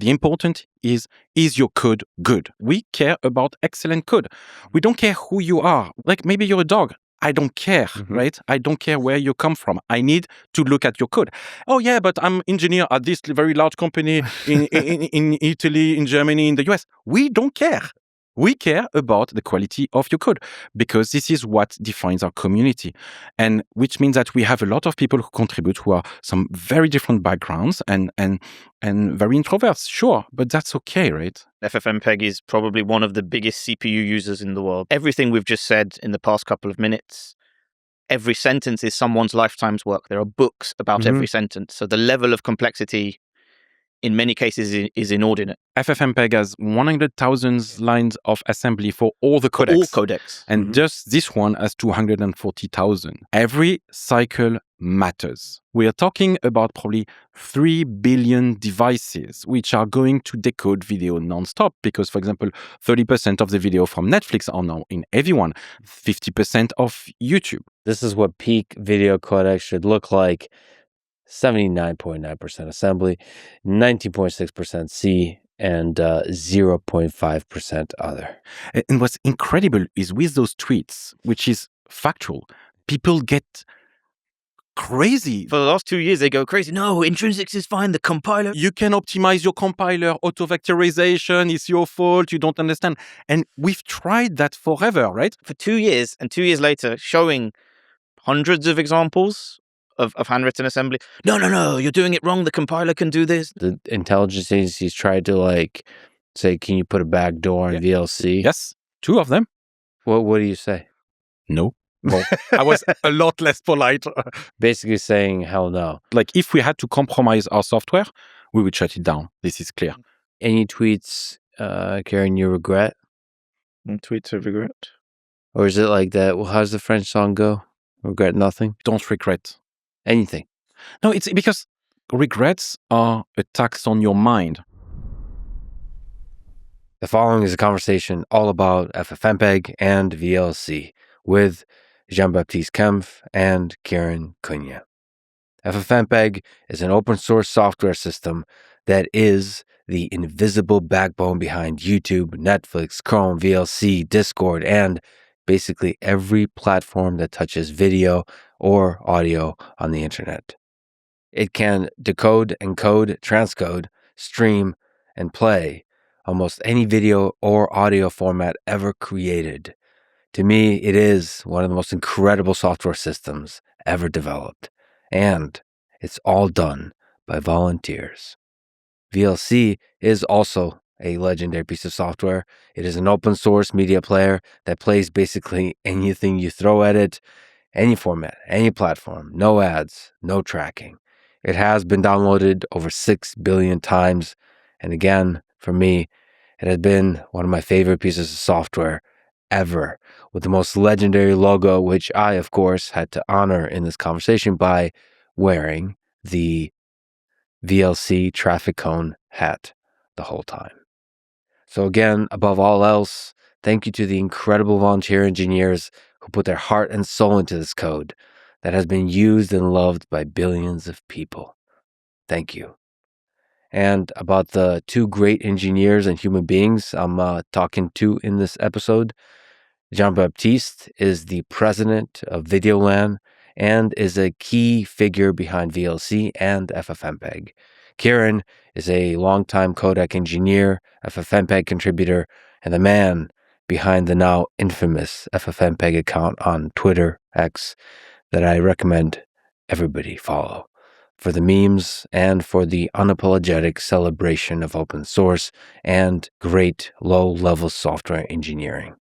The important is your code good? We care about excellent code. We don't care who you are. Like maybe you're a dog. I don't care, right? I don't care where you come from. I need to look at your code. Oh yeah, but I'm engineer at this very large company in Italy, in Germany, in the US. We don't care. We care about the quality of your code because this is what defines our community. And which means that we have a lot of people who contribute who are some very different backgrounds and very introverts, sure, but that's okay, right? FFmpeg is probably one of the biggest CPU users in the world. Everything we've just said in the past couple of minutes, every sentence is someone's lifetime's work. There are books about every sentence. So the level of complexity in many cases is inordinate. FFmpeg has 100,000 lines of assembly for all the codecs. All codecs. And just this one has 240,000. Every cycle matters. We are talking about probably 3 billion devices which are going to decode video nonstop because, for example, 30% of the video from Netflix are now in AV1, 50% of YouTube. This is what peak video codec should look like. 79.9% assembly, 19.6% C, and 0.5% other. And what's incredible is with those tweets, which is factual, people get crazy. For the last 2 years, they go crazy. No, intrinsics is fine. The compiler. You can optimize your compiler. Auto-vectorization is your fault. You don't understand. And we've tried that forever, right? For 2 years, and 2 years later, showing hundreds of examples of handwritten assembly. No, you're doing it wrong. The compiler can do this. The intelligence agencies tried to say, can you put a backdoor in VLC? Yes, 2 of them. What do you say? No. Well, I was a lot less polite. Basically saying, hell no. Like if we had to compromise our software, we would shut it down. This is clear. Any tweets, Kieran, you regret? Tweets of regret? Or is it like that? Well, how's the French song go? Regret nothing? Don't regret anything. No, it's because regrets are a tax on your mind. The following is a conversation all about FFmpeg and VLC with Jean-Baptiste Kempf and Kieran Kunhya. FFmpeg is an open source software system that is the invisible backbone behind YouTube, Netflix, Chrome, VLC, Discord, and basically every platform that touches video or audio on the internet. It can decode, encode, transcode, stream, and play almost any video or audio format ever created. To me, it is one of the most incredible software systems ever developed, and it's all done by volunteers. VLC is also a legendary piece of software. It is an open source media player that plays basically anything you throw at it, any format, any platform, no ads, no tracking. It has been downloaded over 6 billion times. And again, for me, it has been one of my favorite pieces of software ever, with the most legendary logo, which I, of course, had to honor in this conversation by wearing the VLC traffic cone hat the whole time. So again, above all else, thank you to the incredible volunteer engineers who put their heart and soul into this code that has been used and loved by billions of people. Thank you. And about the 2 great engineers and human beings I'm talking to in this episode, Jean-Baptiste is the president of VideoLAN and is a key figure behind VLC and FFmpeg. Kieran is a longtime codec engineer, FFmpeg contributor, and the man behind the now infamous FFmpeg account on Twitter, X, that I recommend everybody follow for the memes and for the unapologetic celebration of open source and great low-level software engineering.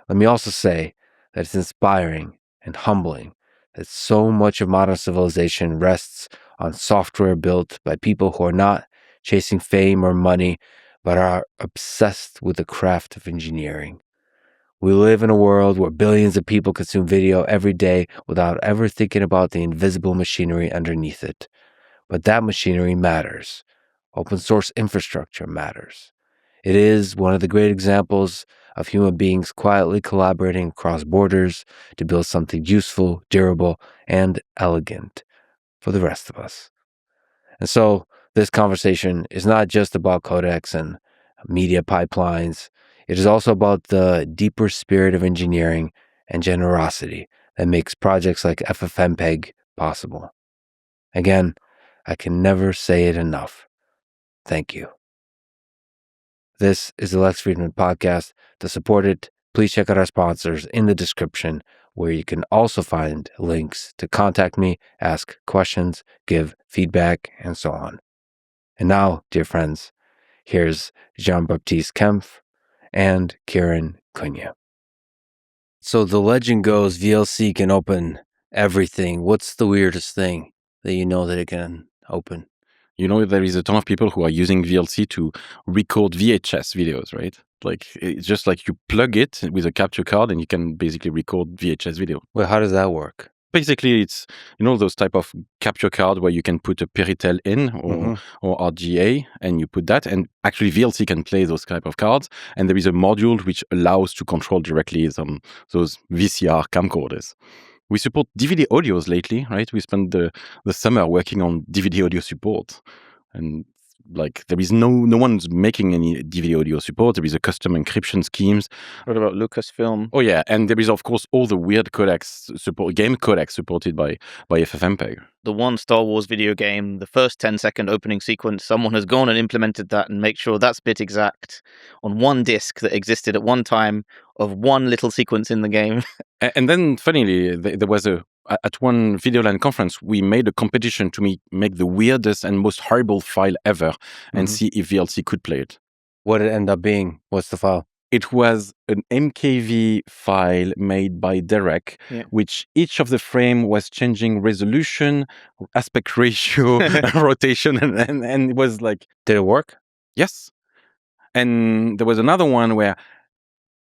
Let me also say that it's inspiring and humbling that so much of modern civilization rests on software built by people who are not chasing fame or money, but are obsessed with the craft of engineering. We live in a world where billions of people consume video every day without ever thinking about the invisible machinery underneath it. But that machinery matters. Open source infrastructure matters. It is one of the great examples of human beings quietly collaborating across borders to build something useful, durable, and elegant for the rest of us. And so This conversation is not just about codecs and media pipelines. It is also about the deeper spirit of engineering and generosity that makes projects like FFmpeg possible. Again, I can never say it enough. Thank you. This is the Lex Fridman podcast. To support it, please check out our sponsors in the description, where you can also find links to contact me, ask questions, give feedback, and so on. And now, dear friends, here's Jean-Baptiste Kempf and Kieran Kunhya. So the legend goes VLC can open everything. What's the weirdest thing that you know that it can open? You know, there is a ton of people who are using VLC to record VHS videos, right? Like, it's just like you plug it with a capture card and you can basically record VHS video. Well, how does that work? Basically, it's, you know, those type of capture card where you can put a Piritel in or RGA, and you put that, and actually VLC can play those type of cards, and there is a module which allows to control directly those VCR camcorders. We support DVD audios lately, right? We spent the summer working on DVD audio support, and like there is no one's making any DVD audio support. There is a custom encryption schemes. What about Lucasfilm? Oh yeah, and there is of course all the weird codecs game codecs supported by FFmpeg. The one Star Wars video game, the first 10-second opening sequence, someone has gone and implemented that and make sure that's bit exact on one disk that existed at one time of one little sequence in the game. And then, funnily, there was at one VideoLAN conference, we made a competition to make the weirdest and most horrible file ever and see if VLC could play it. What did it end up being? What's the file? It was an MKV file made by Derek, which each of the frame was changing resolution, aspect ratio, rotation, and it was like... Did it work? Yes. And there was another one where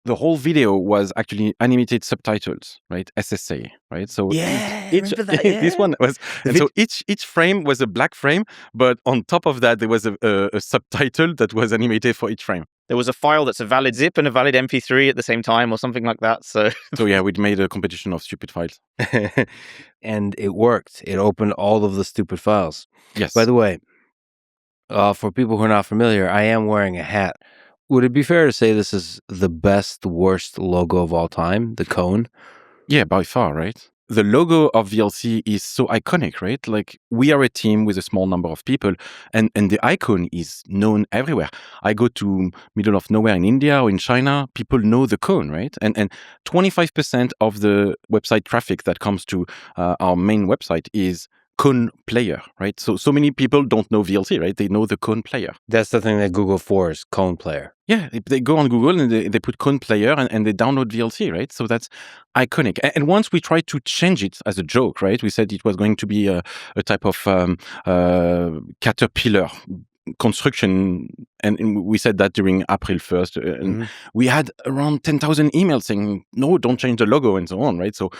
the whole video was actually animated subtitles, right? SSA, right? So this one was, and so each frame was a black frame, but on top of that there was a subtitle that was animated for each frame. There was a file that's a valid zip and a valid MP3 at the same time, or something like that. So yeah, we'd made a competition of stupid files, and it worked. It opened all of the stupid files. Yes. By the way, for people who are not familiar, I am wearing a hat. Would it be fair to say this is the best, worst logo of all time, the cone? Yeah, by far, right? The logo of VLC is so iconic, right? Like, we are a team with a small number of people, and the icon is known everywhere. I go to middle of nowhere in India or in China, people know the cone, right? And 25% of the website traffic that comes to our main website is cone player, right? So many people don't know VLC, right? They know the cone player. That's the thing that Google for is cone player. Yeah, they go on Google and they put cone player and they download VLC, right? So that's iconic. And once we tried to change it as a joke, right? We said it was going to be a type of caterpillar construction, and we said that during April 1st, and we had around 10,000 emails saying, no, don't change the logo and so on, right? So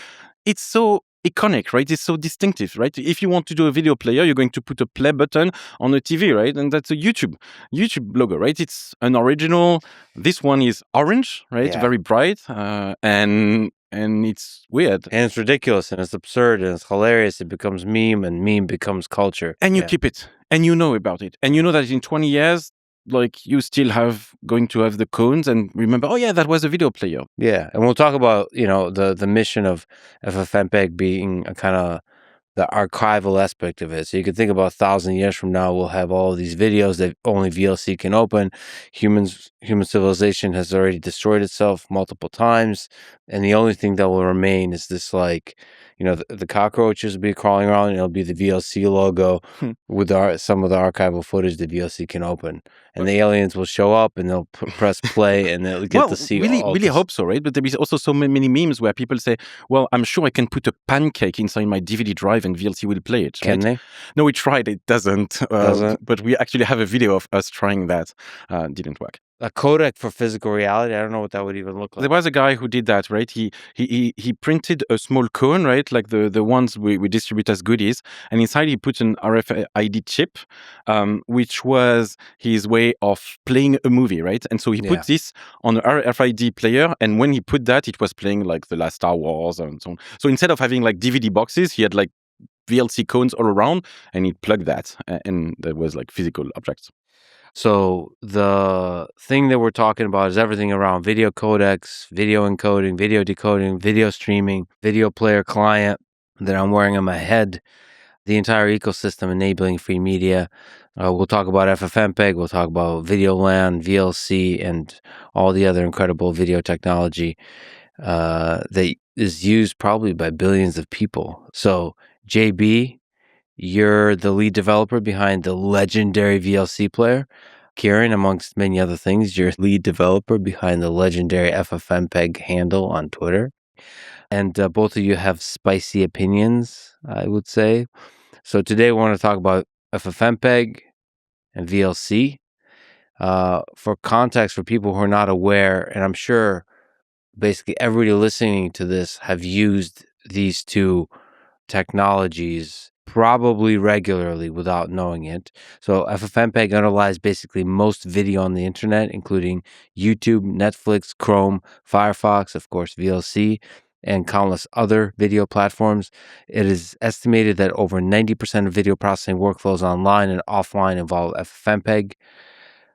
it's so iconic, right? It's so distinctive, right? If you want to do a video player, you're going to put a play button on a TV, right? And that's a YouTube logo, right? It's an original. This one is orange, right? Yeah. Very bright, and it's weird. And it's ridiculous, and it's absurd, and it's hilarious. It becomes meme, and meme becomes culture. And you keep it, and you know about it. And you know that in 20 years, like, you still going to have the cones and remember, oh yeah, that was a video player. Yeah, and we'll talk about, the mission of FFmpeg being a kind of the archival aspect of it. So you can think about 1,000 years from now, we'll have all of these videos that only VLC can open. Human civilization has already destroyed itself multiple times, and the only thing that will remain is this, like, the cockroaches will be crawling around, and it'll be the VLC logo with some of the archival footage that VLC can open. And the aliens will show up, and they'll press play, and they'll get to see really hope so, right? But there is also so many memes where people say, well, I'm sure I can put a pancake inside my DVD drive and VLC will play it, right? Can they? No, we tried. It doesn't. But we actually have a video of us trying that. Didn't work. A codec for physical reality? I don't know what that would even look like. There was a guy who did that, right? He printed a small cone, right? Like the ones we distribute as goodies. And inside he put an RFID chip, which was his way of playing a movie, right? And so he put this on an RFID player. And when he put that, it was playing like the last Star Wars and so on. So instead of having like DVD boxes, he had like VLC cones all around, and he'd plug that, and there was like physical objects. So the thing that we're talking about is everything around video codecs, video encoding, video decoding, video streaming, video player client that I'm wearing on my head, the entire ecosystem enabling free media. We'll talk about FFmpeg, we'll talk about VideoLAN, VLC, and all the other incredible video technology that is used probably by billions of people. So, JB, you're the lead developer behind the legendary VLC player. Kieran, amongst many other things, you're lead developer behind the legendary FFmpeg handle on Twitter. And both of you have spicy opinions, I would say. So today we want to talk about FFmpeg and VLC. For context, for people who are not aware, and I'm sure basically everybody listening to this have used these two technologies probably regularly without knowing it. So FFmpeg underlies basically most video on the internet, including YouTube, Netflix, Chrome, Firefox, of course, VLC, and countless other video platforms. It is estimated that over 90% of video processing workflows online and offline involve FFmpeg.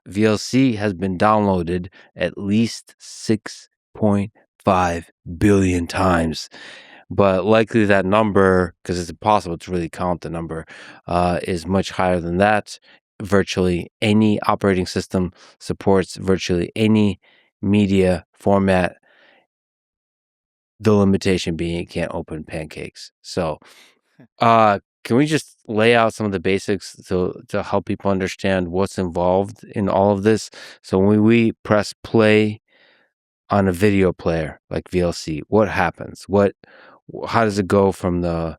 VLC has been downloaded at least 6.5 billion times. But likely that number, because it's impossible to really count the number, is much higher than that. Virtually any operating system supports virtually any media format. The limitation being it can't open pancakes. So can we just lay out some of the basics to help people understand what's involved in all of this? So when we press play on a video player like VLC, what happens? How does it go from the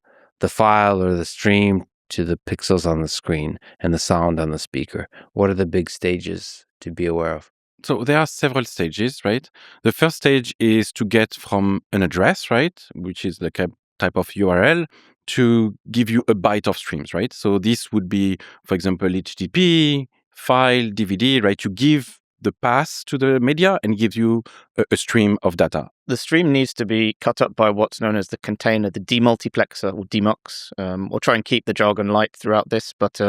file or the stream to the pixels on the screen and the sound on the speaker? What are the big stages to be aware of? So there are several stages, right? The first stage is to get from an address, right, which is like a type of URL, to give you a byte of streams, right? So this would be, for example, HTTP, file, DVD, right? You give the path to the media and gives you a stream of data. The stream needs to be cut up by what's known as the container, the demultiplexer or demux. We'll try and keep the jargon light throughout this, but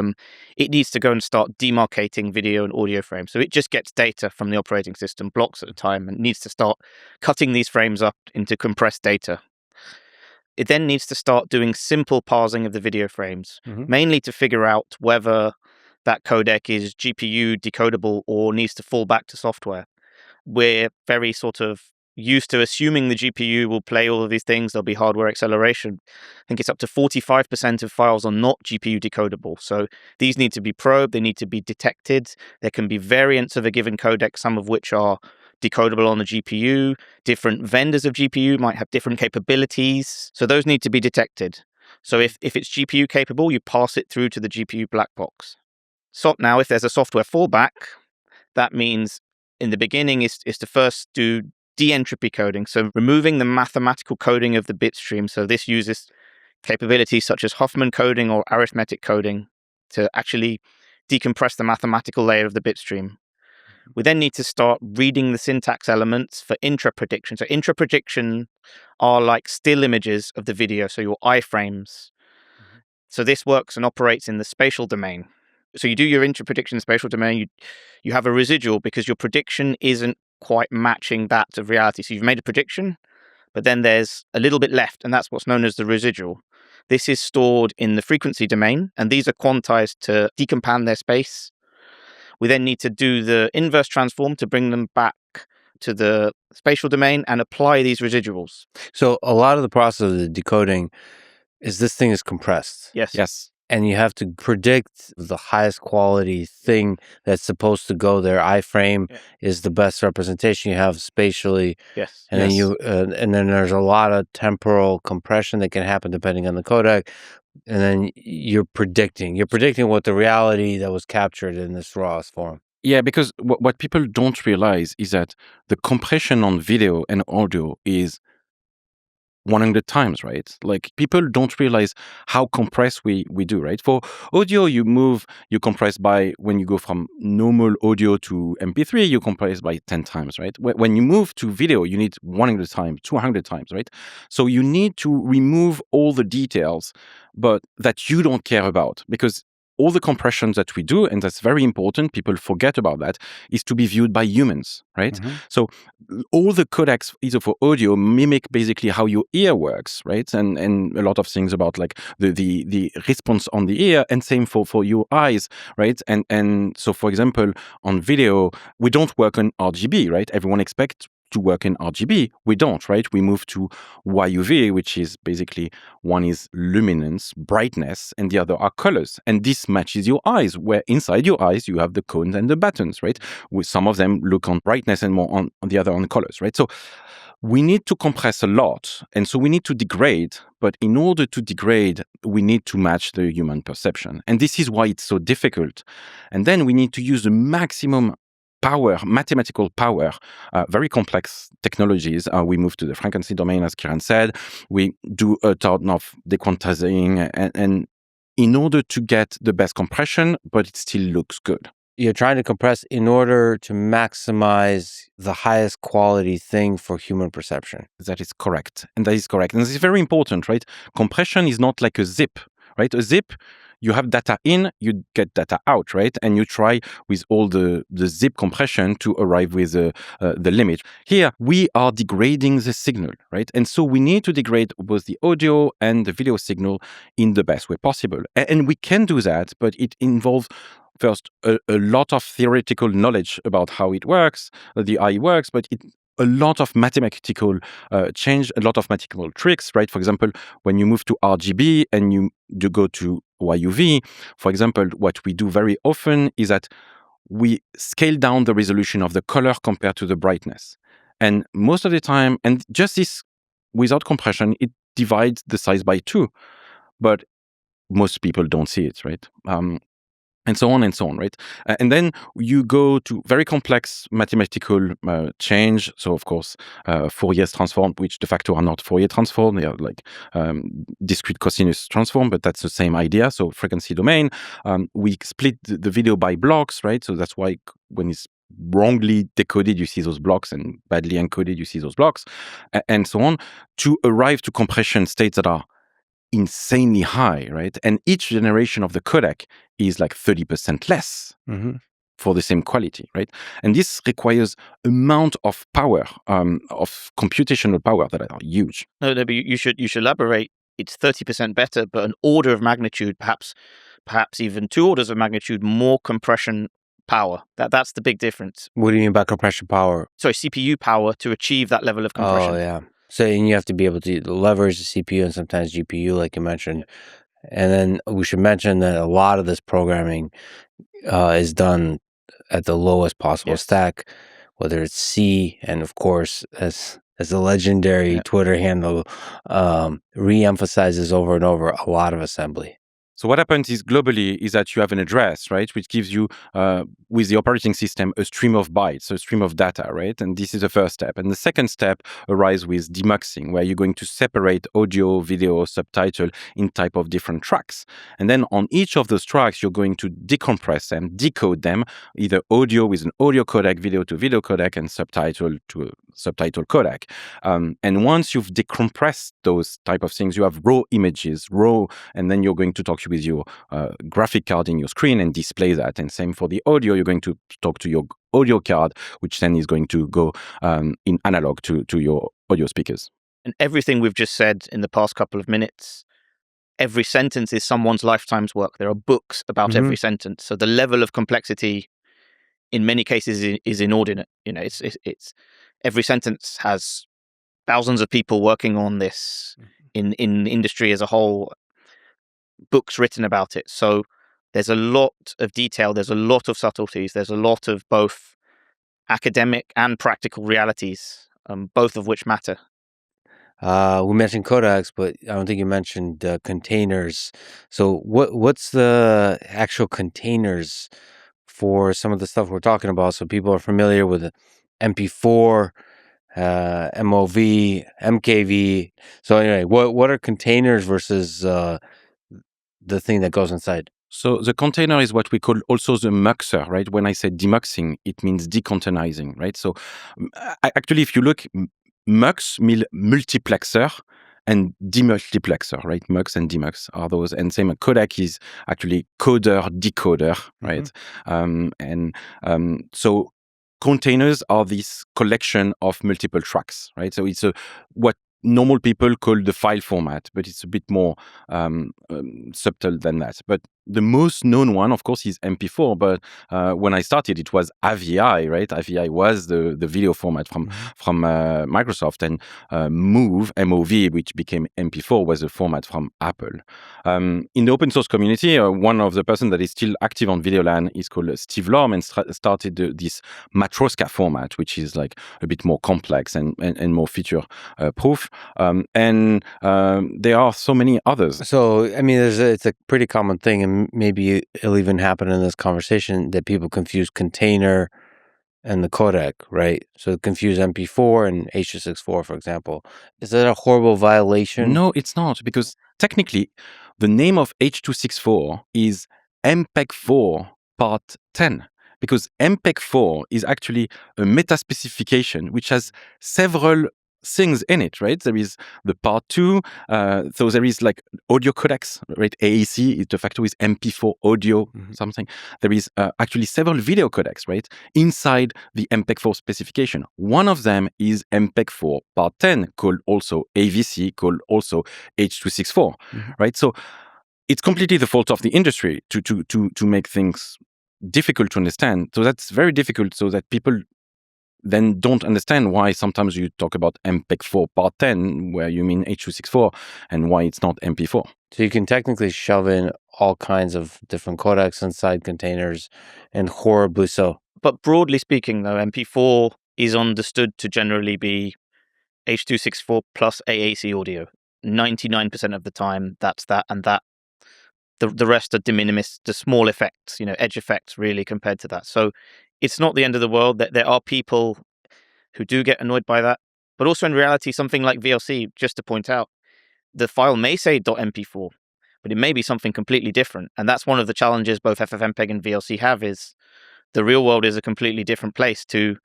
it needs to go and start demarcating video and audio frames. So it just gets data from the operating system, blocks at a time, and needs to start cutting these frames up into compressed data. It then needs to start doing simple parsing of the video frames, mainly to figure out whether that codec is GPU decodable or needs to fall back to software. We're very sort of used to assuming the GPU will play all of these things. There'll be hardware acceleration. I think it's up to 45% of files are not GPU decodable. So these need to be probed. They need to be detected. There can be variants of a given codec, some of which are decodable on the GPU. Different vendors of GPU might have different capabilities. So those need to be detected. So if it's GPU capable, you pass it through to the GPU black box. So now, if there's a software fallback, that means in the beginning is to first do de-entropy coding, so removing the mathematical coding of the bit stream. So this uses capabilities such as Huffman coding or arithmetic coding to actually decompress the mathematical layer of the bit stream. We then need to start reading the syntax elements for intra-prediction. So intra-prediction are like still images of the video, so your iframes. So this works and operates in the spatial domain. So you do your intra-prediction spatial domain, you have a residual because your prediction isn't quite matching that of reality. So you've made a prediction, but then there's a little bit left, and that's what's known as the residual. This is stored in the frequency domain, and these are quantized to decompound their space. We then need to do the inverse transform to bring them back to the spatial domain and apply these residuals. So a lot of the process of the decoding is this thing is compressed. Yes. And you have to predict the highest quality thing that's supposed to go there. iframe is the best representation you have spatially. Yes. And then then there's a lot of temporal compression that can happen depending on the codec. And then you're predicting what the reality that was captured in this rawest form. Yeah, because what people don't realize is that the compression on video and audio is 100 times, right? Like people don't realize how compressed we do, right? For audio, you compress by, when you go from normal audio to MP3, you compress by 10 times, right? When you move to video, you need 100 times, 200 times, right? So you need to remove all the details, but that you don't care about, because all the compressions that we do, and that's very important, people forget about that, is to be viewed by humans, right? So all the codecs, either for audio, mimic basically how your ear works, right? And a lot of things about like the response on the ear, and same for your eyes, right? And so, for example, on video, we don't work on RGB, right? Everyone expects to work in RGB. We don't, right? We move to YUV, which is basically, one is luminance, brightness, and the other are colors. And this matches your eyes, where inside your eyes, you have the cones and the buttons, right? With some of them look on brightness and more on the other on colors, right? So we need to compress a lot. And so we need to degrade. But in order to degrade, we need to match the human perception. And this is why it's so difficult. And then we need to use the maximum power, mathematical power, very complex technologies. We move to the frequency domain, as Kieran said. We do a ton of dequantizing, and in order to get the best compression, but it still looks good. You're trying to compress in order to maximize the highest quality thing for human perception. That is correct. And that is correct. And this is very important, right? Compression is not like a zip, right? A zip, you have data in, you get data out, right? And you try with all the zip compression to arrive with the limit. Here, we are degrading the signal, right? And so we need to degrade both the audio and the video signal in the best way possible. And we can do that, but it involves first a lot of theoretical knowledge about how it works, the AI works, but a lot of mathematical change, a lot of mathematical tricks, right? For example, when you move to RGB and you go to YUV, for example, what we do very often is that we scale down the resolution of the color compared to the brightness. And most of the time, and just this without compression, it divides the size by 2. But most people don't see it, right? And so on, right? And then you go to very complex mathematical change. So, of course, Fourier transform, which de facto are not Fourier transform. They are like discrete cosinus transform, but that's the same idea. So, frequency domain. We split the video by blocks, right? So that's why when it's wrongly decoded, you see those blocks, and badly encoded, you see those blocks, and so on, to arrive to compression states that are insanely high, right? And each generation of the codec is like 30% less for the same quality, right? And this requires amount of power, of computational power that are huge. No, but you should elaborate. It's 30% better, but an order of magnitude, perhaps even 2 orders of magnitude more compression power. That's the big difference. What do you mean by compression power? Sorry, CPU power to achieve that level of compression. Oh, yeah. So, and you have to be able to leverage the CPU and sometimes GPU, like you mentioned. And then we should mention that a lot of this programming is done at the lowest possible stack, whether it's C, and of course, as the legendary Twitter handle re-emphasizes over and over, a lot of assembly. So what happens is globally is that you have an address, right, which gives you, with the operating system, a stream of bytes, a stream of data, right? And this is the first step. And the second step arises with demuxing, where you're going to separate audio, video, subtitle in type of different tracks. And then on each of those tracks, you're going to decompress them, decode them, either audio with an audio codec, video to video codec, and subtitle to a subtitle codec. And once you've decompressed those type of things, you have raw images, and then you're going to talk with your graphic card in your screen and display that. And same for the audio, you're going to talk to your audio card, which then is going to go in analog to your audio speakers. And everything we've just said in the past couple of minutes, every sentence is someone's lifetime's work. There are books about every sentence. So the level of complexity in many cases is inordinate. You know, it's every sentence has thousands of people working on this in industry as a whole, books written about it. So there's a lot of detail, there's a lot of subtleties, there's a lot of both academic and practical realities, both of which matter. We mentioned codecs, but I don't think you mentioned containers. So what's the actual containers for some of the stuff we're talking about, so people are familiar with MP4 MOV, MKV. So anyway, what are containers versus the thing that goes inside? So the container is what we call also the muxer, right? When I say demuxing, it means decontainerizing, right? So actually, if you look, mux means multiplexer and demultiplexer, right? Mux and demux are those. And same codec is actually coder, decoder, right? So containers are this collection of multiple tracks, right? So it's what normal people call the file format, but it's a bit more subtle than that. But the most known one, of course, is MP4. But when I started, it was AVI, right? AVI was the video format from Microsoft, and MOV, which became MP4, was a format from Apple. In the open source community, one of the person that is still active on VideoLAN is called Steve Lorm, and started this Matroska format, which is like a bit more complex and more feature proof. And there are so many others. So, I mean, it's a pretty common thing, and maybe it'll even happen in this conversation, that people confuse container and the codec, right? So confuse MP4 and H.264, for example. Is that a horrible violation? No, it's not, because technically the name of H.264 is MPEG-4 part 10. Because MPEG-4 is actually a meta specification which has several things in it, right? There is the part 2, so there is like audio codecs, right? AAC, de facto is MP4 audio something. There is actually several video codecs, right? Inside the MPEG-4 specification. One of them is MPEG-4 part 10, called also AVC, called also H.264, right? So it's completely the fault of the industry to make things difficult to understand. So that's very difficult, so that people then don't understand why sometimes you talk about MPEG-4 part 10, where you mean H.264, and why it's not MP4. So you can technically shove in all kinds of different codecs inside containers, and horribly so. But broadly speaking, though, MP4 is understood to generally be H.264 plus AAC audio. 99% of the time, that's that, and that. The rest are de minimis, the small effects, edge effects, really, compared to that. So it's not the end of the world. That there are people who do get annoyed by that. But also in reality, something like VLC, just to point out, the file may say .mp4, but it may be something completely different. And that's one of the challenges both FFmpeg and VLC have, is the real world is a completely different place to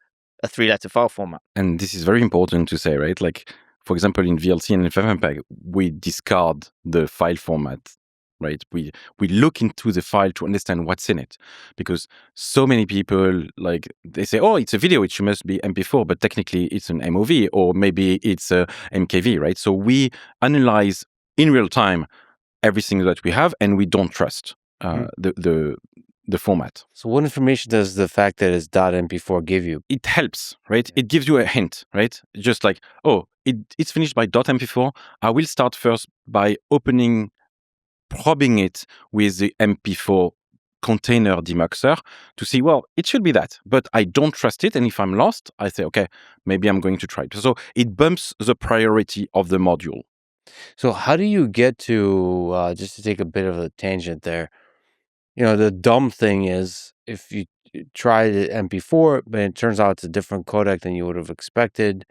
a 3-letter file format. And this is very important to say, right? Like, for example, in VLC and FFmpeg, we discard the file format, right? We look into the file to understand what's in it, because so many people, like, they say, oh, it's a video, it must be MP4, but technically it's an MOV, or maybe it's a MKV, right? So we analyze in real time everything that we have, and we don't trust the format. So what information does the fact that it's .mp4 give you? It helps, right? It gives you a hint, right? Just like, oh, it's finished by .mp4. I will start first by probing it with the MP4 container demuxer to see, well, it should be that, but I don't trust it. And if I'm lost, I say, okay, maybe I'm going to try it. So it bumps the priority of the module. So how do you get to, just to take a bit of a tangent there, the dumb thing is, if you try the MP4, but it turns out it's a different codec than you would have expected,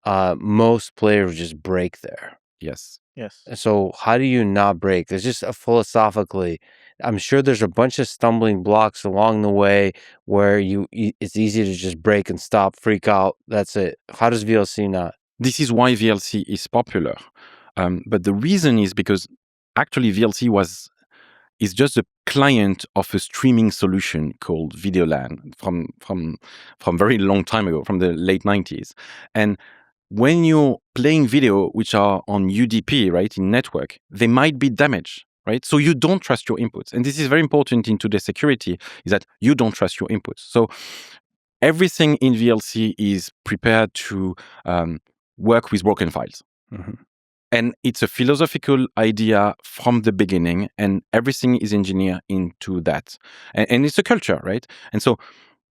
most players just break there. Yes. So how do you not break? It's just philosophically, I'm sure there's a bunch of stumbling blocks along the way where it's easy to just break and stop, freak out. That's it. How does VLC not? This is why VLC is popular. But the reason is because actually VLC is just a client of a streaming solution called VideoLAN from very long time ago, from the late 90s. And when you're playing video which are on UDP, right, in network, they might be damaged, right? So you don't trust your inputs. And this is very important in today's security, is that you don't trust your inputs. So everything in VLC is prepared to work with broken files. And it's a philosophical idea from the beginning, and everything is engineered into that. And it's a culture, right? And so,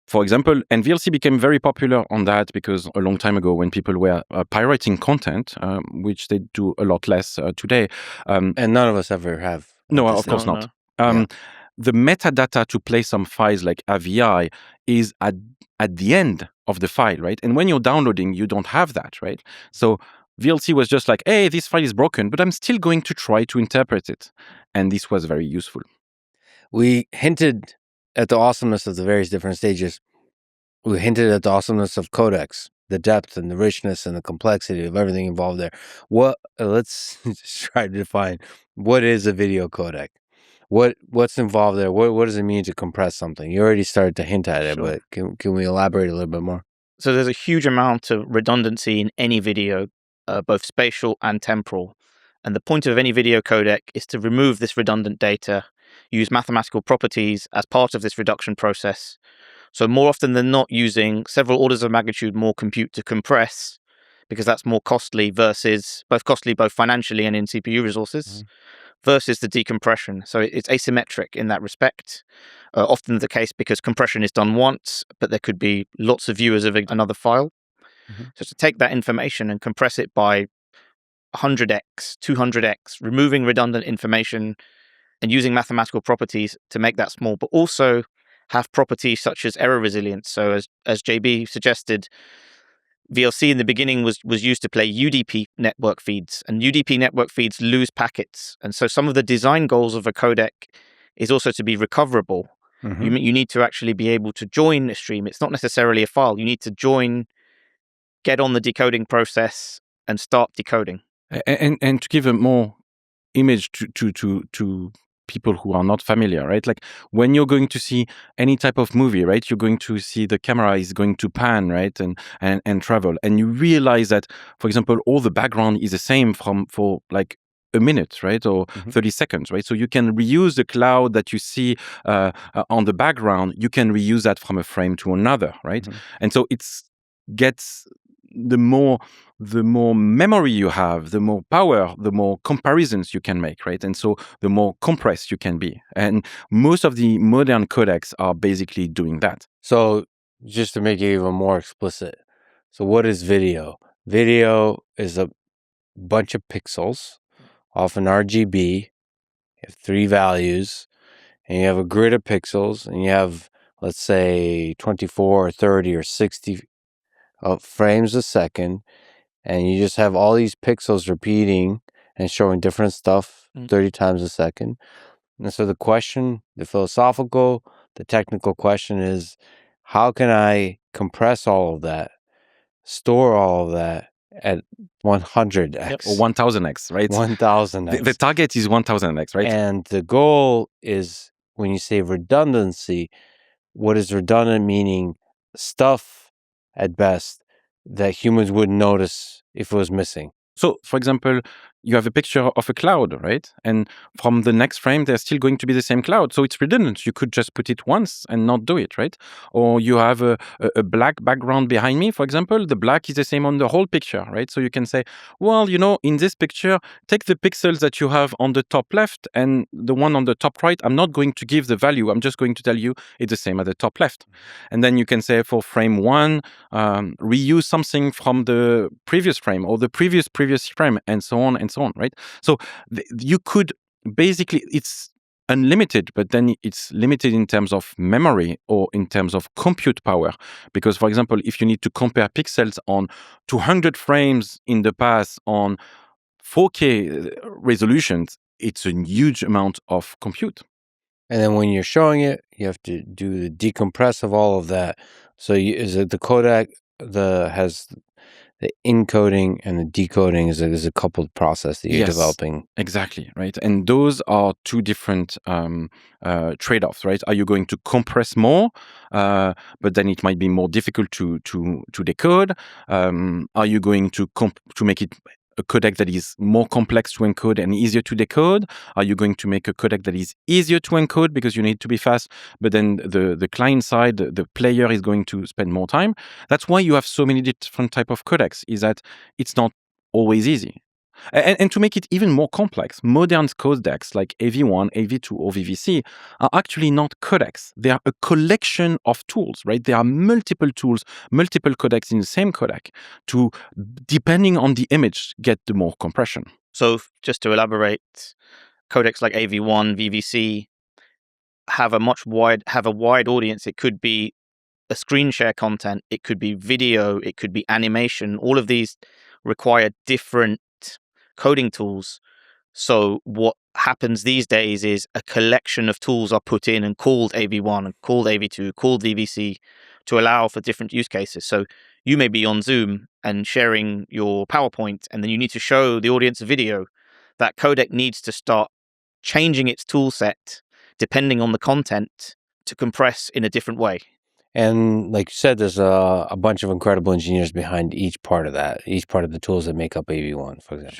for example, and VLC became very popular on that because a long time ago, when people were pirating content, which they do a lot less today. And none of us ever have. No, of course not. The metadata to play some files like AVI is at the end of the file, right? And when you're downloading, you don't have that, right? So VLC was just like, hey, this file is broken, but I'm still going to try to interpret it. And this was very useful. We hinted at the awesomeness of the various different stages. We hinted at the awesomeness of codecs, the depth and the richness and the complexity of everything involved there. Let's just try to define what is a video codec. What's involved there? What does it mean to compress something? You already started to hint at it, but can we elaborate a little bit more? So there's a huge amount of redundancy in any video, both spatial and temporal. And the point of any video codec is to remove this redundant data, use mathematical properties as part of this reduction process. So more often than not, using several orders of magnitude more compute to compress, because that's more costly versus both financially and in CPU resources, versus the decompression. So it's asymmetric in that respect. Often the case because compression is done once, but there could be lots of viewers of another file. So to take that information and compress it by 100x, 200x, removing redundant information and using mathematical properties to make that small, but also have properties such as error resilience. So as JB suggested, VLC in the beginning was used to play UDP network feeds, and UDP network feeds lose packets. And so some of the design goals of a codec is also to be recoverable. You need to actually be able to join a stream. It's not necessarily a file. You need to join, get on the decoding process, and start decoding. And to give a more image to people who are not familiar, right? Like when you're going to see any type of movie, right? You're going to see the camera is going to pan, right? And travel. And you realize that, for example, all the background is the same for like a minute, right? Or 30 seconds, right? So you can reuse the cloud that you see on the background. You can reuse that from a frame to another, right? And so gets the more memory you have, the more power, the more comparisons you can make, right? And so the more compressed you can be. And most of the modern codecs are basically doing that. So just to make it even more explicit, so what is video? Video is a bunch of pixels, often RGB. You have 3 values, and you have a grid of pixels, and you have, let's say, 24 or 30 or 60 frames a second, and you just have all these pixels repeating and showing different stuff 30 times a second. And so the question, the philosophical, the technical question is, how can I compress all of that, store all of that at 100x? Or 1000x, right? 1000x. The target is 1000x, right? And the goal is, when you say redundancy, what is redundant meaning? Stuff, at best, that humans wouldn't notice if it was missing. So, for example, you have a picture of a cloud, right? And from the next frame, there's still going to be the same cloud. So it's redundant. You could just put it once and not do it, right? Or you have a black background behind me, for example. The black is the same on the whole picture, right? So you can say, well, in this picture, take the pixels that you have on the top left and the one on the top right. I'm not going to give the value. I'm just going to tell you it's the same at the top left. And then you can say for frame 1, reuse something from the previous frame or the previous frame, and so on and so on, right? So you could basically, it's unlimited, but then it's limited in terms of memory or in terms of compute power. Because, for example, if you need to compare pixels on 200 frames in the past on 4K resolutions, it's a huge amount of compute. And then when you're showing it, you have to do the decompress of all of that. So is it the codec has the encoding and the decoding is a coupled process that you're developing? Exactly, right? And those are two different trade-offs, right? Are you going to compress more, but then it might be more difficult to decode? Are you going to make it a codec that is more complex to encode and easier to decode? Are you going to make a codec that is easier to encode because you need to be fast, but then the client side, the player is going to spend more time? That's why you have so many different type of codecs, is that it's not always easy. And to make it even more complex, modern codecs like AV1, AV2, or VVC are actually not codecs. They are a collection of tools, right? There are multiple tools, multiple codecs in the same codec to, depending on the image, get the more compression. So just to elaborate, codecs like AV1, VVC have a wide audience. It could be a screen share content, it could be video, it could be animation. All of these require different coding tools. So what happens these days is a collection of tools are put in and called AV1 and called AV2, called VVC to allow for different use cases. So you may be on Zoom and sharing your PowerPoint, and then you need to show the audience a video. That codec needs to start changing its tool set depending on the content to compress in a different way. And like you said, there's a bunch of incredible engineers behind each part of that, each part of the tools that make up AV1, for example.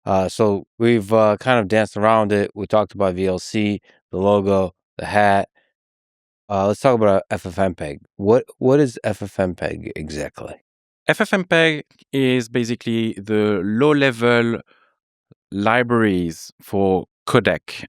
Sure. So we've kind of danced around it. We talked about VLC, the logo, the hat. Let's talk about FFmpeg. What is FFmpeg exactly? FFmpeg is basically the low-level libraries for codec,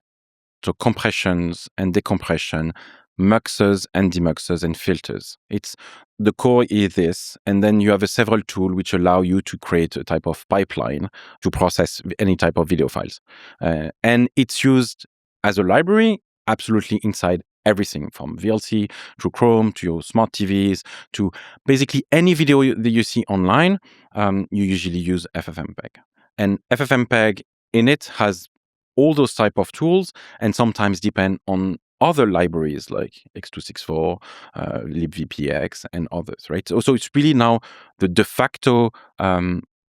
so compressions and decompression, muxes and demuxes and filters. It's the core is this, and then you have several tools which allow you to create a type of pipeline to process any type of video files. And it's used as a library absolutely inside everything from VLC to Chrome to your smart TVs to basically any video that you see online. You usually use FFmpeg. And FFmpeg in it has all those type of tools and sometimes depend on other libraries like X264, libvpx, and others, right? So it's really now the de facto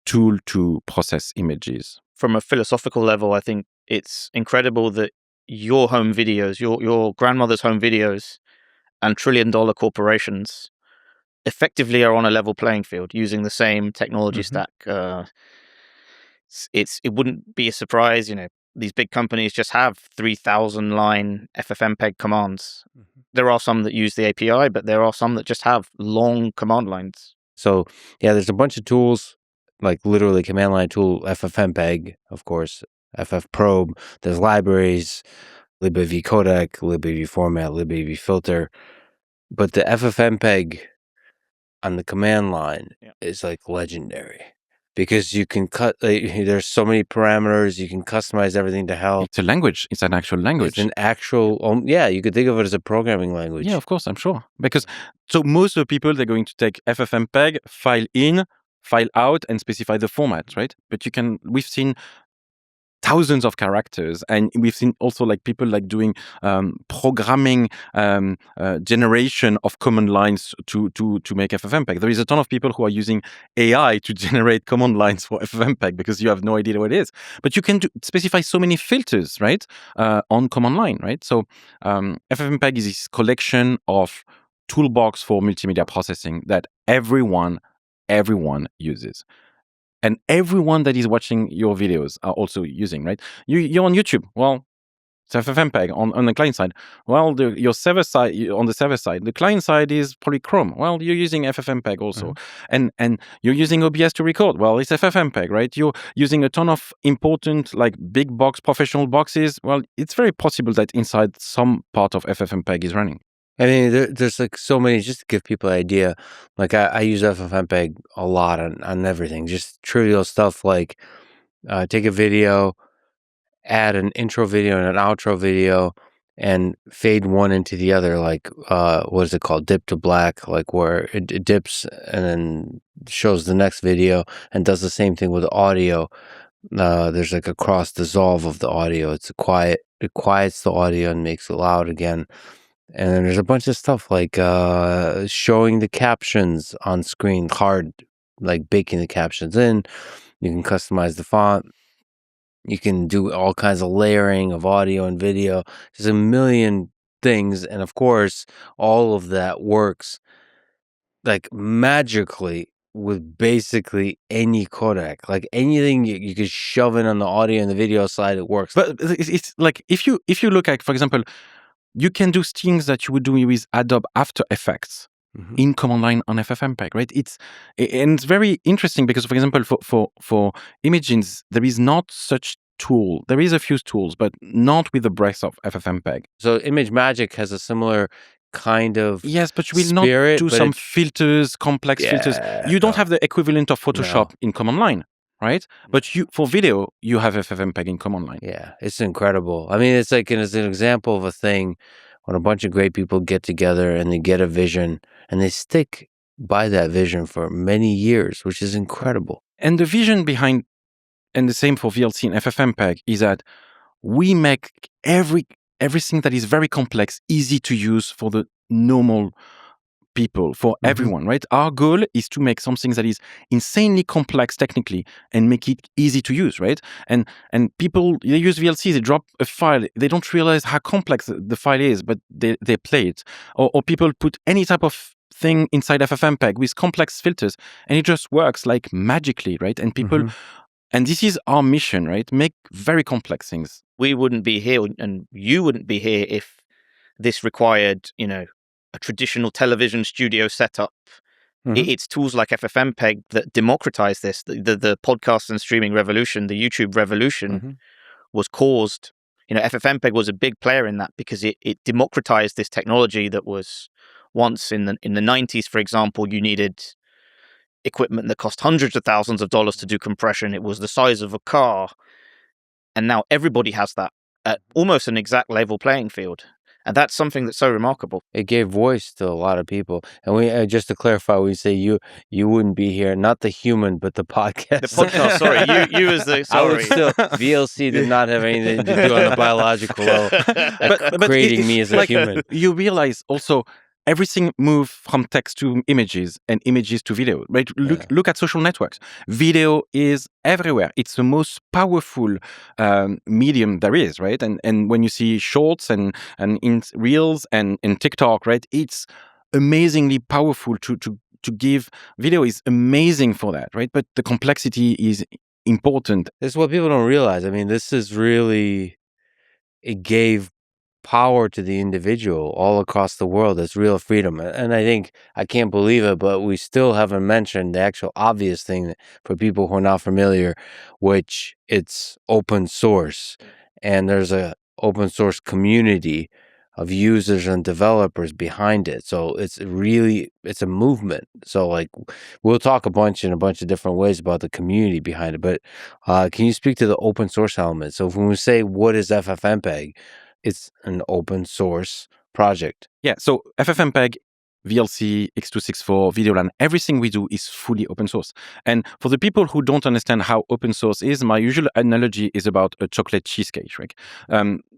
tool to process images. From a philosophical level, I think it's incredible that your home videos, your grandmother's home videos, and trillion-dollar corporations effectively are on a level playing field using the same technology stack. It wouldn't be a surprise, these big companies just have 3,000 line FFmpeg commands. There are some that use the API, but there are some that just have long command lines. So yeah, there's a bunch of tools, like literally command line tool, FFmpeg, of course, FFprobe. There's libraries, libav codec, libav format, libav filter. But the FFmpeg on the command line is like legendary. Because you can cut, there's so many parameters, you can customize everything to hell. It's a language. It's an actual language. It's an actual, you could think of it as a programming language. Yeah, of course, I'm sure. Because so most of the people, they're going to take FFmpeg, file in, file out, and specify the format, right? But we've seen thousands of characters, and we've seen also like people like doing programming generation of command lines to make FFmpeg. There is a ton of people who are using AI to generate command lines for FFmpeg because you have no idea what it is. But you can specify so many filters, right, on command line, right? So FFmpeg is this collection of toolbox for multimedia processing that everyone uses. And everyone that is watching your videos are also using, right? You're on YouTube. Well, it's FFmpeg on the client side. Well, your server side, on the server side, the client side is probably Chrome. Well, you're using FFmpeg also. And you're using OBS to record. Well, it's FFmpeg, right? You're using a ton of important, like big box, professional boxes. Well, it's very possible that inside some part of FFmpeg is running. I mean, there's like so many, just to give people an idea, like I use FFmpeg a lot on everything, just trivial stuff like take a video, add an intro video and an outro video, and fade one into the other, like, what is it called? Dip to black, like where it dips and then shows the next video, and does the same thing with audio. There's like a cross dissolve of the audio. It quiets the audio and makes it loud again. And then there's a bunch of stuff like showing the captions on screen, like baking the captions in. You can customize the font. You can do all kinds of layering of audio and video. There's a million things. And of course, all of that works like magically with basically any codec. Like anything you could shove in on the audio and the video side, it works. But it's like if you look at, for example, you can do things that you would do with Adobe After Effects in command line on FFmpeg, right? It's very interesting because, for example, for images, there is not such tool. There is a few tools, but not with the breadth of FFmpeg. So ImageMagick has a similar kind of but you will not do some filters, complex filters. You don't have the equivalent of Photoshop in command line. Right? But for video, you have FFmpeg in command line. Yeah, it's incredible. I mean, it's like, it's an example of a thing when a bunch of great people get together and they get a vision and they stick by that vision for many years, which is incredible. And the vision behind, and the same for VLC and FFmpeg, is that we make everything that is very complex easy to use for the normal people, for everyone, right? Our goal is to make something that is insanely complex technically and make it easy to use, right? And people, they use VLC, they drop a file, they don't realize how complex the file is, but they play it. Or people put any type of thing inside FFmpeg with complex filters, and it just works like magically, right? And people, and this is our mission, right? Make very complex things. We wouldn't be here, and you wouldn't be here if this required, a traditional television studio setup. It's tools like FFmpeg that democratize this. The podcast and streaming revolution, the YouTube revolution, was caused. FFmpeg was a big player in that because it democratized this technology that was once in the 90s, for example, you needed equipment that cost hundreds of thousands of dollars to do compression. It was the size of a car. And now everybody has that at almost an exact level playing field. And that's something that's so remarkable. It gave voice to a lot of people. And we just to clarify, we say you wouldn't be here, not the human, but the podcast. The podcast, sorry. You as the, sorry. I would still, VLC did not have anything to do on the biological level, but creating me as a human. You realize also, everything moved from text to images and images to video, right? Look at social networks. Video is everywhere. It's the most powerful medium there is, right? And when you see shorts and in reels and in TikTok, right? It's amazingly powerful to give. Video is amazing for that, right? But the complexity is important. This is what people don't realize. I mean, this is really, it gave power to the individual all across the world. It's real freedom. And I think, I can't believe it, but we still haven't mentioned the actual obvious thing for people who are not familiar, which it's open source. And there's a open source community of users and developers behind it. So it's a movement. So like, we'll talk in a bunch of different ways about the community behind it. But can you speak to the open source element? So when we say, what is FFmpeg? It's an open source project. Yeah, so FFmpeg, VLC, X264, VideoLAN, everything we do is fully open source. And for the people who don't understand how open source is, my usual analogy is about a chocolate cheesecake, right?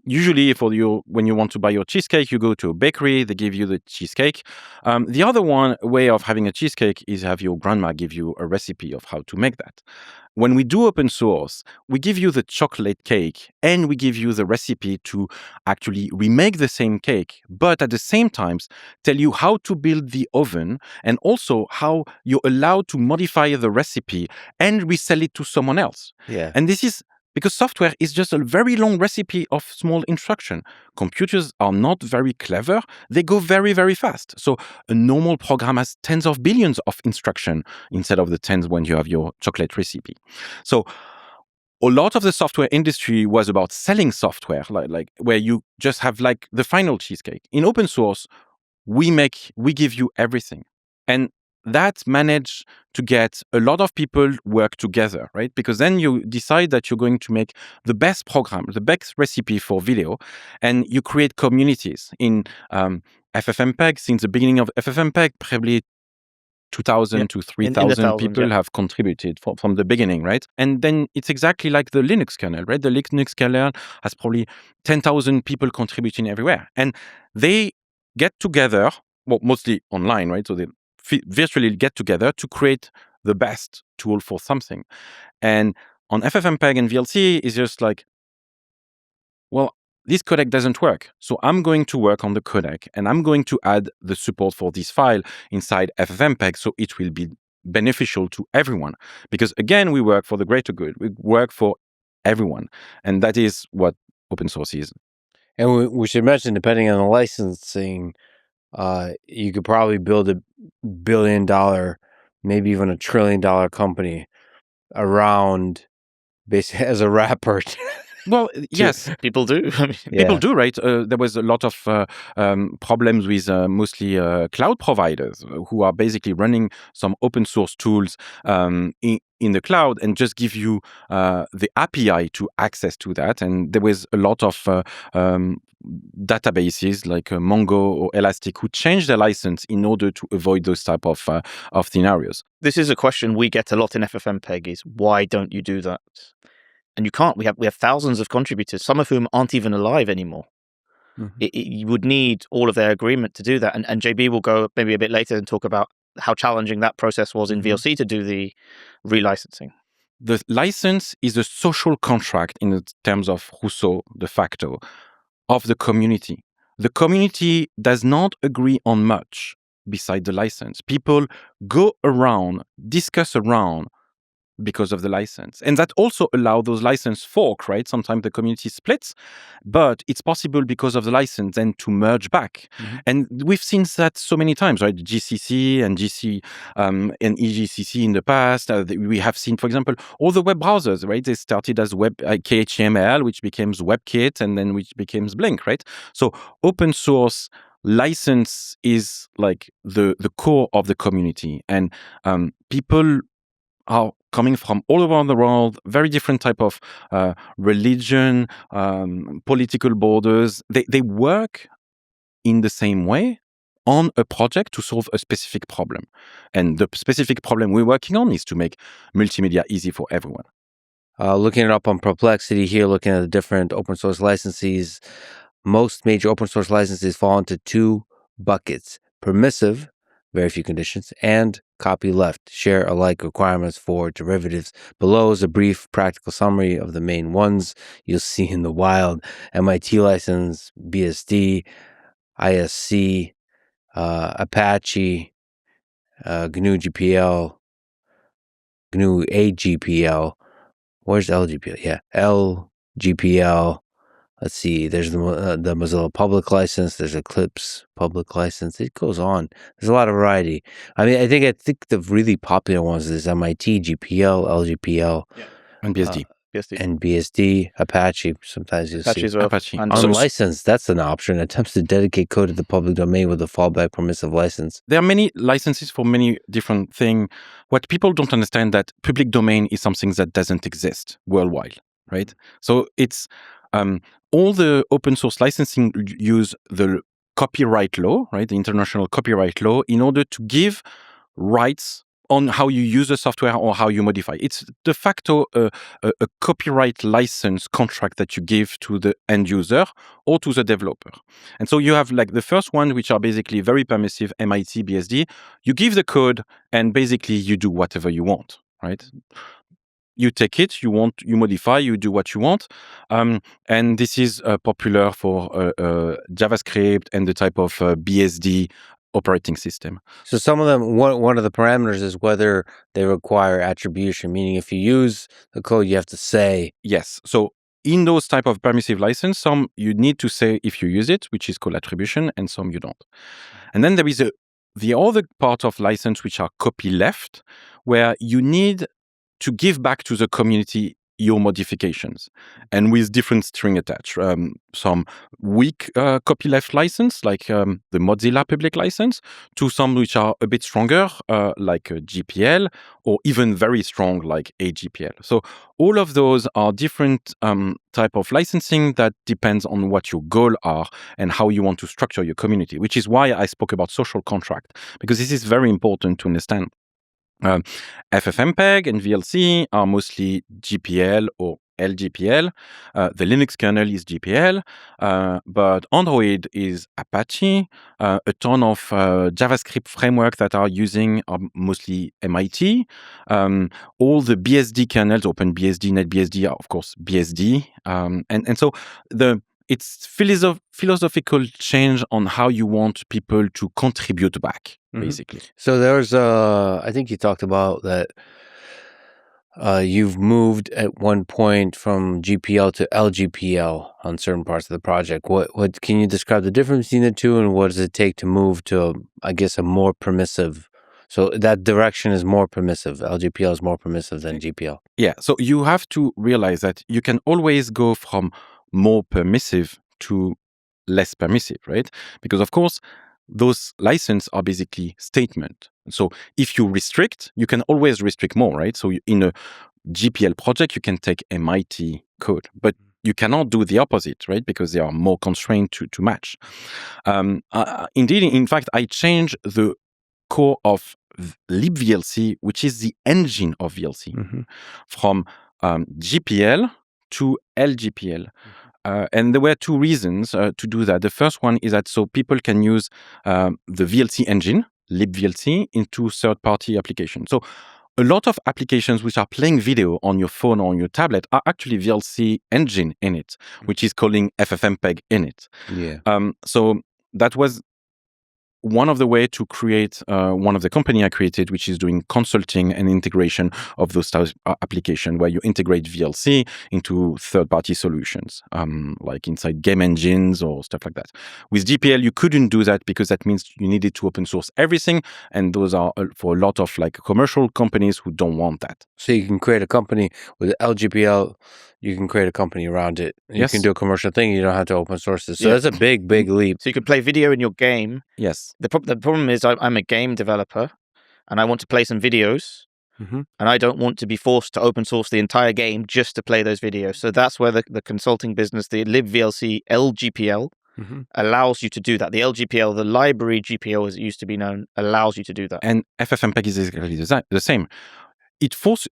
Usually when you want to buy your cheesecake, you go to a bakery, they give you the cheesecake. The other way of having a cheesecake is have your grandma give you a recipe of how to make that. When we do open source, we give you the chocolate cake and we give you the recipe to actually remake the same cake, but at the same time tell you how to build the oven and also how you're allowed to modify the recipe and resell it to someone else. Yeah. And this is because software is just a very long recipe of small instruction. Computers are not very clever. They go very, very fast. So a normal program has tens of billions of instruction instead of the tens when you have your chocolate recipe. So a lot of the software industry was about selling software, like where you just have like the final cheesecake. In open source, we give you everything. And that managed to get a lot of people work together, right? Because then you decide that you're going to make the best program, the best recipe for video, and you create communities. In FFmpeg, since the beginning of FFmpeg, probably 2,000 to 3,000 people have contributed from the beginning, right? And then it's exactly like the Linux kernel, right? The Linux kernel has probably 10,000 people contributing everywhere. And they get together, well, mostly online, right? So they virtually get together to create the best tool for something. And on FFmpeg and VLC, it's just like, well, this codec doesn't work. So I'm going to work on the codec and I'm going to add the support for this file inside FFmpeg so it will be beneficial to everyone. Because again, we work for the greater good. We work for everyone. And that is what open source is. And we should mention, depending on the licensing, you could probably build $1 billion, maybe even $1 trillion company around basically as a wrapper. Well, yes. People do. People do, right? There was a lot of problems with mostly cloud providers who are basically running some open source tools in the cloud and just give you the API to access to that. And there was a lot of databases like Mongo or Elastic who changed their license in order to avoid those type of scenarios. This is a question we get a lot in FFmpeg: is why don't you do that? And you can't. We have thousands of contributors, some of whom aren't even alive anymore. You would need all of their agreement to do that. And JB will go maybe a bit later and talk about how challenging that process was in VLC to do the relicensing. The license is a social contract in terms of Rousseau de facto of the community. The community does not agree on much beside the license. People go around, discuss around because of the license. And that also allows those license fork, right? Sometimes the community splits, but it's possible because of the license then to merge back. And we've seen that so many times, right? GCC and GC and EGCC in the past. We have seen, for example, all the web browsers, right? They started as web KHTML, which becomes WebKit, and then which becomes Blink, right? So open source license is like the core of the community. And people are coming from all around the world, very different type of religion, political borders. They work in the same way on a project to solve a specific problem. And the specific problem we're working on is to make multimedia easy for everyone. Looking it up on Perplexity here, looking at the different open source licenses, most major open source licenses fall into two buckets: permissive, very few conditions, and copyleft, share alike requirements for derivatives. Below is a brief practical summary of the main ones you'll see in the wild: MIT license, BSD, ISC, Apache, GNU GPL, GNU AGPL. Where's LGPL? Yeah, LGPL. Let's see. There's the Mozilla public license. There's Eclipse public license. It goes on. There's a lot of variety. I mean, I think the really popular ones is MIT, GPL, LGPL, and BSD. And BSD, Apache. Sometimes you'll Apache see as well. Apache. And unlicensed. That's an option. Attempts to dedicate code to the public domain with a fallback permissive license. There are many licenses for many different things. What people don't understand that public domain is something that doesn't exist worldwide, right? So it's all the open source licensing use the copyright law, right? The international copyright law, in order to give rights on how you use the software or how you modify. It's de facto a copyright license contract that you give to the end user or to the developer. And so you have like the first one, which are basically very permissive, MIT, BSD. You give the code and basically you do whatever you want, right? You take it, you modify, you do what you want. And this is popular for JavaScript and the type of BSD operating system. So some of them, one of the parameters is whether they require attribution, meaning if you use the code, you have to say. Yes. So in those type of permissive license, some you need to say if you use it, which is called attribution, and some you don't. And then there is the other part of license, which are copyleft, where you need to give back to the community your modifications, and with different string attached. Some weak copyleft license, like the Mozilla public license, to some which are a bit stronger, like GPL, or even very strong, like AGPL. So all of those are different type of licensing that depends on what your goals are and how you want to structure your community, which is why I spoke about social contract, because this is very important to understand. FFmpeg and VLC are mostly GPL or LGPL. The Linux kernel is GPL, but Android is Apache. A ton of JavaScript framework that are using are mostly MIT. All the BSD kernels, OpenBSD, NetBSD, are of course BSD. And so it's philosophical change on how you want people to contribute back, basically. So there's, I think you talked about that you've moved at one point from GPL to LGPL on certain parts of the project. What can you describe the difference between the two, and what does it take to move to, I guess, a more permissive? So that direction is more permissive. LGPL is more permissive than GPL. Yeah. So you have to realize that you can always go from more permissive to less permissive, right? Because of course, those licenses are basically statement. So if you restrict, you can always restrict more, right? So in a GPL project, you can take MIT code, but you cannot do the opposite, right? Because they are more constrained to match. Indeed, in fact, I changed the core of libVLC, which is the engine of VLC, from GPL to LGPL. And there were two reasons to do that. The first one is that so people can use the VLC engine, libVLC, into third-party applications. So a lot of applications which are playing video on your phone or on your tablet are actually VLC engine in it, which is calling FFmpeg in it. Yeah. So that was one of the way to create one of the company I created, which is doing consulting and integration of those types of application where you integrate VLC into third-party solutions, like inside game engines or stuff like that. With GPL, you couldn't do that because that means you needed to open source everything, and those are for a lot of like commercial companies who don't want that. So you can create a company with LGPL. You can create a company around it. You can do a commercial thing. You don't have to open source it. So that's a big, big leap. So you could play video in your game. Yes. The problem is I'm a game developer and I want to play some videos and I don't want to be forced to open source the entire game just to play those videos. So that's where the consulting business, the libVLC LGPL, allows you to do that. The LGPL, the library GPL as it used to be known, allows you to do that. And FFmpeg is exactly the same.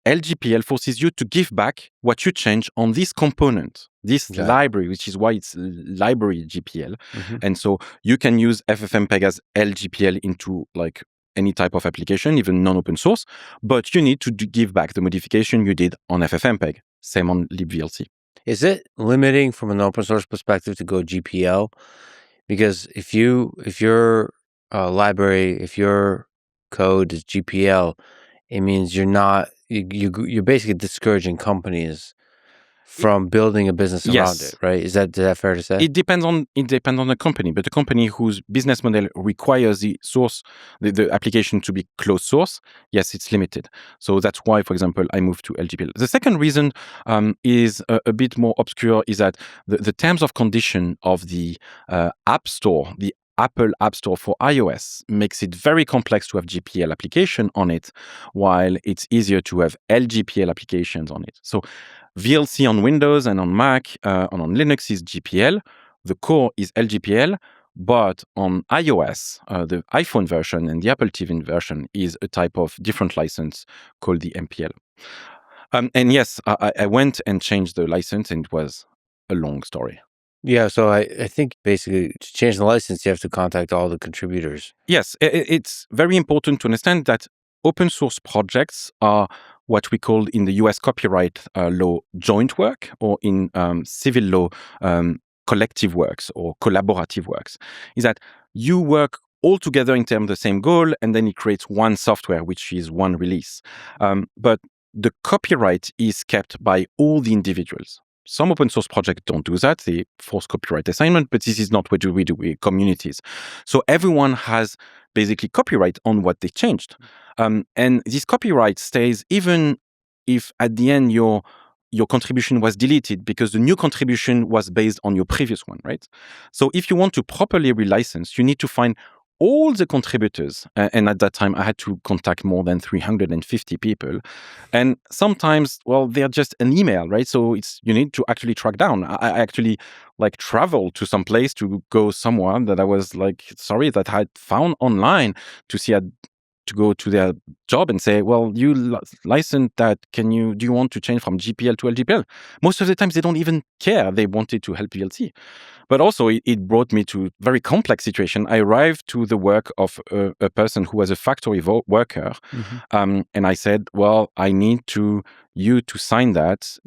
LGPL forces you to give back what you change on this component, this library, which is why it's library GPL. And so you can use FFmpeg as LGPL into like any type of application, even non-open source, but you need to give back the modification you did on FFmpeg. Same on libVLC. Is it limiting from an open source perspective to go GPL? Because if your library, if your code is GPL, it means you're basically discouraging companies from building a business around it, right? Is that fair to say? It depends on the company, but a company whose business model requires the source, the application to be closed source, yes, it's limited. So that's why, for example, I moved to LGPL. The second reason is a bit more obscure, is that the terms of condition of the App Store, the Apple App Store for iOS, makes it very complex to have GPL application on it, while it's easier to have LGPL applications on it. So VLC on Windows and on Mac and on Linux is GPL. The core is LGPL, but on iOS, the iPhone version and the Apple TV version is a type of different license called the MPL. And yes, I went and changed the license, and it was a long story. Yeah, so I think basically to change the license, you have to contact all the contributors. Yes, it's very important to understand that open source projects are what we call in the US copyright law joint work, or in civil law collective works or collaborative works. Is that you work all together in terms of the same goal, and then it creates one software, which is one release. But the copyright is kept by all the individuals. Some open source projects don't do that. They force copyright assignment, but this is not what we do with communities. So everyone has basically copyright on what they changed. And this copyright stays even if at the end your contribution was deleted, because the new contribution was based on your previous one, right? So if you want to properly relicense, you need to find all the contributors. And at that time, I had to contact more than 350 people. And sometimes, well, they're just an email, right? So you need to actually track down. I actually traveled to some place to go somewhere that I was that I had found online to see to go to their job and say, well, you licensed that. Do you want to change from GPL to LGPL? Most of the times they don't even care. They wanted to help VLC. But also it brought me to a very complex situation. I arrived to the work of a person who was a factory worker. And I said, well, I need you to sign that,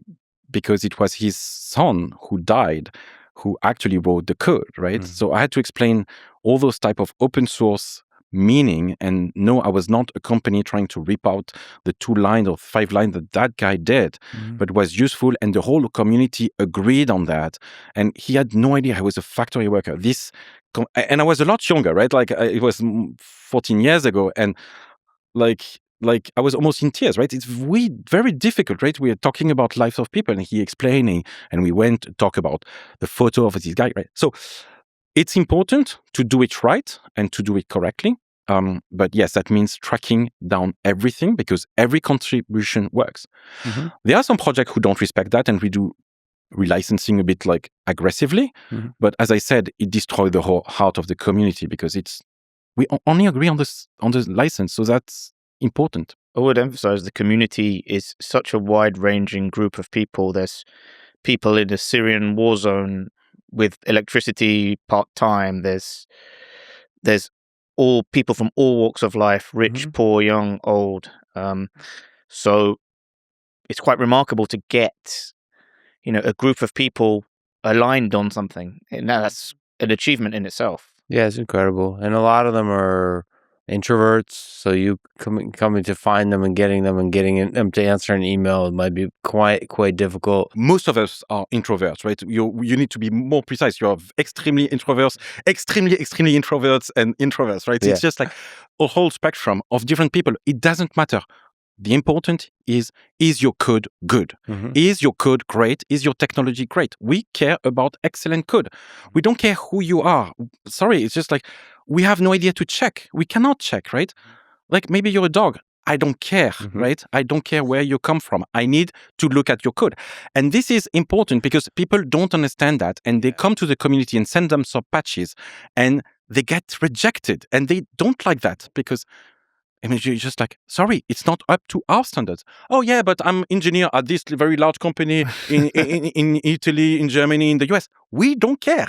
because it was his son who died, who actually wrote the code, right? So I had to explain all those type of open source meaning, and no, I was not a company trying to rip out the 2 lines or 5 lines that guy did, but was useful, and the whole community agreed on that. And he had no idea I was a factory worker. And I was a lot younger, right? It was 14 years ago, and I was almost in tears, right? It's very difficult, right? We are talking about lives of people, and he explaining, and we went to talk about the photo of this guy, right? So It's important to do it right and to do it correctly. But yes, that means tracking down everything because every contribution works. There are some projects who don't respect that, and we do relicensing a bit like aggressively. But as I said, it destroys the whole heart of the community because we only agree on the license, so that's important. I would emphasize the community is such a wide-ranging group of people. There's people in the Syrian war zone with electricity part-time. There's all people from all walks of life, rich, poor, young, old. So it's quite remarkable to get, a group of people aligned on something. And that's an achievement in itself. Yeah, it's incredible. And a lot of them are introverts, so you coming to find them and getting them to answer an email, it might be quite difficult. Most of us are introverts, right? You need to be more precise. You're extremely introverts, extremely introverts, and introverts, right? Yeah. It's just like a whole spectrum of different people. It doesn't matter. The important is your code good? Is your code great? Is your technology great? We care about excellent code. We don't care who you are. Sorry, it's just like we have no idea to check. We cannot check, right? Like maybe you're a dog. I don't care, right? I don't care where you come from. I need to look at your code. And this is important because people don't understand that, and they come to the community and send them some patches and they get rejected, and they don't like that because you're just like, sorry, it's not up to our standards. Oh yeah, but I'm engineer at this very large company in Italy, in Germany, in the US. We don't care.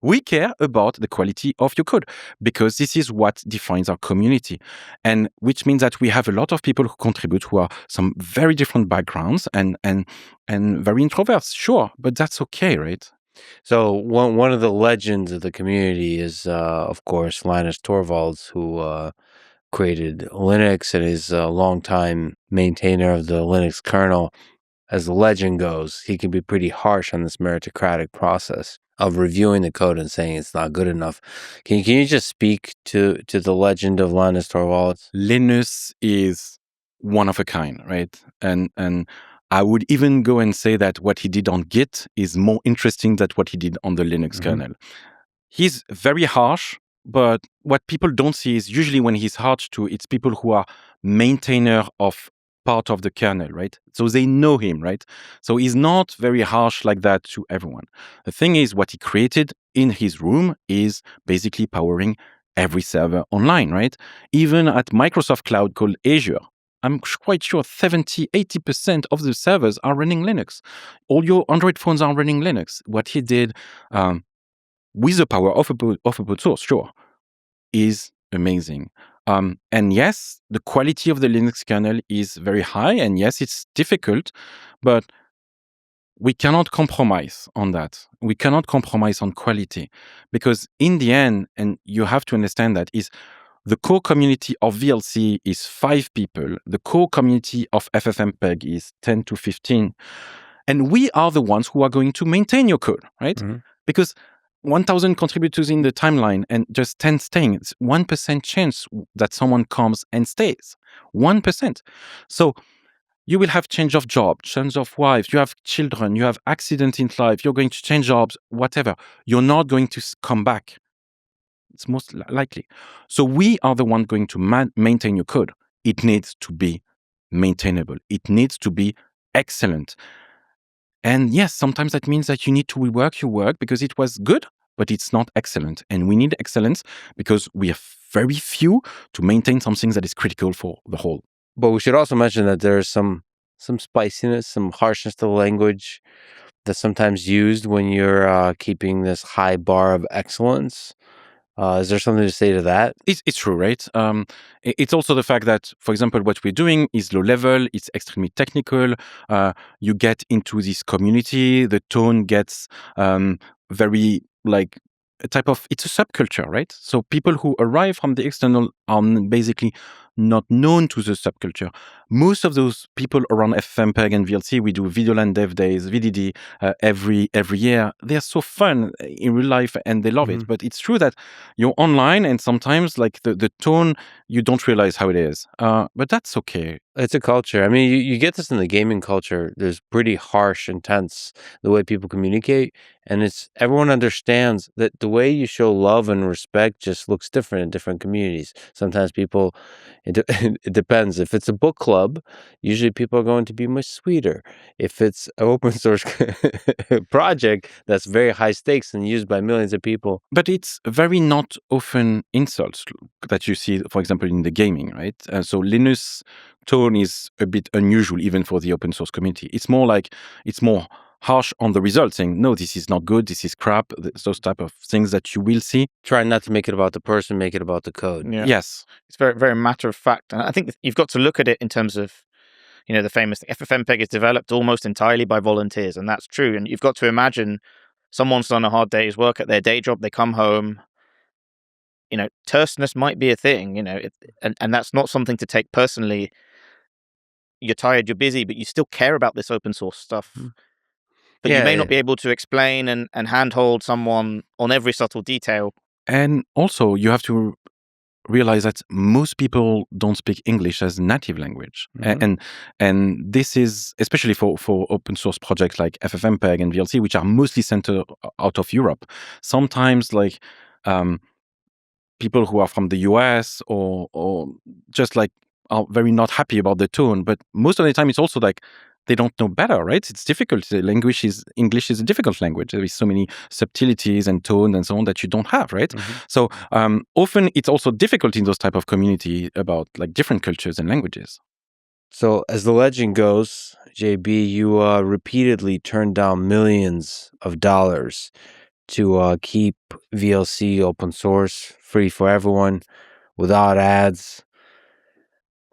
We care about the quality of your code because this is what defines our community. And which means that we have a lot of people who contribute who are some very different backgrounds and very introverts, sure, but that's okay, right? So one of the legends of the community is, of course, Linus Torvalds, who created Linux and is a longtime maintainer of the Linux kernel. As the legend goes, he can be pretty harsh on this meritocratic process of reviewing the code and saying it's not good enough. Can you just speak to the legend of Linus Torvalds? Linus is one of a kind, right? And I would even go and say that what he did on Git is more interesting than what he did on the Linux kernel. He's very harsh, but what people don't see is usually when he's harsh to, it's people who are maintainer of part of the kernel, right? So they know him, right? So he's not very harsh like that to everyone. The thing is, what he created in his room is basically powering every server online, right? Even at Microsoft Cloud called Azure, I'm quite sure 70-80% of the servers are running Linux. All your Android phones are running Linux. What he did with the power of open source, sure, is amazing. And yes, the quality of the Linux kernel is very high, and yes, it's difficult, but we cannot compromise on that. We cannot compromise on quality because in the end, and you have to understand that, is the core community of VLC is 5 people. The core community of FFmpeg is 10 to 15. And we are the ones who are going to maintain your code, right? Because 1,000 contributors in the timeline and just 10 staying, it's 1% chance that someone comes and stays. 1%. So you will have change of job, change of wife, you have children, you have accidents in life, you're going to change jobs, whatever. You're not going to come back. It's most likely. So we are the one going to maintain your code. It needs to be maintainable. It needs to be excellent. And yes, sometimes that means that you need to rework your work because it was good, but it's not excellent. And we need excellence because we are very few to maintain something that is critical for the whole. But we should also mention that there's some spiciness, some harshness to the language that's sometimes used when you're keeping this high bar of excellence. Is there something to say to that? It's true, right? It's also the fact that, for example, what we're doing is low level, it's extremely technical. You get into this community, the tone gets very like a type of, it's a subculture, right? So people who arrive from the external are basically not known to the subculture. Most of those people around FFmpeg and VLC, we do VideoLAN Dev Days, VDD, every year. They're so fun in real life and they love it. But it's true that you're online and sometimes like the tone, you don't realize how it is. But that's okay. It's a culture. I mean, you get this in the gaming culture. There's pretty harsh, intense the way people communicate, and everyone understands that the way you show love and respect just looks different in different communities. Sometimes people, it depends. If it's a book club, usually people are going to be much sweeter. If it's an open source project that's very high stakes and used by millions of people. But it's very not often insults that you see, for example, in the gaming, right? So Linus tone is a bit unusual even for the open source community. It's more harsh on the results, saying, no, this is not good, this is crap, those type of things that you will see. Try not to make it about the person, make it about the code. Yeah. Yes. It's very, very matter of fact. And I think you've got to look at it in terms of, the famous thing, FFmpeg is developed almost entirely by volunteers, and that's true. And you've got to imagine someone's done a hard day's work at their day job, they come home, terseness might be a thing, and that's not something to take personally. You're tired, you're busy, but you still care about this open source stuff. But you may not be able to explain and handhold someone on every subtle detail. And also, you have to realize that most people don't speak English as native language. And this is, especially for open source projects like FFmpeg and VLC, which are mostly centered out of Europe. Sometimes people who are from the US or just are very not happy about the tone. But most of the time, it's also they don't know better, right? It's difficult. English is a difficult language. There is so many subtleties and tone and so on that you don't have, right? So often it's also difficult in those type of community about different cultures and languages. So as the legend goes, JB, you repeatedly turned down millions of dollars to keep VLC open source, free for everyone, without ads.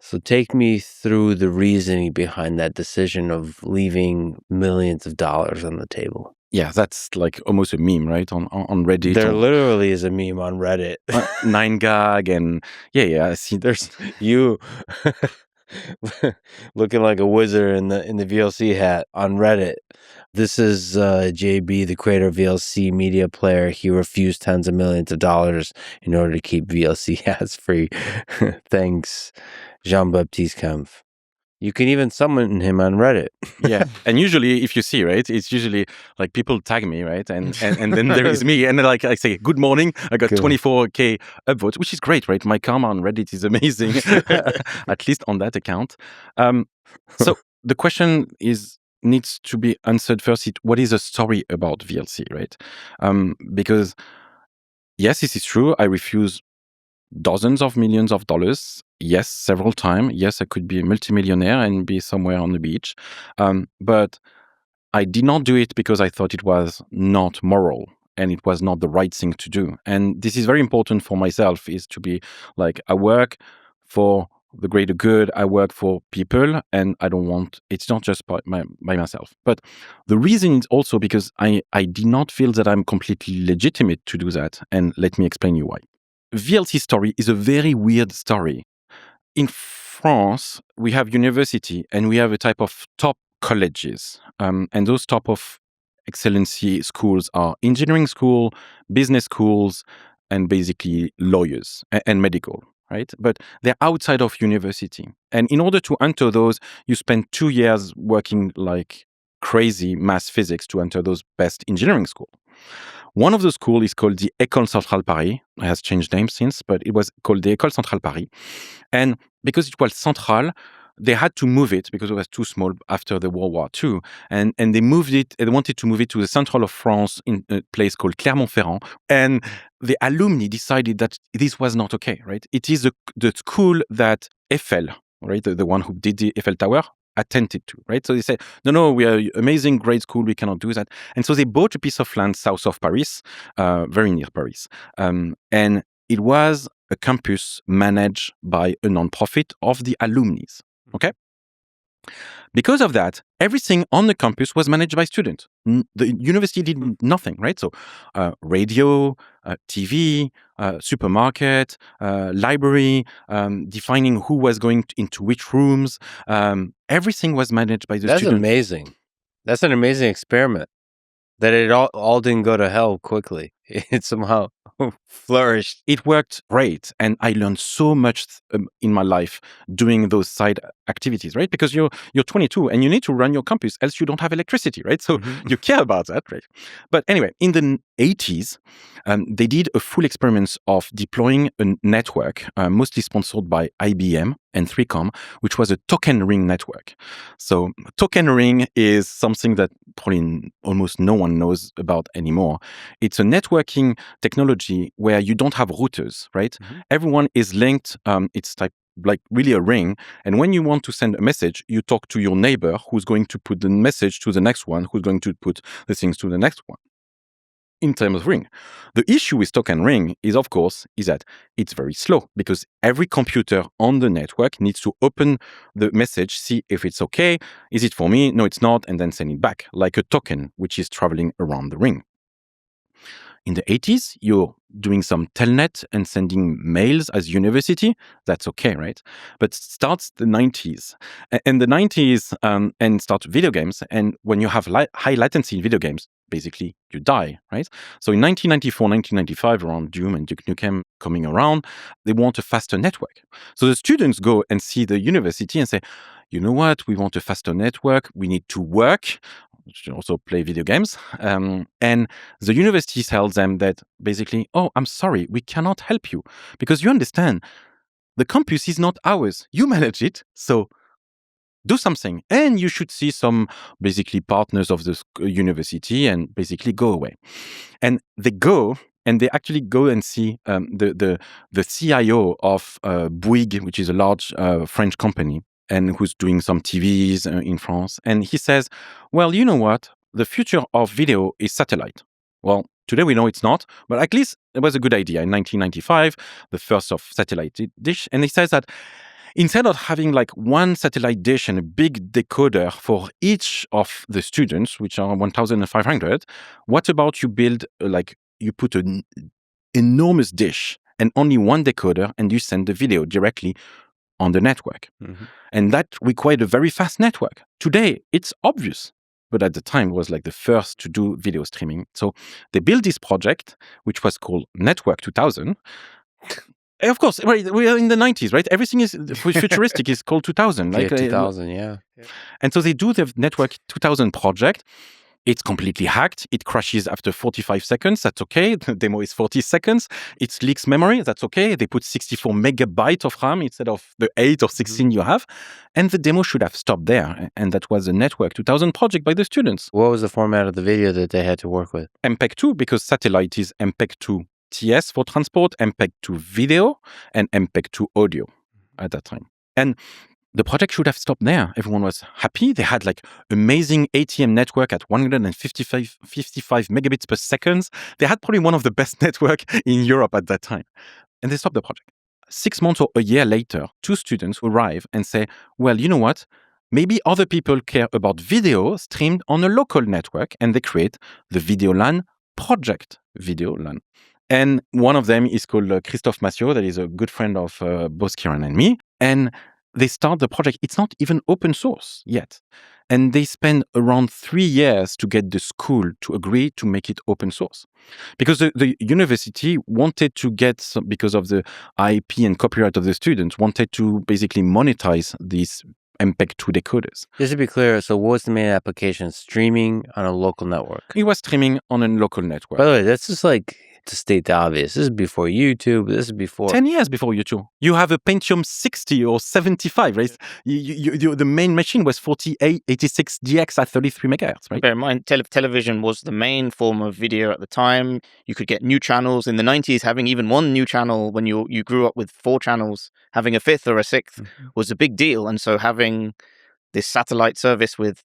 So take me through the reasoning behind that decision of leaving millions of dollars on the table. Yeah, that's almost a meme, right? On Reddit. There literally is a meme on Reddit. 9gag and yeah. I see. There's you looking like a wizard in the VLC hat on Reddit. This is JB, the creator of VLC media player. He refused tens of millions of dollars in order to keep VLC ads free. Thanks, Jean-Baptiste Kempf. You can even summon him on Reddit. Yeah. And usually, if you see, right, it's usually people tag me, right? And then there is me. And then I say, good morning. I got 24K upvotes, which is great, right? My karma on Reddit is amazing, at least on that account. So the question needs to be answered first. What is the story about VLC, right? Because yes, this is true. I refuse dozens of millions of dollars. Yes, several times. Yes, I could be a multimillionaire and be somewhere on the beach. But I did not do it because I thought it was not moral and it was not the right thing to do. And this is very important for myself, is to be I work for the greater good. I work for people and it's not just by myself. But the reason is also because I did not feel that I'm completely legitimate to do that. And let me explain you why. VLC story is a very weird story. In France, we have university and we have a type of top colleges. And those top of excellency schools are engineering school, business schools, and basically lawyers and medical, right? But they're outside of university. And in order to enter those, you spend 2 years working like crazy math physics to enter those best engineering school. One of the schools is called the École Centrale Paris. It has changed name since, but it was called the École Centrale Paris. And because it was central, they had to move it because it was too small after the World War II. And they moved it, they wanted to move it to the central of France in a place called Clermont-Ferrand. And the alumni decided that this was not okay, right? It is the school that Eiffel, right, the one who did the Eiffel Tower, attended to, right? So they said, no, we are amazing, great school, we cannot do that. And so they bought a piece of land south of Paris, very near Paris. And it was a campus managed by a non-profit of the alumni, okay? Because of that, everything on the campus was managed by students. The university did nothing, right? So radio, TV, supermarket, library, defining who was going into which rooms. Everything was managed by the students. That's amazing. That's an amazing experiment. That it all didn't go to hell quickly. It somehow... flourished. It worked great. And I learned so much in my life doing those side activities, right? Because you're 22 and you need to run your campus, else you don't have electricity, right? So you care about that, right? But anyway, in the 80s, they did a full experiment of deploying a network, mostly sponsored by IBM and 3Com, which was a token ring network. So token ring is something that probably almost no one knows about anymore. It's a networking technology where you don't have routers, right? Everyone is linked. It's like really a ring. And when you want to send a message, you talk to your neighbor who's going to put the message to the next one, who's going to put the things to the next one. In terms of ring, the issue with token ring is that it's very slow because every computer on the network needs to open the message, see if it's okay. Is it for me? No, it's not. And then send it back like a token, which is traveling around the ring. In the 80s, you're doing some telnet and sending mails as university. That's okay, right? But starts the 90s. And the 90s and start video games. And when you have high latency in video games, basically you die, right? So in 1994, 1995, around Doom and Duke Nukem coming around, they want a faster network. So the students go and see the university and say, you know what? We want a faster network. We need to work. Also play video games. And the university tells them that basically, oh, I'm sorry, we cannot help you because you understand the campus is not ours. You manage it. So do something. And you should see some basically partners of the university and basically go away. And they go and they actually go and see the CIO of Bouygues, which is a large French company, and who's doing some TVs in France. And he says, well, you know what? The future of video is satellite. Well, today we know it's not, but at least it was a good idea. In 1995, the first of satellite dish. And he says that instead of having like one satellite dish and a big decoder for each of the students, which are 1,500, what about you build you put an enormous dish and only one decoder and you send the video directly on the network. And that required a very fast network. Today, it's obvious. But at the time, it was like the first to do video streaming. So they built this project, which was called Network 2000. Of course, we are in the 90s, right? Everything is futuristic is called 2000. Like 2000, yeah. And so they do the Network 2000 project. It's completely hacked. It crashes after 45 seconds. That's okay. The demo is 40 seconds. It leaks memory. That's okay. They put 64 megabytes of RAM instead of the 8 or 16 you have. And the demo should have stopped there. And that was a Network 2000 project by the students. What was the format of the video that they had to work with? MPEG 2, because satellite is MPEG 2 TS for transport, MPEG 2 video, and MPEG 2 audio at that time. And the project should have stopped there. Everyone was happy. They had like amazing ATM network at 155 megabits per second. They had probably one of the best network in Europe at that time. And they stopped the project. 6 months or a year later, 2 students arrive and say, well, you know what? Maybe other people care about video streamed on a local network, and they create the VideoLAN project, VideoLAN. And one of them is called Christophe Massiot, that is a good friend of both Kieran and me. And they start the project. It's not even open source yet. And they spend around 3 years to get the school to agree to make it open source. Because the university wanted to get, because of the IP and copyright of the students, wanted to basically monetize these MPEG 2 decoders. Just to be clear, so what was the main application? Streaming on a local network? It was streaming on a local network. By the way, that's just like, to state the obvious, this is before YouTube, this is before... 10 years before YouTube. You have a Pentium 60 or 75, right? The main machine was 4886 GX at 33 megahertz, right? Bear in mind, television was the main form of video at the time. You could get new channels. In the 90s, having even one new channel when you grew up with 4 channels, having a 5th or a 6th was a big deal. And so having this satellite service with,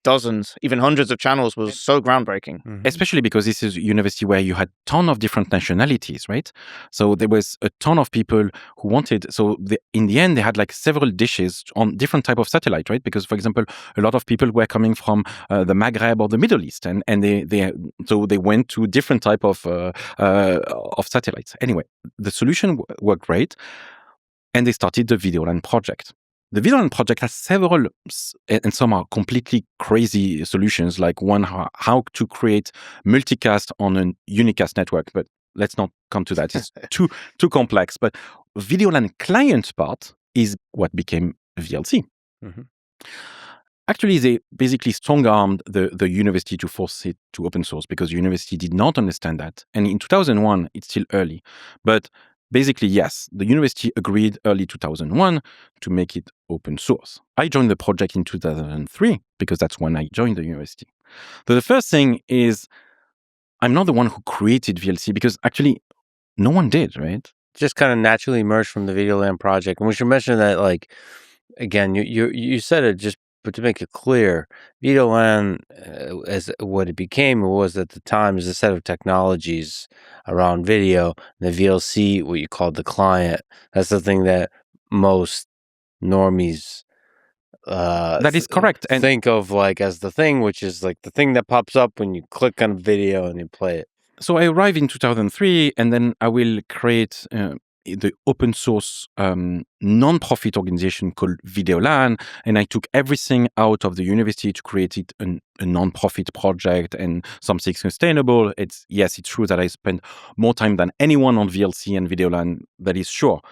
dozens, even hundreds of channels was so groundbreaking. Especially because this is a university where you had a ton of different nationalities, right? So there was a ton of people who wanted, in the end, they had like several dishes on different type of satellite, right? Because, for example, a lot of people were coming from the Maghreb or the Middle East, and they went to different type of satellites. Anyway, the solution worked great, and they started the VideoLAN project. The VideoLAN project has several, and some are completely crazy solutions, like one, how to create multicast on a unicast network. But let's not come to that. It's too complex. But VideoLAN client part is what became VLC. Mm-hmm. Actually, they basically strong-armed the university to force it to open source because the university did not understand that. And in 2001, it's still early. But basically, yes, the university agreed early 2001 to make it open source. I joined the project in 2003 because that's when I joined the university. So the first thing is I'm not the one who created VLC because actually no one did, right? Just kind of naturally emerged from the VideoLAN project. And we should mention that, like, again, you said it just, but to make it clear, VideoLAN, as what it became was at the time, is a set of technologies around video. The VLC, what you called the client, that's the thing that most normies that is correct. And think of like as the thing, which is like the thing that pops up when you click on a video and you play it. So I arrived in 2003, and then I will create the open source non-profit organization called VideoLAN, and I took everything out of the university to create it a non-profit project and something sustainable. It's true that I spent more time than anyone on VLC and VideoLAN, that is sure.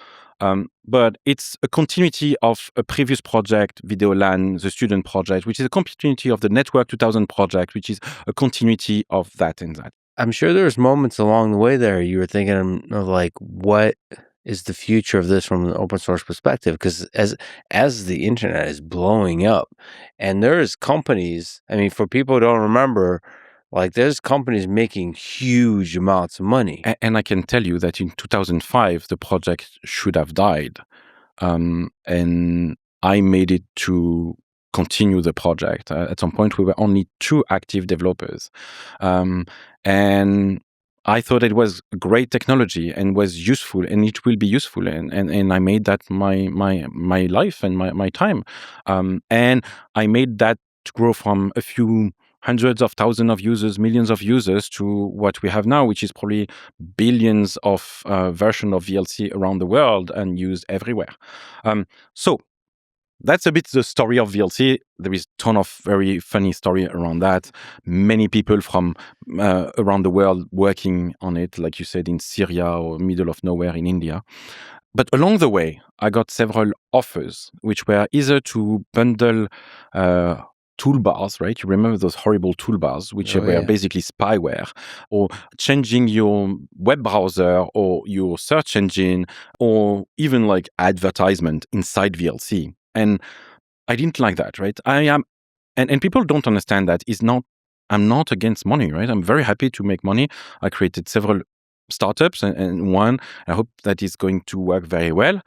But it's a continuity of a previous project, VideoLAN, the student project, which is a continuity of the Network 2000 project, which is a continuity of that and that. I'm sure there's moments along the way there you were thinking of like, what is the future of this from an open source perspective? Because as the internet is blowing up, and there's companies, I mean, for people who don't remember, like there's companies making huge amounts of money. And I can tell you that in 2005, the project should have died. And I made it to continue the project. At some point, we were only 2 active developers. And I thought it was great technology and was useful, and it will be useful. And I made that my life and my time. And I made that to grow from a few hundreds of thousands of users, millions of users, to what we have now, which is probably billions of versions of VLC around the world and used everywhere. So that's a bit the story of VLC. There is a ton of very funny story around that. Many people from around the world working on it, like you said, in Syria or middle of nowhere in India. But along the way, I got several offers, which were either to bundle toolbars, right? You remember those horrible toolbars, which were basically spyware, or changing your web browser or your search engine, or even like advertisement inside VLC. And I didn't like that, right? And people don't understand that I'm not against money, right? I'm very happy to make money. I created several startups and one, I hope that is going to work very well.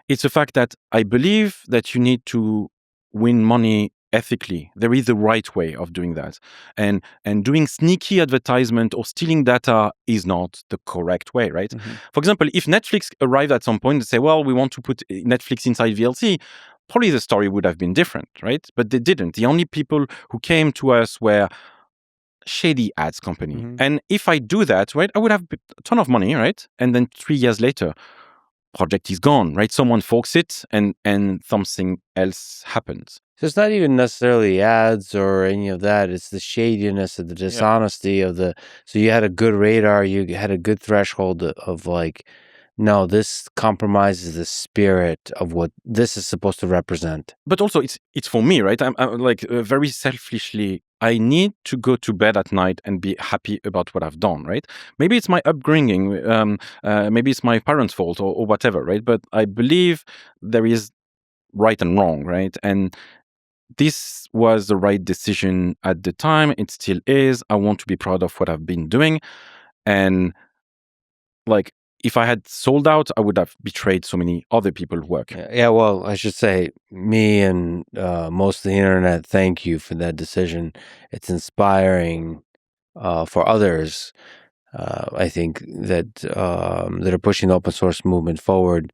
It's the fact that I believe that you need to win money ethically. There is a right way of doing that. And doing sneaky advertisement or stealing data is not the correct way, right? Mm-hmm. For example, if Netflix arrived at some point and say, well, we want to put Netflix inside VLC, probably the story would have been different, right? But they didn't. The only people who came to us were shady ads company. Mm-hmm. And if I do that, right, I would have a ton of money, right? And then 3 years later, project is gone, right? Someone forks it and something else happens. So it's not even necessarily ads or any of that. It's the shadiness and the dishonesty of the... So you had a good radar, you had a good threshold of like, no, this compromises the spirit of what this is supposed to represent. But also, it's for me, right? I'm like very selfishly, I need to go to bed at night and be happy about what I've done, right? Maybe it's my upbringing, maybe it's my parents' fault or whatever, right? But I believe there is right and wrong, right? And this was the right decision at the time. It still is. I want to be proud of what I've been doing. And like, if I had sold out, I would have betrayed so many other people working. Yeah, well, I should say, me and most of the internet, thank you for that decision. It's inspiring for others, I think, that are pushing the open source movement forward,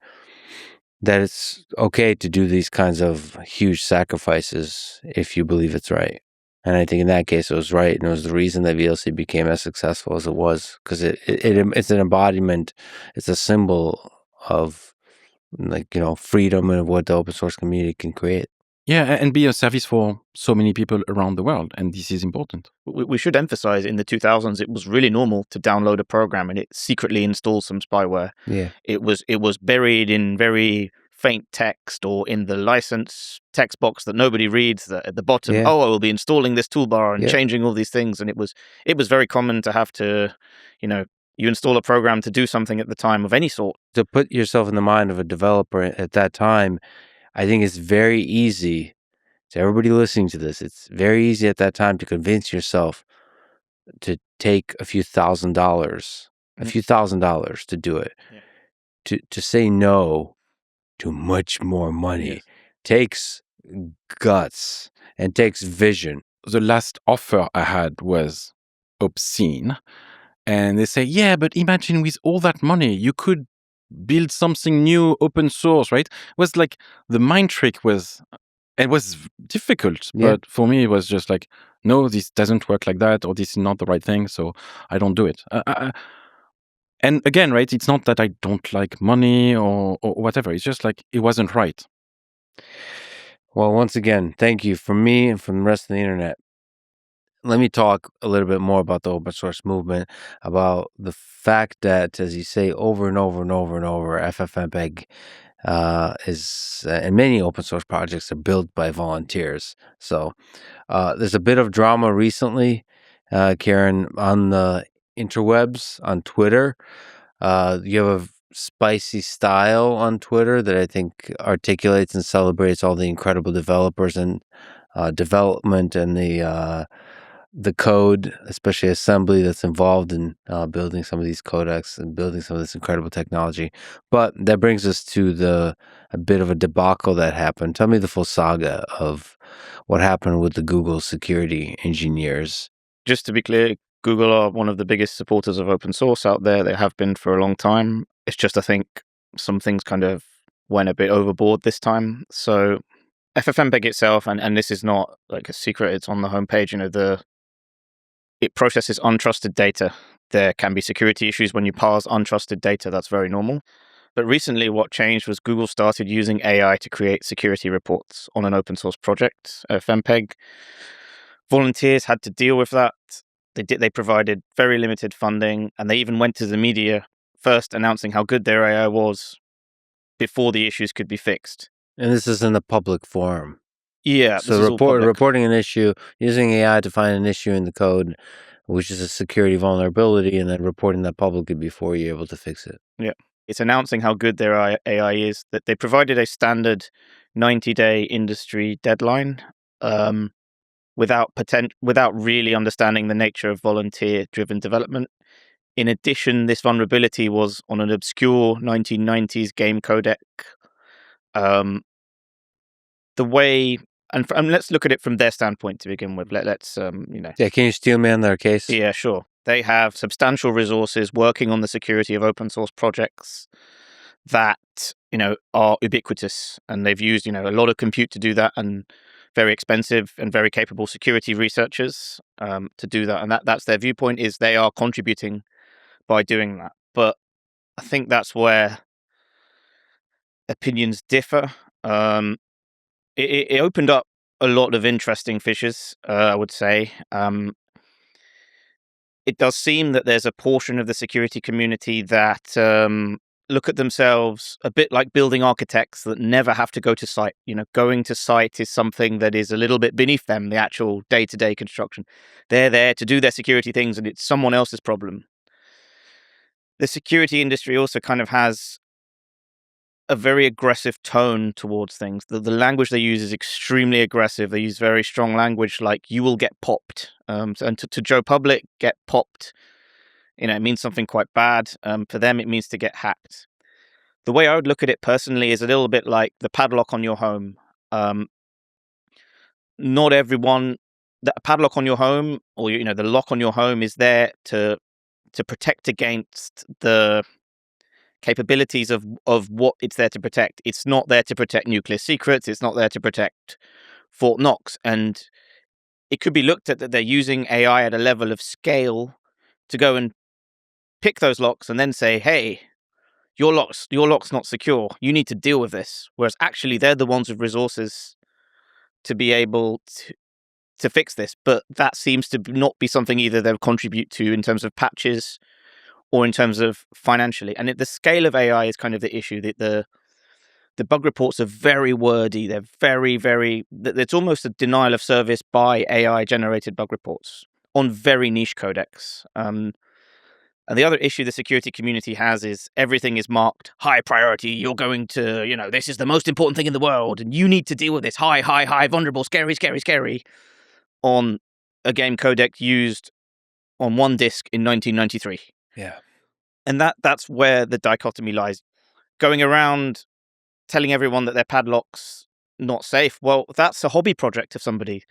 that it's okay to do these kinds of huge sacrifices if you believe it's right. And I think in that case, it was right. And it was the reason that VLC became as successful as it was, because it's an embodiment, it's a symbol of freedom and what the open source community can create. Yeah, and be a service for so many people around the world, and this is important. We should emphasize in the 2000s, it was really normal to download a program and it secretly installs some spyware. Yeah. It was buried in very faint text or in the license text box that nobody reads at the bottom. Yeah. Oh, I will be installing this toolbar and Yeah. changing all these things. And it was very common to have to, you install a program to do something at the time of any sort. To put yourself in the mind of a developer at that time, I think it's very easy to everybody listening to this. It's very easy at that time to convince yourself to take a few $1,000s, to do it. Yeah. To say no to much more money takes guts and takes vision. The last offer I had was obscene. And they say, yeah, but imagine with all that money, you could build something new, open source, right? It was like the mind trick it was difficult. Yeah. But for me, it was just like, no, this doesn't work like that, or this is not the right thing. So I don't do it. And again, right, it's not that I don't like money or whatever. It's just like, it wasn't right. Well, once again, thank you from me and from the rest of the internet. Let me talk a little bit more about the open source movement, about the fact that, as you say over and over and over and over, FFmpeg is, and many open source projects are built by volunteers. So there's a bit of drama recently, Kieran, on the interwebs, on Twitter. You have a spicy style on Twitter that I think articulates and celebrates all the incredible developers and development and the code, especially assembly, that's involved in building some of these codecs and building some of this incredible technology. But that brings us to a bit of a debacle that happened. Tell me the full saga of what happened with the Google security engineers. Just to be clear, Google are one of the biggest supporters of open source out there. They have been for a long time. It's just, I think, some things kind of went a bit overboard this time. So FFmpeg itself, and this is not like a secret, it's on the homepage, it processes untrusted data. There can be security issues when you parse untrusted data. That's very normal. But recently what changed was Google started using AI to create security reports on an open source project, FFmpeg. Volunteers had to deal with that. They provided very limited funding, and they even went to the media first announcing how good their AI was before the issues could be fixed. And this is in the public forum. Yeah. So reporting an issue, using AI to find an issue in the code, which is a security vulnerability, and then reporting that publicly before you're able to fix it. Yeah. It's announcing how good their AI is, that they provided a standard 90-day industry deadline without really understanding the nature of volunteer-driven development. In addition, this vulnerability was on an obscure 1990s game codec. The way... And let's look at it from their standpoint to begin with. Let's. Yeah, can you steel man their case? Yeah, sure. They have substantial resources working on the security of open source projects that, are ubiquitous. And they've used, a lot of compute to do that, and very expensive and very capable security researchers to do that. And that's their viewpoint, is they are contributing by doing that. But I think that's where opinions differ. It opened up a lot of interesting fissures, I would say. It does seem that there's a portion of the security community that look at themselves a bit like building architects that never have to go to site. Going to site is something that is a little bit beneath them, the actual day-to-day construction. They're there to do their security things, and it's someone else's problem. The security industry also kind of has a very aggressive tone towards things. The language they use is extremely aggressive. They use very strong language, like "you will get popped." And to Joe Public, get popped, it means something quite bad. For them, it means to get hacked. The way I would look at it personally is a little bit like the padlock on your home. Not everyone, the padlock on your home, or the lock on your home, is there to protect against the capabilities of what it's there to protect. It's not there to protect nuclear secrets. It's not there to protect Fort Knox. And it could be looked at that they're using AI at a level of scale to go and pick those locks and then say, hey, your lock's not secure. You need to deal with this. Whereas actually they're the ones with resources to be able to fix this. But that seems to not be something either they'll contribute to in terms of patches or in terms of financially. And the scale of AI is kind of the issue. The bug reports are very wordy. They're very, very... It's almost a denial of service by AI-generated bug reports on very niche codecs. And the other issue the security community has is everything is marked high priority. You're going to, this is the most important thing in the world, and you need to deal with this high, vulnerable, scary, on a game codec used on one disk in 1993. Yeah. And that's where the dichotomy lies. Going around telling everyone that their padlock's not safe, well, that's a hobby project of somebody.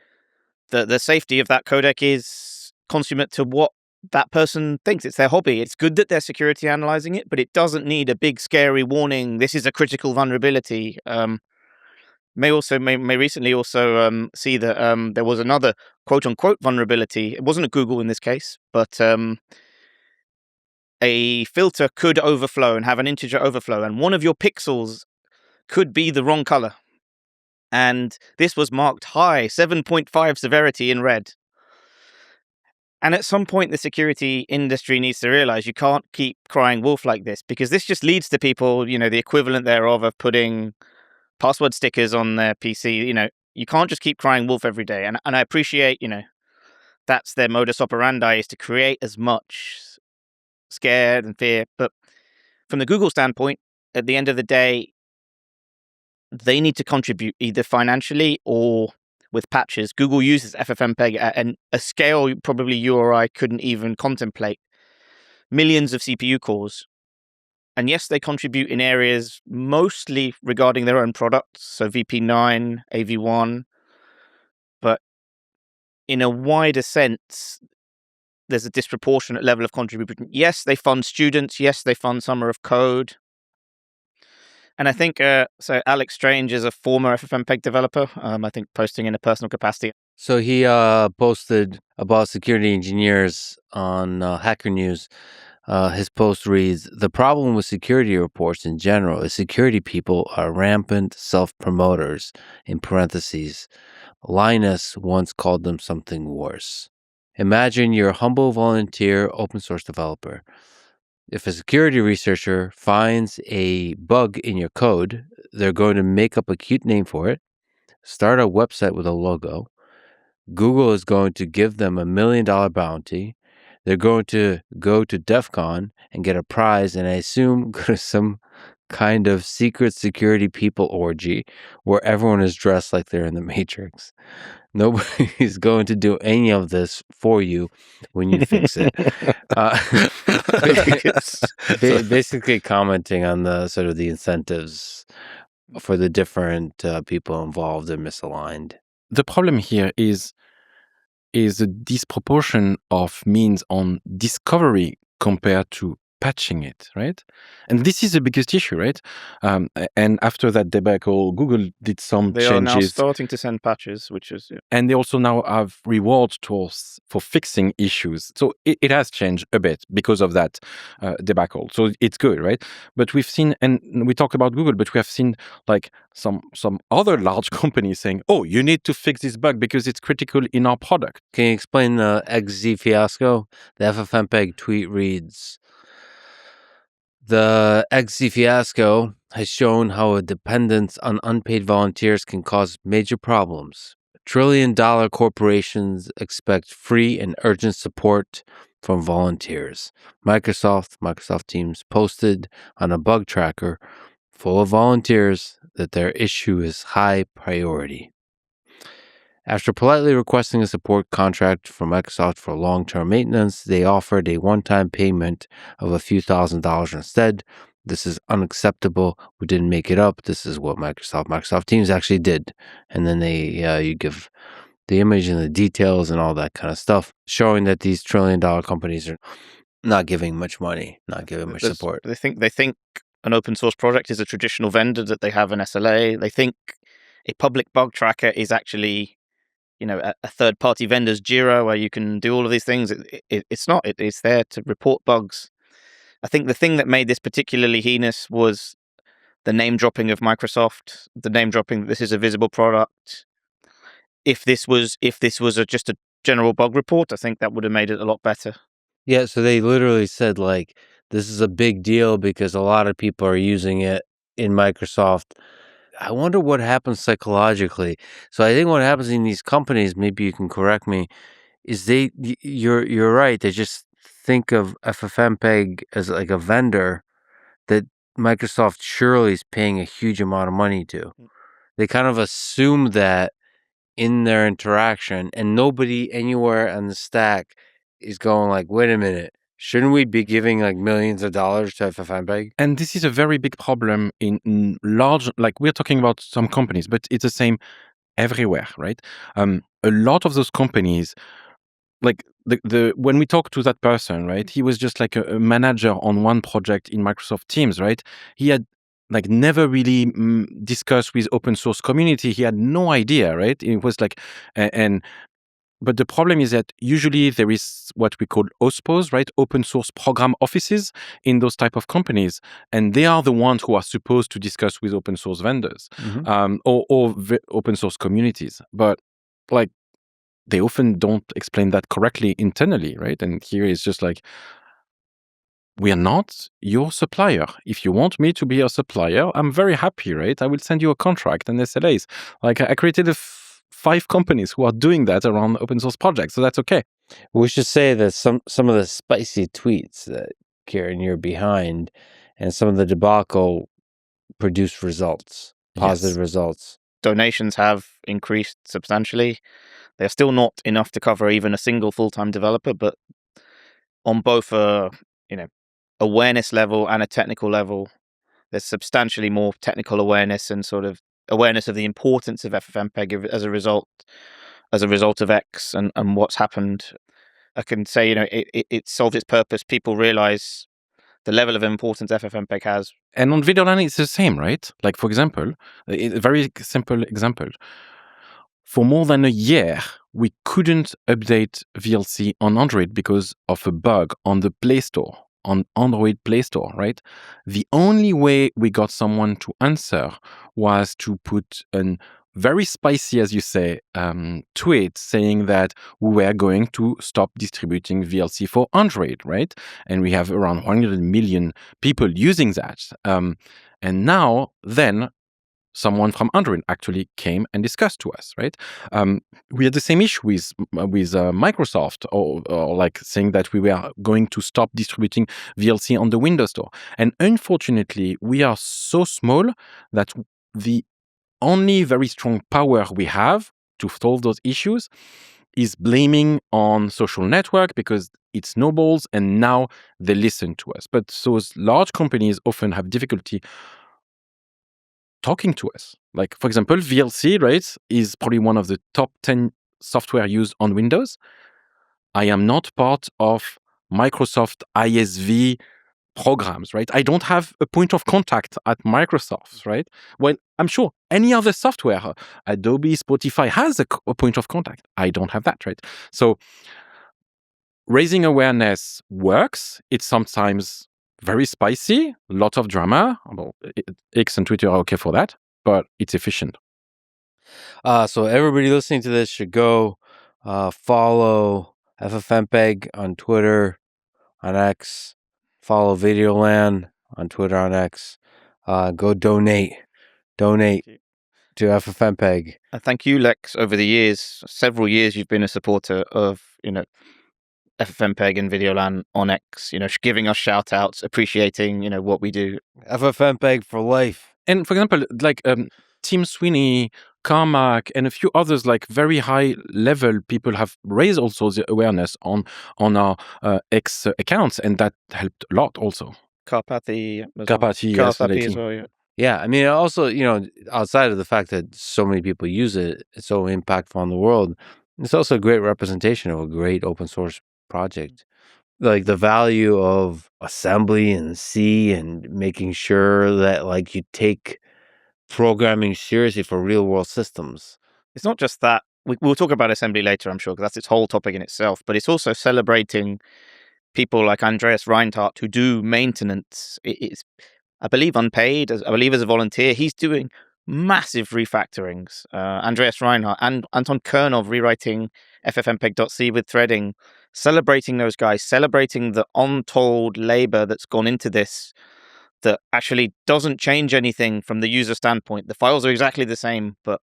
The safety of that codec is consummate to what that person thinks. It's their hobby. It's good that they're security analyzing it, but it doesn't need a big scary warning. This is a critical vulnerability. May recently also see that there was another quote unquote vulnerability. It wasn't a Google in this case, but a filter could overflow and have an integer overflow, and one of your pixels could be the wrong color. And this was marked high, 7.5 severity in red. And at some point, the security industry needs to realize you can't keep crying wolf like this, because this just leads to people, the equivalent thereof of putting password stickers on their PC. You can't just keep crying wolf every day. And I appreciate, that's their modus operandi, is to create as much scared and fear. But from the Google standpoint, at the end of the day, they need to contribute either financially or with patches. Google uses FFmpeg at a scale probably you or I couldn't even contemplate. Millions of CPU cores. And yes, they contribute in areas mostly regarding their own products, so VP9, AV1. But in a wider sense, there's a disproportionate level of contribution. Yes, they fund students. Yes, they fund Summer of Code. And I think, so Alex Strange is a former FFmpeg developer, I think posting in a personal capacity. So he posted about security engineers on Hacker News. His post reads, "The problem with security reports in general is security people are rampant self-promoters," in parentheses. Linus once called them something worse. Imagine you're a humble volunteer open source developer. If a security researcher finds a bug in your code, they're going to make up a cute name for it, start a website with a logo. Google is going to give them $1 million bounty. They're going to go to DEF CON and get a prize, and I assume go to some kind of secret security people orgy where everyone is dressed like they're in the Matrix. Nobody's going to do any of this for you when you fix it. Basically commenting on the sort of the incentives for the different people involved and misaligned. The problem here is a disproportion of means on discovery compared to patching it, right? And this is the biggest issue, right? And after that debacle, Google did some changes. They are now starting to send patches, which is... Yeah. And they also now have reward tools for fixing issues. So it has changed a bit because of that debacle. So it's good, right? But we've seen, and we talked about Google, but we have seen like some other large companies saying, oh, you need to fix this bug because it's critical in our product. Can you explain the XZ fiasco? The FFmpeg tweet reads, "The XZ fiasco has shown how a dependence on unpaid volunteers can cause major problems. Trillion-dollar corporations expect free and urgent support from volunteers." Microsoft Teams posted on a bug tracker full of volunteers that their issue is high priority. After politely requesting a support contract from Microsoft for long-term maintenance, they offered a one-time payment of a few $1,000s instead. This is unacceptable. We didn't make it up. This is what Microsoft Teams actually did. And then you give the image and the details and all that kind of stuff, showing that these trillion-dollar companies are not giving much money, not giving much support. They think an open source project is a traditional vendor, that they have an SLA. They think a public bug tracker is actually, a third-party vendor's Jira where you can do all of these things. It's not. It's there to report bugs. I think the thing that made this particularly heinous was the name dropping of Microsoft, the name dropping, this is a visible product. If this was just a general bug report, I think that would have made it a lot better. Yeah, so they literally said, like, this is a big deal because a lot of people are using it in Microsoft. I wonder what happens psychologically. So I think what happens in these companies, maybe you can correct me, is you're right. They just think of FFmpeg as like a vendor that Microsoft surely is paying a huge amount of money to. They kind of assume that in their interaction, and nobody anywhere on the stack is going like, wait a minute, shouldn't we be giving like millions of dollars to FFmpeg? And this is a very big problem in large, like we're talking about some companies, but it's the same everywhere, right? A lot of those companies, like when we talk to that person, right, he was just like a manager on one project in Microsoft Teams, right? He had like never really discussed with open source community. He had no idea, right? It was like, but the problem is that usually there is what we call OSPOs, right? Open source program offices in those type of companies. And they are the ones who are supposed to discuss with open source vendors, or open source communities. But like, they often don't explain that correctly internally, right? And here is just like, we are not your supplier. If you want me to be your supplier, I'm very happy, right? I will send you a contract and SLAs. Like I created 5 companies who are doing that around open source projects, so that's okay. We should say that some of the spicy tweets that, Kieran, you're behind, and some of the debacle produced results, positive results. Donations have increased substantially. They're still not enough to cover even a single full-time developer, but on both a awareness level and a technical level, there's substantially more technical awareness and sort of awareness of the importance of FFmpeg as a result of X and what's happened. I can say, it solved its purpose. People realize the level of importance FFmpeg has. And on VideoLAN, it's the same, right? Like, for example, a very simple example. For more than a year, we couldn't update VLC on Android because of a bug on the Play Store, on Android Play Store, right? The only way we got someone to answer was to put a very spicy, as you say, tweet saying that we were going to stop distributing VLC for Android, right? And we have around 100 million people using that. And now, then, someone from Android actually came and discussed to us, right? We had the same issue with Microsoft, or like saying that we were going to stop distributing VLC on the Windows Store. And unfortunately, we are so small that the only very strong power we have to solve those issues is blaming on social network because it snowballs and now they listen to us. But those large companies often have difficulty talking to us. Like, for example, VLC, right, is probably one of the top 10 software used on Windows. I am not part of Microsoft ISV programs, right? I don't have a point of contact at Microsoft, right? Well, I'm sure any other software, Adobe, Spotify has a point of contact. I don't have that, right? So raising awareness works. It's sometimes very spicy, lot of drama. Well, X and Twitter are okay for that, but it's efficient. So everybody listening to this should go follow FFmpeg on Twitter, on X, follow VideoLAN on Twitter, on X. Go donate to FFmpeg. And thank you, Lex. Over the years, several years, you've been a supporter of, FFmpeg and VideoLAN on X, giving us shout outs, appreciating, what we do. FFmpeg for life. And for example, like Tim Sweeney, Carmack, and a few others, like very high level people have raised also the awareness on our X accounts, and that helped a lot also. Karpathy as well, yeah. Yeah, I mean, also, outside of the fact that so many people use it, it's so impactful on the world, it's also a great representation of a great open source project. Like the value of assembly and C and making sure that like you take programming seriously for real world systems. It's not just that. We'll talk about assembly later, I'm sure, because that's its whole topic in itself, but it's also celebrating people like Andreas Reinhardt who do maintenance. It's, I believe, unpaid. I believe as a volunteer, he's doing massive refactorings. Andreas Reinhardt and Anton Kernov rewriting FFmpeg.c with threading, celebrating those guys, celebrating the untold labor that's gone into this that actually doesn't change anything from the user standpoint. The files are exactly the same, but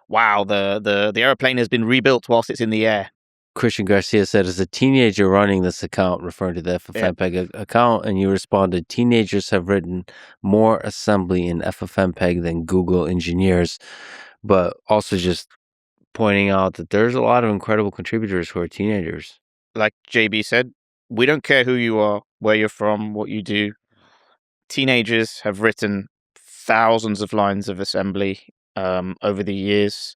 wow, the airplane has been rebuilt whilst it's in the air. Christian Garcia said, as a teenager running this account, referring to the FFmpeg account, and you responded, teenagers have written more assembly in FFmpeg than Google engineers, but also just pointing out that there's a lot of incredible contributors who are teenagers. Like JB said, we don't care who you are, where you're from, what you do. Teenagers have written thousands of lines of assembly over the years.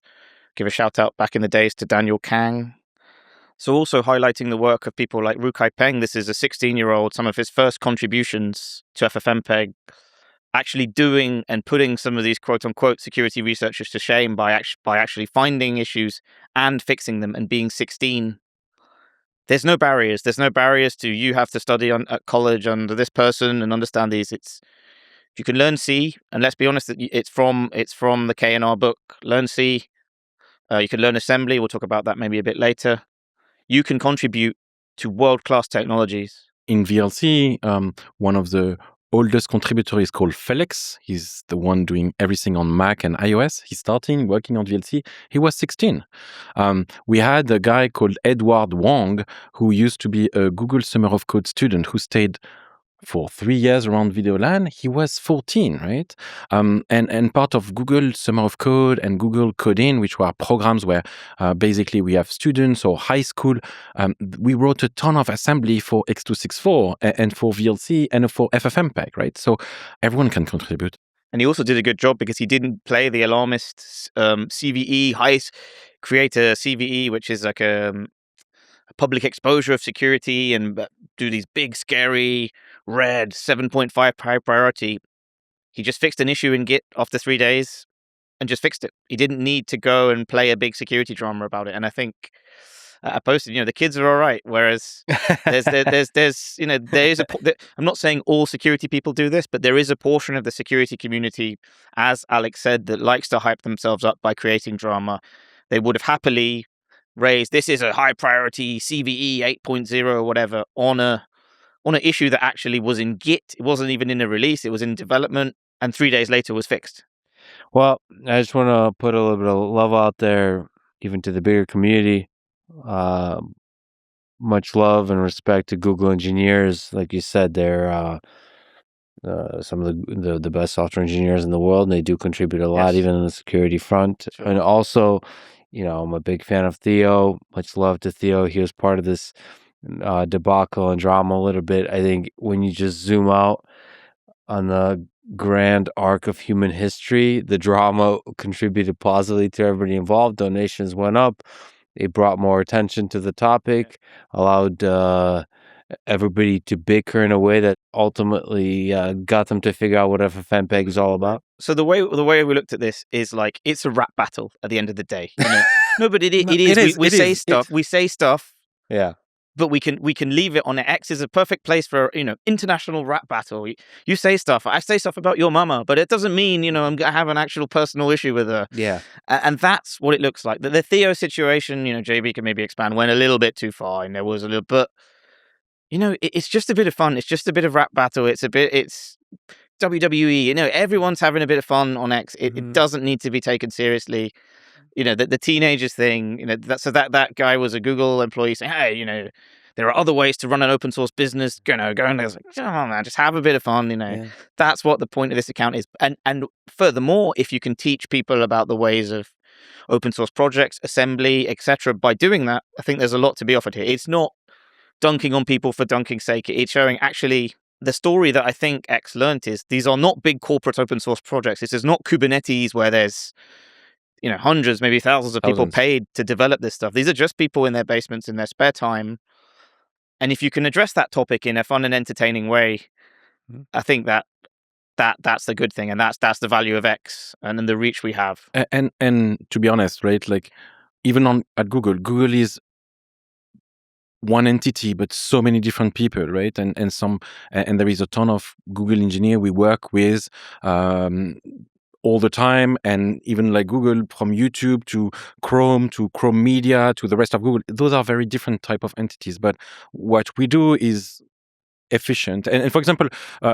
Give a shout out back in the days to Daniel Kang. So also highlighting the work of people like Rukai Peng. This is a 16-year-old, some of his first contributions to FFmpeg, actually doing and putting some of these quote-unquote security researchers to shame by actually finding issues and fixing them, and being 16. There's no barriers. There's no barriers to you have to study at college under this person and understand these. It's, if you can learn C, and let's be honest, it's from the K&R book. Learn C. You can learn assembly. We'll talk about that maybe a bit later. You can contribute to world-class technologies. In VLC, one of the oldest contributor is called Felix. He's the one doing everything on Mac and iOS. He's starting working on VLC. He was 16. We had a guy called Edward Wong, who used to be a Google Summer of Code student who stayed for 3 years around VideoLAN. He was 14, right? And part of Google Summer of Code and Google Coding, which were programs where basically we have students or high school. We wrote a ton of assembly for X264 and for VLC and for FFmpeg, right? So everyone can contribute. And he also did a good job because he didn't play the alarmist CVE, create a CVE, which is like a public exposure of security, and do these big, scary, red 7.5 high priority. He just fixed an issue in Git after 3 days and just fixed it. He didn't need to go and play a big security drama about it. And I think I posted, the kids are all right. Whereas there's I'm not saying all security people do this, but there is a portion of the security community, as Alex said, that likes to hype themselves up by creating drama. They would have happily raised, this is a high priority CVE 8.0 or whatever on an issue that actually was in Git. It wasn't even in a release. It was in development, and 3 days later was fixed. Well, I just want to put a little bit of love out there, even to the bigger community. Much love and respect to Google engineers. Like you said, they're some of the best software engineers in the world, and they do contribute a lot, even on the security front. Sure. And also, I'm a big fan of Theo. Much love to Theo. He was part of this debacle and drama a little bit. I think when you just zoom out on the grand arc of human history, the drama contributed positively to everybody involved. Donations went up. It brought more attention to the topic, allowed everybody to bicker in a way that ultimately got them to figure out what FFmpeg is all about. So the way we looked at this is like, it's a rap battle at the end of the day. No, but it is. We say stuff. We say stuff. Yeah. But we can leave it on it. X is a perfect place for international rap battle. You say stuff. I say stuff about your mama, but it doesn't mean I'm gonna have an actual personal issue with her. Yeah, and that's what it looks like. The Theo situation, JB can maybe expand, went a little bit too far, and there was a little, but it's just a bit of fun. It's just a bit of rap battle. It's WWE. Everyone's having a bit of fun on X. It doesn't need to be taken seriously. The teenagers thing, that guy was a Google employee saying, hey, there are other ways to run an open source business. Go and I was like, come on, man, just have a bit of fun. Yeah. That's what the point of this account is. And furthermore, if you can teach people about the ways of open source projects, assembly, etc., by doing that, I think there's a lot to be offered here. It's not dunking on people for dunking's sake. It's showing actually the story that I think X learned is these are not big corporate open source projects. This is not Kubernetes where there's hundreds, maybe thousands of people paid to develop this stuff. These are just people in their basements in their spare time. And if you can address that topic in a fun and entertaining way, I think that's the good thing, and that's the value of X and then the reach we have. And to be honest, right, like even at Google is one entity, but so many different people, right? And there is a ton of Google engineer we work with all the time, and even like Google, from YouTube to Chrome Media to the rest of Google, those are very different type of entities. But what we do is efficient. And for example,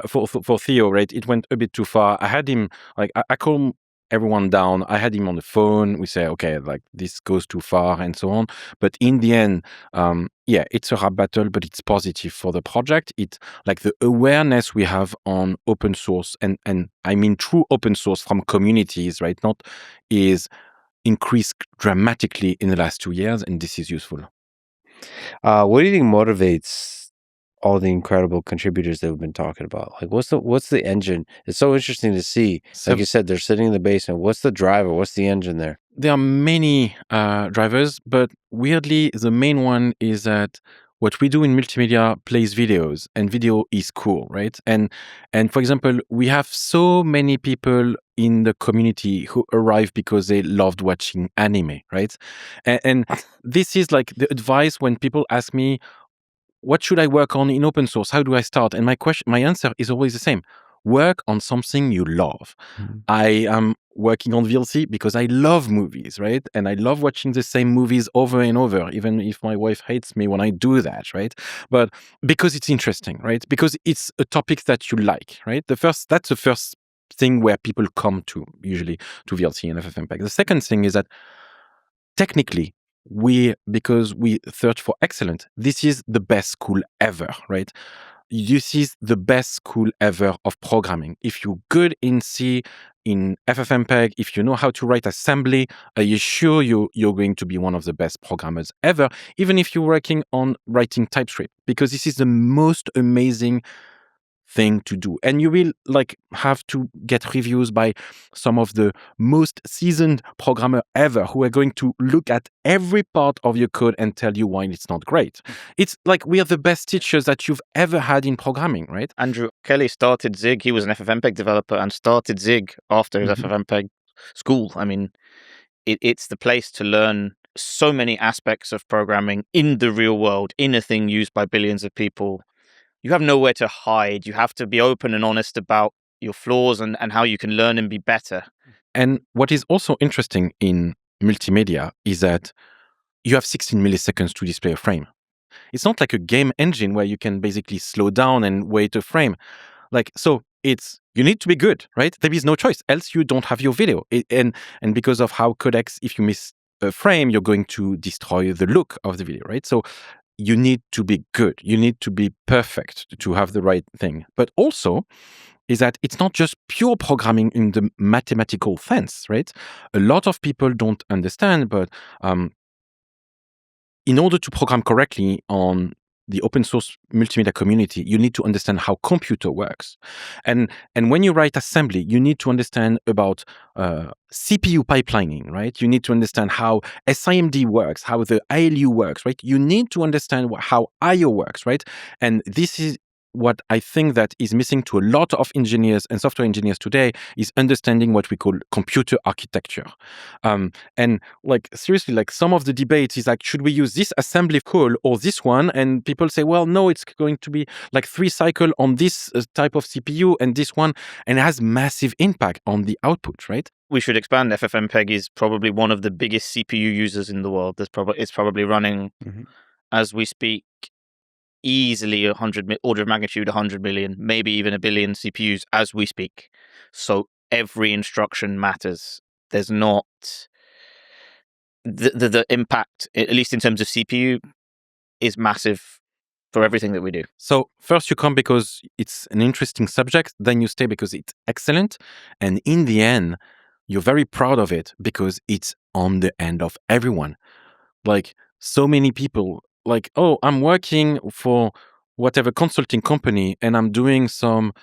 for Theo, right, it went a bit too far. I had him, like, I calm everyone down. I had him on the phone. We say, okay, like, this goes too far and so on. But in the end, it's a rap battle, but it's positive for the project. It's like the awareness we have on open source, and I mean true open source from communities, right, not is increased dramatically in the last 2 years, and this is useful. What do you think motivates all the incredible contributors that we've been talking about? Like, what's the engine? It's so interesting to see. Like you said, they're sitting in the basement. What's the driver? What's the engine there? There are many drivers, but weirdly, the main one is that what we do in multimedia plays videos, and video is cool, right? And for example, we have so many people in the community who arrive because they loved watching anime, right? And this is like the advice when people ask me, what should I work on in open source? How do I start? And my answer is always the same. Work on something you love. Mm-hmm. I am working on VLC because I love movies, right? And I love watching the same movies over and over, even if my wife hates me when I do that, right? But because it's interesting, right? Because it's a topic that you like, right? That's the first thing where people come to, usually, to VLC and FFmpeg. The second thing is that technically, because we search for excellence, this is the best school ever, right? This is the best school ever of programming. If you're good in C, in FFmpeg, if you know how to write assembly, are you sure you're going to be one of the best programmers ever, even if you're working on writing TypeScript, because this is the most amazing thing to do. And you will like have to get reviews by some of the most seasoned programmer ever, who are going to look at every part of your code and tell you why it's not great. It's like we are the best teachers that you've ever had in programming, right? Andrew Kelly started Zig. He was an FFmpeg developer and started Zig after his FFmpeg school. I mean, it's the place to learn so many aspects of programming in the real world, in a thing used by billions of people. You have nowhere to hide. You have to be open and honest about your flaws and how you can learn and be better. And what is also interesting in multimedia is that you have 16 milliseconds to display a frame. It's not like a game engine where you can basically slow down and wait a frame. So you need to be good, right? There is no choice, else you don't have your video. And because of how codecs, if you miss a frame, you're going to destroy the look of the video, right? So you need to be good. You need to be perfect to have the right thing. But also is that it's not just pure programming in the mathematical sense, right? A lot of people don't understand, but in order to program correctly on the open source multimedia community, you need to understand how computer works. And when you write assembly, you need to understand about CPU pipelining, right? You need to understand how SIMD works, how the ALU works, right? You need to understand how IO works, right? And this is what I think that is missing to a lot of engineers and software engineers today, is understanding what we call computer architecture. And seriously, some of the debates is should we use this assembly call or this one? And people say, well, no, it's going to be 3 cycle on this type of CPU and this one, and it has massive impact on the output, right? We should expand. FFmpeg is probably one of the biggest CPU users in the world. It's probably running, as we speak, easily order of magnitude 100 million, maybe even 1 billion CPUs as we speak. So every instruction matters. There's not the impact, at least in terms of CPU, is massive for everything that we do. So first you come because it's an interesting subject, then you stay because it's excellent, and in the end you're very proud of it because it's on the end of everyone. So many people oh, I'm working for whatever consulting company and I'm doing some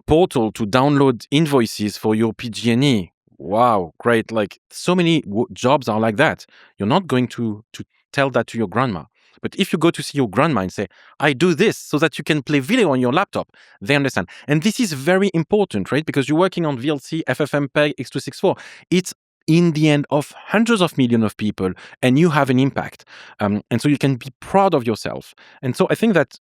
portal to download invoices for your PG&E. Wow, great. So many jobs are like that. You're not going to tell that to your grandma. But if you go to see your grandma and say, I do this so that you can play video on your laptop, they understand. And this is very important, right? Because you're working on VLC, FFmpeg, X264. It's in the end of hundreds of millions of people, and you have an impact. And so you can be proud of yourself. And so I think that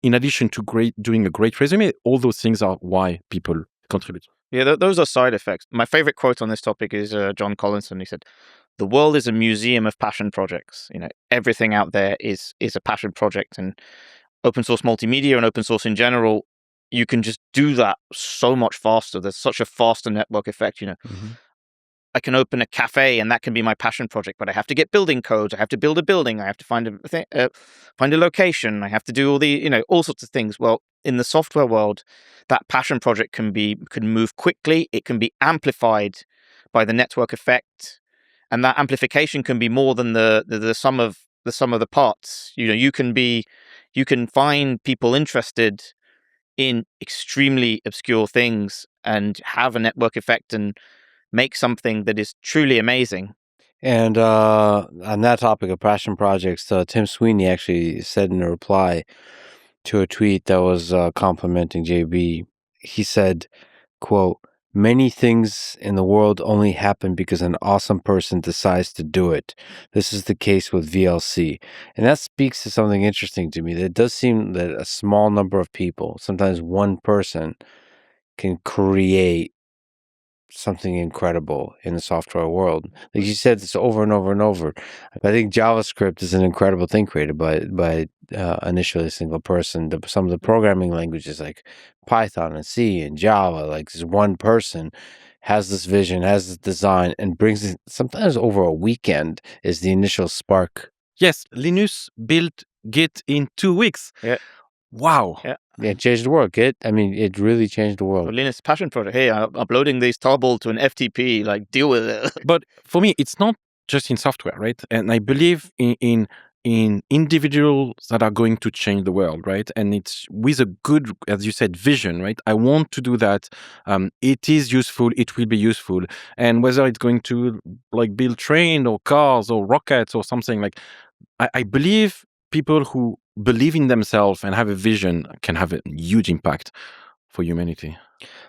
in addition to doing a great resume, all those things are why people contribute. Yeah, those are side effects. My favorite quote on this topic is John Collinson. He said, "The world is a museum of passion projects. Everything out there is a passion project, and open source multimedia and open source in general, you can just do that so much faster. There's such a faster network effect. I can open a cafe and that can be my passion project, but I have to get building codes. I have to build a building. I have to find a location. I have to do all sorts of things. Well, in the software world, that passion project can move quickly. It can be amplified by the network effect, and that amplification can be more than the sum of the parts. You can find people interested in extremely obscure things and have a network effect and make something that is truly amazing. And on that topic of passion projects, Tim Sweeney actually said in a reply to a tweet that was complimenting JB, he said, quote, "Many things in the world only happen because an awesome person decides to do it. This is the case with VLC." And that speaks to something interesting to me. That it does seem that a small number of people, sometimes one person, can create something incredible in the software world. Like you said, it's over and over and over. I think JavaScript is an incredible thing created by initially a single person. Some of the programming languages like Python and C and Java, like this one person has this vision, has this design, and brings it sometimes over a weekend is the initial spark. Yes, Linus built Git in 2 weeks. Yeah. Wow. Yeah. It changed the world. It really changed the world. Well, Linus' passion project. Hey, I'm uploading these tarball to an FTP. Like, deal with it. But for me, it's not just in software, right? And I believe in individuals that are going to change the world, right? And it's with a good, as you said, vision, right? I want to do that. It is useful. It will be useful. And whether it's going to like build trains or cars or rockets or something, like I believe people who believe in themselves and have a vision can have a huge impact for humanity.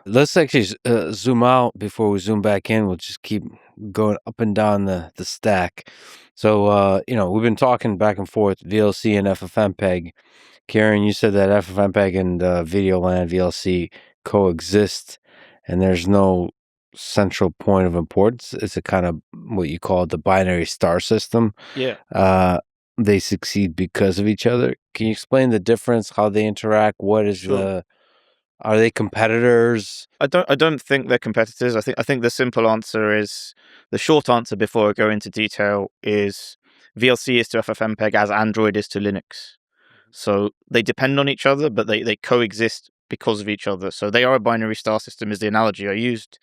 Let's actually zoom out before we zoom back in. We'll just keep going up and down the stack. So, we've been talking back and forth, VLC and FFmpeg. Kieran, you said that FFmpeg and VideoLAN, VLC coexist, and there's no central point of importance. It's a kind of what you call the binary star system. Yeah. They succeed because of each other. Can you explain the difference, how they interact? What is are they competitors? I don't think they're competitors. I think the simple answer is, the short answer before I go into detail is, VLC is to FFmpeg as Android is to Linux. So they depend on each other, but they coexist because of each other. So they are a binary star system is the analogy I used.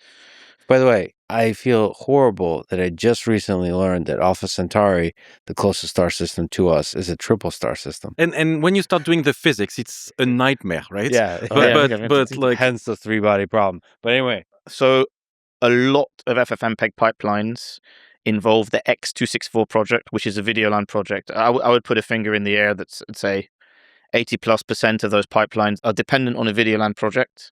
By the way, I feel horrible that I just recently learned that Alpha Centauri, the closest star system to us, is a triple star system. And when you start doing the physics, it's a nightmare, right? Yeah. But like, hence the 3-body problem. But anyway. So a lot of FFmpeg pipelines involve the X264 project, which is a VideoLAN project. I would put a finger in the air that would say 80+% of those pipelines are dependent on a VideoLAN project.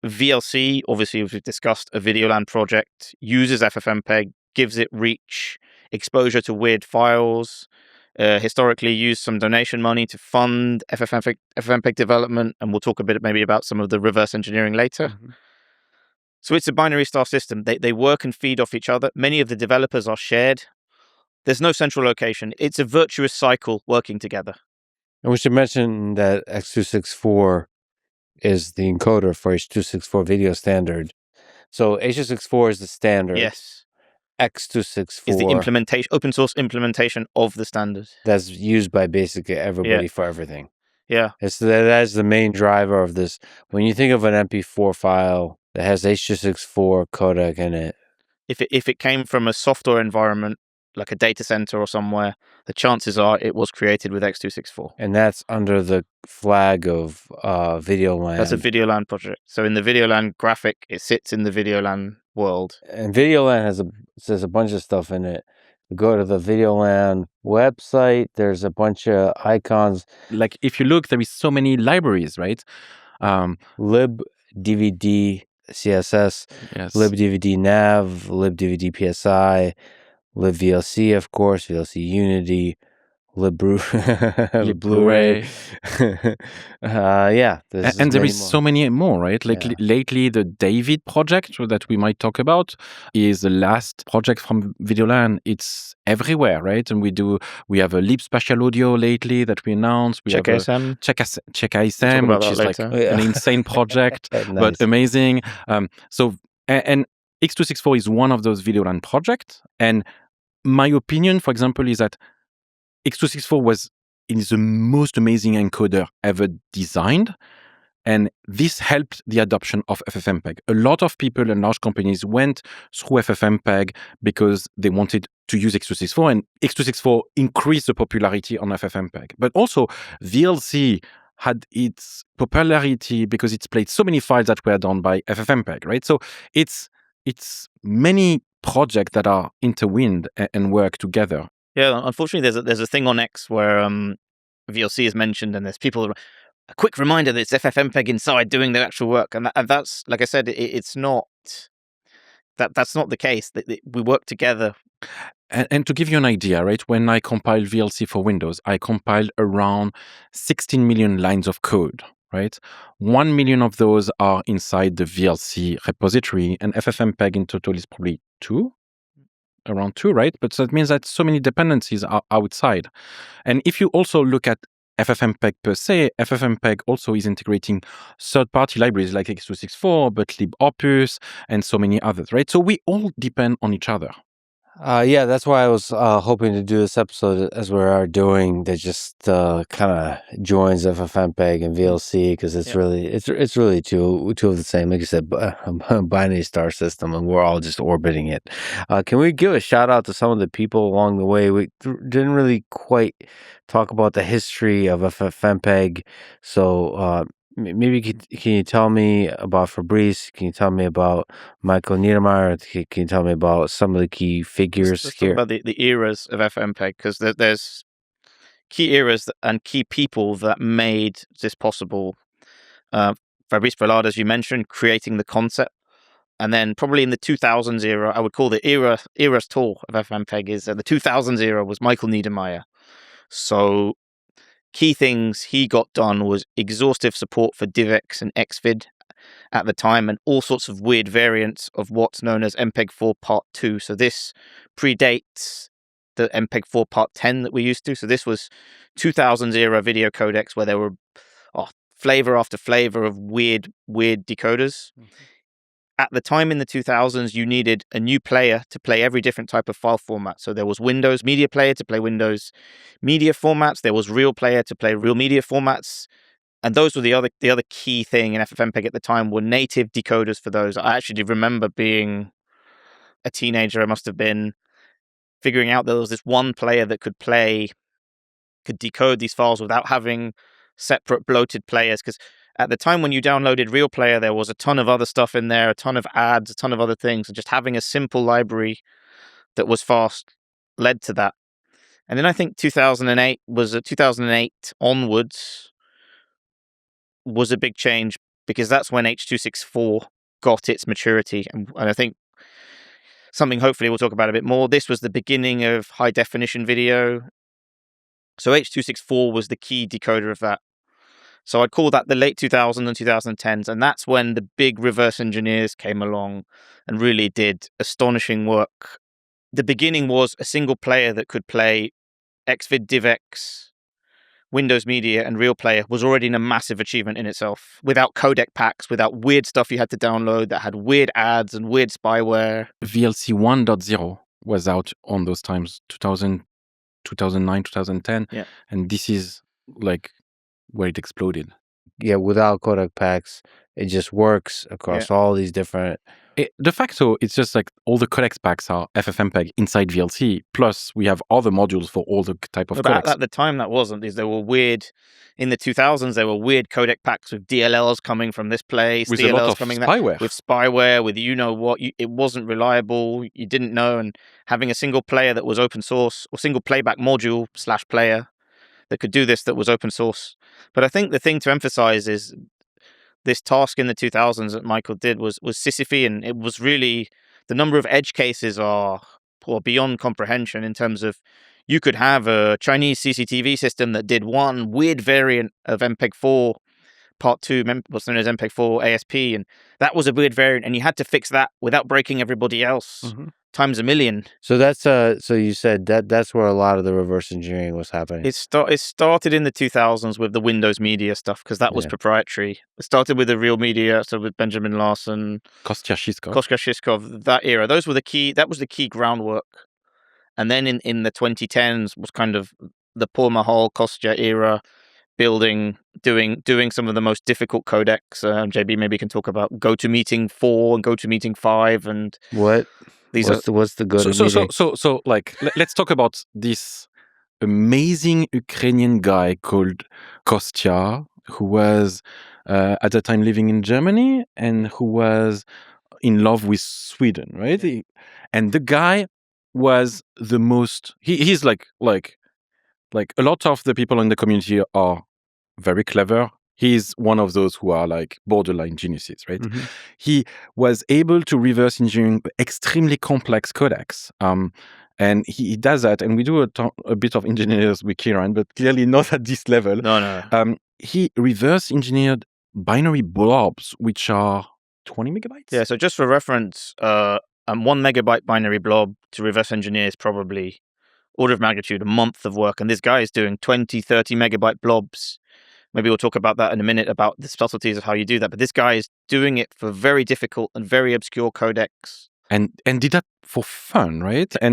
VLC, obviously, as we've discussed, a VideoLAN project, uses FFmpeg, gives it reach, exposure to weird files, historically used some donation money to fund FFmpeg development, and we'll talk a bit maybe about some of the reverse engineering later. Mm-hmm. So it's a binary star system. They work and feed off each other. Many of the developers are shared. There's no central location. It's a virtuous cycle working together. And we should mention that X264 is the encoder for H.264 video standard. So H.264 is the standard. Yes. X264 is the implementation, open source implementation of the standard. That's used by basically everybody for everything. Yeah. That is the main driver of this. When you think of an MP4 file that has H.264 codec in it, if it came from a software environment, like a data center or somewhere, the chances are it was created with X264. And that's under the flag of VideoLAN. That's a VideoLAN project. So in the VideoLAN graphic, it sits in the VideoLAN world. And VideoLAN says a bunch of stuff in it. You go to the VideoLAN website, there's a bunch of icons. Like if you look, there is so many libraries, right? Lib, DVD, CSS, Yes. libdvd nav, libdvd psi, libVLC, of course, VLC Unity, Blu-ray. Yeah, And there is so many more, right? Like lately, the David project that we might talk about is the last project from VideoLAN. It's everywhere, right? And we have a Lib Spatial Audio lately that we announced. We Check have ISM. Check ISM, which is like an insane project, but amazing. And X264 is one of those VideoLAN projects. And my opinion, for example, is that X264 is the most amazing encoder ever designed. And this helped the adoption of FFmpeg. A lot of people and large companies went through FFmpeg because they wanted to use X264, and X264 increased the popularity on FFmpeg. But also, VLC had its popularity because it's played so many files that were done by FFmpeg, right? So it's many projects that are intertwined and work together. Yeah, unfortunately, there's a thing on X where VLC is mentioned, and there's people. A quick reminder that it's FFmpeg inside doing the actual work, and that's, like I said, it's not that's not the case. That we work together. And to give you an idea, right, when I compiled VLC for Windows, I compiled around 16 million lines of code, right? 1 million of those are inside the VLC repository, and FFmpeg in total is probably around 2, right? But that means that so many dependencies are outside. And if you also look at FFmpeg per se, FFmpeg also is integrating third-party libraries like X264, but libopus, and so many others, right? So we all depend on each other. Yeah, that's why I was hoping to do this episode as we are doing that just kind of joins FFmpeg and VLC, because it's really two of the same. Like you said, a binary star system, and we're all just orbiting it. Can we give a shout out to some of the people along the way? We didn't really quite talk about the history of FFmpeg, so maybe can you tell me about Fabrice? Can you tell me about Michael Niedermeyer? Can you tell me about some of the key figures Let's here? talk about the eras of FFmpeg, because there's key eras and key people that made this possible. Fabrice Bellard, as you mentioned, creating the concept. And then probably in the 2000s era, I would call the era's tour of FFmpeg is the 2000s era was Michael Niedermeyer. So key things he got done was exhaustive support for DivX and Xvid at the time, and all sorts of weird variants of what's known as MPEG 4 Part 2. So this predates the MPEG 4 Part 10 that we're used to. So this was 2000s era video codecs where there were flavor after flavor of weird decoders. Mm-hmm. At the time in the 2000s, you needed a new player to play every different type of file format. So there was Windows Media Player to play Windows media formats. There was Real Player to play real media formats. And those were the other key thing in FFmpeg at the time were native decoders for those. I actually remember being a teenager, I must have been, figuring out there was this one player that could decode these files without having separate bloated players. Because at the time when you downloaded Real Player, there was a ton of other stuff in there, a ton of ads, a ton of other things. And just having a simple library that was fast led to that. And then I think 2008 onwards was a big change, because that's when H.264 got its maturity. And I think something hopefully we'll talk about a bit more. This was the beginning of high definition video. So H.264 was the key decoder of that. So I'd call that the late 2000s and 2010s. And that's when the big reverse engineers came along and really did astonishing work. The beginning was a single player that could play Xvid, DivX, Windows Media, and Real Player was already a massive achievement in itself. Without codec packs, without weird stuff you had to download that had weird ads and weird spyware. VLC 1.0 was out on those times, 2000, 2009, 2010. Yeah. And this is like where it exploded. Yeah, without codec packs, it just works across all these different... De facto, it's just like all the codecs packs are FFmpeg inside VLC, plus we have other modules for all the type of codecs. At the time, that wasn't. There were weird, in the 2000s, there were weird codec packs with DLLs coming from this place, with DLLs a lot of coming spyware. With spyware, with you-know-what. It wasn't reliable. You didn't know. And having a single player that was open source, or single playback module / player that could do this that was open source. But I think the thing to emphasize is this task in the 2000s that Michael did was Sisyphean. It was really, the number of edge cases are beyond comprehension in terms of you could have a Chinese CCTV system that did one weird variant of MPEG-4 Part 2, what's known as MPEG-4 ASP, and that was a weird variant, and you had to fix that without breaking everybody else times a million. So that's so you said that's where a lot of the reverse engineering was happening. It started in the 2000s with the Windows Media stuff, because that was proprietary. It started with the Real Media, so with Benjamin Larson, Kostya Shishkov, that era. That was the key groundwork. And then in the 2010s was kind of the Paul Mahal, Kostya era, doing some of the most difficult codecs. JB maybe can talk about GoToMeeting 4 and GoToMeeting 5 and what's the GoToMeeting? So like let's talk about this amazing Ukrainian guy called Kostya, who was at the time living in Germany and who was in love with Sweden, right? And the guy was the most. He's like a lot of the people in the community are very clever. He's one of those who are like borderline geniuses, right? He was able to reverse engineering extremely complex codecs. And he does that, and we do a bit of engineers with Kieran, but clearly not at this level. No. He reverse engineered binary blobs, which are 20 megabytes. Yeah, so just for reference, 1 megabyte binary blob to reverse engineer is probably order of magnitude a month of work, and this guy is doing 20, 30 megabyte blobs. Maybe we'll talk about that in a minute, about the subtleties of how you do that. But this guy is doing it for very difficult and very obscure codecs. And did that for fun, right? So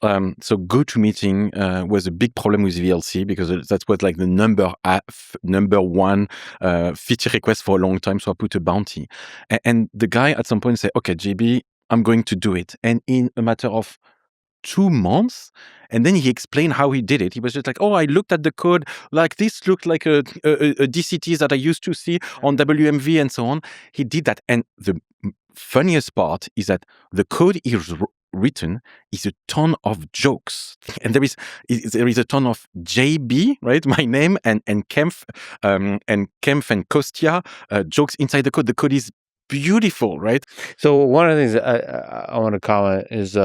GoToMeeting was a big problem with VLC, because that was like the number one feature request for a long time. So I put a bounty. And the guy at some point said, okay, JB, I'm going to do it. And in a matter of 2 months, and then he explained how he did it. He was just like, oh, I looked at the code, like this looked like a DCT that I used to see on WMV and so on. He did that. And the funniest part is that the code is written is a ton of jokes, and there is a ton of JB, right, my name, and Kempf and Kostya jokes inside the code. The code is beautiful, right? So one of the things I want to comment is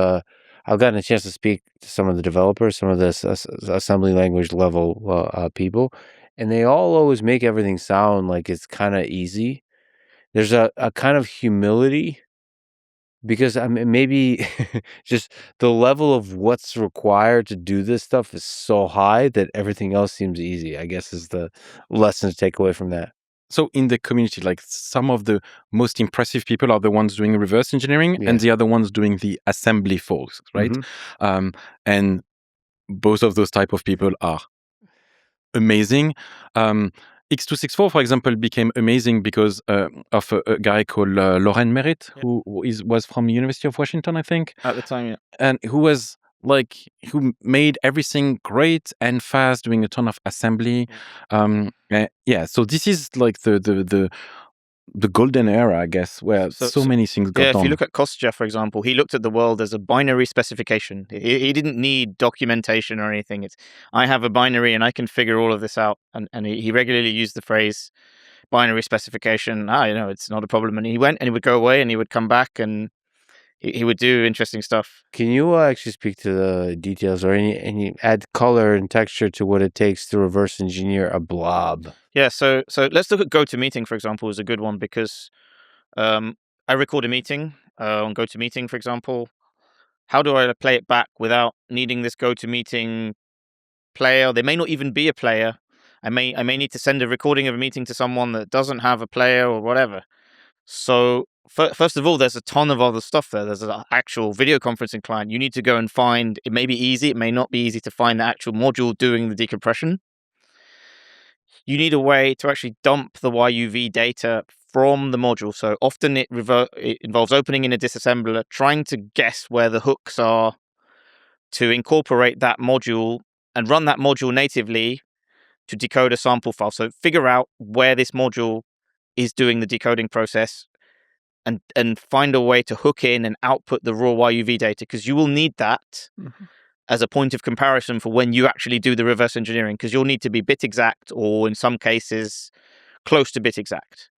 I've gotten a chance to speak to some of the developers, some of the assembly language level people, and they all always make everything sound like it's kind of easy. There's a kind of humility, because I mean, maybe just the level of what's required to do this stuff is so high that everything else seems easy, I guess, is the lesson to take away from that. So in the community, like, some of the most impressive people are the ones doing reverse engineering, and the other ones doing the assembly folks, right? And both of those type of people are amazing. X264, for example, became amazing because of a guy called Loren Merritt, who was from the University of Washington, I think. At the time, yeah. And who who made everything great and fast, doing a ton of assembly. So this is like the golden era, I guess, where so many things got done. If you look at Kostya, for example, he looked at the world as a binary specification. He didn't need documentation or anything. It's, I have a binary and I can figure all of this out. And he regularly used the phrase binary specification. It's not a problem. And he went and he would go away and he would come back and he would do interesting stuff. Can you actually speak to the details, or any add color and texture to what it takes to reverse engineer a blob? Yeah, so let's look at GoToMeeting, for example, is a good one, because I record a meeting on GoToMeeting, for example. How do I play it back without needing this GoToMeeting player? There may not even be a player. I may need to send a recording of a meeting to someone that doesn't have a player or whatever. So first of all, there's a ton of other stuff there. There's an actual video conferencing client. You need to go and find, it may be easy, it may not be easy to find the actual module doing the decompression. You need a way to actually dump the YUV data from the module. So often it involves opening in a disassembler, trying to guess where the hooks are to incorporate that module and run that module natively to decode a sample file. So figure out where this module is doing the decoding process and find a way to hook in and output the raw YUV data, because you will need that as a point of comparison for when you actually do the reverse engineering, because you'll need to be bit exact, or in some cases close to bit exact.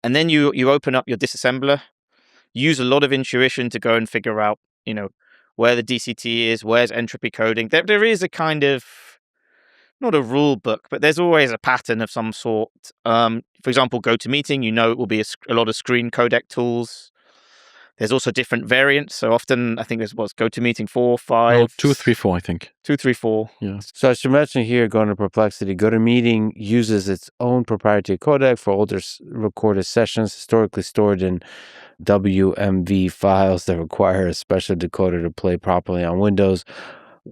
And then you open up your disassembler, use a lot of intuition to go and figure out, where the DCT is, where's entropy coding. There is a kind of, not a rule book, but there's always a pattern of some sort. For example, GoToMeeting, it will be a lot of screen codec tools. There's also different variants. So often, I think there's GoToMeeting 4, 5. No, 2, 3, 4, I think. 2, 3, 4. Yeah. So I should mention here, going to Perplexity, GoToMeeting uses its own proprietary codec for older recorded sessions, historically stored in WMV files that require a special decoder to play properly on Windows.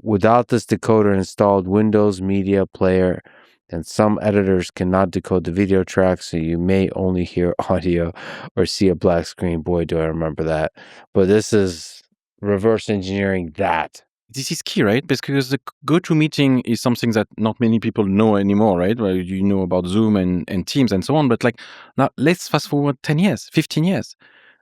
Without this decoder installed, Windows Media Player and some editors cannot decode the video track, so you may only hear audio or see a black screen. Boy, do I remember that. But this is reverse engineering that. This is key, right? Because the GoToMeeting is something that not many people know anymore, right? Well, you know about Zoom and Teams and so on. But now let's fast forward 10 years, 15 years.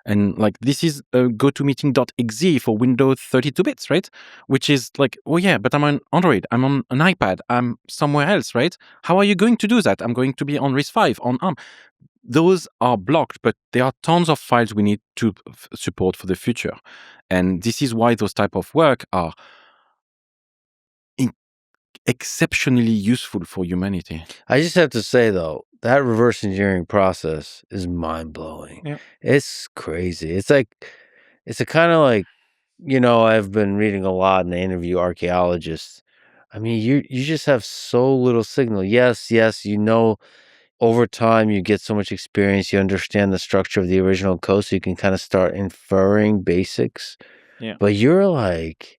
And this is a GoToMeeting.exe for Windows 32 bits, right? Which is oh yeah, but I'm on Android, I'm on an iPad, I'm somewhere else, right? How are you going to do that? I'm going to be on RISC-V, on ARM. Those are blocked, but there are tons of files we need to support for the future. And this is why those type of work are exceptionally useful for humanity. I just have to say, though, that reverse engineering process is mind-blowing. Yeah. It's crazy. It's a kind of I've been reading a lot and they interview archaeologists. I mean, you just have so little signal. Yes, over time you get so much experience, you understand the structure of the original code, so you can kind of start inferring basics. Yeah. But you're like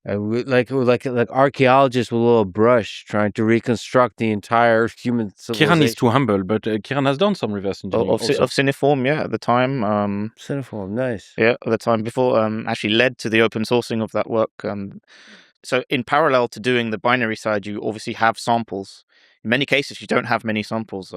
archaeologists with a little brush trying to reconstruct the entire human civilization. Kieran is too humble, but Kieran has done some reverse engineering of Cineform, yeah, at the time. Cineform, nice. Yeah, at the time before, actually led to the open sourcing of that work. So in parallel to doing the binary side, you obviously have samples. In many cases, you don't have many samples.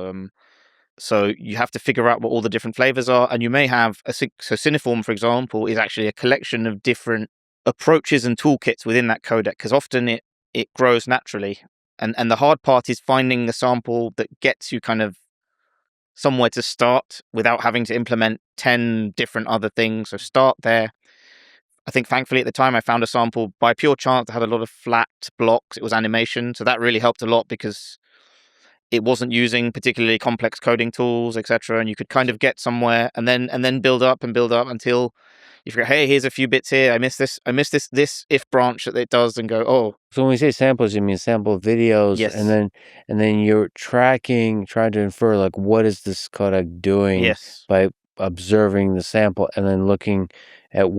So you have to figure out what all the different flavors are, and you may have so Cineform, for example, is actually a collection of different approaches and toolkits within that codec, because often it grows naturally, and the hard part is finding a sample that gets you kind of somewhere to start without having to implement 10 different other things. So start there. I think thankfully at the time I found a sample by pure chance that had a lot of flat blocks. It was animation, so that really helped a lot because it wasn't using particularly complex coding tools, etc. And you could kind of get somewhere and then build up until you figure, hey, here's a few bits here. I missed this if branch that it does, and go, oh. So when we say samples, you mean sample videos, yes. and then you're trying to infer what is this codec doing, yes, by observing the sample and then looking at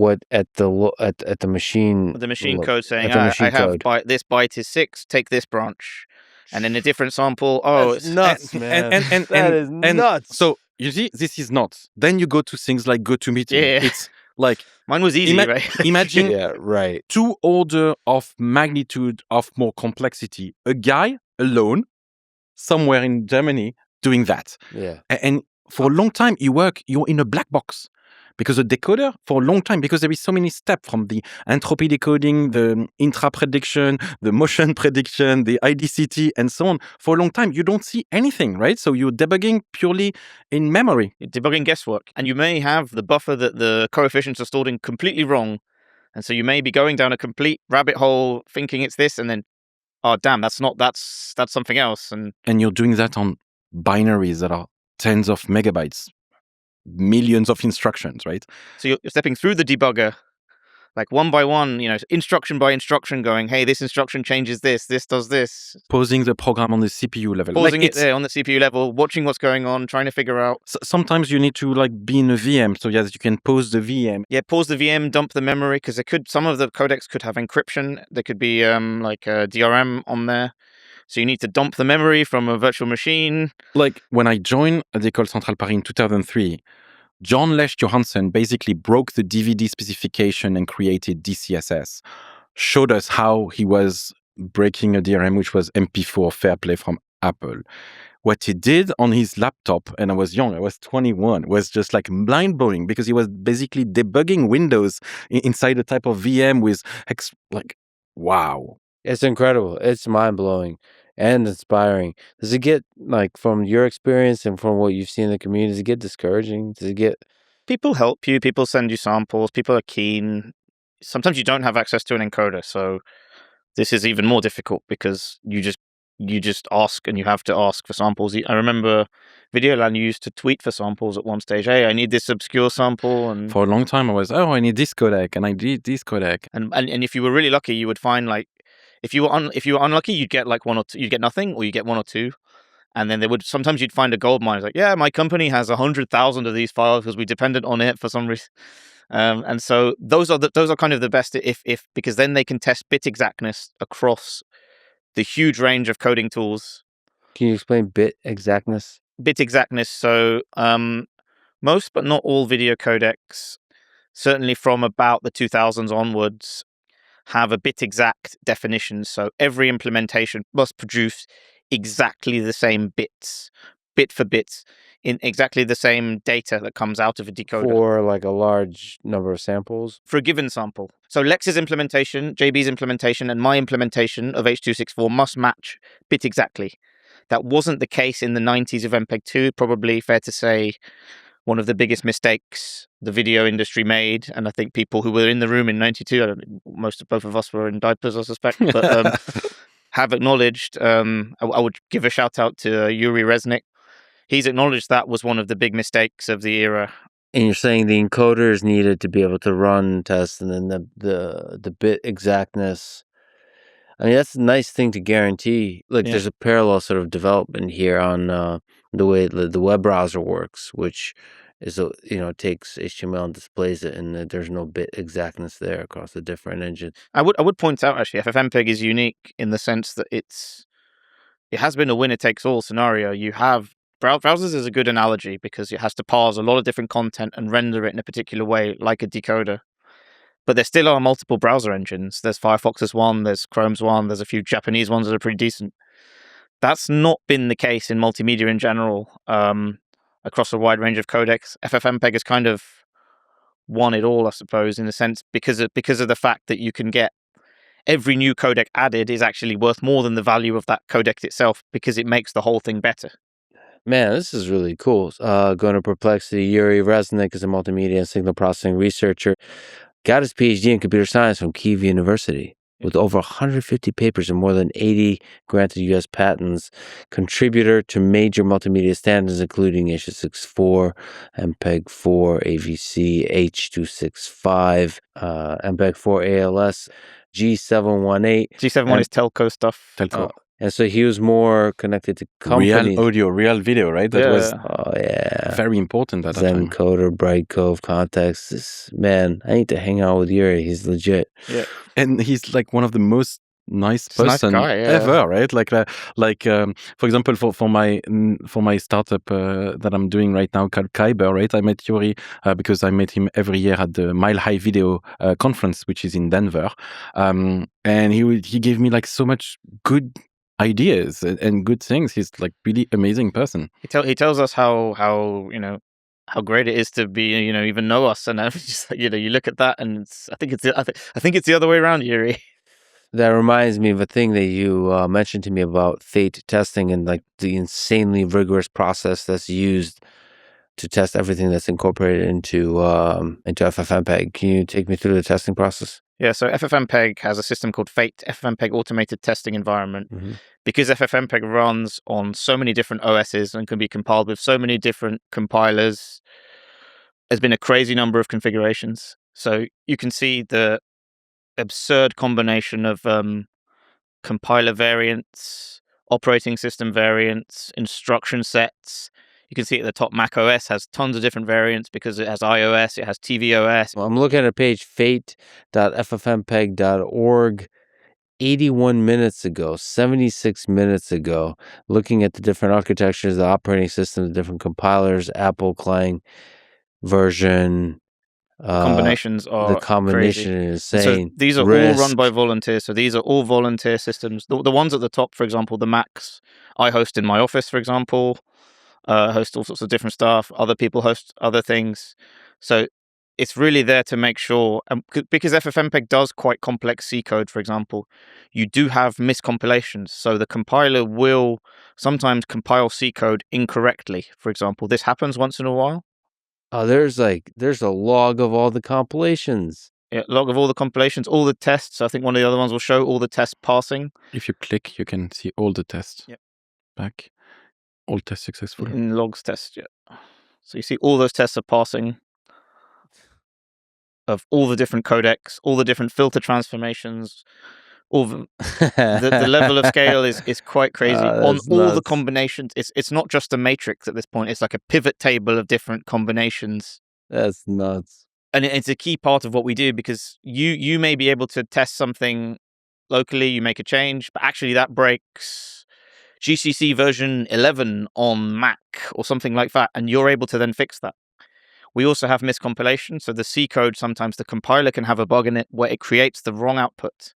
the machine. The machine code saying, I have this byte is 6. Take this branch. And in a different sample, that's nuts, man. That is nuts. So you see, this is nuts. Then you go to things like GoToMeeting. Yeah. It's mine was easy, right? Imagine yeah, right. 2 order of magnitude of more complexity. A guy alone, somewhere in Germany, doing that. Yeah. And for a long time, you're in a black box. Because the decoder, for a long time, because there is so many steps from the entropy decoding, the intra prediction, the motion prediction, the IDCT, and so on. For a long time, you don't see anything, right? So you're debugging purely in memory. You're debugging guesswork. And you may have the buffer that the coefficients are stored in completely wrong. And so you may be going down a complete rabbit hole thinking it's this, and then, oh, damn, that's something else. And you're doing that on binaries that are tens of megabytes. Millions of instructions, right? So you're stepping through the debugger, one by one, instruction by instruction, going, hey, this instruction changes this does this. Pausing the program on the CPU level. Pausing it there on the CPU level, watching what's going on, trying to figure out. Sometimes you need to be in a VM, so yes, you can pause the VM. Yeah, pause the VM, dump the memory, because some of the codecs could have encryption. There could be a DRM on there. So you need to dump the memory from a virtual machine. When I joined the École Centrale Paris in 2003, John Lesch Johansen basically broke the DVD specification and created DCSS. Showed us how he was breaking a DRM, which was MP4 Fairplay from Apple. What he did on his laptop, and I was young, I was 21, was just mind-blowing, because he was basically debugging Windows inside a type of VM with wow. It's incredible. It's mind-blowing. and inspiring. Does it get, like, from your experience and from what you've seen in the community, does it get discouraging? Does it get... People help you. People send you samples. People are keen. Sometimes you don't have access to an encoder, so this is even more difficult because you just ask, and you have to ask for samples. I remember VideoLAN used to tweet for samples at one stage. Hey, I need this obscure sample, and For a long time, I was, I need this codec, and I need this codec. and if you were really lucky, you would find, like, if you were unlucky, you'd get like one or two, you'd get nothing, or you get one or two. And then sometimes you'd find a gold mine. It's like, yeah, my company has 100,000 of these files because we depended on it for some reason. And so those are kind of the best because then they can test bit exactness across the huge range of coding tools. Can you explain bit exactness? Bit exactness. So most but not all video codecs, certainly from about the 2000s onwards, have a bit exact definition. So every implementation must produce exactly the same bits, bit for bit, in exactly the same data that comes out of a decoder. For, like, a large number of samples? For a given sample. So Lex's implementation, JB's implementation, and my implementation of H.264 must match bit exactly. That wasn't the case in the 90s of MPEG 2, probably fair to say one of the biggest mistakes the video industry made, and I think people who were in the room in 92, both of us were in diapers, I suspect, but have acknowledged, I would give a shout out to Yuri Resnick. He's acknowledged that was one of the big mistakes of the era. And you're saying the encoders needed to be able to run tests, and then the bit exactness. I mean, that's a nice thing to guarantee. Like, there's a parallel sort of development here on the way the web browser works, which is, takes HTML and displays it, and there's no bit exactness there across the different engines. I would point out, actually, FFmpeg is unique in the sense that it has been a winner-takes-all scenario. You have browsers is a good analogy because it has to parse a lot of different content and render it in a particular way, like a decoder. But there still are multiple browser engines. There's Firefox's one, there's Chrome's one, there's a few Japanese ones that are pretty decent. That's not been the case in multimedia in general, across a wide range of codecs. FFmpeg has kind of won it all, I suppose, in a sense, because of the fact that you can get every new codec added is actually worth more than the value of that codec itself because it makes the whole thing better. Man, this is really cool. Going to Perplexity, Yuri Resnick is a multimedia and signal processing researcher. Got his PhD in computer science from Kiev University with over 150 papers and more than 80 granted U.S. patents. Contributor to major multimedia standards, including H.264, MPEG-4, AVC, H.265, MPEG-4 ALS, G718. G718 is telco stuff. Telco. And so he was more connected to companies. Real audio, real video, right? That was very important at that time. Zencoder, Brightcove, Context. Man, I need to hang out with Yuri. He's legit. Yeah. And he's like one of the most nice person ever, right? For example, for my startup that I'm doing right now called Kyber, right? I met Yuri because I met him every year at the Mile High Video conference, which is in Denver, and he gave me like so much good ideas and good things. He's like really amazing person. He tells us how great it is to be even know us, and just you look at that, and I think it's the other way around, Yuri. That reminds me of a thing that you mentioned to me about fate testing and like the insanely rigorous process that's used to test everything that's incorporated into FFmpeg. Can you take me through the testing process? Yeah, so FFmpeg has a system called FATE, FFmpeg Automated Testing Environment. Mm-hmm. Because FFmpeg runs on so many different OSs and can be compiled with so many different compilers, there's been a crazy number of configurations. So you can see the absurd combination of compiler variants, operating system variants, instruction sets. You can see at the top, Mac OS has tons of different variants because it has iOS, it has tvOS. Well, I'm looking at a page, fate.ffmpeg.org, 81 minutes ago, 76 minutes ago, looking at the different architectures, the operating system, the different compilers, Apple Clang version. Combinations are the combination crazy. is insane. So these are all run by volunteers. So these are all volunteer systems. The ones at the top, for example, the Macs I host in my office, for example, host all sorts of different stuff. Other people host other things. So it's really there to make sure, because FFmpeg does quite complex C code, for example, you do have miscompilations. So the compiler will sometimes compile C code incorrectly. For example, this happens once in a while. Oh, there's a log of all the compilations. Yeah, log of all the compilations, all the tests. I think one of the other ones will show all the tests passing. If you click, you can see all the tests. Yep. Back. All tests successful. In logs test, yeah. So you see all those tests are passing of all the different codecs, all the different filter transformations, all the level of scale is quite crazy on all the combinations. It's not just a matrix at this point. It's like a pivot table of different combinations. That's nuts. And it's a key part of what we do, because you may be able to test something locally, you make a change, but actually that breaks GCC version 11 on Mac or something like that, and you're able to then fix that. We also have miscompilation, so the C code, sometimes the compiler can have a bug in it where it creates the wrong output,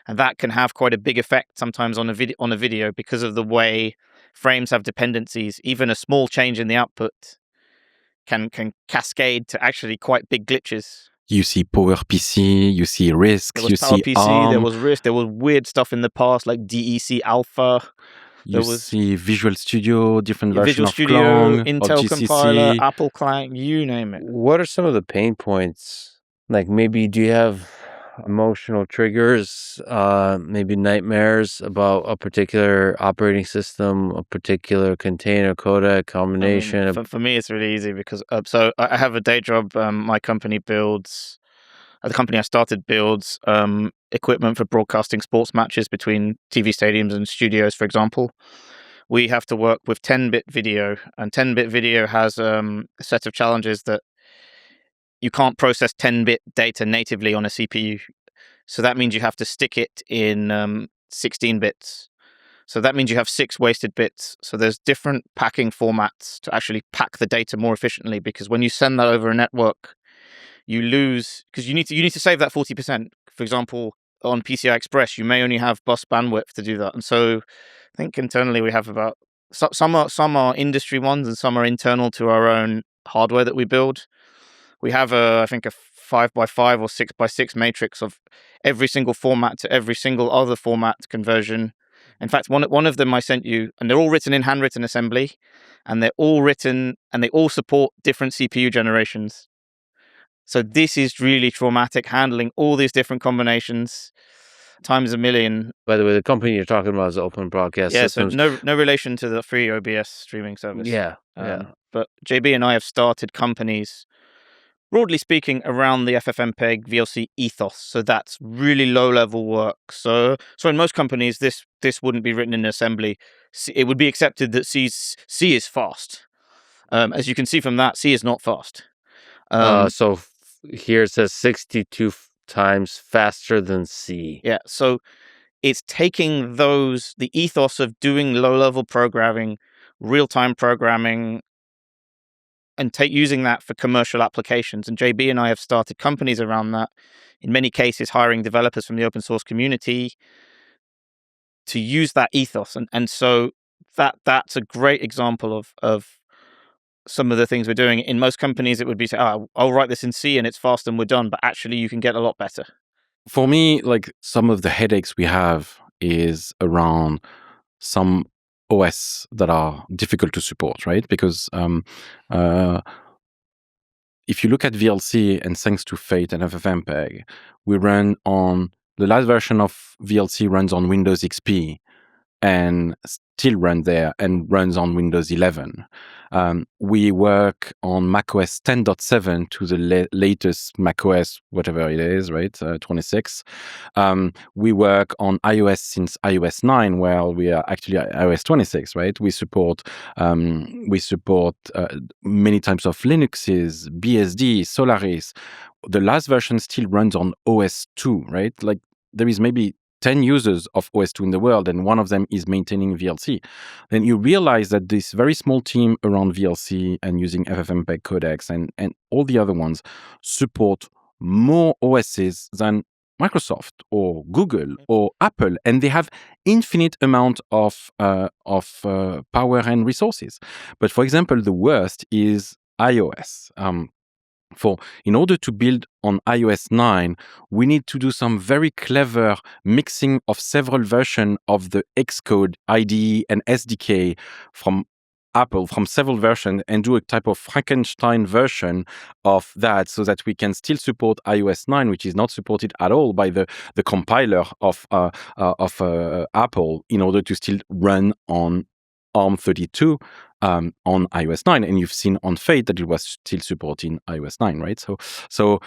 and that can have quite a big effect sometimes on a video because of the way frames have dependencies. Even a small change in the output can cascade to actually quite big glitches. You see PowerPC, you see RISC, you see ARM. There was RISC, there was weird stuff in the past like DEC Alpha. You see Visual Studio, different versions of Studio, Clone, Intel or GCC. compiler, Apple client, you name it. What are some of the pain points? Like, maybe do you have emotional triggers, maybe nightmares about a particular operating system, a particular container codec combination? I mean, for me, it's really easy because so I have a day job. My company builds, the company I started builds equipment for broadcasting sports matches between TV stadiums and studios, for example. We have to work with 10-bit video, and 10-bit video has a set of challenges that you can't process 10-bit data natively on a CPU. So that means you have to stick it in 16 bits. So that means you have 6 wasted bits. So there's different packing formats to actually pack the data more efficiently, because when you send that over a network, you lose, because you need to save that 40%. For example, on PCI Express, you may only have bus bandwidth to do that. And so I think internally we have about, some are industry ones and some are internal to our own hardware that we build. We have I think a 5x5 or 6x6 matrix of every single format to every single other format conversion. In fact, one of them I sent you, and they're all written in handwritten assembly, and they're all written, and they all support different CPU generations. So this is really traumatic, handling all these different combinations times a million. By the way, the company you're talking about is Open Broadcast Systems. So no relation to the free OBS streaming service. Yeah. But JB and I have started companies, broadly speaking, around the FFmpeg VLC ethos. So that's really low-level work. So in most companies, this wouldn't be written in assembly. It would be accepted that C is fast. As you can see from that, C is not fast. So here it says 62 times faster than C. Yeah, so it's taking the ethos of doing low-level programming, real-time programming, and using that for commercial applications. And JB and I have started companies around that, in many cases hiring developers from the open source community to use that ethos. And so that's a great example of some of the things we're doing. In most companies, it would be say, I'll write this in C and it's fast and we're done. But actually, you can get a lot better. For me, like, some of the headaches we have is around some OS that are difficult to support, right? Because if you look at VLC, and thanks to Fate and FFmpeg, we run on the last version of VLC runs on Windows XP and still run there and runs on Windows 11. We work on macOS 10.7 to the latest macOS, whatever it is, right? 26. We work on iOS since iOS 9, while we are actually iOS 26, right? We support many types of Linuxes, BSD, Solaris. The last version still runs on OS 2, right? Like, there is maybe 10 users of OS 2 in the world, and one of them is maintaining VLC. Then you realize that this very small team around VLC and using FFmpeg codecs and all the other ones support more OSs than Microsoft or Google or Apple, and they have infinite amount of power and resources. But for example, the worst is iOS. in order to build on iOS 9, we need to do some very clever mixing of several versions of the Xcode IDE and SDK from Apple, from several versions, and do a type of Frankenstein version of that so that we can still support iOS 9, which is not supported at all by the compiler of Apple, in order to still run on ARM32 on iOS 9. And you've seen on Fate that it was still supporting iOS 9, right? So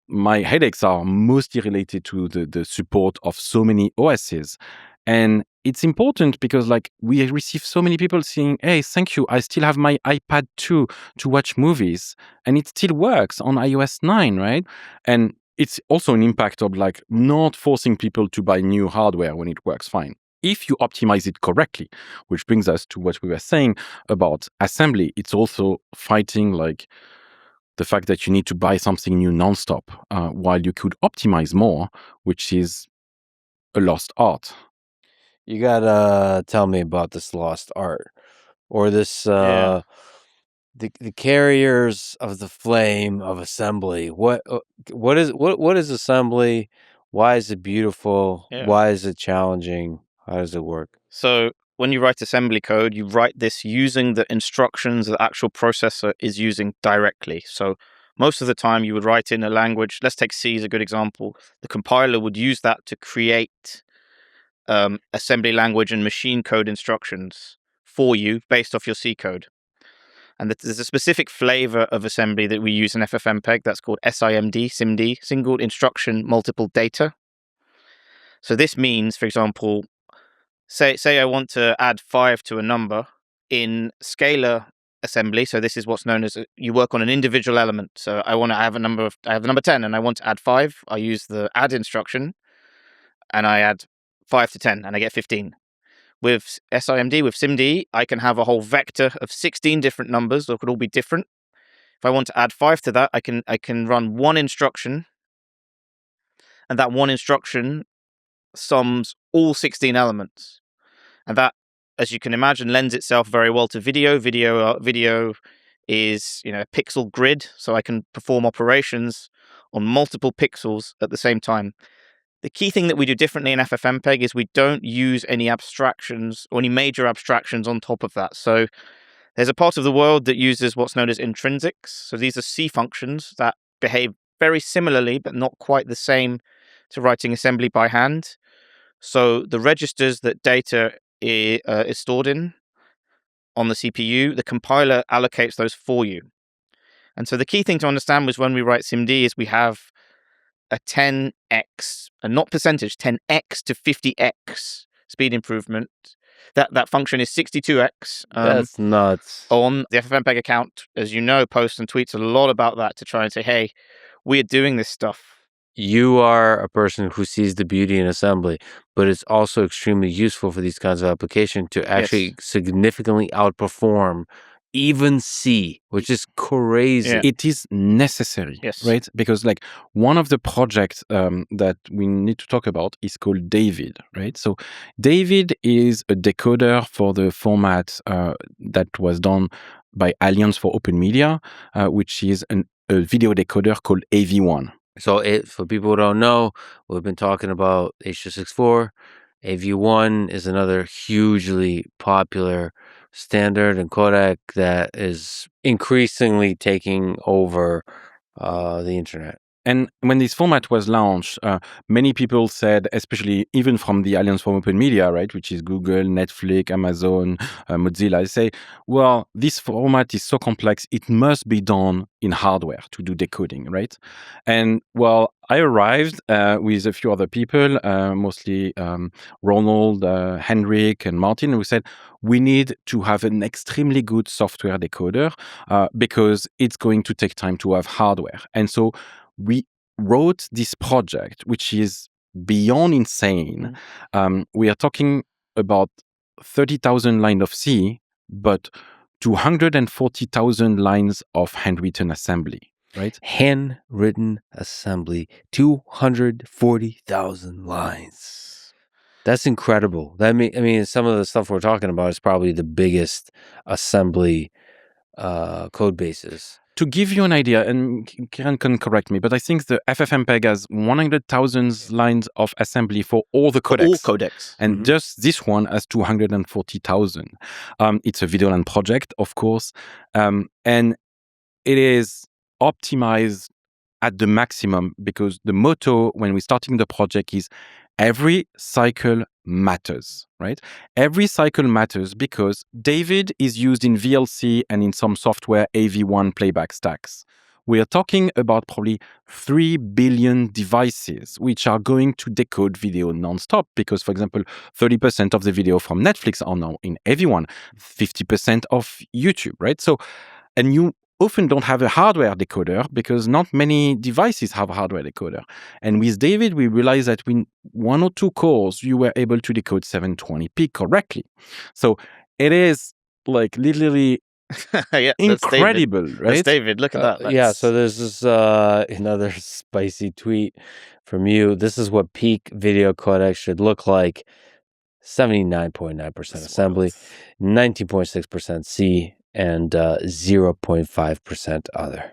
my headaches are mostly related to the support of so many OSs. And it's important because we receive so many people saying, hey, thank you, I still have my iPad 2 to watch movies, and it still works on iOS 9, right? And it's also an impact of not forcing people to buy new hardware when it works fine, if you optimize it correctly. Which brings us to what we were saying about assembly. It's also fighting the fact that you need to buy something new nonstop, while you could optimize more, which is a lost art. You gotta tell me about this lost art, or this the carriers of the flame of assembly. What is assembly? Why is it beautiful? Yeah. Why is it challenging? How does it work? So when you write assembly code, you write this using the instructions the actual processor is using directly. So most of the time you would write in a language. Let's take C as a good example. The compiler would use that to create assembly language and machine code instructions for you based off your C code. And there's a specific flavor of assembly that we use in FFmpeg that's called SIMD, single instruction multiple data. So this means, for example, say I want to add 5 to a number in scalar assembly. So this is what's known as you work on an individual element. So I want to have I have the number 10 and I want to add 5. I use the add instruction and I add 5 to 10 and I get 15. With SIMD, with SIMD, I can have a whole vector of 16 different numbers that could all be different. If I want to add 5 to that, I can run one instruction, and that one instruction sums all 16 elements. And that, as you can imagine, lends itself very well to video. Video is a pixel grid, so I can perform operations on multiple pixels at the same time. The key thing that we do differently in FFmpeg is we don't use any abstractions or any major abstractions on top of that. So there's a part of the world that uses what's known as intrinsics. So these are C functions that behave very similarly, but not quite the same to writing assembly by hand. So the registers that data is stored in on the CPU, the compiler allocates those for you. And so the key thing to understand was when we write SIMD is we have a 10x, and not percentage, 10x to 50x speed improvement. That function is 62x. That's nuts. On the FFmpeg account, as you know, posts and tweets a lot about that to try and say, hey, we're doing this stuff. You are a person who sees the beauty in assembly, but it's also extremely useful for these kinds of applications to actually significantly outperform even C, which is crazy. Yeah. It is necessary, right? Because one of the projects that we need to talk about is called David, right? So David is a decoder for the format that was done by Alliance for Open Media, which is a video decoder called AV1. So for people who don't know, we've been talking about H.264. AV1 is another hugely popular standard and codec that is increasingly taking over the internet. And when this format was launched, many people said, especially even from the Alliance for Open Media, right, which is Google, Netflix, Amazon, Mozilla, they say, well, this format is so complex, it must be done in hardware to do decoding, right? And well, I arrived with a few other people, mostly Ronald, Henrik, and Martin, and we said, we need to have an extremely good software decoder because it's going to take time to have hardware. And so we wrote this project, which is beyond insane. We are talking about 30,000 lines of C, but 240,000 lines of handwritten assembly, right? Handwritten assembly, 240,000 lines. That's incredible. I mean, some of the stuff we're talking about is probably the biggest assembly code bases. To give you an idea, and Kieran can correct me, but I think the FFmpeg has 100,000 lines of assembly for all the codecs. All codecs. And just this one has 240,000. It's a VideoLAN project, of course. And it is optimized at the maximum because the motto when we're starting the project is every cycle matters, right? Every cycle matters because David is used in VLC and in some software AV1 playback stacks. We are talking about probably 3 billion devices which are going to decode video nonstop because, for example, 30% of the video from Netflix are now in AV1, 50% of YouTube, right? So, and you often don't have a hardware decoder because not many devices have a hardware decoder. And with David, we realized that with 1 or 2 cores, you were able to decode 720p correctly. So it is like literally incredible, David. right? That's David. Look at that. Yeah, so there's this another spicy tweet from you. This is what peak video codec should look like. 79.9% assembly, 19.6% C, and 0.5% other.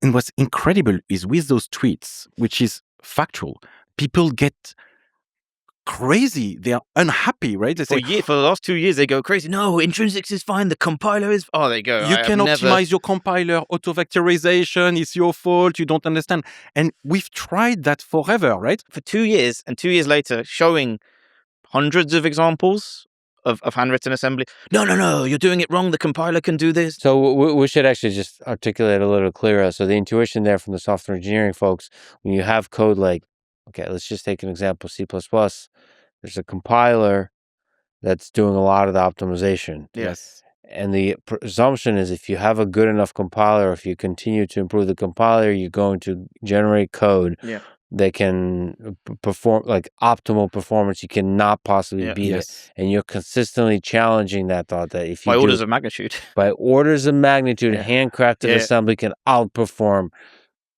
And what's incredible is with those tweets, which is factual, people get crazy. They are unhappy, right? They say, for the last 2 years, they go crazy. No, intrinsics is fine. The compiler is... Oh, they go. You can optimize your compiler. Auto-vectorization is your fault. You don't understand. And we've tried that forever, right? For 2 years, and 2 years later, showing hundreds of examples of handwritten assembly. No, you're doing it wrong. The compiler can do this. So we should actually just articulate a little clearer. So the intuition there from the software engineering folks, when you have code like, okay, let's just take an example, C++, there's a compiler that's doing a lot of the optimization. Yes. And the presumption is if you have a good enough compiler, if you continue to improve the compiler, you're going to generate code that can perform like optimal performance. You cannot possibly beat it. And you're consistently challenging that thought that if you by orders of magnitude. By orders of magnitude, handcrafted assembly can outperform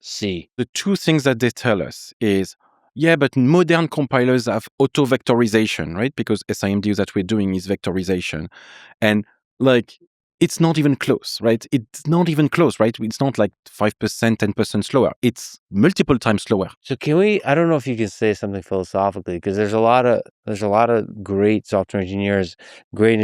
C. The 2 things that they tell us is, but modern compilers have auto-vectorization, right? Because SIMD that we're doing is vectorization. And like, it's not even close, right? It's not even close, right? It's not like 5%, 10% slower. It's multiple times slower. So can we, I don't know if you can say something philosophically, because there's a lot of great software engineers, great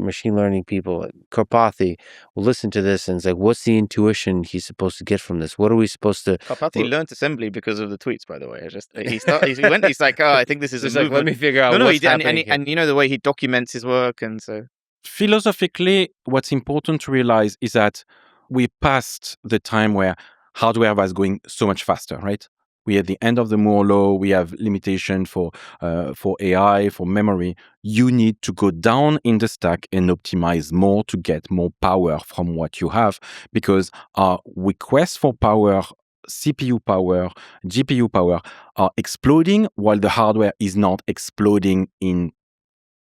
machine learning people. Karpathy will listen to this and it's like, what's the intuition he's supposed to get from this? What are we supposed to... Karpathy learned assembly because of the tweets, by the way. He's like, I think this is a movement. Let me figure out what's happening. And you know the way he documents his work, and so... Philosophically, what's important to realize is that we passed the time where hardware was going so much faster, right? We're at the end of the Moore law. We have limitation for AI, for memory. You need to go down in the stack and optimize more to get more power from what you have, because our requests for power, CPU power, GPU power are exploding while the hardware is not exploding in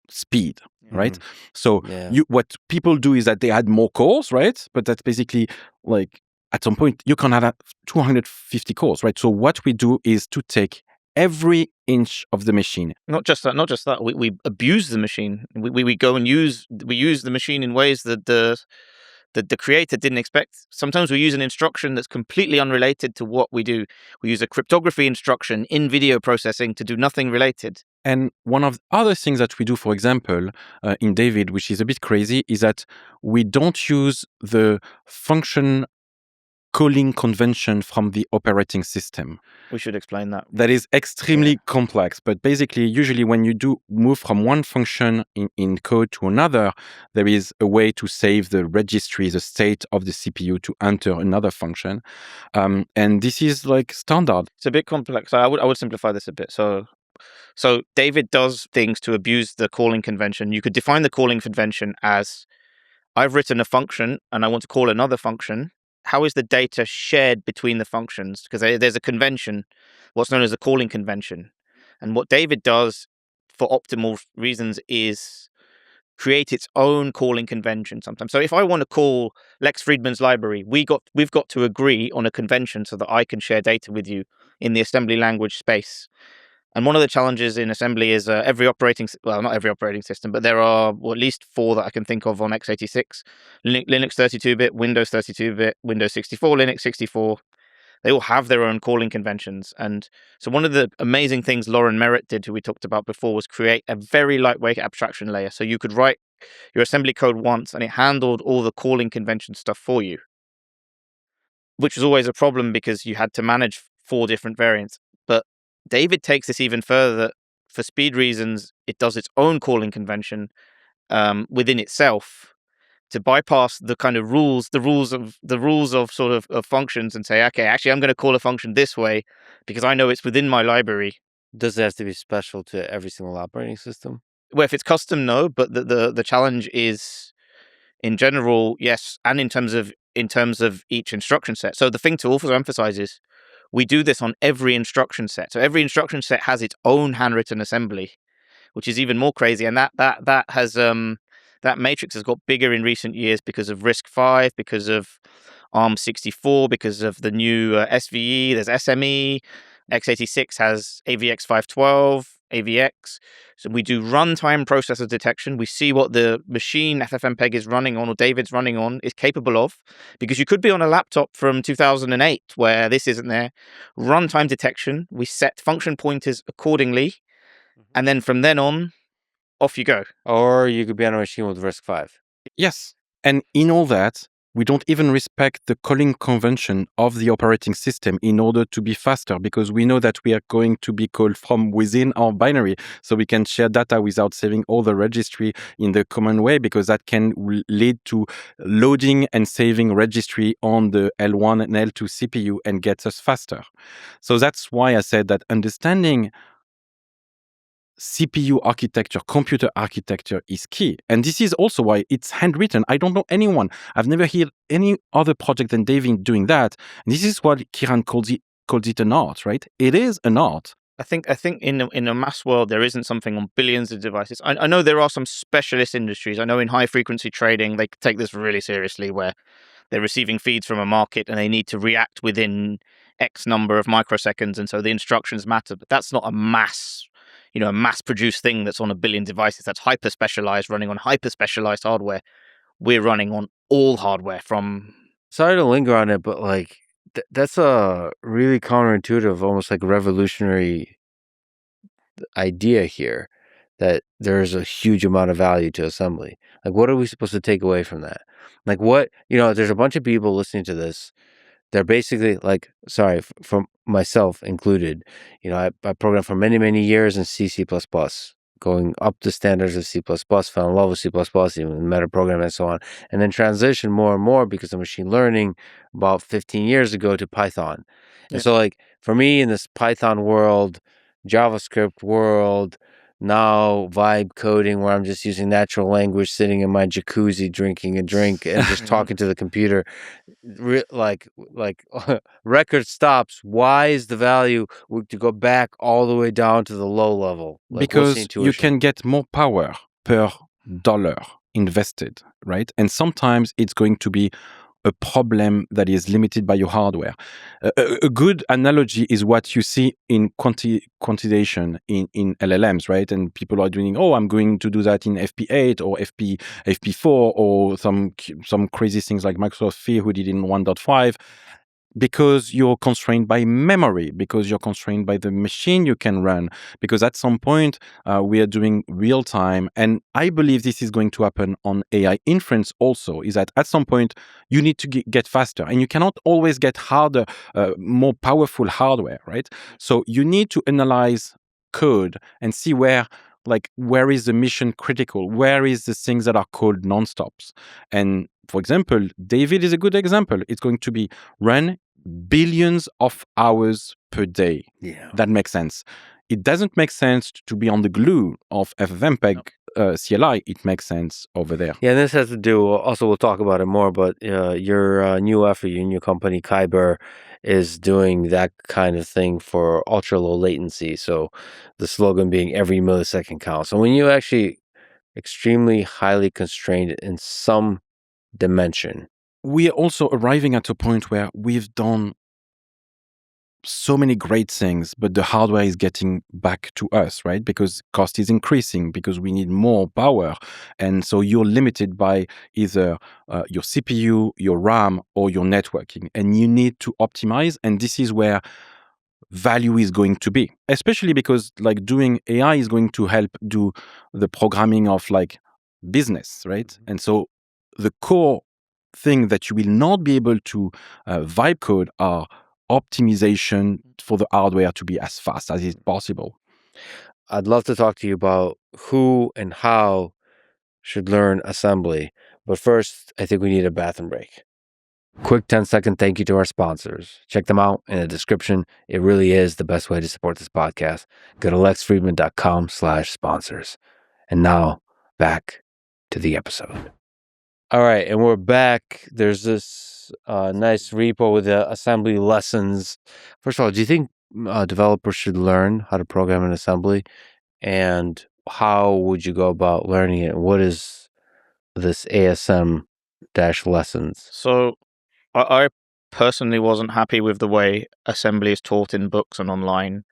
speed. Right. So what people do is that they add more cores, right? But that's basically like at some point you can add 250 cores, right? So what we do is to take every inch of the machine. Not just that. We abuse the machine. We go and use the machine in ways that the creator didn't expect. Sometimes we use an instruction that's completely unrelated to what we do. We use a cryptography instruction in video processing to do nothing related. And one of the other things that we do, for example, in David, which is a bit crazy, is that we don't use the function calling convention from the operating system. We should explain that. That is extremely complex. But basically, usually when you do move from one function in code to another, there is a way to save the registry, the state of the CPU to enter another function. And this is like standard. It's a bit complex. I would simplify this a bit. So David does things to abuse the calling convention. You could define the calling convention as, I've written a function and I want to call another function. How is the data shared between the functions? Because there's a convention, what's known as a calling convention. And what David does for optimal reasons is create its own calling convention sometimes. So if I want to call Lex Fridman's library, we've got to agree on a convention so that I can share data with you in the assembly language space. And one of the challenges in assembly is not every operating system, but there are at least 4 that I can think of on x86. Linux 32-bit, Windows 32-bit, Windows 64, Linux 64. They all have their own calling conventions. And so one of the amazing things Lauren Merritt did, who we talked about before, was create a very lightweight abstraction layer. So you could write your assembly code once and it handled all the calling convention stuff for you, which was always a problem because you had to manage 4 different variants. But David takes this even further, that for speed reasons, it does its own calling convention within itself to bypass the kind of rules of sort of functions, and say, okay, actually, I'm going to call a function this way because I know it's within my library. Does it have to be special to every single operating system? Well, if it's custom, no. But the challenge is, in general, yes, and in terms of each instruction set. So the thing to also emphasize is we do this on every instruction set. So every instruction set has its own handwritten assembly, which is even more crazy. And that has that matrix has got bigger in recent years because of RISC-V, because of ARM64, because of the new SVE. There's SME. x86 has AVX512, AVX. So we do runtime processor detection. We see what the machine FFmpeg is running on, or David's running on, is capable of, because you could be on a laptop from 2008 where this isn't there. Runtime detection. We set function pointers accordingly. And then from then on, off you go. Or you could be on a machine with RISC-V. Yes. And in all that, we don't even respect the calling convention of the operating system in order to be faster, because we know that we are going to be called from within our binary. So we can share data without saving all the registry in the common way, because that can lead to loading and saving registry on the L1 and L2 CPU and gets us faster. So that's why I said that understanding CPU architecture, computer architecture is key. And this is also why it's handwritten. I don't know anyone. I've never heard any other project than David doing that. And this is what Kieran calls it an art, right? It is an art. I think in a mass world, there isn't something on billions of devices. I know there are some specialist industries. I know in high frequency trading, they take this really seriously, where they're receiving feeds from a market and they need to react within X number of microseconds. And so the instructions matter, but that's not a mass produced thing that's on a billion devices. That's hyper specialized, running on hyper specialized hardware. We're running on all hardware from. Sorry to linger on it, but like that's a really counterintuitive, almost like revolutionary idea here, that there's a huge amount of value to assembly. Like, what are we supposed to take away from that? Like, what, there's a bunch of people listening to this. They're basically like, sorry, from myself included, I programmed for many, many years in C++, going up the standards of C++, fell in love with C++, even metaprogramming and so on, and then transitioned more and more because of machine learning about 15 years ago to Python. And so, like, for me in this Python world, JavaScript world, now vibe coding, where I'm just using natural language, sitting in my jacuzzi, drinking a drink and just talking to the computer, like record stops. Why is the value to go back all the way down to the low level? Like, because you can get more power per dollar invested, right? And sometimes it's going to be a problem that is limited by your hardware. A good analogy is what you see in quantization in LLMs, right? And people are doing, I'm going to do that in FP8 or FP4 or some crazy things like Microsoft Fear who did in 1.5. Because you're constrained by memory, because you're constrained by the machine you can run, because at some point we are doing real time. And I believe this is going to happen on AI inference also, is that at some point you need to get faster, and you cannot always get harder, more powerful hardware, right? So you need to analyze code and see where is the mission critical, where is the things that are called non-stops. And for example, David is a good example. It's going to be run billions of hours per day. Yeah. That makes sense. It doesn't make sense to be on the glue of FFmpeg CLI. It makes sense over there. Yeah, and this has to do, also we'll talk about it more, but your new effort, your new company, Kyber, is doing that kind of thing for ultra low latency. So the slogan being every millisecond counts. So when you actually extremely highly constrained in some dimension, we are also arriving at a point where we've done so many great things, but the hardware is getting back to us, right? Because cost is increasing, because we need more power. And so you're limited by either your CPU, your RAM, or your networking. And you need to optimize. And this is where value is going to be, especially because like doing AI is going to help do the programming of like business, right? And so the core thing that you will not be able to vibe code are optimization for the hardware to be as fast as is possible. I'd love to talk to you about who and how should learn assembly. But first, I think we need a bathroom break. Quick 10-second thank you to our sponsors. Check them out in the description. It really is the best way to support this podcast. Go to lexfridman.com/sponsors. And now, back to the episode. All right, and we're back. There's this nice repo with the assembly lessons. First of all, do you think developers should learn how to program in assembly? And how would you go about learning it? What is this ASM-lessons? So I personally wasn't happy with the way assembly is taught in books and online,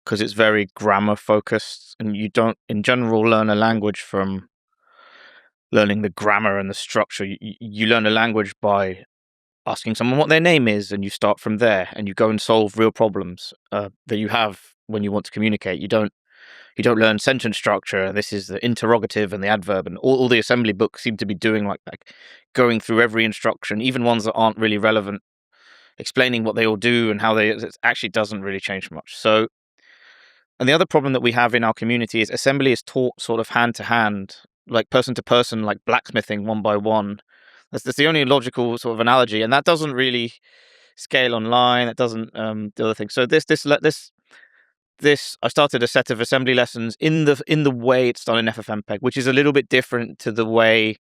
because it's very grammar focused, and you don't in general learn a language from learning the grammar and the structure. You learn a language by asking someone what their name is, and you start from there, and you go and solve real problems that you have when you want to communicate. You don't learn sentence structure. This is the interrogative and the adverb, and all the assembly books seem to be doing like that, going through every instruction, even ones that aren't really relevant, explaining what they all do and how it actually doesn't really change much. So, and the other problem that we have in our community is assembly is taught sort of hand to hand, like person to person, like blacksmithing one by one. That's the only logical sort of analogy, and that doesn't really scale online. That doesn't do other things. So this I started a set of assembly lessons in the way it's done in FFmpeg, which is a little bit different to the way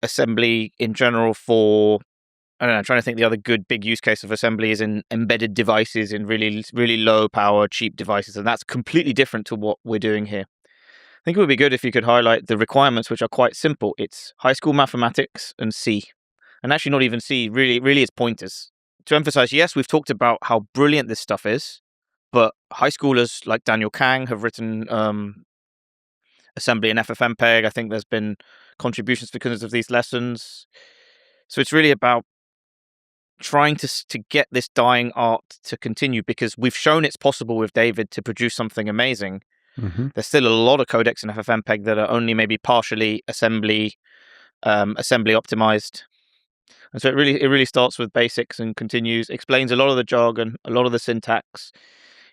assembly in general for, I don't know, I'm trying to think the other good big use case of assembly is in embedded devices, in really, really low power, cheap devices. And that's completely different to what we're doing here. I think it would be good if you could highlight the requirements, which are quite simple. It's high school mathematics and C. And actually not even C, really it's pointers. To emphasize, yes, we've talked about how brilliant this stuff is, but high schoolers like Daniel Kang have written assembly in FFmpeg. I think there's been contributions because of these lessons. So it's really about trying to get this dying art to continue, because we've shown it's possible with David to produce something amazing. Mm-hmm. There's still a lot of codecs in FFmpeg that are only maybe partially assembly optimized. And so it really starts with basics and continues, explains a lot of the jargon, a lot of the syntax.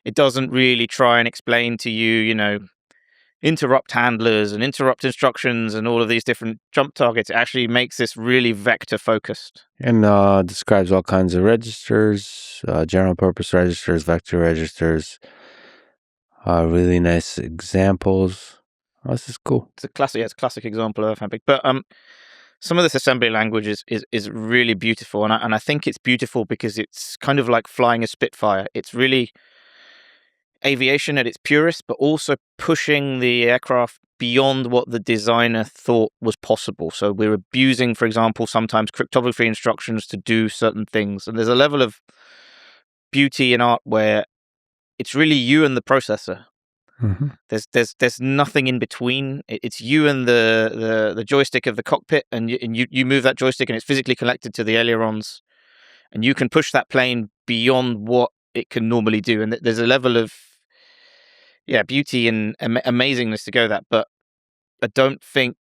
It doesn't really try and explain to you, interrupt handlers and interrupt instructions and all of these different jump targets. It actually makes this really vector focused. And describes all kinds of registers, general purpose registers, vector registers. Really nice examples. Oh, this is cool. It's a classic example of FFmpeg. But some of this assembly language is really beautiful, and I think it's beautiful because it's kind of like flying a Spitfire. It's really aviation at its purest, but also pushing the aircraft beyond what the designer thought was possible. So we're abusing, for example, sometimes cryptography instructions to do certain things, and there's a level of beauty in art where it's really you and the processor. Mm-hmm. There's nothing in between. It's you and the joystick of the cockpit, and you move that joystick, and it's physically connected to the ailerons, and you can push that plane beyond what it can normally do. And there's a level of beauty and amazingness to go that. But I don't think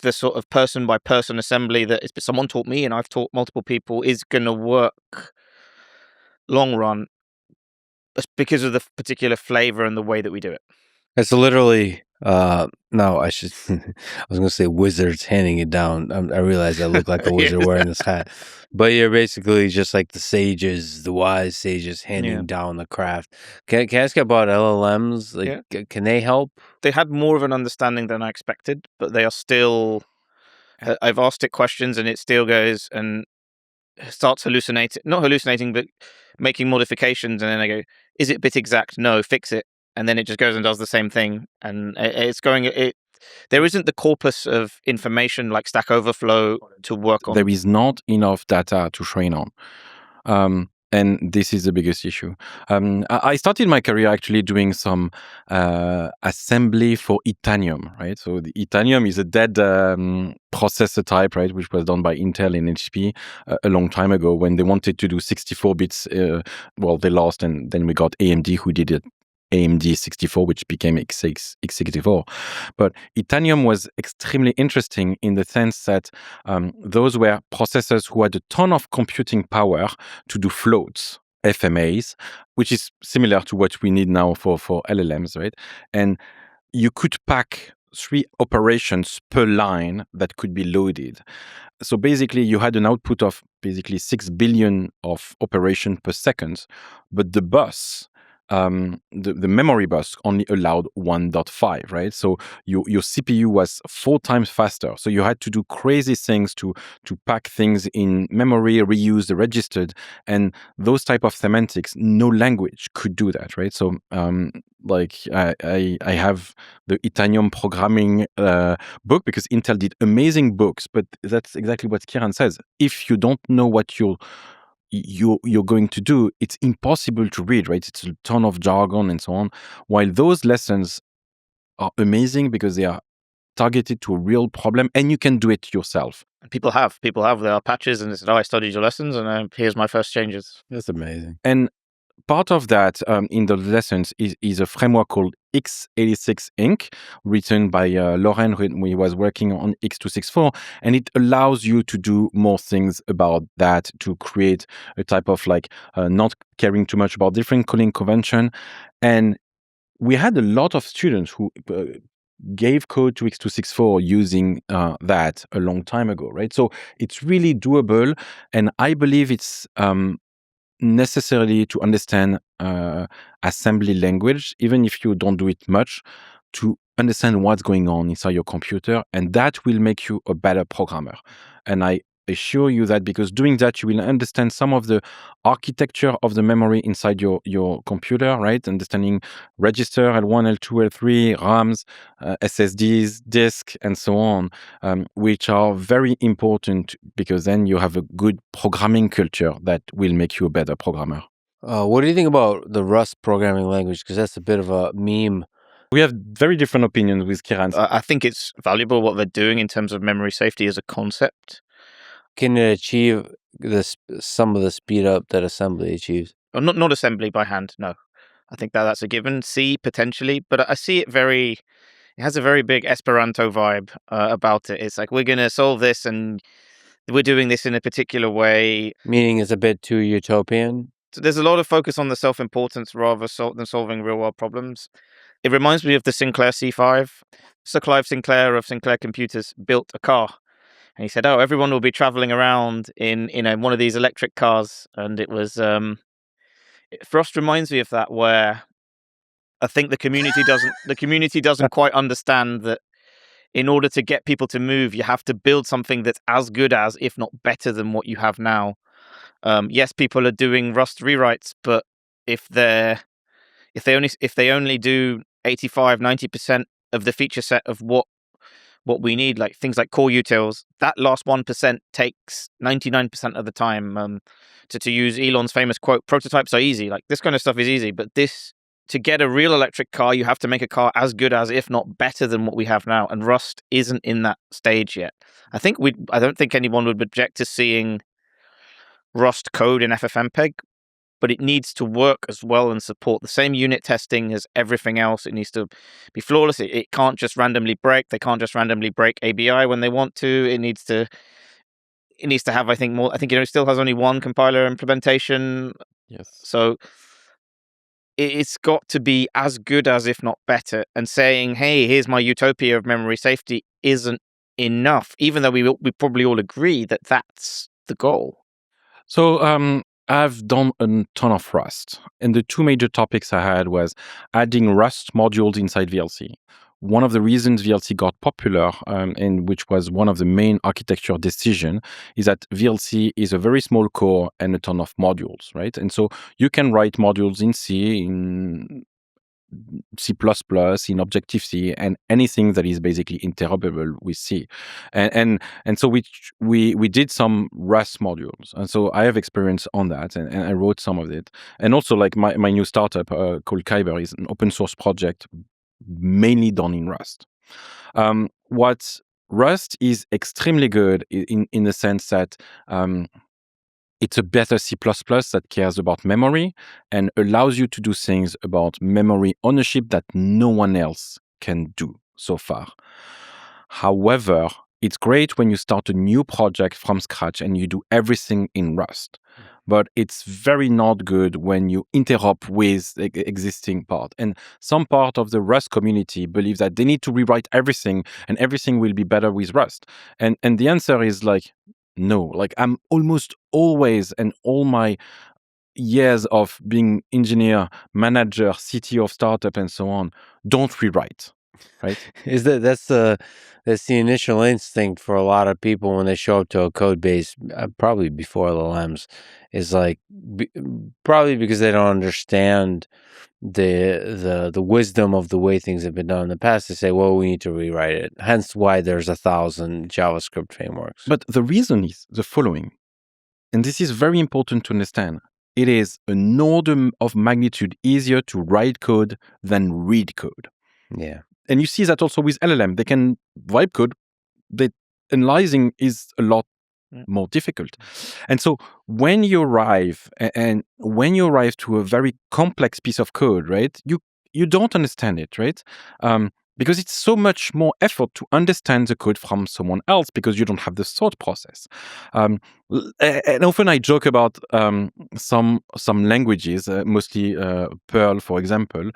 the sort of person by person assembly that someone taught me and I've taught multiple people is going to work long run, because of the particular flavor and the way that we do it. It's literally, no, I was going to say wizards handing it down. I realize I look like a wizard wearing this hat. But you're basically just like the wise sages handing down the craft. Can I ask you about LLMs? Can they help? They had more of an understanding than I expected, but they are still, I've asked it questions and it still goes and starts not hallucinating, but making modifications. And then I go, is it bit exact? No, fix it. And then it just goes and does the same thing. And there isn't the corpus of information like Stack Overflow to work on. There is not enough data to train on. And this is the biggest issue. I started my career actually doing some assembly for Itanium, right? So the Itanium is a dead processor type, right, which was done by Intel and HP a long time ago when they wanted to do 64 bits. Well, they lost, and then we got AMD who did it. AMD 64, which became x64. But Itanium was extremely interesting in the sense that those were processors who had a ton of computing power to do floats, FMAs, which is similar to what we need now for LLMs, right? And you could pack 3 operations per line that could be loaded. So basically, you had an output of basically 6 billion of operation per second, but the bus, the memory bus only allowed 1.5, right? So your CPU was 4 times faster. So you had to do crazy things to pack things in memory, reuse the registered, and those type of semantics. No language could do that, right? So like I have the Itanium programming book because Intel did amazing books, but that's exactly what Kieran says. If you don't know what you're going to do, it's impossible to read, right? It's a ton of jargon and so on. While those lessons are amazing because they are targeted to a real problem and you can do it yourself. And people have. There are patches and they said, I studied your lessons and here's my first changes. That's amazing. And part of that in the lessons is a framework called x86 Inc., written by Larridin when he was working on x264, and it allows you to do more things about that, to create a type of like not caring too much about different coding convention. And we had a lot of students who gave code to x264 using that a long time ago, right? So it's really doable, and I believe it's necessarily to understand assembly language, even if you don't do it much, to understand what's going on inside your computer, and that will make you a better programmer. And I assure you that because doing that, you will understand some of the architecture of the memory inside your computer, right? Understanding register, L1, L2, L3, RAMs, SSDs, disk, and so on, which are very important because then you have a good programming culture that will make you a better programmer. What do you think about the Rust programming language? Because that's a bit of a meme. We have very different opinions with Kieran. I think it's valuable what they're doing in terms of memory safety as a concept. Can it achieve some of the speed up that assembly achieves? Not assembly by hand, no. I think that's a given. C, potentially, but I see it has a very big Esperanto vibe about it. It's like, we're going to solve this and we're doing this in a particular way. Meaning it's a bit too utopian? So there's a lot of focus on the self-importance rather than solving real-world problems. It reminds me of the Sinclair C5. Sir Clive Sinclair of Sinclair Computers built a car. And he said, everyone will be traveling around in one of these electric cars. And it was, Frost reminds me of that, where I think the community doesn't quite understand that in order to get people to move, you have to build something that's as good as, if not better than what you have now. Yes, people are doing Rust rewrites, but if they only do 85-90% of the feature set of what we need, like things like core utils, that last 1% takes 99% of the time. To use Elon's famous quote, prototypes are easy. Like, this kind of stuff is easy, but to get a real electric car, you have to make a car as good as, if not better than what we have now. And Rust isn't in that stage yet. I don't think anyone would object to seeing Rust code in FFmpeg, but it needs to work as well and support the same unit testing as everything else. It needs to be flawless. It can't just randomly break. They can't just randomly break ABI when they want to. It needs to have, I think, more. I think it still has only one compiler implementation. Yes. So it's got to be as good as, if not better. And saying, hey, here's my utopia of memory safety isn't enough, even though we probably all agree that that's the goal. So I've done a ton of Rust, and the 2 major topics I had was adding Rust modules inside VLC. One of the reasons VLC got popular, and which was one of the main architecture decision, is that VLC is a very small core and a ton of modules, right? And so you can write modules in C, in C++, in Objective-C, and anything that is basically interoperable with C. And so we did some Rust modules. And so I have experience on that, and I wrote some of it. And also, like my new startup called Kyber is an open source project mainly done in Rust. What Rust is extremely good in the sense that it's a better C++ that cares about memory and allows you to do things about memory ownership that no one else can do so far. However, it's great when you start a new project from scratch and you do everything in Rust. But it's very not good when you interrupt with the existing part. And some part of the Rust community believes that they need to rewrite everything and everything will be better with Rust. And the answer is like, no. Like I'm almost always, and all my years of being engineer, manager, CTO of startup and so on, don't rewrite. Right? That's the initial instinct for a lot of people when they show up to a code base, probably before LLMs, is like probably because they don't understand the wisdom of the way things have been done in the past. They say, well, we need to rewrite it. Hence why there's 1,000 JavaScript frameworks. But the reason is the following, and this is very important to understand. It is an order of magnitude easier to write code than read code. Yeah. And you see that also with LLM. They can write code. Analyzing is a lot more difficult. And so when you arrive to a very complex piece of code, right, you don't understand it, right? Because it's so much more effort to understand the code from someone else because you don't have the thought process. And often I joke about some languages, mostly Perl, for example,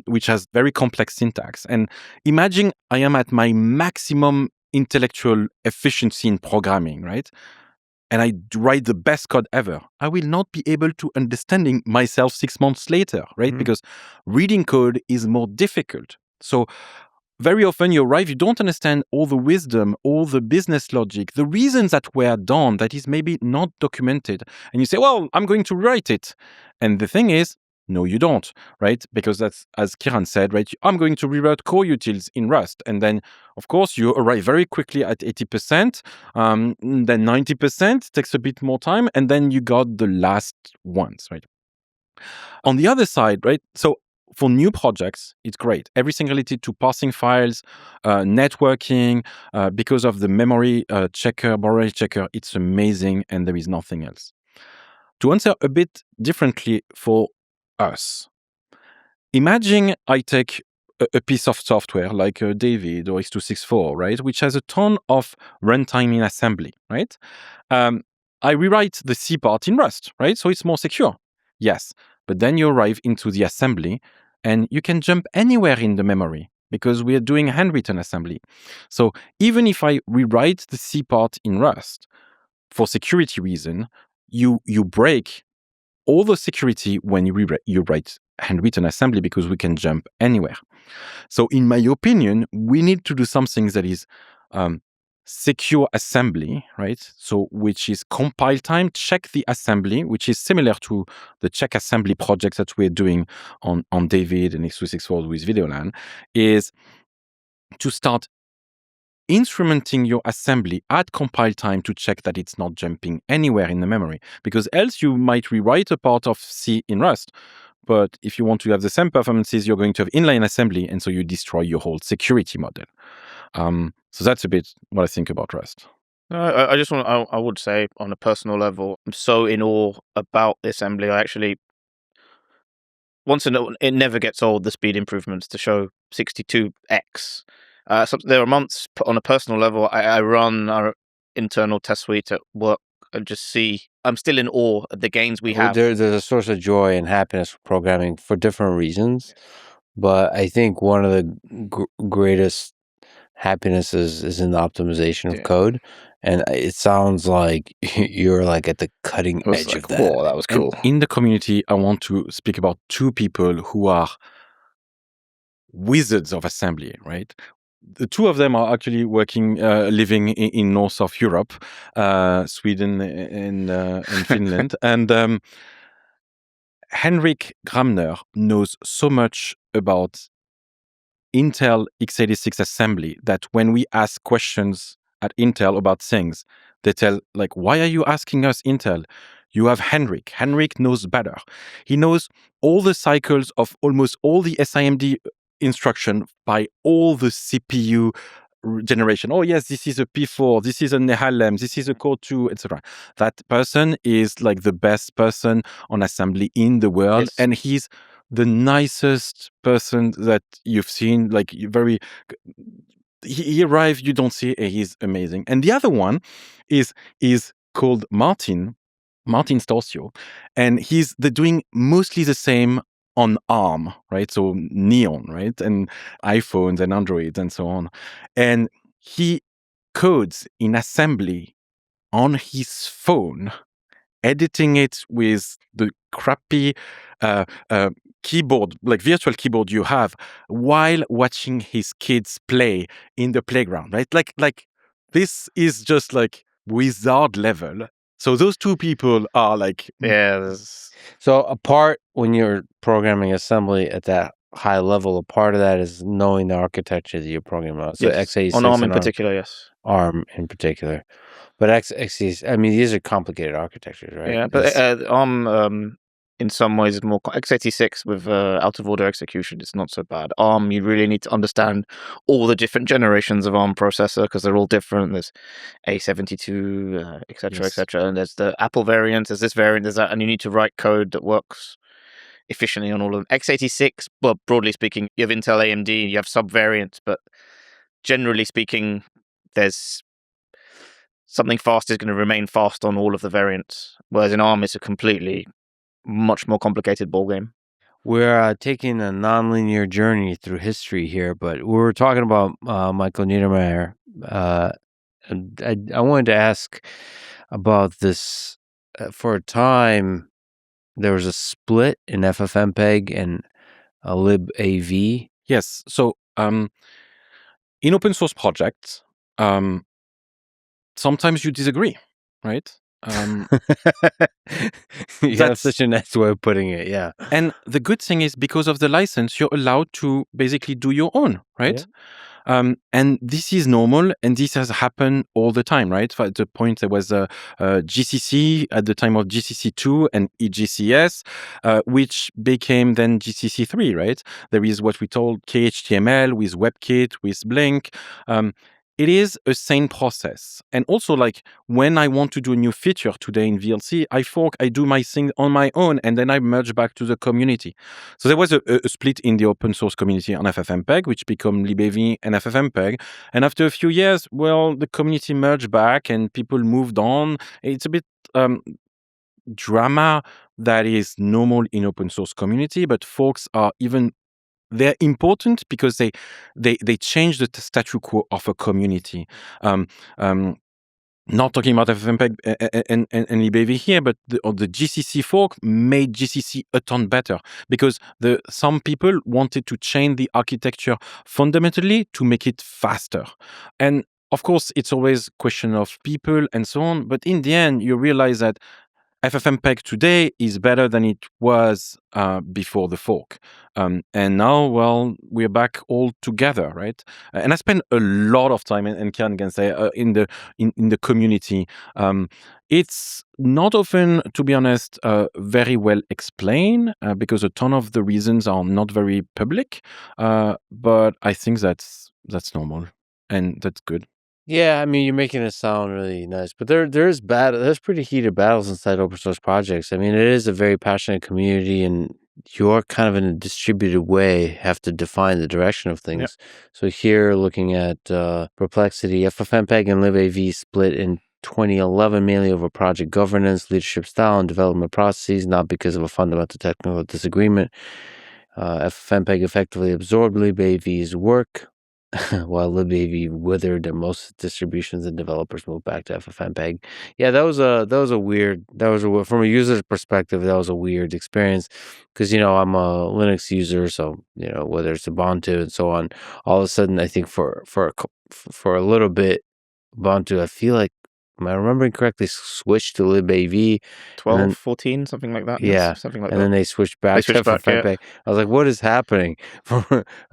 which has very complex syntax. And imagine I am at my maximum intellectual efficiency in programming, right? And I write the best code ever. I will not be able to understanding myself 6 months later, right? Because reading code is more difficult. So very often you arrive, you don't understand all the wisdom, all the business logic, the reasons that were done that is maybe not documented. And you say, well, I'm going to write it. And the thing is, no, you don't, right? Because that's, as Kieran said, right? I'm going to rewrite core utils in Rust. And then, of course, you arrive very quickly at 80%. Then 90% takes a bit more time. And then you got the last ones, right? On the other side, right? So for new projects, it's great. Everything related to parsing files, networking, because of the memory checker, memory checker, it's amazing. And there is nothing else. To answer a bit differently for us, imagine I take a piece of software like David or x264, right, which has a ton of runtime in assembly, right? I rewrite the C part in Rust, right? So it's more secure. Yes, but then you arrive into the assembly and you can jump anywhere in the memory because we are doing handwritten assembly. So even if I rewrite the C part in Rust, for security reason, you break all the security when you write handwritten assembly because we can jump anywhere. So in my opinion, we need to do something that is secure assembly, right? So which is compile time, check the assembly, which is similar to the check assembly project that we're doing on David and x264 with VideoLAN, is to start instrumenting your assembly at compile time to check that it's not jumping anywhere in the memory, because else you might rewrite a part of C in Rust. But if you want to have the same performances, you're going to have inline assembly, and so you destroy your whole security model. So that's a bit what I think about Rust. I would say on a personal level, I'm so in awe about the assembly. I actually, it never gets old, the speed improvements to show 62x. So there are months on a personal level, I run our internal test suite at work and just see, I'm still in awe at the gains we have. There's a source of joy and happiness for programming for different reasons. But I think one of the greatest happinesses is in the optimization of code. And it sounds like you're like at the cutting edge of that. Whoa, that was cool. And in the community, I want to speak about two people who are wizards of assembly, right? The two of them are actually living in north of Europe, Sweden and Finland. And Henrik Gramner knows so much about Intel x86 assembly that when we ask questions at Intel about things, they tell, like, why are you asking us, Intel? You have Henrik. Henrik knows better. He knows all the cycles of almost all the SIMD instruction by all the CPU generation. Oh, yes, this is a P4, this is a NeHalem, this is a Core 2, etc. That person is like the best person on assembly in the world. Yes. And he's the nicest person that you've seen. Like, very... He arrived, you don't see, he's amazing. And the other one is called Martin Storsio, and they're doing mostly the same on ARM, right? So Neon, right? And iPhones and Androids and so on. And he codes in assembly on his phone, editing it with the crappy keyboard, like virtual keyboard you have, while watching his kids play in the playground, right? Like this is just like wizard level. So those two people are like... Yeah. So a part, when you're programming assembly at that high level, a part of that is knowing the architecture that you're programming on. So Yes. x86 On ARM and in particular, yes. ARM in particular. But x86, I mean, these are complicated architectures, right? Yeah, but ARM, in some ways, is more x86 with out-of-order execution. It's not so bad. ARM, you really need to understand all the different generations of ARM processor because they're all different. There's A72, etc., etc. And there's the Apple variant, there's this variant, there's that, and you need to write code that works efficiently on all of them. x86, well, broadly speaking, you have Intel AMD, you have sub-variants, but generally speaking, there's something fast is going to remain fast on all of the variants, whereas in ARM, it's a completely much more complicated ballgame. We're taking a nonlinear journey through history here, but we were talking about Michael Niedermeyer. And I wanted to ask about this. For a time, there was a split in FFmpeg and Libav. Yes. So in open source projects, sometimes you disagree, right? That's such a nice way of putting it, yeah. And the good thing is, because of the license, you're allowed to basically do your own, right? Yeah. And this is normal, and this has happened all the time, right? At the point there was GCC at the time of GCC2 and EGCS, which became then GCC3, right? There is what we told KHTML with WebKit, with Blink. It is a sane process. And also, like, when I want to do a new feature today in VLC, I do my thing on my own, and then I merge back to the community. So there was a split in the open source community on FFmpeg, which became Libav and FFmpeg. And after a few years, well, the community merged back and people moved on. It's a bit drama that is normal in open source community, but folks are they're important because they change the statu quo of a community. Not talking about FFmpeg and Libav here, but the GCC fork made GCC a ton better because some people wanted to change the architecture fundamentally to make it faster. And of course, it's always a question of people and so on. But in the end, you realize that FFmpeg today is better than it was before the fork. And now, well, we're back all together, right? And I spend a lot of time, and Kieran can say, in the community. It's not often, to be honest, very well explained because a ton of the reasons are not very public. But I think that's normal, and that's good. Yeah, I mean, you're making it sound really nice, but there's pretty heated battles inside open source projects. I mean, it is a very passionate community, and you're kind of in a distributed way have to define the direction of things. Yep. So here, looking at Perplexity, FFmpeg and Libav split in 2011 mainly over project governance, leadership style, and development processes, not because of a fundamental technical disagreement. FFmpeg effectively absorbed Libav's work, while Libav withered and most distributions and developers moved back to FFmpeg. Yeah, that was a weird, from a user's perspective, that was a weird experience because, I'm a Linux user, so, whether it's Ubuntu and so on, all of a sudden, I think for a little bit, Ubuntu, I feel like am I remembering correctly, switched to libav. 12, 14, something like that. Yeah, yes, something like and that. then they switched back to FFmpeg. I was like, what is happening?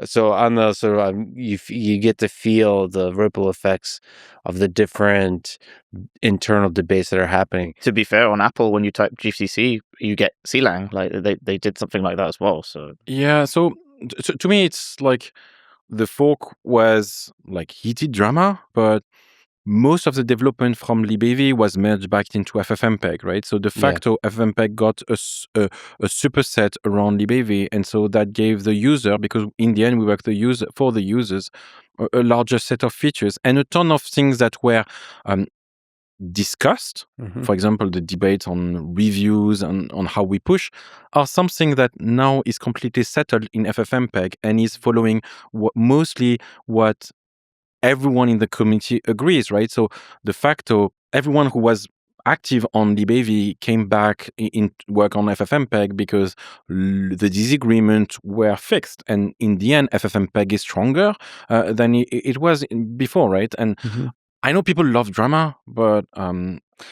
So on the sort of you get to feel the ripple effects of the different internal debates that are happening. To be fair, on Apple, when you type GCC, you get CLang. Like they did something like that as well. So yeah, so to me, it's like the fork was like heated drama, but most of the development from libav was merged back into FFmpeg, right? So de facto, FFmpeg got a superset around libav, and so that gave the user, because in the end we work for the users, a larger set of features and a ton of things that were discussed. For example, the debate on reviews and on how we push are something that now is completely settled in FFmpeg and is following mostly what everyone in the community agrees, right? So de facto, everyone who was active on libav came back in work on FFmpeg because the disagreement were fixed. And in the end, FFmpeg is stronger than it was before, right? And I know people love drama, but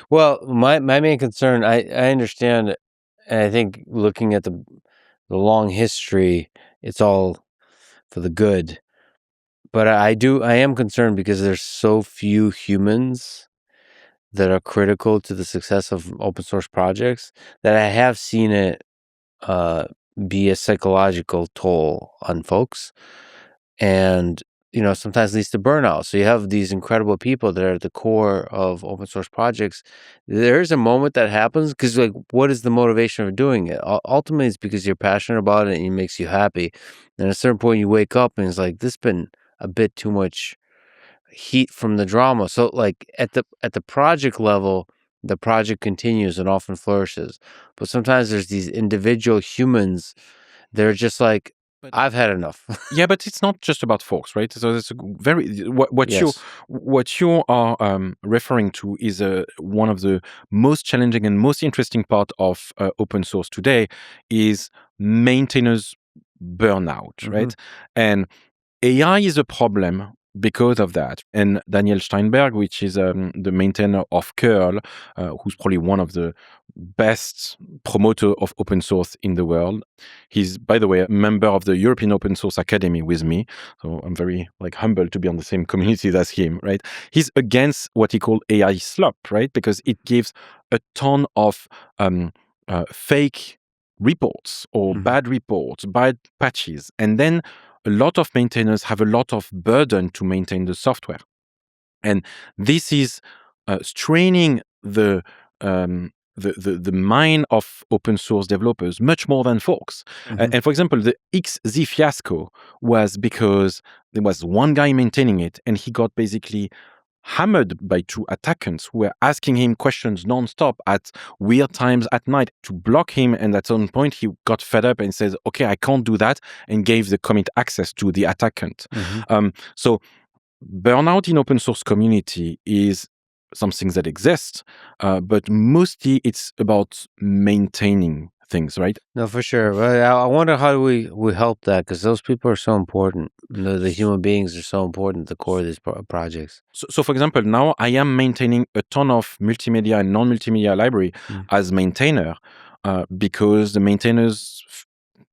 well, my main concern, I understand, and I think looking at the long history, it's all for the good. But I am concerned because there's so few humans that are critical to the success of open source projects that I have seen it be a psychological toll on folks, and sometimes leads to burnout. So you have these incredible people that are at the core of open source projects. There's a moment that happens because, like, what is the motivation of doing it? Ultimately, it's because you're passionate about it and it makes you happy. And at a certain point, you wake up and it's like, this has been a bit too much heat from the drama. So, like, at the project level, the project continues and often flourishes. But sometimes there's these individual humans that are just like, I've had enough. Yeah, but it's not just about forks, right? So it's what you are referring to is one of the most challenging and most interesting part of open source today is maintainers burnout, right? And AI is a problem because of that. And Daniel Steinberg, which is the maintainer of curl, who's probably one of the best promoter of open source in the world. He's, by the way, a member of the European Open Source Academy with me. So I'm very humbled to be on the same community as him, right? He's against what he called AI slop, right? Because it gives a ton of fake reports or bad reports, bad patches. And then a lot of maintainers have a lot of burden to maintain the software. And this is straining the mind of open source developers much more than forks. And for example, the XZ fiasco was because there was one guy maintaining it and he got basically hammered by two attackants who were asking him questions nonstop at weird times at night to block him. And at some point, he got fed up and says, okay, I can't do that, and gave the commit access to the attackant. So burnout in open source community is something that exists, but mostly it's about maintaining things, right? No, for sure. But I wonder how we help that, because those people are so important. The human beings are so important at the core of these projects. So, for example, now I am maintaining a ton of multimedia and non-multimedia library as maintainer because the maintainers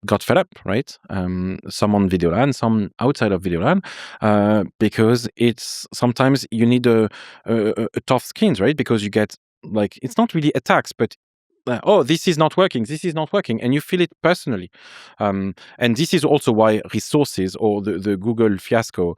got fed up, right? Some on VideoLAN, some outside of VideoLAN, because it's sometimes you need a tough skins, right? Because you get it's not really attacks, but oh, this is not working, and you feel it personally. And this is also why resources or the Google fiasco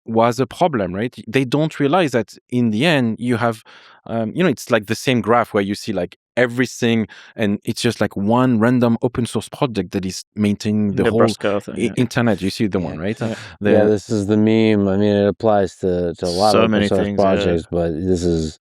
was a problem, right? They don't realize that in the end you have, it's like the same graph where you see everything, and it's just one random open source project that is maintaining the whole internet. You see the one, right? Yeah, this is the meme. I mean, it applies to a lot of open source projects, but this is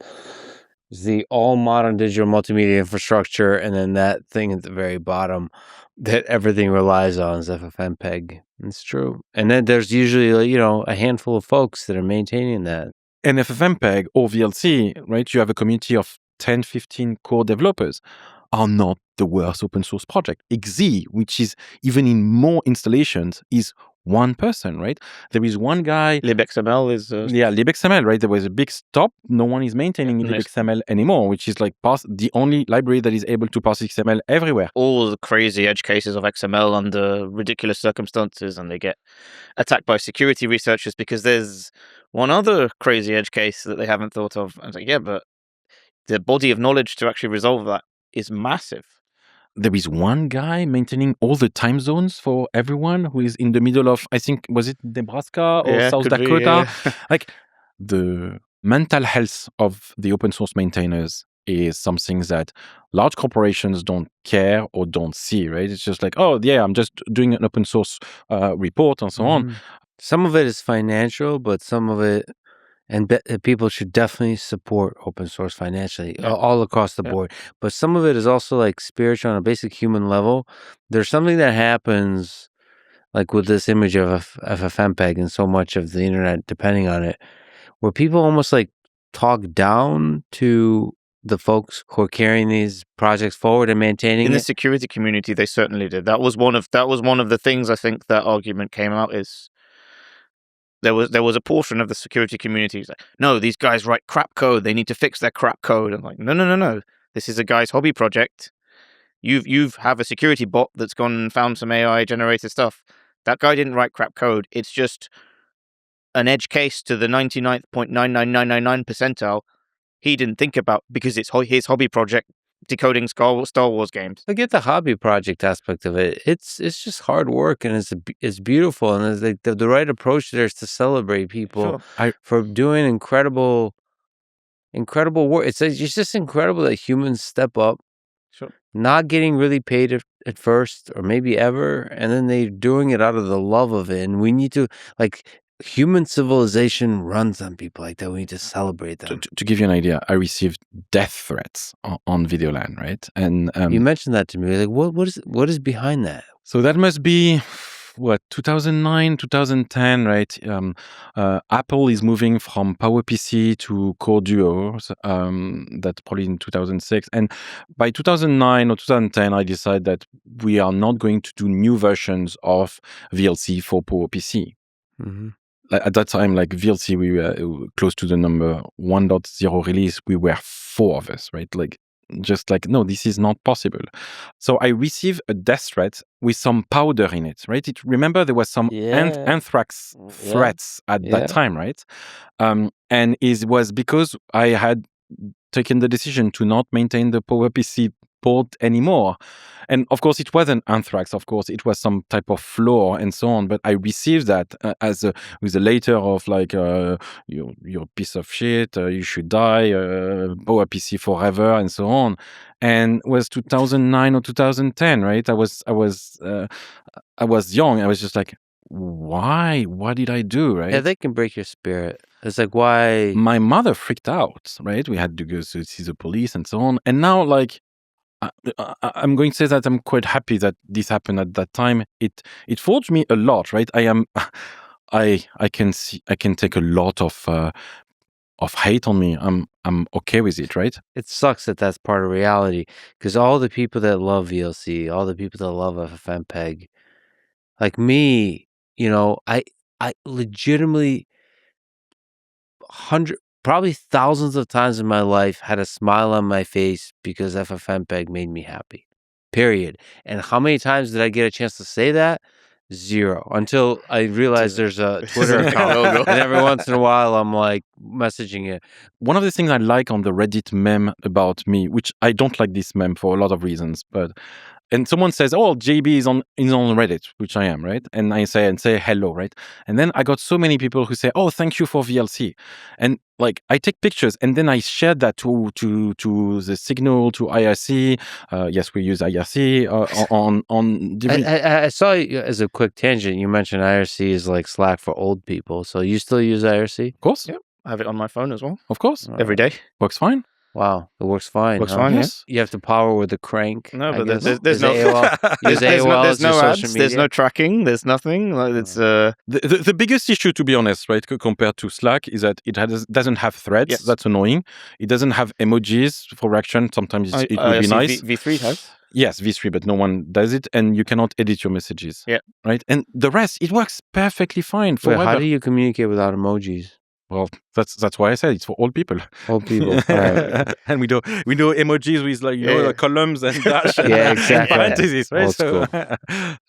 the all modern digital multimedia infrastructure, and then that thing at the very bottom that everything relies on is FFmpeg. It's true. And then there's usually, a handful of folks that are maintaining that. And FFmpeg or VLC, right? You have a community of 10, 15 core developers, are not the worst open source project. XZ, which is even in more installations, is one person, right? There is one guy. libxml is libxml, right? There was a big stop. No one is maintaining libxml anymore, which is like the only library that is able to parse XML everywhere. All the crazy edge cases of XML under ridiculous circumstances, and they get attacked by security researchers because there's one other crazy edge case that they haven't thought of. And it's like, yeah, but the body of knowledge to actually resolve that is massive. There is one guy maintaining all the time zones for everyone who is in the middle of, I think, was it Nebraska or South Dakota? Like, the mental health of the open source maintainers is something that large corporations don't care or don't see, right? It's just like, oh, yeah, I'm just doing an open source report and so on. Some of it is financial, but some of it, and people should definitely support open source financially all across the board. But some of it is also like spiritual on a basic human level. There's something that happens like with this image of FFmpeg and so much of the internet depending on it, where people almost like talk down to the folks who are carrying these projects forward and maintaining in the security community. They certainly did. That was one of the things I think that argument came out is there was a portion of the security community who's like, no, these guys write crap code. They need to fix their crap code. I'm like, no. This is a guy's hobby project. You've have a security bot that's gone and found some AI generated stuff. That guy didn't write crap code. It's just an edge case to the 99.99999 percentile he didn't think about because it's his hobby project decoding Star Wars games. I get the hobby project aspect of it. It's just hard work and it's beautiful, and it's like the right approach there is to celebrate people for doing incredible work. It's just incredible that humans step up, not getting really paid at first or maybe ever, and then they're doing it out of the love of it. And we need to human civilization runs on people like that. We need to celebrate them. To give you an idea, I received death threats on VideoLAN, right? And you mentioned that to me. Like, what is behind that? So that must be 2009, 2010, right? Apple is moving from PowerPC to Core Duo. That's probably in 2006. And by 2009 or 2010, I decided that we are not going to do new versions of VLC for PowerPC. At that time, like VLC, we were close to the number 1.0 release. We were 4 of us, right? No, this is not possible. So I received a death threat with some powder in it, right? Remember there was some anthrax threats at that time, right? And it was because I had taken the decision to not maintain the PowerPC port anymore. And of course, it wasn't anthrax. Of course, it was some type of flaw and so on. But I received that with a letter of like, you're a piece of shit. You should die. PowerPC forever and so on. And it was 2009 or 2010, right? I was young. I was just like, why? What did I do, right? Yeah, they can break your spirit. It's like, why? My mother freaked out, right? We had to go to see the police and so on. And now, like, I'm going to say that I'm quite happy that this happened at that time. It forged me a lot, right? I can take a lot of hate on me. I'm okay with it, right? It sucks that that's part of reality, because all the people that love VLC, all the people that love FFmpeg, like me, I legitimately probably thousands of times in my life had a smile on my face because FFmpeg made me happy, period. And how many times did I get a chance to say that? 0, until I realized there's a Twitter account. And every once in a while I'm like messaging it. One of the things I like on the Reddit meme about me, which I don't like this meme for a lot of reasons, and someone says, "Oh, JB is on Reddit," which I am, right? And I say hello, right? And then I got so many people who say, "Oh, thank you for VLC," and like I take pictures and then I share that to the Signal, to IRC. Yes, we use IRC on different. I saw you, as a quick tangent, you mentioned IRC is like Slack for old people. So you still use IRC? Of course. Yep. I have it on my phone as well. Of course. Every day. Works fine. Wow, it works fine. Works fine, yes. You have to power with the crank. No, but there's no AOL. There's no ads. There's no tracking. There's nothing. It's the biggest issue, to be honest, right, compared to Slack, is that it doesn't have threads. Yes. That's annoying. It doesn't have emojis for reaction. Sometimes it would be nice. V3 has. Yes, V3, but no one does it, and you cannot edit your messages. Yeah. Right? And the rest, it works perfectly fine for Wait, how do you communicate without emojis? Well, that's why I said it's for old people. Old people. All right. And we do emojis with the columns and dash and, exactly. and parentheses, right? Old school.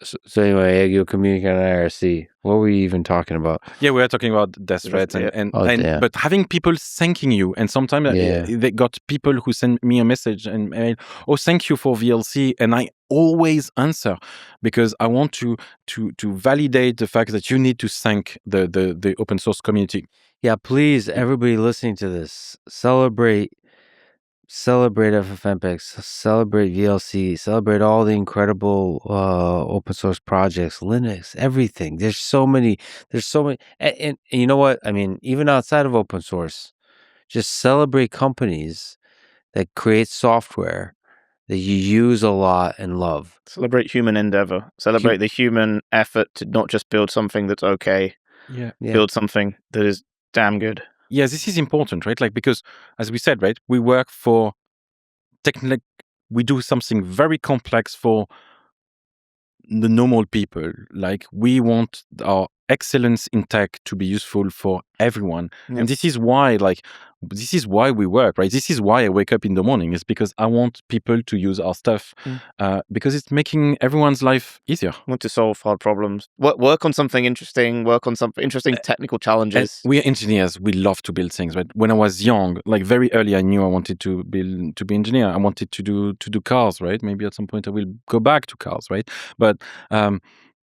So anyway, you'll communicate on IRC. What were we even talking about? Yeah, we were talking about death threats but having people thanking you, and sometimes they got people who send me a message and thank you for VLC, and I always answer because I want to validate the fact that you need to thank the open source community. Yeah, please, everybody listening to this, celebrate FFmpeg, celebrate VLC, celebrate all the incredible open source projects, Linux, everything. There's so many, and you know what? I mean, even outside of open source, just celebrate companies that create software that you use a lot and love. Celebrate human endeavor. Celebrate the human effort to not just build something that's okay. Yeah. Build something that is damn good. Yeah, this is important, right? Like, because as we said, right, we work for we do something very complex for the normal people. Like, we want our excellence in tech to be useful for everyone. And this is why we work, right? This is why I wake up in the morning, is because I want people to use our stuff because it's making everyone's life easier. I want to solve hard problems. Work on something interesting, work on some interesting technical challenges. And we are engineers. We love to build things, right? When I was young, like very early, I knew I wanted to be engineer. I wanted to do cars, right? Maybe at some point I will go back to cars, right? But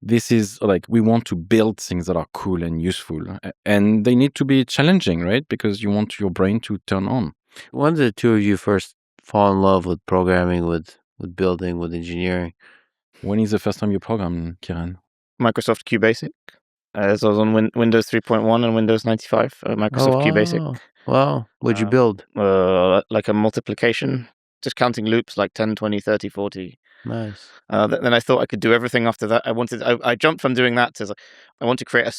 this is like, we want to build things that are cool and useful, and they need to be challenging, right? Because you want your brain to turn on. When did the two of you first fall in love with programming, with building, with engineering? When is the first time you programmed, Kieran? Microsoft QBasic. As I was on Windows 3.1 and Windows 95, Microsoft QBasic. Wow. What'd you build? Like a multiplication, just counting loops, like 10, 20, 30, 40. Nice. Then I thought I could do everything after that. I jumped from doing that to I want to create a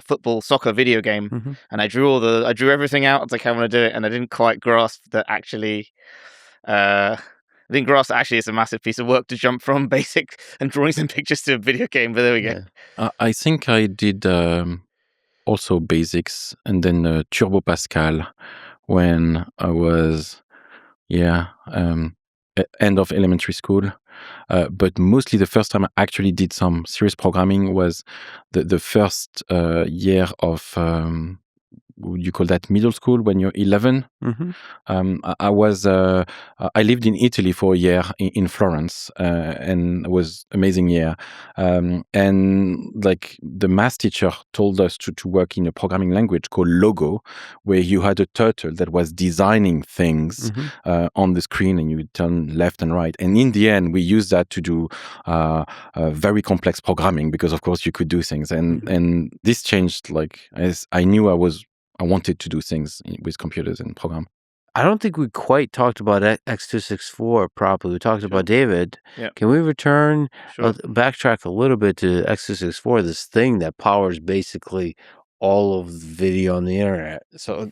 football soccer video game, and I drew everything out. I was like, I want to do it, and I didn't quite grasp that actually. It's a massive piece of work to jump from basic and drawings and pictures to a video game. But there we go. I think I did also basics and then Turbo Pascal when I was end of elementary school, but mostly the first time I actually did some serious programming was the first year of would you call that middle school, when you're 11? I lived in Italy for a year in Florence, and it was amazing year. And like the math teacher told us to work in a programming language called Logo, where you had a turtle that was designing things on the screen, and you would turn left and right. And in the end, we used that to do very complex programming, because of course you could do things. And this changed, like, as I knew I wanted to do things with computers and program. I don't think we quite talked about X264 properly. We talked about David. Yeah. Can we return, backtrack a little bit to X264, this thing that powers basically all of the video on the internet? So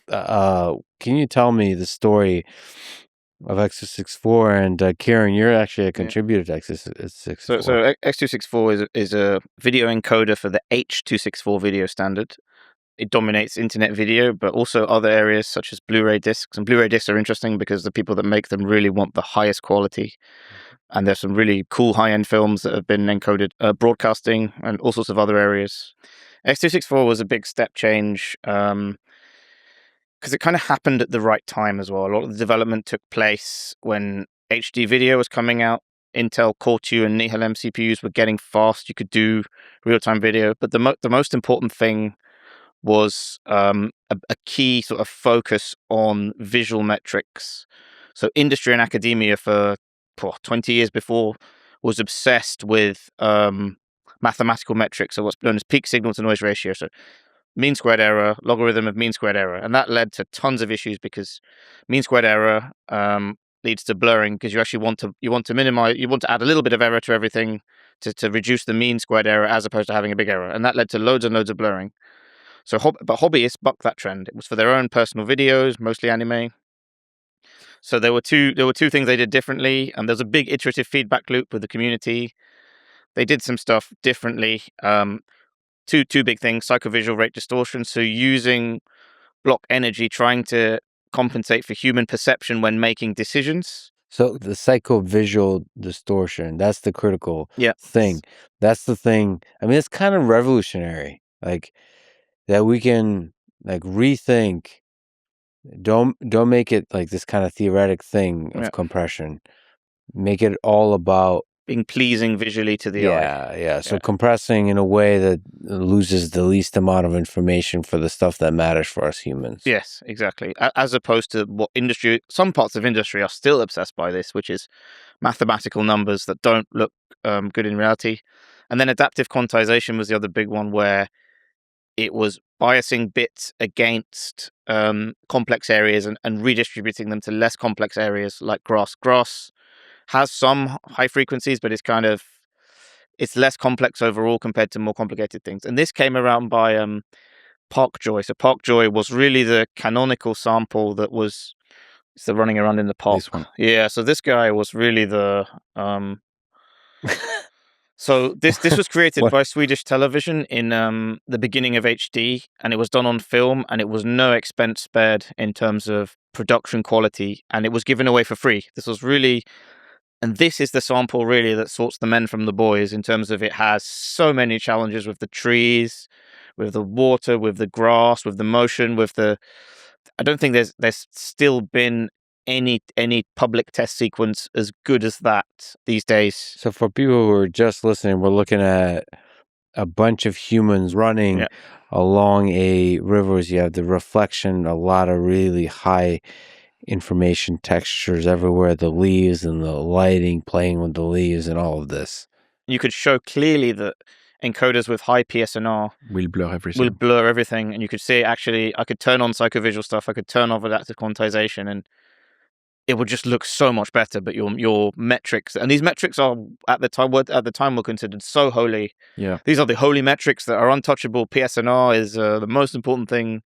can you tell me the story of X264? And Kieran, you're actually a contributor to X264. So X264 is a video encoder for the H.264 video standard. It dominates internet video, but also other areas such as Blu-ray discs. And Blu-ray discs are interesting because the people that make them really want the highest quality. And there's some really cool high-end films that have been encoded, broadcasting, and all sorts of other areas. X264 was a big step change because it kind of happened at the right time as well. A lot of the development took place when HD video was coming out. Intel Core 2 and Nehalem CPUs were getting fast. You could do real-time video. But the most important thing was a key sort of focus on visual metrics. So industry and academia for 20 years before was obsessed with mathematical metrics, so what's known as peak signal to noise ratio. So mean squared error, logarithm of mean squared error. And that led to tons of issues because mean squared error leads to blurring, because you actually want to minimize, you want to add a little bit of error to everything to reduce the mean squared error as opposed to having a big error. And that led to loads and loads of blurring. So, but hobbyists bucked that trend. It was for their own personal videos, mostly anime. So there were two things they did differently, and there's a big iterative feedback loop with the community. They did some stuff differently. Two big things: psychovisual rate distortion. So using block energy, trying to compensate for human perception when making decisions. So the psychovisual distortion, that's the critical Yeah. thing. That's the thing. I mean, it's kind of revolutionary. Like that we can like rethink. Don't make it like this kind of theoretic thing of compression. Make it all about being pleasing visually to the eye. Yeah. So compressing in a way that loses the least amount of information for the stuff that matters for us humans. Yes, exactly. As opposed to what some parts of industry are still obsessed by this, which is mathematical numbers that don't look good in reality. And then adaptive quantization was the other big one, where it was biasing bits against complex areas and redistributing them to less complex areas like grass. Grass has some high frequencies, but it's less complex overall compared to more complicated things. And this came around by Parkjoy. So Parkjoy was really the canonical sample that was running around in the park. This one. Yeah, so this guy was really the... So this was created by Swedish Television in the beginning of HD, and it was done on film, and it was no expense spared in terms of production quality, and it was given away for free. This was really... And this is the sample really that sorts the men from the boys, in terms of it has so many challenges with the trees, with the water, with the grass, with the motion, with the... I don't think there's still been any public test sequence as good as that these days. So for people who are just listening, we're looking at a bunch of humans running along a river. You have the reflection, a lot of really high information textures everywhere, the leaves and the lighting playing with the leaves and all of this. You could show clearly that encoders with high PSNR will blur everything. And you could see, actually, I could turn on psychovisual stuff, I could turn off adaptive quantization, and it would just look so much better. But your metrics, and these metrics are at the time were considered so holy. Yeah, these are the holy metrics that are untouchable. PSNR is the most important thing.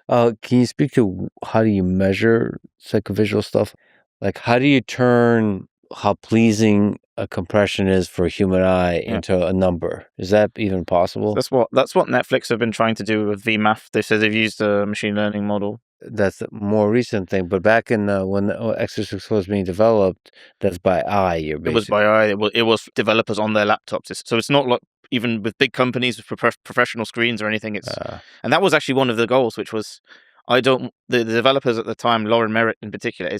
Can you speak to how do you measure psychovisual stuff? Like, how do you turn how pleasing a compression is for a human eye into a number? Is that even possible? That's what Netflix have been trying to do with VMAF. They said they've used a machine learning model. That's a more recent thing, but back in when X264 was being developed, that's by eye. It was by eye. It was developers on their laptops. So it's not like even with big companies with professional screens or anything. And that was actually one of the goals, which was the developers at the time, Lauren Merritt in particular,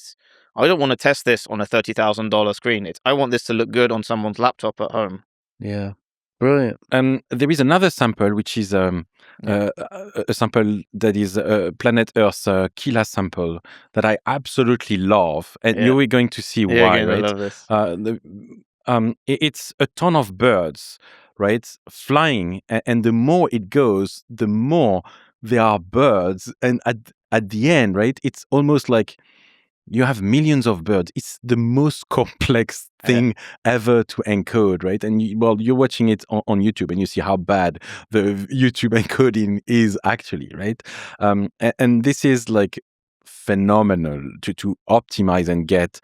I don't want to test this on a $30,000 screen. I want this to look good on someone's laptop at home. Yeah. Brilliant. There is another sample, which is a sample that is Planet Earth's Kila sample that I absolutely love, and you're going to see why. Right? I love this. It's a ton of birds, right, flying, and the more it goes, the more there are birds, and at the end, right, it's almost like you have millions of birds. It's the most complex thing ever to encode, right? And you're watching it on YouTube, and you see how bad the YouTube encoding is actually, right? And this is like phenomenal to optimize and get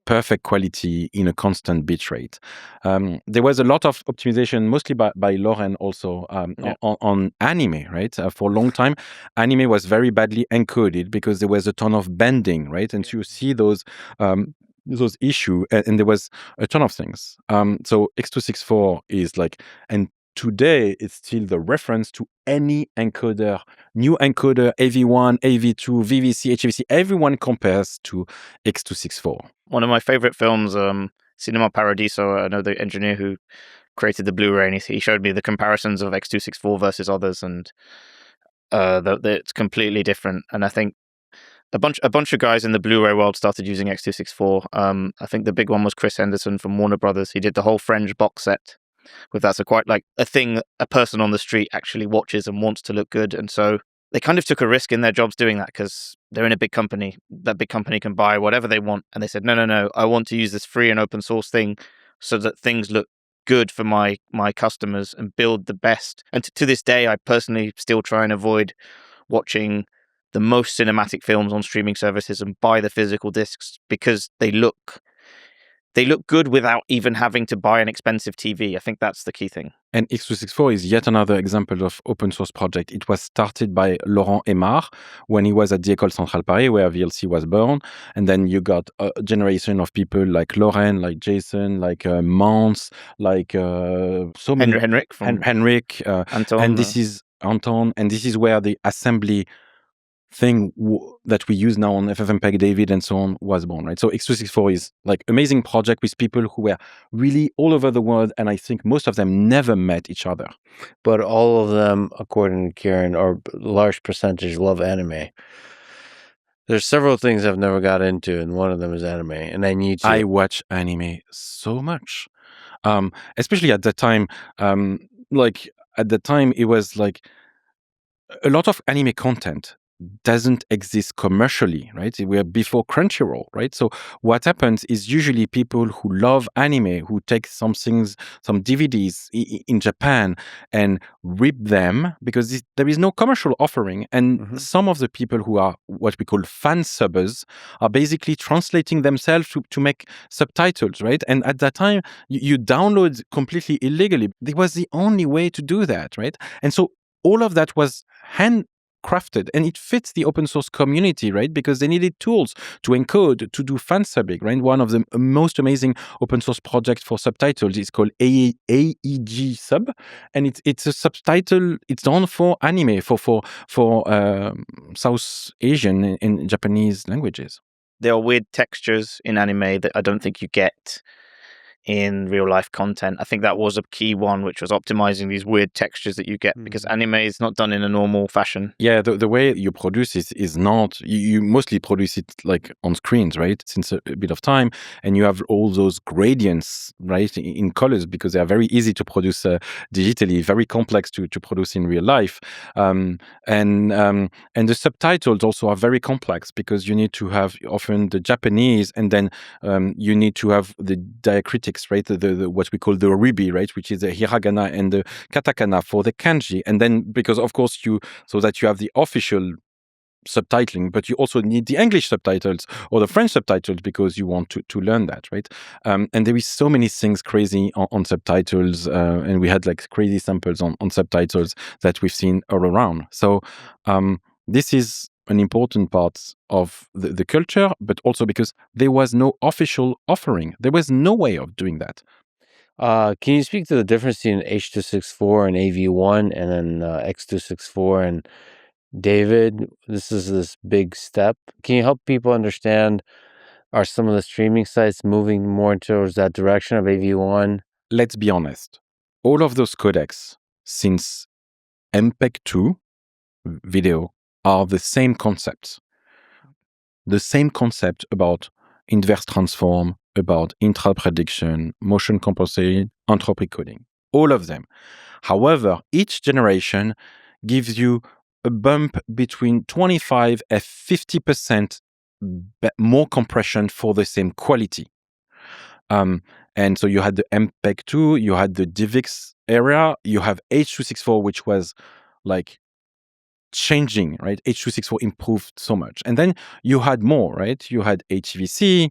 perfect quality in a constant bit rate. There was a lot of optimization, mostly by Lauren also on anime, right? For a long time, anime was very badly encoded because there was a ton of bending, right? And so you see those issues, and there was a ton of things. So X264 is like, and today it's still the reference to any encoder, new encoder, AV1, AV2, VVC, HVC, everyone compares to X264. One of my favorite films, Cinema Paradiso, I know the engineer who created the Blu-ray, and he showed me the comparisons of X264 versus others, and it's completely different. And I think a bunch of guys in the Blu-ray world started using X264. I think the big one was Chris Henderson from Warner Brothers. He did the whole Fringe box set with that. So quite like a thing a person on the street actually watches and wants to look good. And so they kind of took a risk in their jobs doing that, because they're in a big company. That big company can buy whatever they want. And they said, no, I want to use this free and open source thing so that things look good for my customers and build the best. And to this day, I personally still try and avoid watching the most cinematic films on streaming services and buy the physical discs because they look good without even having to buy an expensive TV. I think that's the key thing. And X264 is yet another example of open source project. It was started by Laurent Aimard when he was at the École Centrale Paris, where VLC was born. And then you got a generation of people like Lauren, like Jason, like Mans, like so many. Henrik. Anton. And this is Anton. And this is where the assembly thing that we use now on FFmpeg, David, and so on was born, right? So X264 is like amazing project with people who were really all over the world, and I think most of them never met each other. But all of them, according to Kieran, or a large percentage, love anime. There's several things I've never got into, and one of them is anime, and I need to. I watch anime so much, especially at the time. At the time, it was like a lot of anime content doesn't exist commercially, right? We're before Crunchyroll, right? So what happens is usually people who love anime, who take some things, some DVDs in Japan and rip them because there is no commercial offering. And some of the people who are what we call fan subbers are basically translating themselves to make subtitles, right? And at that time, you download completely illegally. It was the only way to do that, right? And so all of that was handcrafted, and it fits the open source community, right? Because they needed tools to encode, to do fan subbing, right? One of the most amazing open source projects for subtitles is called AEG Sub, and it's a subtitle. It's done for anime, for South Asian and Japanese languages. There are weird textures in anime that I don't think you get in real life content. I think that was a key one, which was optimizing these weird textures that you get because anime is not done in a normal fashion. Yeah, the way you produce it is not, you mostly produce it like on screens, right? Since a bit of time, and you have all those gradients, right, in colors because they are very easy to produce digitally, very complex to produce in real life. And the subtitles also are very complex because you need to have often the Japanese, and then you need to have the diacritics, right? The what we call the ribi, right? Which is the hiragana and the katakana for the kanji. And then because of course so that you have the official subtitling, but you also need the English subtitles or the French subtitles because you want to learn that, right? And there is so many things crazy on subtitles, and we had like crazy samples on subtitles that we've seen all around. So this is an important part of the culture, but also because there was no official offering. There was no way of doing that. Can you speak to the difference between H.264 and AV1 and then X264 and David? This is this big step. Can you help people understand, are some of the streaming sites moving more towards that direction of AV1? Let's be honest. All of those codecs since MPEG 2 video are the same concepts. The same concept about inverse transform, about intra-prediction, motion compensation, entropic coding. All of them. However, each generation gives you a bump between 25 and 50% more compression for the same quality. And so you had the MPEG 2, you had the DivX area, you have H.264, which was like changing, right? H.264 improved so much. And then you had more, right? You had HEVC,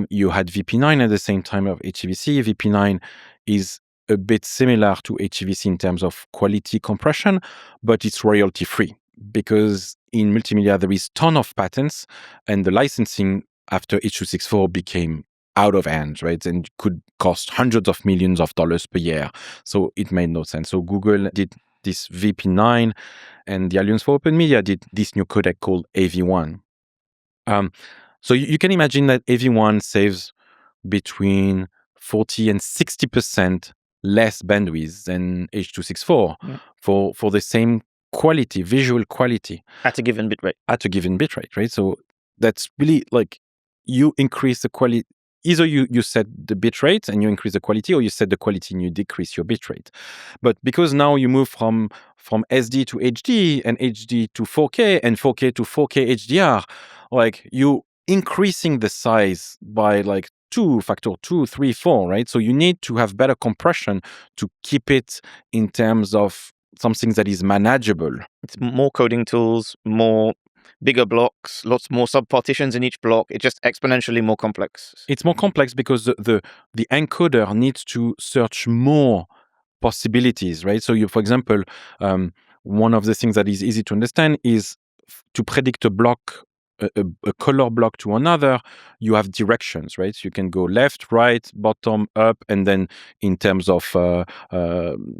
you had VP9 at the same time of HEVC. VP9 is a bit similar to HEVC in terms of quality compression, but it's royalty free because in multimedia there is a ton of patents, and the licensing after H.264 became out of hand, right? And could cost hundreds of millions of dollars per year. So it made no sense. So Google did this VP9, and the Alliance for Open Media did this new codec called AV1. So you can imagine that AV1 saves between 40 and 60% less bandwidth than H.264 for the same quality, visual quality. At a given bitrate. At a given bitrate, right? So that's really like you increase the quality. Either you set the bitrate and you increase the quality, or you set the quality and you decrease your bitrate. But because now you move from SD to HD and HD to 4K and 4K to 4K HDR, like you increasing the size by like factor 2, 3, 4, right? So you need to have better compression to keep it in terms of something that is manageable. It's more coding tools, more bigger blocks, lots more subpartitions in each block. It's just exponentially more complex. It's more complex because the encoder needs to search more possibilities, right? So for example, one of the things that is easy to understand is to predict a block, a color block to another, you have directions, right? So you can go left, right, bottom, up, and then in terms of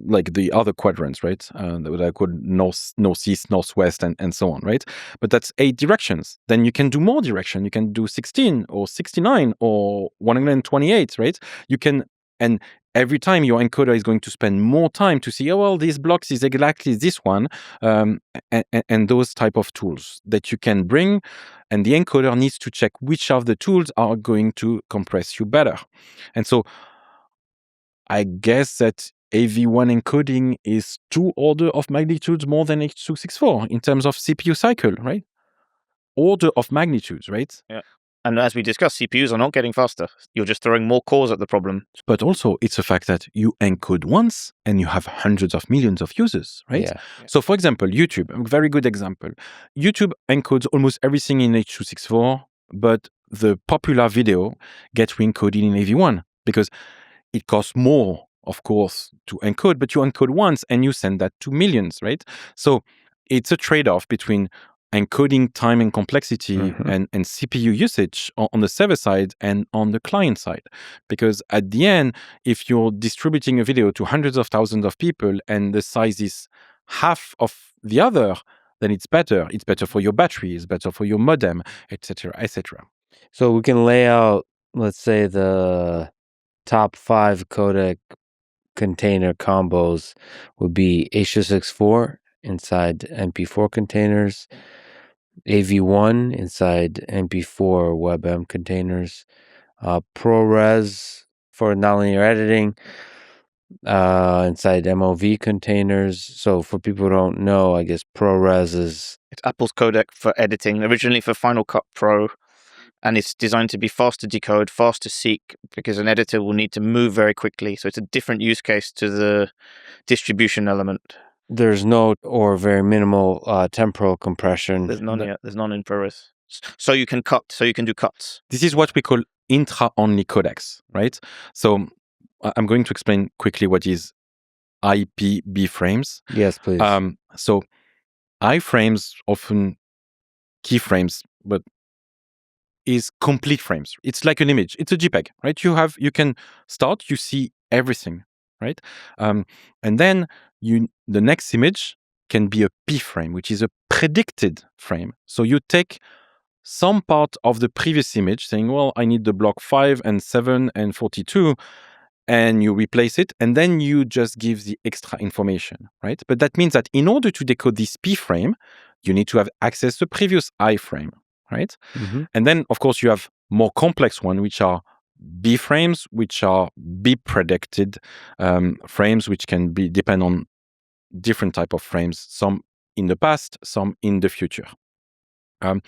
like the other quadrants, right? That I could northeast, northwest, and so on, right? But that's 8 directions. Then you can do more direction. You can do 16 or 69 or 128, right? You can, and every time your encoder is going to spend more time to see, oh, well, these blocks is exactly this one, and those type of tools that you can bring. And the encoder needs to check which of the tools are going to compress you better. And so I guess that AV1 encoding is 2 orders of magnitudes more than H.264 in terms of CPU cycle, right? Order of magnitudes, right? Yeah. And as we discussed, CPUs are not getting faster. You're just throwing more cores at the problem. But also, it's a fact that you encode once and you have hundreds of millions of users, right? Yeah. So, for example, YouTube, a very good example. YouTube encodes almost everything in H.264, but the popular video gets re-encoded in AV1 because it costs more, of course, to encode, but you encode once and you send that to millions, right? So, it's a trade-off between encoding time and complexity and CPU usage on the server side and on the client side. Because at the end, if you're distributing a video to hundreds of thousands of people and the size is half of the other, then it's better. It's better for your battery, it's better for your modem, etc., etc. So we can lay out, let's say, the top 5 codec container combos would be H.264 inside MP4 containers, AV1 inside MP4 WebM containers, ProRes for nonlinear editing inside MOV containers. So for people who don't know, I guess ProRes is... It's Apple's codec for editing, originally for Final Cut Pro, and it's designed to be fast to decode, fast to seek, because an editor will need to move very quickly. So it's a different use case to the distribution element. There's no or very minimal temporal compression. There's none yet. There's none in ProRes. So you can cut. So you can do cuts. This is what we call intra-only codecs, right? So I'm going to explain quickly what is IPB frames. Yes, please. So iframes, often keyframes, but is complete frames. It's like an image. It's a JPEG, right? You can start, you see everything, right? And then the next image can be a P frame, which is a predicted frame. So you take some part of the previous image saying, well, I need the block 5 and 7 and 42, and you replace it, and then you just give the extra information, right? But that means that in order to decode this P frame, you need to have access to the previous I frame, right? And then, of course, you have more complex ones, which are B frames, which are B predicted frames, which can depend on different type of frames, some in the past, some in the future. And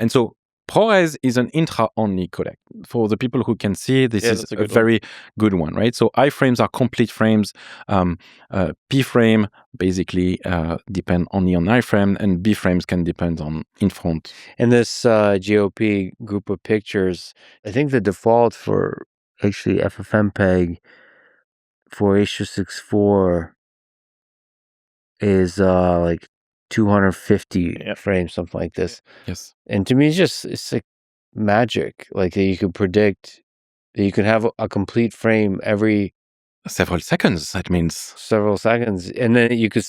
so ProRes is an intra-only codec. For the people who can see, this is a very good one, right? So iframes are complete frames. P frame basically depend only on iframe, and B frames can depend on in front. In this GOP group of pictures, I think the default for actually FFmpeg for H.264 is like 250 frames, something like this. Yes. And to me, it's like magic. Like that you could predict that you can have a complete frame every several seconds. That means several seconds, and then you could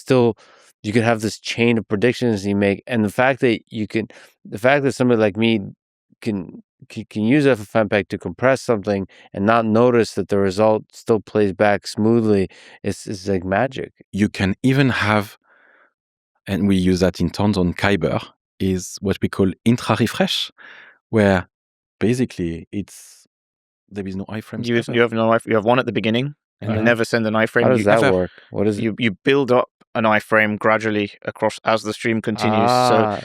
have this chain of predictions you make. And the fact that somebody like me can use FFmpeg to compress something and not notice that the result still plays back smoothly is like magic. You can even have, and we use that in tons on Kyber, is what we call intra-refresh, where basically there is no iframe. You have one at the beginning, and you never send an iframe. How does that work? What is it? You build up an iframe gradually across as the stream continues.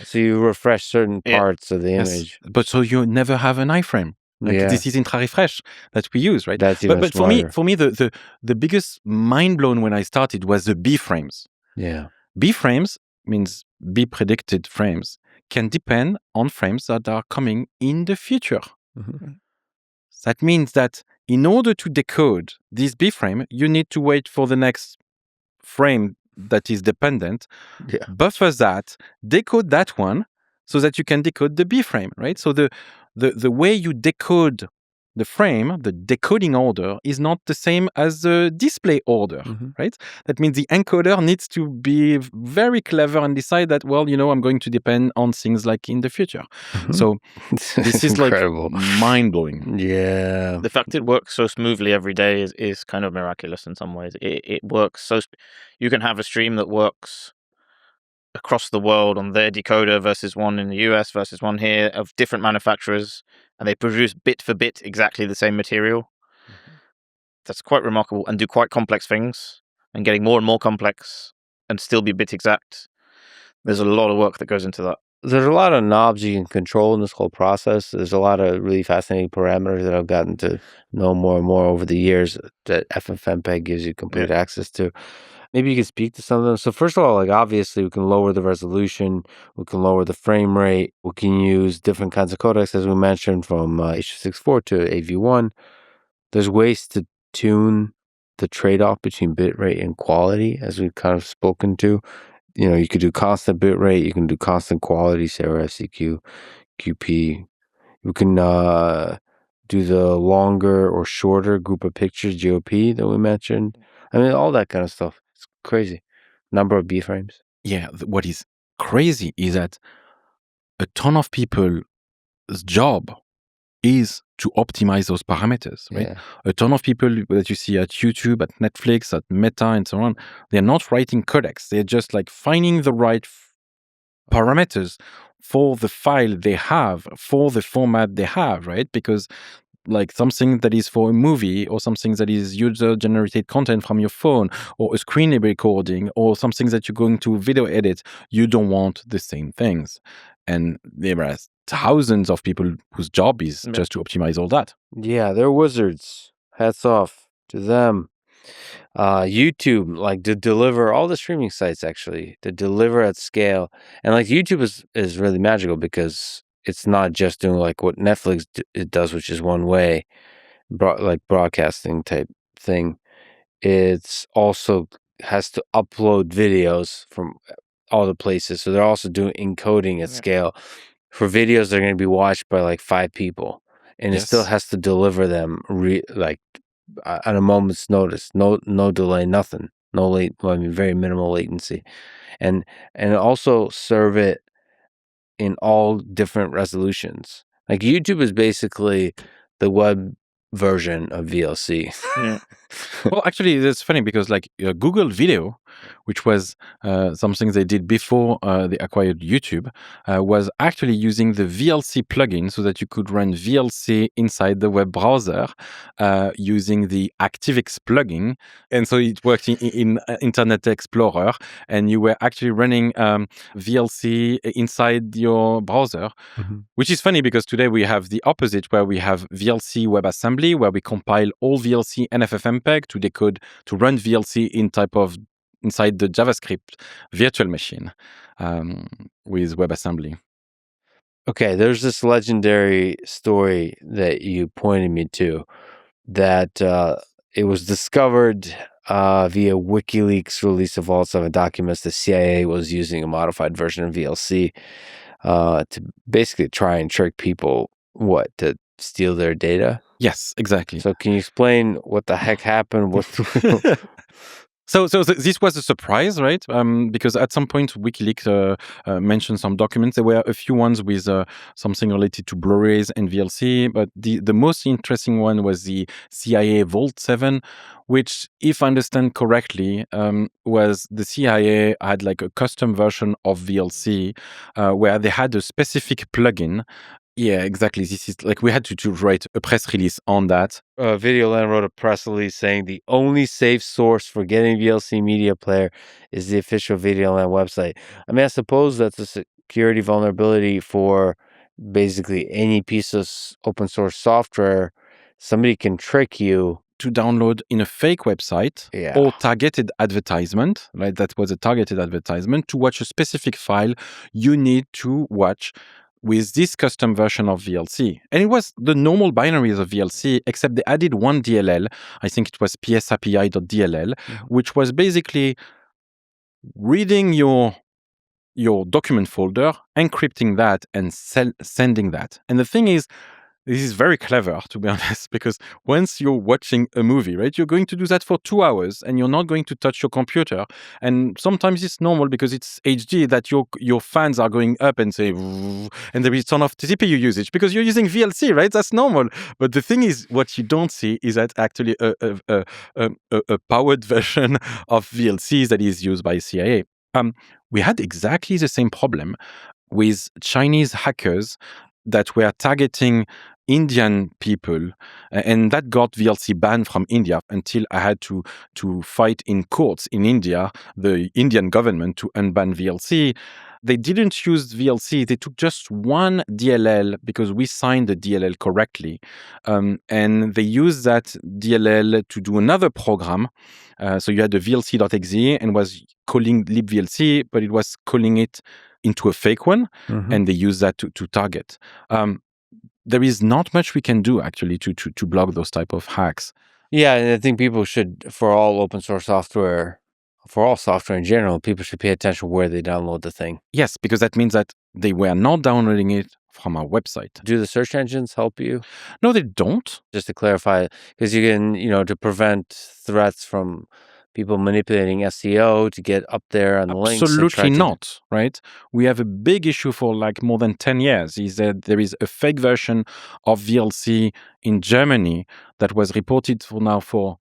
So you refresh certain parts of the image. But so you never have an iframe. This is intra-refresh that we use, right? That's even but smarter. for me, the biggest mind blown when I started was the B frames. Yeah. B frames means B predicted frames can depend on frames that are coming in the future. That means that in order to decode this B frame, you need to wait for the next frame that is dependent, buffer that, decode that one, so that you can decode the B frame, right? So the way you decode the frame, the decoding order, is not the same as the display order, right? That means the encoder needs to be very clever and decide that, well, I'm going to depend on things like in the future. So this is incredible. Like mind-blowing. Yeah. The fact it works so smoothly every day is kind of miraculous in some ways. It works so... You can have a stream that works across the world on their decoder versus one in the US versus one here of different manufacturers, and they produce bit for bit exactly the same material. That's quite remarkable, and do quite complex things, and getting more and more complex and still be bit exact. There's a lot of work that goes into that. There's a lot of knobs you can control in this whole process. There's a lot of really fascinating parameters that I've gotten to know more and more over the years that FFmpeg gives you complete access to. Maybe you could speak to some of them. So first of all, like obviously we can lower the resolution, we can lower the frame rate, we can use different kinds of codecs, as we mentioned, from H.264 to AV1. There's ways to tune the trade-off between bitrate and quality, as we've kind of spoken to. You could do constant bitrate, you can do constant quality, say RFCQ, QP. You can do the longer or shorter group of pictures, GOP, that we mentioned. I mean, all that kind of stuff. It's crazy. Number of B frames. Yeah, what is crazy is that a ton of people's job is to optimize those parameters, right? Yeah. A ton of people that you see at YouTube, at Netflix, at Meta, and so on, they're not writing codecs. They're just like finding the right parameters for the file they have, for the format they have, right? Because like something that is for a movie or something that is user-generated content from your phone or a screen recording or something that you're going to video edit, you don't want the same things. And there are thousands of people whose job is just to optimize all that. Yeah, they're wizards. Hats off to them. YouTube, like to deliver, all the streaming sites actually, to deliver at scale. And like YouTube is really magical because it's not just doing like what Netflix it does, which is one way, like broadcasting type thing. It's also has to upload videos from all the places. So they're also doing encoding at scale. For videos, they're going to be watched by like 5 people. And it still has to deliver them like at a moment's notice. No delay, nothing. Very minimal latency. And also serve it in all different resolutions. Like YouTube is basically the web version of VLC. Well, actually, that's funny because like Google Video, which was something they did before they acquired YouTube, was actually using the VLC plugin so that you could run VLC inside the web browser using the ActiveX plugin. And so it worked in Internet Explorer, and you were actually running VLC inside your browser, which is funny because today we have the opposite, where we have VLC WebAssembly, where we compile all VLC and FFmpeg to run VLC inside the JavaScript virtual machine with WebAssembly. Okay, there's this legendary story that you pointed me to that it was discovered via WikiLeaks release of Vault 7 documents. The CIA was using a modified version of VLC to basically try and trick people, to steal their data? Yes, exactly. So can you explain what the heck happened? So this was a surprise, right? Because at some point, WikiLeaks mentioned some documents. There were a few ones with something related to Blu-rays and VLC, but the most interesting one was the CIA Vault 7, which, if I understand correctly, was the CIA had like a custom version of VLC where they had a specific plugin. Yeah, exactly. This is like we had to write a press release on that. VideoLAN wrote a press release saying the only safe source for getting VLC media player is the official VideoLAN website. I mean, I suppose that's a security vulnerability for basically any piece of open source software. Somebody can trick you to download in a fake website or targeted advertisement, right? That was a targeted advertisement to watch a specific file you need to watch with this custom version of VLC. And it was the normal binaries of VLC, except they added one DLL. I think it was psapi.dll, which was basically reading your document folder, encrypting that, and sending that. And the thing is, this is very clever, to be honest, because once you're watching a movie, right, you're going to do that for 2 hours and you're not going to touch your computer. And sometimes it's normal because it's HD that your fans are going up and say, and there is a ton of CPU usage because you're using VLC, right? That's normal. But the thing is, what you don't see is that actually a powered version of VLC that is used by CIA. We had exactly the same problem with Chinese hackers that were targeting Indian people, and that got VLC banned from India until I had to fight in courts in India, the Indian government, to unban VLC. They didn't use VLC. They took just one DLL because we signed the DLL correctly. And they used that DLL to do another program. So you had the VLC.exe and was calling libVLC, but it was calling it into a fake one. And they used that to target. There is not much we can do actually to block those type of hacks. Yeah, and I think people should, for all open source software, for all software in general, people should pay attention where they download the thing. Yes, because that means that they were not downloading it from our website. Do the search engines help you? No, they don't. Just to clarify, because you can, to prevent threats from people manipulating SEO to get up there on the links. Absolutely not, right? We have a big issue for like more than 10 years is that there is a fake version of VLC in Germany that was reported for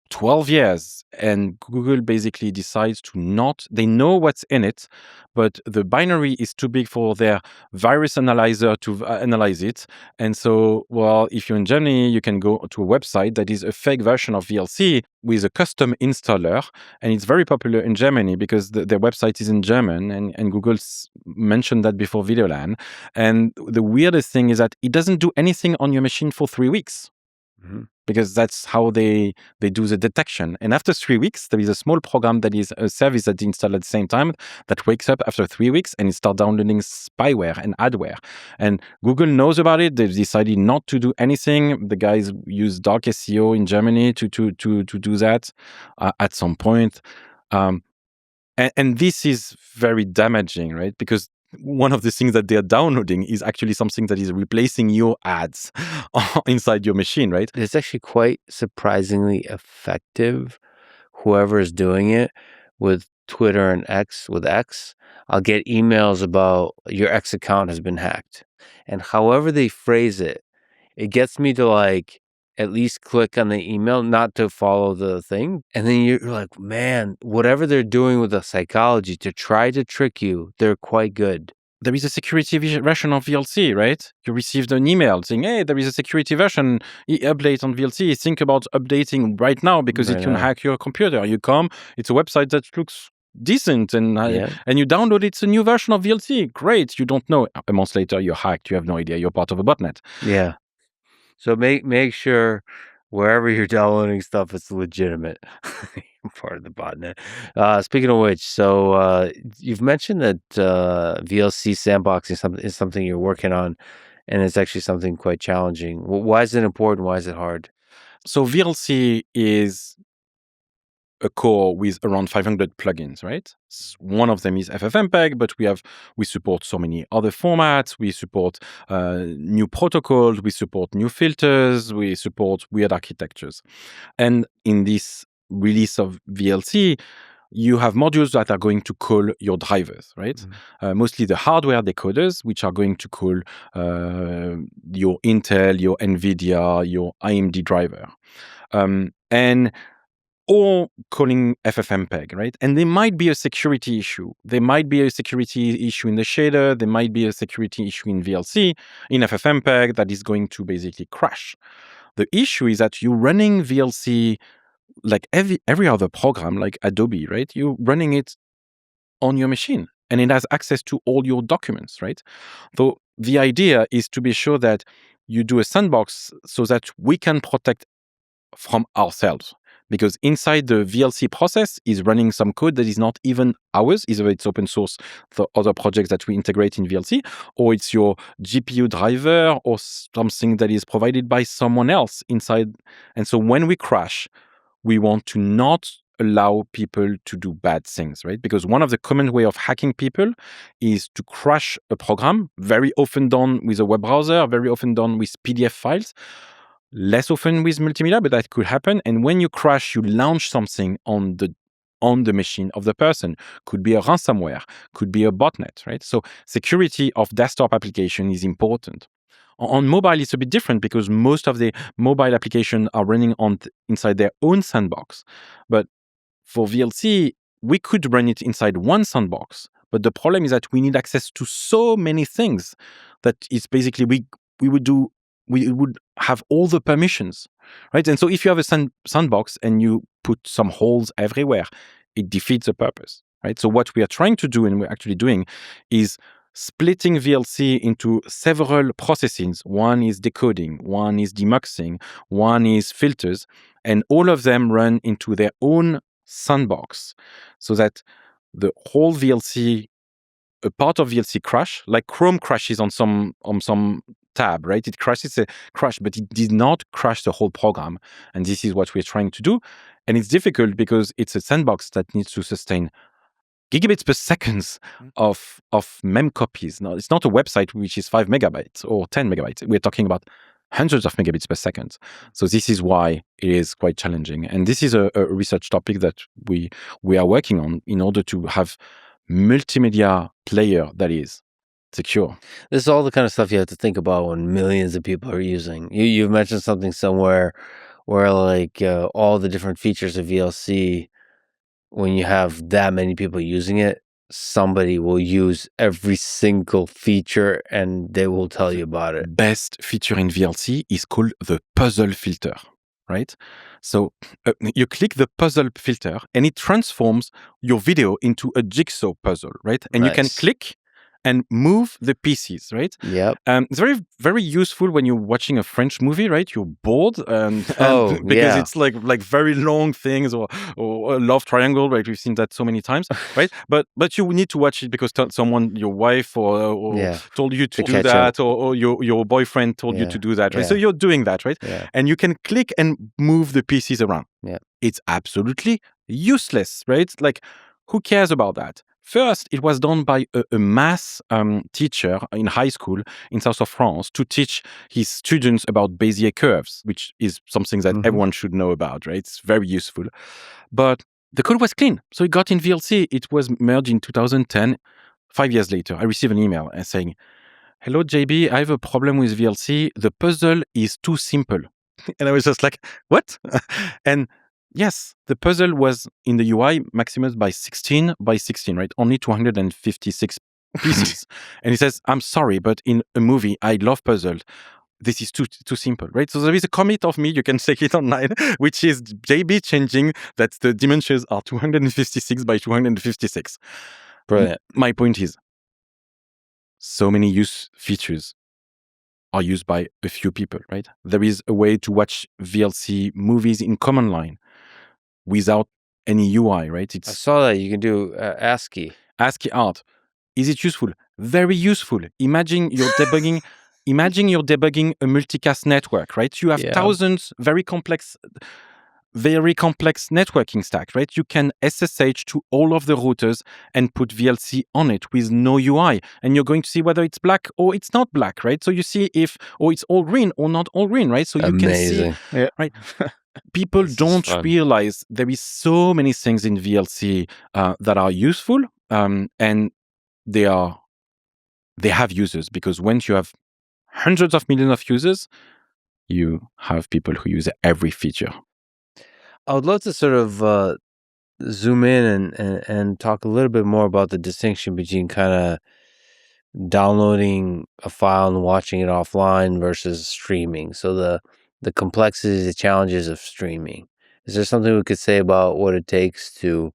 12 years. And Google basically decides to not, they know what's in it, but the binary is too big for their virus analyzer to analyze it. And so, well, if you're in Germany, you can go to a website that is a fake version of VLC with a custom installer. And it's very popular in Germany because their website is in German, and Google mentioned that before VideoLAN. And the weirdest thing is that it doesn't do anything on your machine for 3 weeks. Because that's how they do the detection. And after 3 weeks, there is a small program that is a service that they install at the same time that wakes up after 3 weeks and it starts downloading spyware and adware. And Google knows about it. They've decided not to do anything. The guys use dark SEO in Germany to do that at some point. And this is very damaging, right? Because one of the things that they're downloading is actually something that is replacing your ads inside your machine, right? It's actually quite surprisingly effective. Whoever is doing it with Twitter and with X, I'll get emails about your X account has been hacked. And however they phrase it, it gets me to at least click on the email, not to follow the thing. And then you're like, man, whatever they're doing with the psychology to try to trick you, they're quite good. There is a security version of VLC, right? You received an email saying, hey, there is a security version, update on VLC. Think about updating right now because it can hack your computer. You come, it's a website that looks decent and you download it's a new version of VLC. Great. You don't know. A month later, you're hacked. You have no idea. You're part of a botnet. Yeah. So make sure wherever you're downloading stuff, it's legitimate. Part of the botnet. Speaking of which, so you've mentioned that VLC sandboxing is something you're working on, and it's actually something quite challenging. Why is it important? Why is it hard? So VLC is a core with around 500 plugins, right? One of them is FFmpeg, but we support so many other formats. We support new protocols. We support new filters. We support weird architectures. And in this release of VLC, you have modules that are going to call your drivers, right? Mostly the hardware decoders, which are going to call your Intel, your NVIDIA, your AMD driver. Or calling FFmpeg, right? And there might be a security issue. There might be a security issue in the shader. There might be a security issue in VLC, in FFmpeg, that is going to basically crash. The issue is that you're running VLC like every other program, like Adobe, right? You're running it on your machine, and it has access to all your documents, right? So the idea is to be sure that you do a sandbox so that we can protect from ourselves. Because inside the VLC process is running some code that is not even ours. Either it's open source for other projects that we integrate in VLC, or it's your GPU driver or something that is provided by someone else inside. And so when we crash, we want to not allow people to do bad things, right? Because one of the common way of hacking people is to crash a program, very often done with a web browser, very often done with PDF files. Less often with multimedia, but that could happen. And when you crash, you launch something on the machine of the person. Could be a ransomware, could be a botnet, right? So security of desktop application is important. On mobile, it's a bit different because most of the mobile applications are running inside their own sandbox. But for VLC, we could run it inside one sandbox. But the problem is that we need access to so many things that it's basically we would have all the permissions, right? And so if you have a sandbox and you put some holes everywhere, it defeats the purpose, right? So what we are trying to do, and we're actually doing, is splitting VLC into several processes. One is decoding, one is demuxing, one is filters, and all of them run into their own sandbox so that the whole VLC, a part of VLC crash, like Chrome crashes on some tab, right? It crashes a crash, but it did not crash the whole program. And this is what we're trying to do. And it's difficult because it's a sandbox that needs to sustain gigabits per second of mem copies. Now, it's not a website which is 5 megabytes or 10 megabytes. We're talking about hundreds of megabits per second. So this is why it is quite challenging. And this is a research topic that we are working on in order to have multimedia player that is secure. This is all the kind of stuff you have to think about when millions of people are using. You've mentioned something somewhere where like all the different features of VLC, when you have that many people using it, somebody will use every single feature and they will tell you about it. Best feature in VLC is called the puzzle filter, right? So you click the puzzle filter and it transforms your video into a jigsaw puzzle, right? And you can click and move the pieces, right? Yep. It's very, very useful when you're watching a French movie, right? You're bored because it's like very long things or a love triangle, right? We've seen that so many times, right? But you need to watch it because someone, your wife or told you to do that, or your boyfriend told you to do that, right? So you're doing that, right? Yeah. And you can click and move the pieces around. Yeah. It's absolutely useless, right? Like, who cares about that? First, it was done by a math teacher in high school in south of France to teach his students about Bezier curves, which is something that everyone should know about, right? It's very useful. But the code was clean. So it got in VLC. It was merged in 2010. 5 years later, I received an email saying, "Hello, JB, I have a problem with VLC. The puzzle is too simple." And I was just like, what? And yes, the puzzle was in the UI maximized by 16 by 16, right? Only 256 pieces. And he says, "I'm sorry, but in a movie, I love puzzles. This is too simple," right? So there is a commit of me, you can check it online, which is JB changing that the dimensions are 256 by 256. Brilliant. My point is, so many use features are used by a few people, right? There is a way to watch VLC movies in command line without any UI, right? I saw that you can do ASCII. ASCII art. Is it useful? Very useful. Imagine you're debugging a multicast network, right? You have thousands very complex networking stack, right? You can SSH to all of the routers and put VLC on it with no UI. And you're going to see whether it's black or it's not black, right? So you see if, or it's all green or not all green, right? So you can see, right? People don't realize there is so many things in VLC that are useful, and they have users, because once you have hundreds of millions of users, you have people who use every feature. I would love to sort of zoom in and talk a little bit more about the distinction between kind of downloading a file and watching it offline versus streaming. So the complexities, the challenges of streaming. Is there something we could say about what it takes to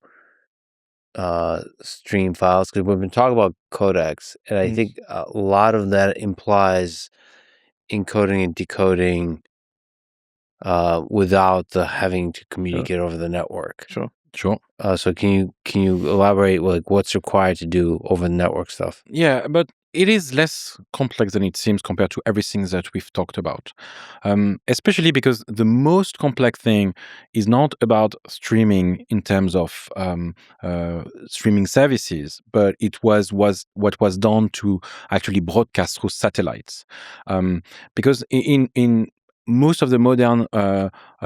stream files? Because we've been talking about codecs, and I think a lot of that implies encoding and decoding without having to communicate over the network. Sure. So can you elaborate what's required to do over the network stuff? Yeah, but it is less complex than it seems compared to everything that we've talked about. Especially because the most complex thing is not about streaming in terms of streaming services, but it was what was done to actually broadcast through satellites. Because in most of the modern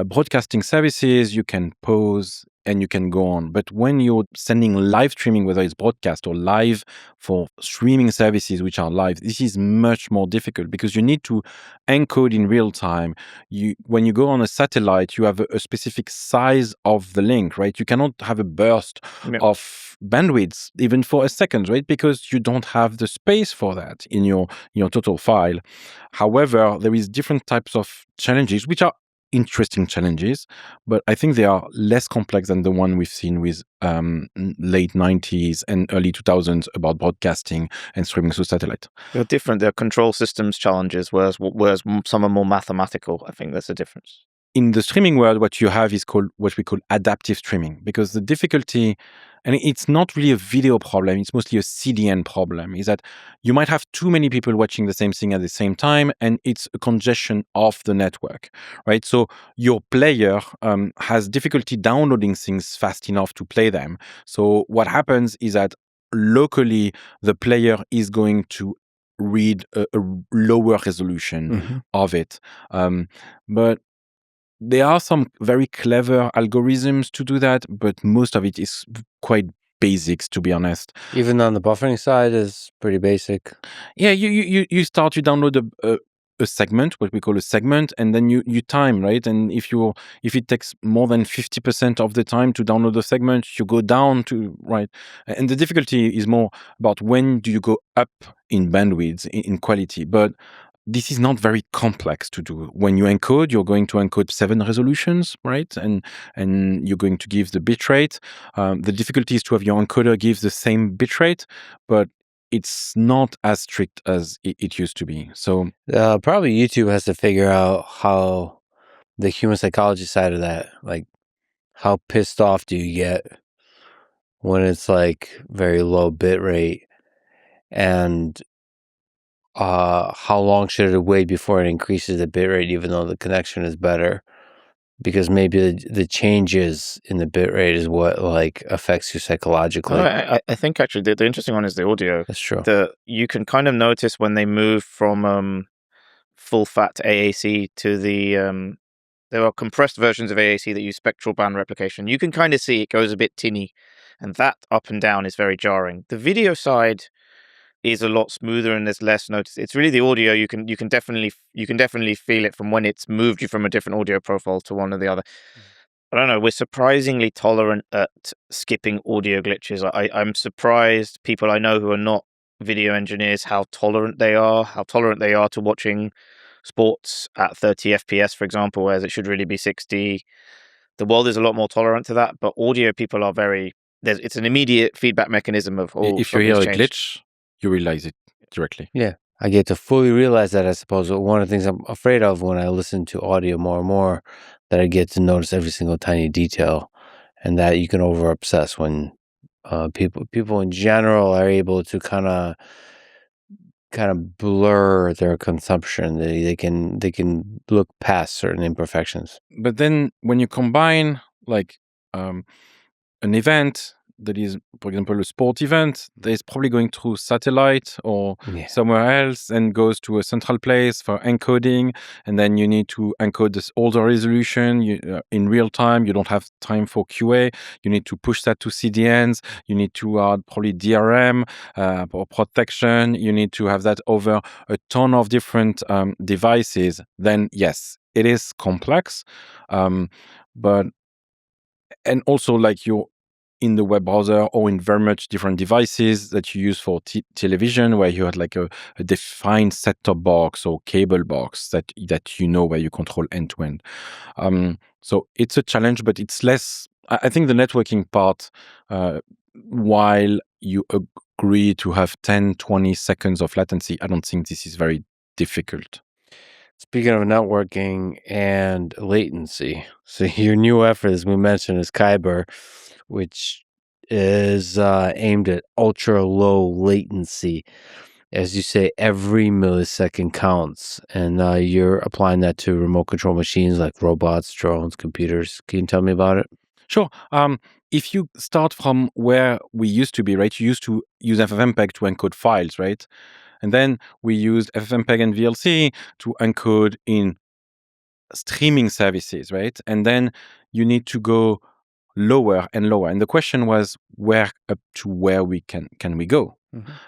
broadcasting services, you can pause and you can go on. But when you're sending live streaming, whether it's broadcast or live for streaming services which are live, this is much more difficult because you need to encode in real time. When you go on a satellite, you have a specific size of the link, right? You cannot have a burst of bandwidth even for a second, right? Because you don't have the space for that in your total file. However, there is different types of challenges which are interesting challenges, but I think they are less complex than the one we've seen with late 90s and early 2000s about broadcasting and streaming through satellite. They're different. They're control systems challenges, whereas some are more mathematical. I think that's a difference. In the streaming world, what you have is what we call adaptive streaming, because the difficulty, and it's not really a video problem, it's mostly a CDN problem, is that you might have too many people watching the same thing at the same time, and it's a congestion of the network, right? So your player has difficulty downloading things fast enough to play them. So what happens is that locally, the player is going to read a lower resolution of it. But there are some very clever algorithms to do that, but most of it is quite basics, to be honest. Even on the buffering side is pretty basic. Yeah, you download a segment, what we call a segment, and then you time, right? And if it takes more than 50% of the time to download the segment, you go down to, right? And the difficulty is more about when do you go up in bandwidth, in quality. But this is not very complex to do. When you encode, you're going to encode 7 resolutions, right? And you're going to give the bitrate. The difficulty is to have your encoder give the same bitrate, but it's not as strict as it used to be. So probably YouTube has to figure out how the human psychology side of that, like how pissed off do you get when it's very low bit rate, and how long should it wait before it increases the bit rate even though the connection is better? Because maybe the changes in the bit rate is what affects you psychologically. I think actually the interesting one is the audio. That's true. You can kind of notice when they move from full fat AAC to there are compressed versions of AAC that use spectral band replication. You can kind of see it goes a bit tinny, and that up and down is very jarring. The video side is a lot smoother and there's less notice. It's really the audio. You can definitely feel it from when it's moved you from a different audio profile to one or the other. I don't know. We're surprisingly tolerant at skipping audio glitches. I'm surprised people I know who are not video engineers how tolerant they are to watching sports at 30 FPS, for example, whereas it should really be 60. The world is a lot more tolerant to that, but audio people are it's an immediate feedback mechanism of if you hear a glitch, you realize it directly. Yeah, I get to fully realize that, I suppose. One of the things I'm afraid of when I listen to audio more and more, that I get to notice every single tiny detail, and that you can over obsess when people in general are able to kind of blur their consumption. They can look past certain imperfections. But then when you combine an event that is, for example, a sport event that is probably going through satellite or somewhere else and goes to a central place for encoding, and then you need to encode this older resolution in real time. You don't have time for QA. You need to push that to CDNs. You need to add probably DRM or protection. You need to have that over a ton of different devices. Then yes, it is complex, but and also you're in the web browser or in very much different devices that you use for television, where you had a defined set-top box or cable box that where you control end-to-end. So it's a challenge, but it's less. I think the networking part, while you agree to have 10, 20 seconds of latency, I don't think this is very difficult. Speaking of networking and latency, so your new effort, as we mentioned, is Kyber, which is aimed at ultra low latency. As you say, every millisecond counts, and you're applying that to remote control machines like robots, drones, computers. Can you tell me about it? Sure. If you start from where we used to be, right? You used to use FFmpeg to encode files, right? And then we used FFmpeg and VLC to encode in streaming services, right? And then you need to go lower and lower. And the question was, where up to where we can we go?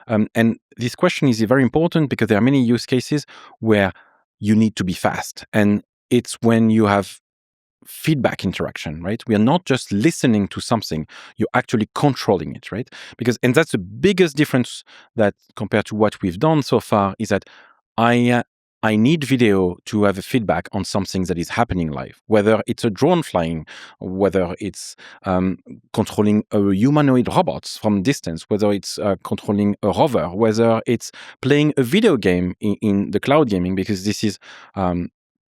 And this question is very important because there are many use cases where you need to be fast. And it's when you have feedback interaction, right? We are not just listening to something, you're actually controlling it, right? And that's the biggest difference that compared to what we've done so far is that I need video to have a feedback on something that is happening live, whether it's a drone flying, whether it's controlling a humanoid robot from distance, whether it's controlling a rover, whether it's playing a video game in the cloud gaming, because this is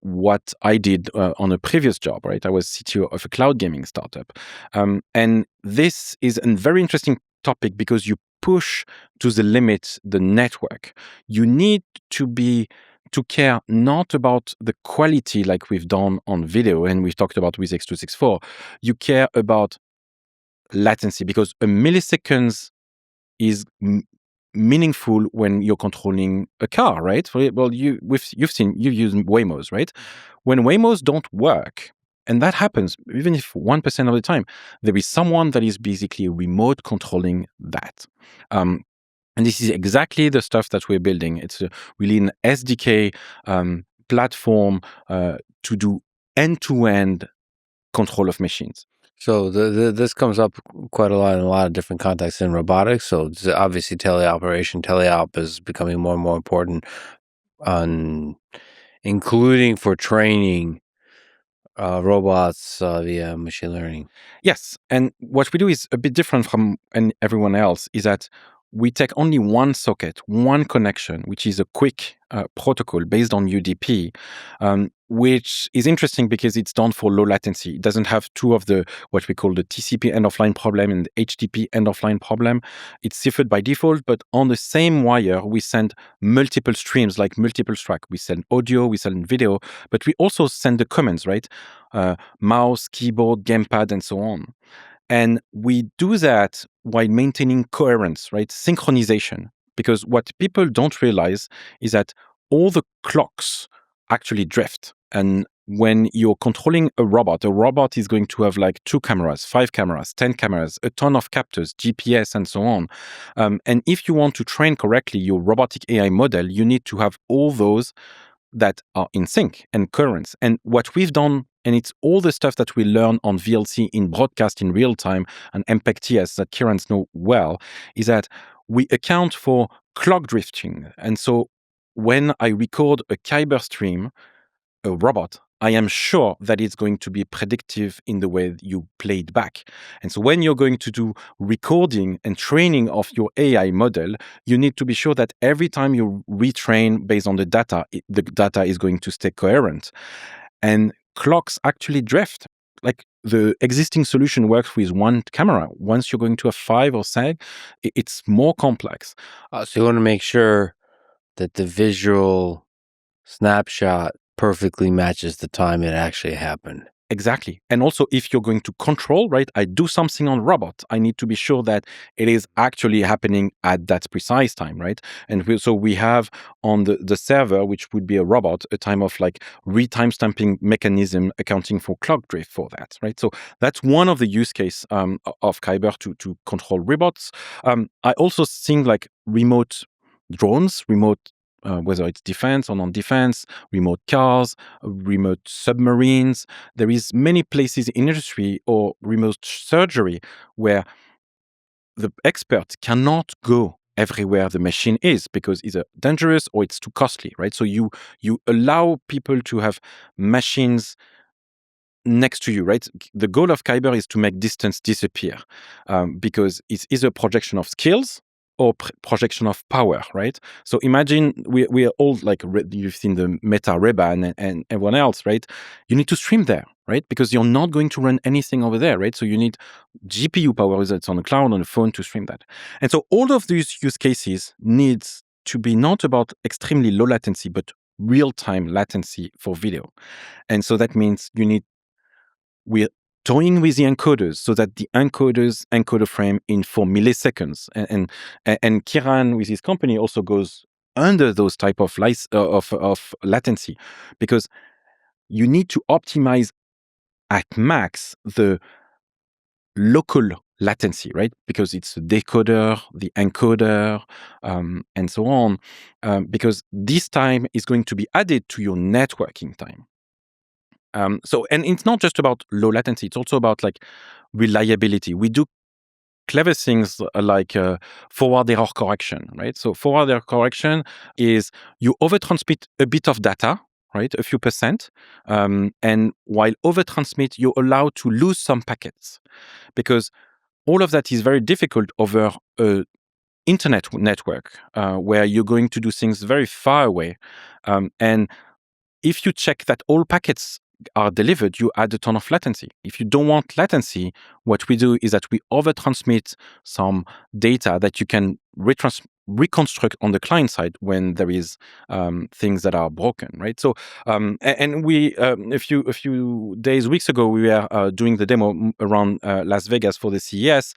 what I did on a previous job, right? I was CTO of a cloud gaming startup. And this is a very interesting topic because you push to the limit the network. You need to care not about the quality like we've done on video and we've talked about with X264. You care about latency because a millisecond is meaningful when you're controlling a car, right? Well, you've used Waymos, right? When Waymos don't work, and that happens even if 1% of the time, there is someone that is basically remote controlling that. And this is exactly the stuff that we're building. It's really an SDK platform to do end-to-end control of machines. So this comes up quite a lot in a lot of different contexts in robotics. So obviously teleop is becoming more and more important, including for training robots via machine learning. Yes, and what we do is a bit different from everyone else, is that we take only one socket, one connection, which is a quick protocol based on UDP, which is interesting because it's done for low latency. It doesn't have two of the what we call the TCP end-of-line problem and the HTTP end-of-line problem. It's ciphered by default, but on the same wire, we send multiple streams, like multiple tracks. We send audio, we send video, but we also send the commands, right? Mouse, keyboard, gamepad, and so on. And we do that while maintaining coherence, right? Synchronization. Because what people don't realize is that all the clocks actually drift. And when you're controlling a robot is going to have like 2 cameras, 5 cameras, 10 cameras, a ton of captors, GPS, and so on. And if you want to train correctly your robotic AI model, you need to have all those that are in sync and coherence. And what we've done, and it's all the stuff that we learn on VLC in broadcast in real time and MPEG TS that Kieran's know well, is that we account for clock drifting. And so when I record a Kyber stream, a robot, I am sure that it's going to be predictive in the way you play it back. And so when you're going to do recording and training of your AI model, you need to be sure that every time you retrain based on the data is going to stay coherent. And clocks actually drift. Like the existing solution works with one camera. Once you're going to have 5 or 6, it's more complex. So you want to make sure that the visual snapshot perfectly matches the time it actually happened. Exactly. And also, if you're going to control, right, I do something on robot, I need to be sure that it is actually happening at that precise time, right? And so we have on the server, which would be a robot, a time of like re-timestamping mechanism accounting for clock drift for that, right? So that's one of the use case of Kyber to control robots. I also think like remote drones, whether it's defense or non-defense, remote cars, remote submarines. There is many places in industry or remote surgery where the expert cannot go everywhere the machine is because it's dangerous or it's too costly, right? So you allow people to have machines next to you, right? The goal of Kyber is to make distance disappear because it's either a projection of skills or projection of power, right? So imagine we are all like, you've seen the Meta Ray-Ban and everyone else, right? You need to stream there, right? Because you're not going to run anything over there, right? So you need GPU power that's on the cloud, on the phone to stream that. And so all of these use cases needs to be not about extremely low latency, but real-time latency for video. And so that means we're toying with the encoders so that the encoders encode a frame in 4 milliseconds. And Kieran with his company also goes under those type of latency, because you need to optimize at max the local latency, right? Because it's the decoder, the encoder, and so on, because this time is going to be added to your networking time. And it's not just about low latency, it's also about like reliability. We do clever things like forward error correction, right? So forward error correction is you overtransmit a bit of data, right? A few percent. And while overtransmit, you're allowed to lose some packets, because all of that is very difficult over a internet network where you're going to do things very far away. And if you check that all packets are delivered, you add a ton of latency. If you don't want latency, what we do is that we overtransmit some data that you can reconstruct on the client side when there is things that are broken, right? So, and we a few weeks ago, we were doing the demo around Las Vegas for the CES.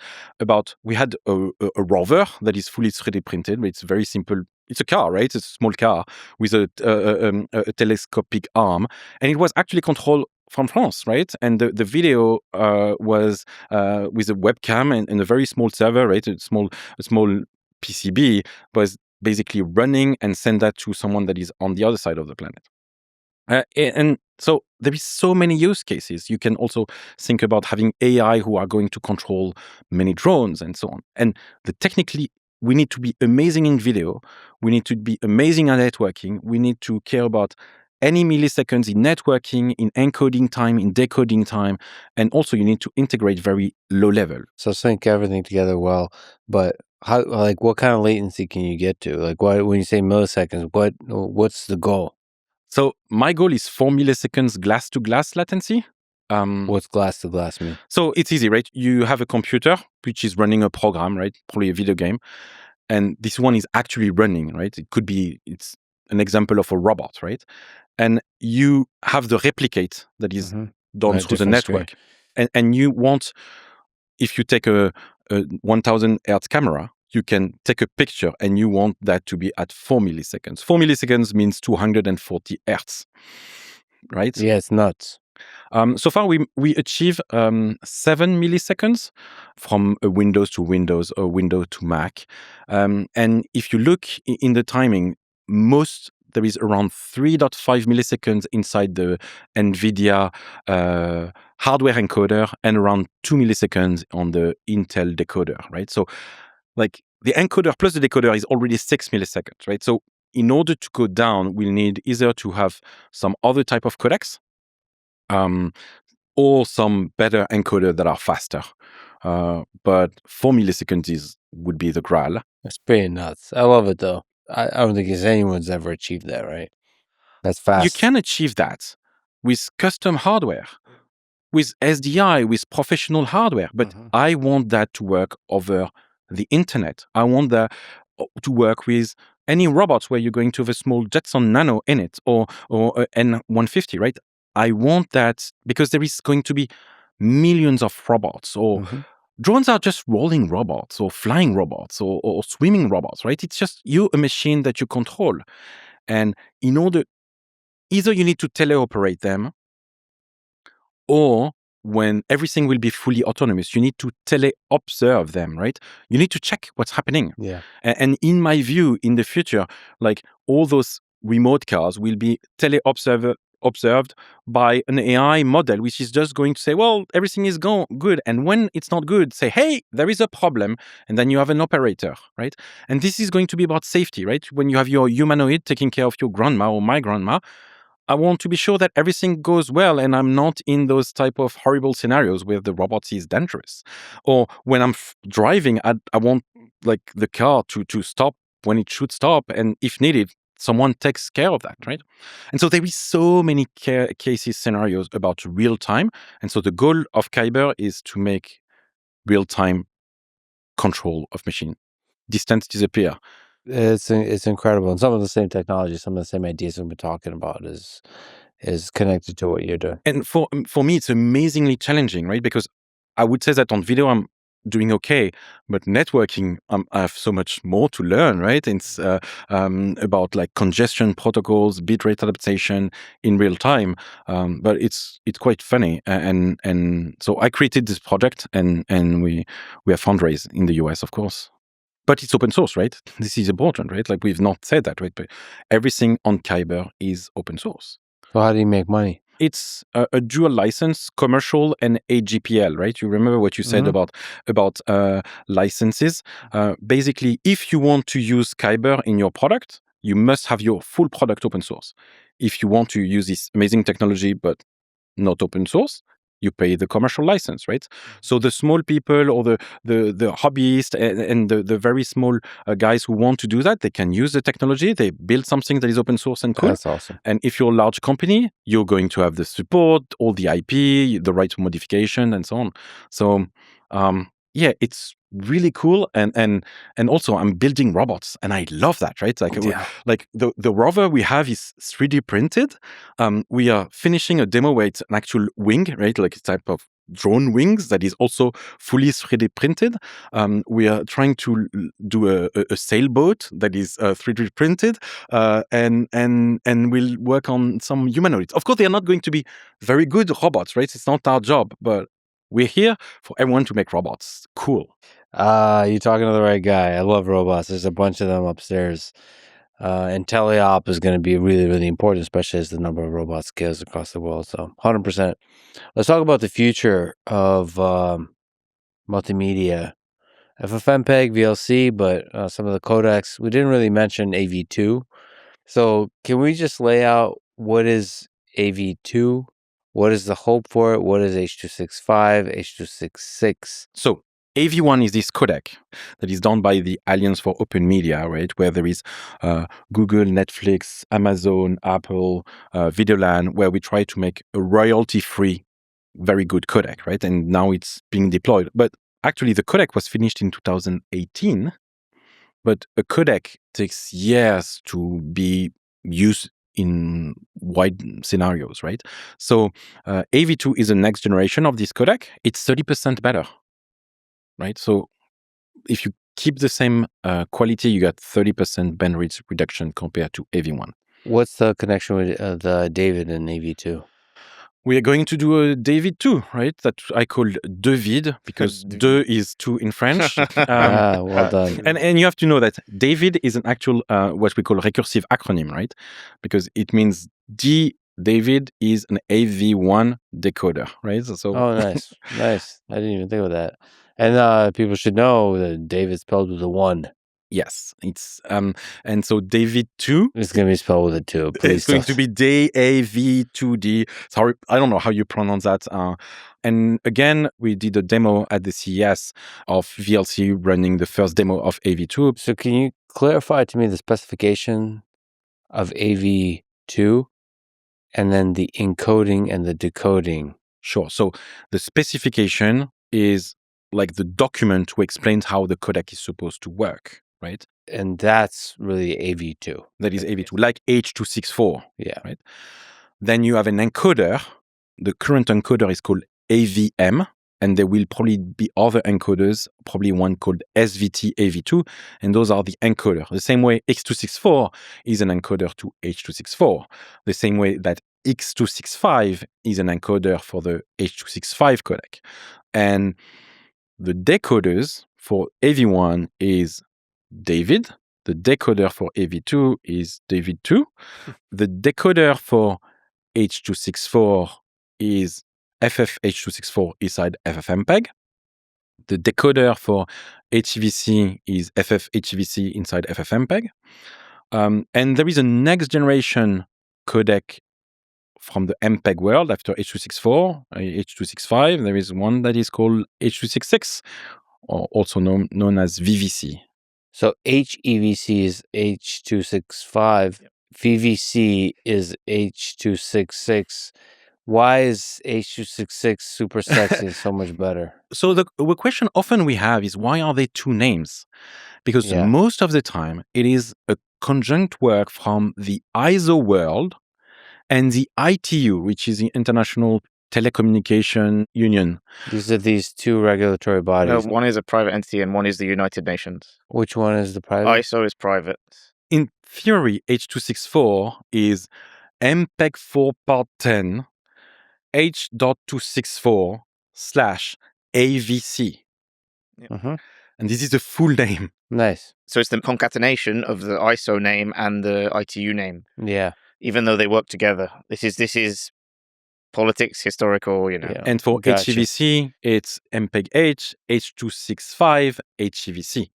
We had a rover that is fully 3D printed. It's very simple. It's a car, right? It's a small car with a telescopic arm, and it was actually controlled from France, right? And the video was with a webcam and a very small server, right? A small PCB was basically running and send that to someone that is on the other side of the planet. And so there is so many use cases. You can also think about having AI who are going to control many drones and so on. And technically, we need to be amazing in video. We need to be amazing at networking. We need to care about any milliseconds in networking, in encoding time, in decoding time. And also you need to integrate very low level. So sync everything together well, but how, like, what kind of latency can you get to? Like, when you say milliseconds, what's the goal? So my goal is 4 milliseconds glass to glass latency. What's glass to glass mean? So it's easy, right? You have a computer which is running a program, right? Probably a video game. And this one is actually running, right? It's an example of a robot, right? And you have the replicate that is done through the network. And you want, if you take a 1000 hertz camera, you can take a picture and you want that to be at 4 milliseconds. 4 milliseconds means 240 hertz, right? Yeah, it's nuts. So far, we achieve 7 milliseconds from a Windows to Windows or window to Mac. And if you look in the timing, there is around 3.5 milliseconds inside the NVIDIA hardware encoder and around 2 milliseconds on the Intel decoder, right? So like the encoder plus the decoder is already 6 milliseconds, right? So in order to go down, we'll need either to have some other type of codecs, or some better encoder that are faster. But 4 milliseconds would be the graal. That's pretty nuts. I love it, though. I don't think anyone's ever achieved that, right? That's fast. You can achieve that with custom hardware, with SDI, with professional hardware. But I want that to work over the internet. I want that to work with any robots where you're going to have a small Jetson Nano in it, or N150, right? I want that because there is going to be millions of robots, or drones are just rolling robots or flying robots or swimming robots, right? It's just a machine that you control. And in order, either you need to teleoperate them, or when everything will be fully autonomous, you need to teleobserve them, right? You need to check what's happening. Yeah. And in my view, in the future, like all those remote cars will be observed by an AI model, which is just going to say, well, everything is good. And when it's not good, say, hey, there is a problem. And then you have an operator, right? And this is going to be about safety, right? When you have your humanoid taking care of your grandma or my grandma, I want to be sure that everything goes well and I'm not in those type of horrible scenarios where the robot is dangerous. Or when I'm driving, I want like the car to stop when it should stop, and if needed, someone takes care of that, right? And so there is so many cases, scenarios about real time. And so the goal of Kyber is to make real time control of machine. Distance disappear. It's incredible, and some of the same technology, some of the same ideas we've been talking about is connected to what you're doing. And for me, it's amazingly challenging, right? Because I would say that on video, I'm doing okay, but networking, I have so much more to learn, right? It's about like congestion protocols, bitrate adaptation in real time. But it's quite funny, and so I created this project, and we have fundraised in the US, of course. But it's open source, right? This is important, right? Like we've not said that, right? But everything on Kyber is open source. So how do you make money? It's a dual license, commercial and AGPL, right? You remember what you said about licenses. Basically, if you want to use Kyber in your product, you must have your full product open source. If you want to use this amazing technology but not open source, you pay the commercial license, right? So the small people or the hobbyists and the very small guys who want to do that, they can use the technology. They build something that is open source and cool. That's awesome. And if you're a large company, you're going to have the support, all the IP, the right to modification, and so on. So yeah, it's really cool, and also I'm building robots, and I love that, right? Like, like the rover we have is 3D printed. We are finishing a demo where it's an actual wing, right? Like a type of drone wings that is also fully 3D printed. We are trying to do a sailboat that is 3D printed, and we'll work on some humanoids. Of course, they are not going to be very good robots, right? It's not our job, but we're here for everyone to make robots. Cool. You're talking to the right guy. I love robots. There's a bunch of them upstairs. And teleop is going to be really, really important, especially as the number of robots scales across the world. So 100%. Let's talk about the future of multimedia. FFmpeg, VLC, but some of the codecs. We didn't really mention AV2. So can we just lay out what is AV2? What is the hope for it? What is H.265, H.266? So AV1 is this codec that is done by the Alliance for Open Media, right? Where there is Google, Netflix, Amazon, Apple, VideoLAN, where we try to make a royalty-free, very good codec, right? And now it's being deployed. But actually, the codec was finished in 2018. But a codec takes years to be used in wide scenarios, right? So AV2 is the next generation of this codec. It's 30% better, right? So if you keep the same quality, you get 30% bandwidth reduction compared to AV1. What's the connection with the David and AV2? We are going to do a David 2, right? That I called David because deux is two in French. Well done. And you have to know that David is an actual, what we call recursive acronym, right? Because it means David is an AV1 decoder, right? So oh, nice. Nice. I didn't even think of that. And people should know that David spelled with a 1. Yes, it's and so David 2. It's going to be spelled with a 2. Please. It's going to be DAV2D. Sorry, I don't know how you pronounce that. And again, we did a demo at the CES of VLC running the first demo of AV2. So can you clarify to me the specification of AV2 and then the encoding and the decoding? Sure. So the specification is like the document who explains how the codec is supposed to work, right? And that's really AV2. That is AV2, like H.264. Yeah. Right. Then you have an encoder. The current encoder is called AVM, and there will probably be other encoders, probably one called SVT AV2, and those are the encoder. The same way X.264 is an encoder to H.264. The same way that X.265 is an encoder for the H.265 codec. And the decoders for AV1 is David. The decoder for AV2 is David2. The decoder for H.264 is FFH.264 inside FFmpeg. The decoder for HVC is FFHVC inside FFmpeg. And there is a next generation codec from the MPEG world after H.264, H.265. There is one that is called H.266, or also known as VVC. So HEVC is H.265. Yep. VVC is H.266. Why is H.266 super sexy and so much better? So the question often we have is, why are there two names? Because most of the time it is a conjunct work from the ISO world and the ITU, which is the International Telecommunication Union. These two regulatory bodies. No, one is a private entity and one is the United Nations. Which one is the private? ISO is private. In theory, H.264 is MPEG 4 part 10 H.264/AVC. And this is the full name. Nice. So it's the concatenation of the ISO name and the ITU name. Yeah. Even though they work together. This is politics, historical, Yeah. And for HEVC, it's MPEG H, H.265, HEVC.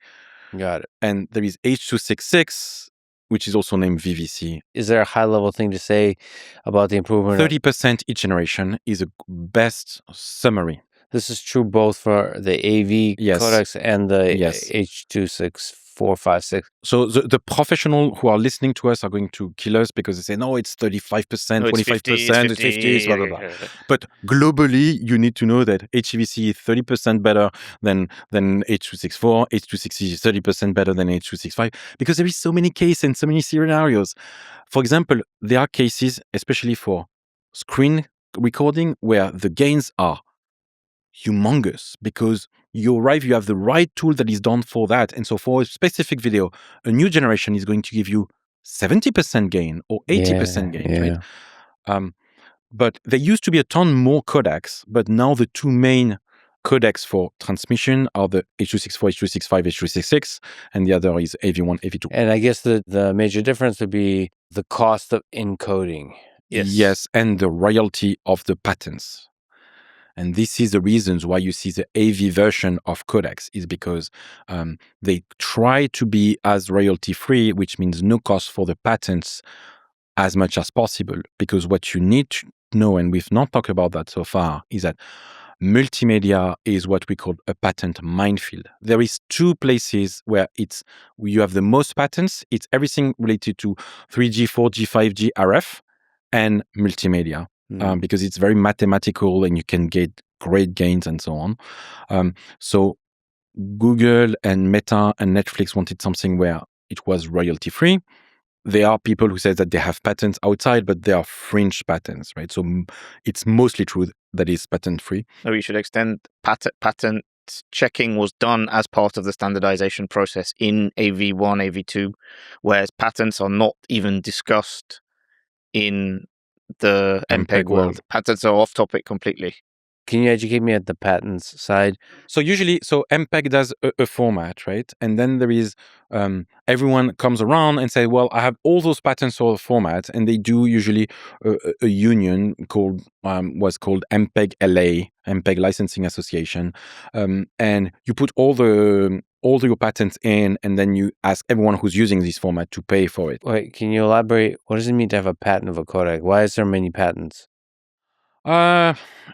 Got it. And there is H.266, which is also named VVC. Is there a high-level thing to say about the improvement? 30% each generation is a best summary. This is true both for the AV codecs and the H.26456. So the professional who are listening to us are going to kill us because they say, no, it's 35%, no, 25%, it's 50, blah, blah, blah. But globally, you need to know that HEVC is 30% better than H.264, H.260 is 30% better than H.265, because there is so many cases and so many scenarios. For example, there are cases, especially for screen recording, where the gains are humongous because you have the right tool that is done for that. And so for a specific video, a new generation is going to give you 70% gain or 80% gain, right? But there used to be a ton more codecs, but now the two main codecs for transmission are the H.264, H.265, H.266, and the other is AV1, AV2. And I guess the major difference would be the cost of encoding. Yes, and the royalty of the patents. And this is the reasons why you see the AV version of codecs is because they try to be as royalty-free, which means no cost for the patents as much as possible. Because what you need to know, and we've not talked about that so far, is that multimedia is what we call a patent minefield. There is two places where you have the most patents. It's everything related to 3G, 4G, 5G, RF, and multimedia. Because it's very mathematical and you can get great gains and so on. So Google and Meta and Netflix wanted something where it was royalty-free. There are people who say that they have patents outside, but they are fringe patents, right? So it's mostly true that it's patent-free. No, you should extend patent checking was done as part of the standardization process in AV1, AV2, whereas patents are not even discussed in the MPEG world. Patents are off topic completely. Can you educate me at the patents side? So usually, MPEG does a format, right? And then there is, everyone comes around and say, well, I have all those patents for the format. And they do usually a union was called MPEG LA, MPEG Licensing Association. And you put all your patents in, and then you ask everyone who's using this format to pay for it. Wait, can you elaborate? What does it mean to have a patent of a codec? Why is there many patents?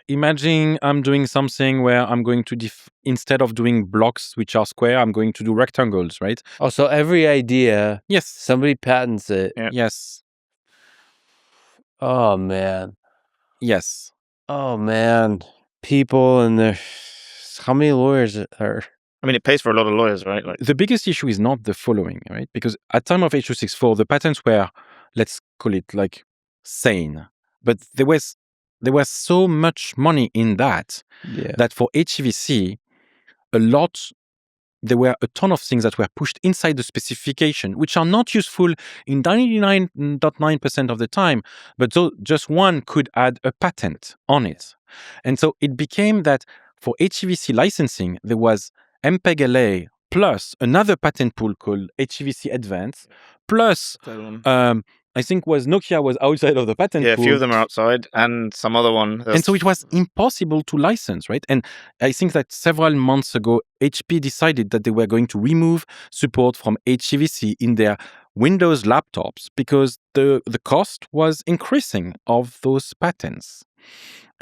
Imagine I'm doing something where I'm going to, instead of doing blocks which are square, I'm going to do rectangles, right? Oh, so every idea, yes, somebody patents it. Yeah. Yes. Oh, man. Yes. Oh, man. People and their... How many lawyers are... I mean, it pays for a lot of lawyers, right? The biggest issue is not the following, right? Because at time of H.264, the patents were, let's call it like sane. But there was so much money in that for HEVC, there were a ton of things that were pushed inside the specification, which are not useful in 99.9% of the time, but just one could add a patent on it. And so it became that for HEVC licensing, there was MPEG LA plus another patent pool called HEVC Advanced, plus I think Nokia was outside of the patent pool. Yeah, a few of them are outside, and some other one. And so it was impossible to license, right? And I think that several months ago, HP decided that they were going to remove support from HEVC in their Windows laptops because the cost was increasing of those patents.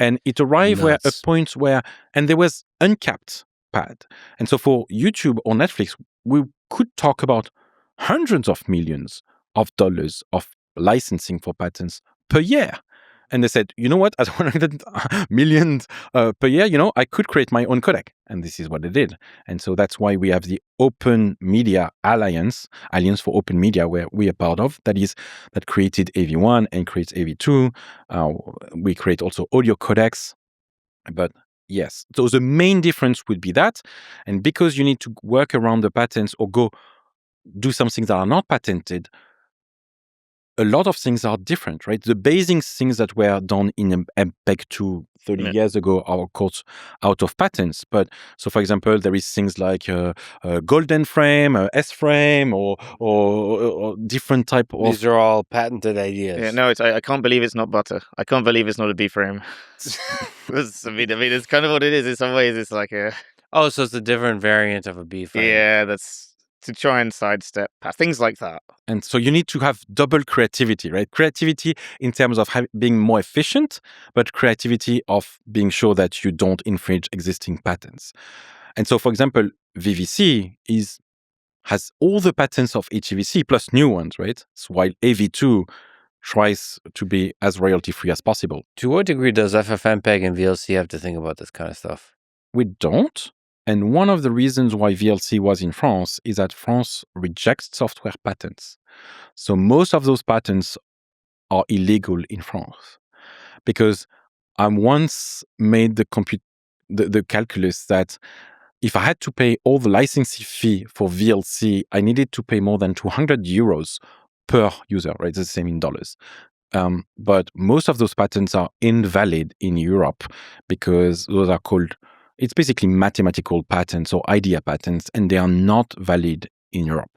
And it arrived at a point where, and there was uncapped pad. And so for YouTube or Netflix, we could talk about hundreds of millions of dollars of licensing for patents per year. And they said, you know what, at 100 million per year, I could create my own codec. And this is what they did. And so that's why we have the Open Media Alliance for Open Media, where we are part of, that created AV1 and creates AV2. We create also audio codecs. But yes, so the main difference would be that. And because you need to work around the patents or go do some things that are not patented, a lot of things are different, right? The basic things that were done in MPEG 2 30 years ago are, of course, out of patents. But so, for example, there is things like a golden frame, a S frame, or different type of... These are all patented ideas. Yeah, no, I can't believe it's not butter. I can't believe it's not a B frame. I mean, it's kind of what it is. In some ways, it's like a... Oh, so it's a different variant of a B frame. Yeah, that's to try and sidestep things like that. And so you need to have double creativity, right? Creativity in terms of being more efficient, but creativity of being sure that you don't infringe existing patents. And so, for example, VVC has all the patents of HEVC plus new ones, right? So while AV2 tries to be as royalty-free as possible. To what degree does FFmpeg and VLC have to think about this kind of stuff? We don't. And one of the reasons why VLC was in France is that France rejects software patents. So most of those patents are illegal in France. Because I once made the calculus that if I had to pay all the licensing fee for VLC, I needed to pay more than 200 euros per user, right? It's the same in dollars. But most of those patents are invalid in Europe because those are called... It's basically mathematical patents or idea patents, and they are not valid in Europe.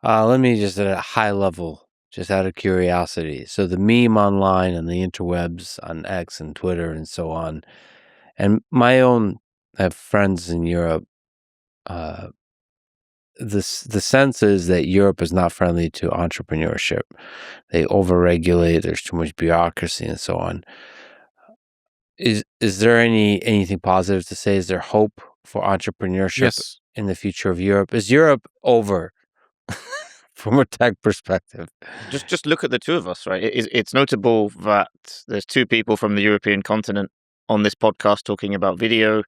Let me just at a high level, just out of curiosity. So the meme online and the interwebs on X and Twitter and so on, and I have friends in Europe. The sense is that Europe is not friendly to entrepreneurship. They overregulate. There's too much bureaucracy and so on. Is there anything positive to say? Is there hope for entrepreneurship in the future of Europe? Is Europe over from a tech perspective? Just look at the two of us, right? It's notable that there's two people from the European continent on this podcast talking about video.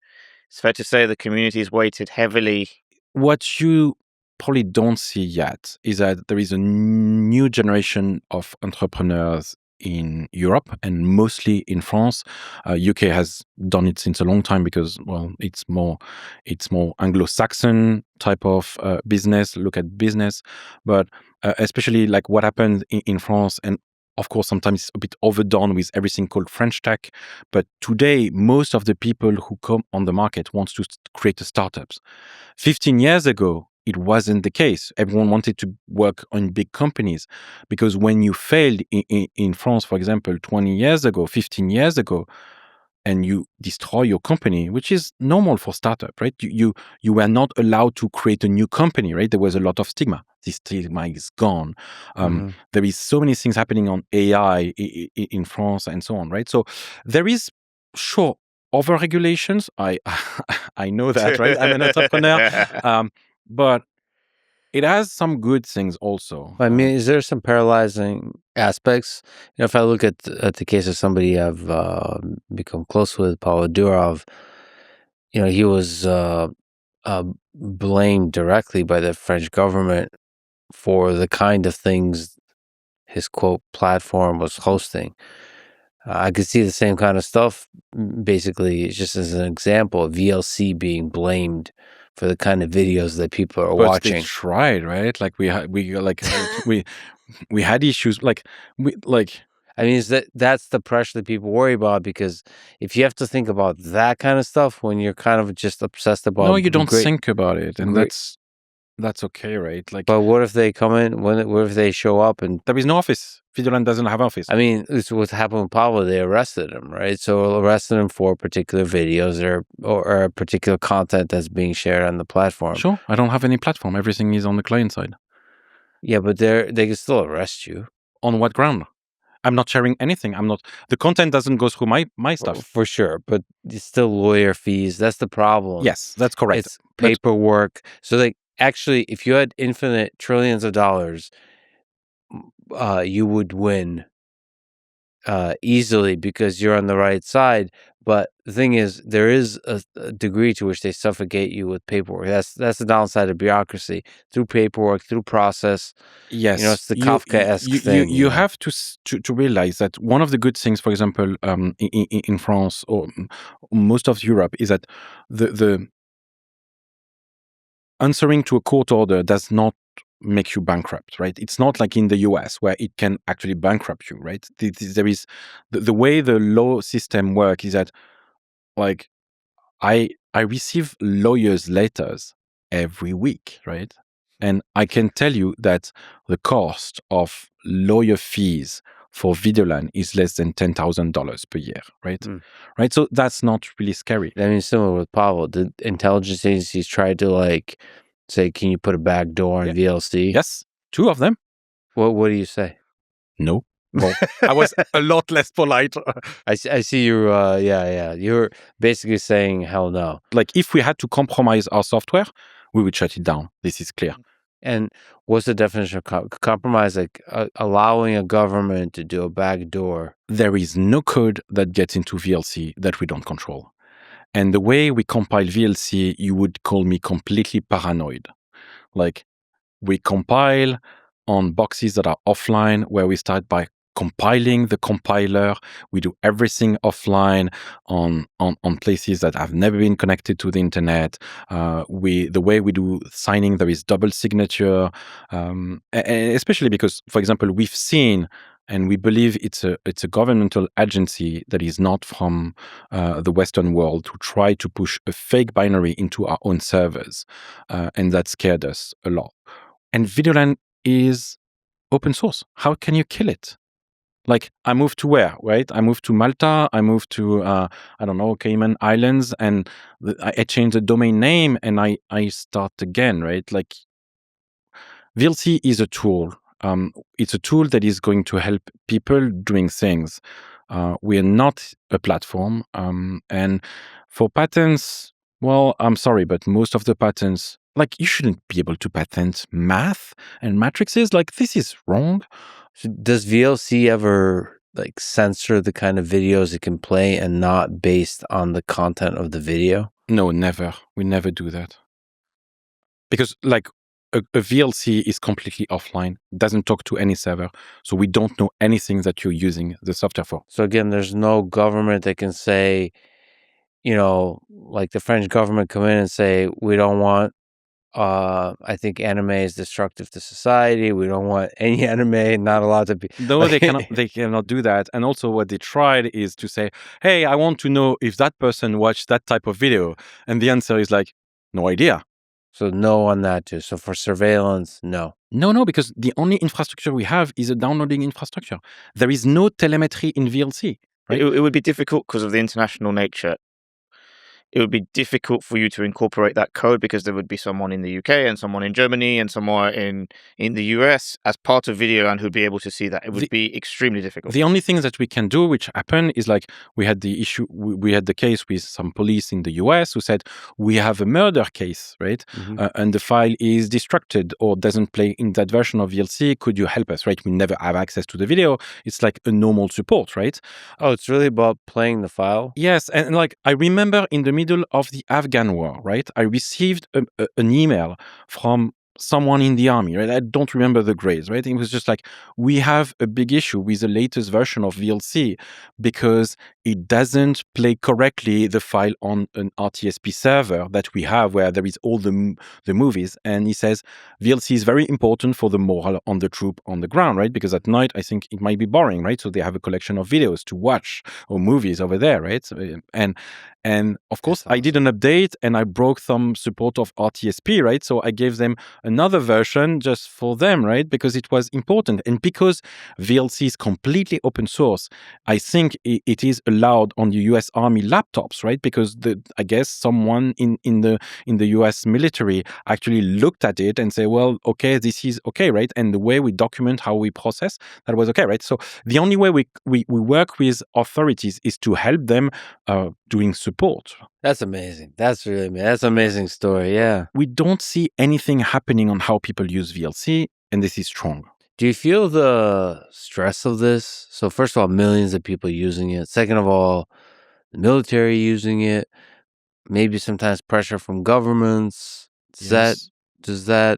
It's fair to say the community is weighted heavily. What you probably don't see yet is that there is a new generation of entrepreneurs in Europe and mostly in France. UK has done it since a long time because, well, it's more Anglo-Saxon type of business, look at business. But especially like what happened in France, and of course, sometimes it's a bit overdone with everything called French tech. But today, most of the people who come on the market wants to create startups. 15 years ago, it wasn't the case. Everyone wanted to work on big companies because when you failed in France, for example, 20 years ago, 15 years ago, and you destroy your company, which is normal for startup, right? You were not allowed to create a new company, right? There was a lot of stigma. This stigma is gone. There is so many things happening on AI in France and so on, right? So there is, sure, over-regulations. I know that, right? I'm an entrepreneur. But it has some good things also. I mean, is there some paralyzing aspects? If I look at the case of somebody I've become close with, Paolo Durov, he was blamed directly by the French government for the kind of things his, quote, platform was hosting. I could see the same kind of stuff, basically, just as an example of VLC being blamed for the kind of videos that people are watching. They tried, right? Like we had issues. I mean, that's the pressure that people worry about, because if you have to think about that kind of stuff when you're kind of just obsessed about... No, you don't think about it, and that's okay, right? But what if they come in? What if they show up and there is no office? VideoLAN doesn't have office. I mean, it's what happened with Pablo. They arrested him, right? So arrested him for particular videos or particular content that's being shared on the platform. Sure, I don't have any platform. Everything is on the client side. Yeah, but they can still arrest you. On what ground? I'm not sharing anything. The content doesn't go through my stuff. For sure, but it's still lawyer fees. That's the problem. Yes, that's correct. It's paperwork. So like actually, if you had infinite trillions of dollars, you would win easily because you're on the right side. But the thing is, there is a degree to which they suffocate you with paperwork. That's the downside of bureaucracy. Through paperwork, through process. Yes, it's the Kafkaesque thing. You have to realize that one of the good things, for example, in France or most of Europe, is that the answering to a court order does not make you bankrupt, right? It's not like in the US where it can actually bankrupt you, right? There is the way the law system works is that, like, I receive lawyers' letters every week, right? And I can tell you that the cost of lawyer fees for VideoLAN is less than $10,000 per year, right? Right. So that's not really scary. I mean, similar with Pavel, the intelligence agencies tried to say, "Can you put a backdoor in VLC?" Yes, 2 of them. What do you say? No. Well, I was a lot less polite. I see you. You're basically saying hell no. Like if we had to compromise our software, we would shut it down. This is clear. And what's the definition of compromise? Like allowing a government to do a backdoor. There is no code that gets into VLC that we don't control. And the way we compile VLC, you would call me completely paranoid. Like we compile on boxes that are offline, where we start by compiling the compiler. We do everything offline on places that have never been connected to the internet. The way we do signing, there is double signature, and especially because, for example, we've seen and we believe it's a governmental agency that is not from the Western world who try to push a fake binary into our own servers, and that scared us a lot. And VideoLAN is open source. How can you kill it? Like, I moved to where, right? I moved to Malta. I moved to, Cayman Islands, and I changed the domain name, and I start again, right? Like, VLC is a tool. It's a tool that is going to help people doing things. We are not a platform. And for patents, well, I'm sorry, but most of the patents, like, you shouldn't be able to patent math and matrices. Like, this is wrong. So does VLC ever censor the kind of videos it can play and not based on the content of the video? No, never. We never do that. Because a VLC is completely offline, doesn't talk to any server. So we don't know anything that you're using the software for. So again, there's no government that can say, like the French government come in and say, we don't want I think anime is destructive to society. We don't want any anime, not allowed to be. No, they cannot do that. And also what they tried is to say, hey, I want to know if that person watched that type of video. And the answer is no idea. So no on that too. So for surveillance, no. No, because the only infrastructure we have is a downloading infrastructure. There is no telemetry in VLC. Right? It would be difficult because of the international nature. It would be difficult for you to incorporate that code because there would be someone in the UK and someone in Germany and someone in the US as part of VideoLAN who'd be able to see that. It would be extremely difficult. The only thing that we can do, which happened, is we had the issue, we had the case with some police in the US who said, we have a murder case, right? Mm-hmm. And the file is destructed or doesn't play in that version of VLC. Could you help us, right? We never have access to the video. It's like a normal support, right? Oh, it's really about playing the file? Yes. And I remember in the middle of the Afghan war, right? I received an email from someone in the army, right? I don't remember the grades, right? It was just we have a big issue with the latest version of VLC because it doesn't play correctly the file on an RTSP server that we have where there is all the movies. And he says, VLC is very important for the morale on the troop on the ground, right? Because at night, I think it might be boring, right? So they have a collection of videos to watch or movies over there, right? And of course, I did an update and I broke some support of RTSP, right? So I gave them another version just for them, right? Because it was important. And because VLC is completely open source, I think it is a allowed on the U.S. Army laptops, right? Because I guess someone in the U.S. military actually looked at it and say, well, okay, this is okay, right? And the way we document how we process, that was okay, right? So the only way we work with authorities is to help them doing support. That's amazing. That's really amazing. That's an amazing story. Yeah. We don't see anything happening on how people use VLC, and this is strong. Do you feel the stress of this? So first of all, millions of people using it. Second of all, the military using it. Maybe sometimes pressure from governments. That's a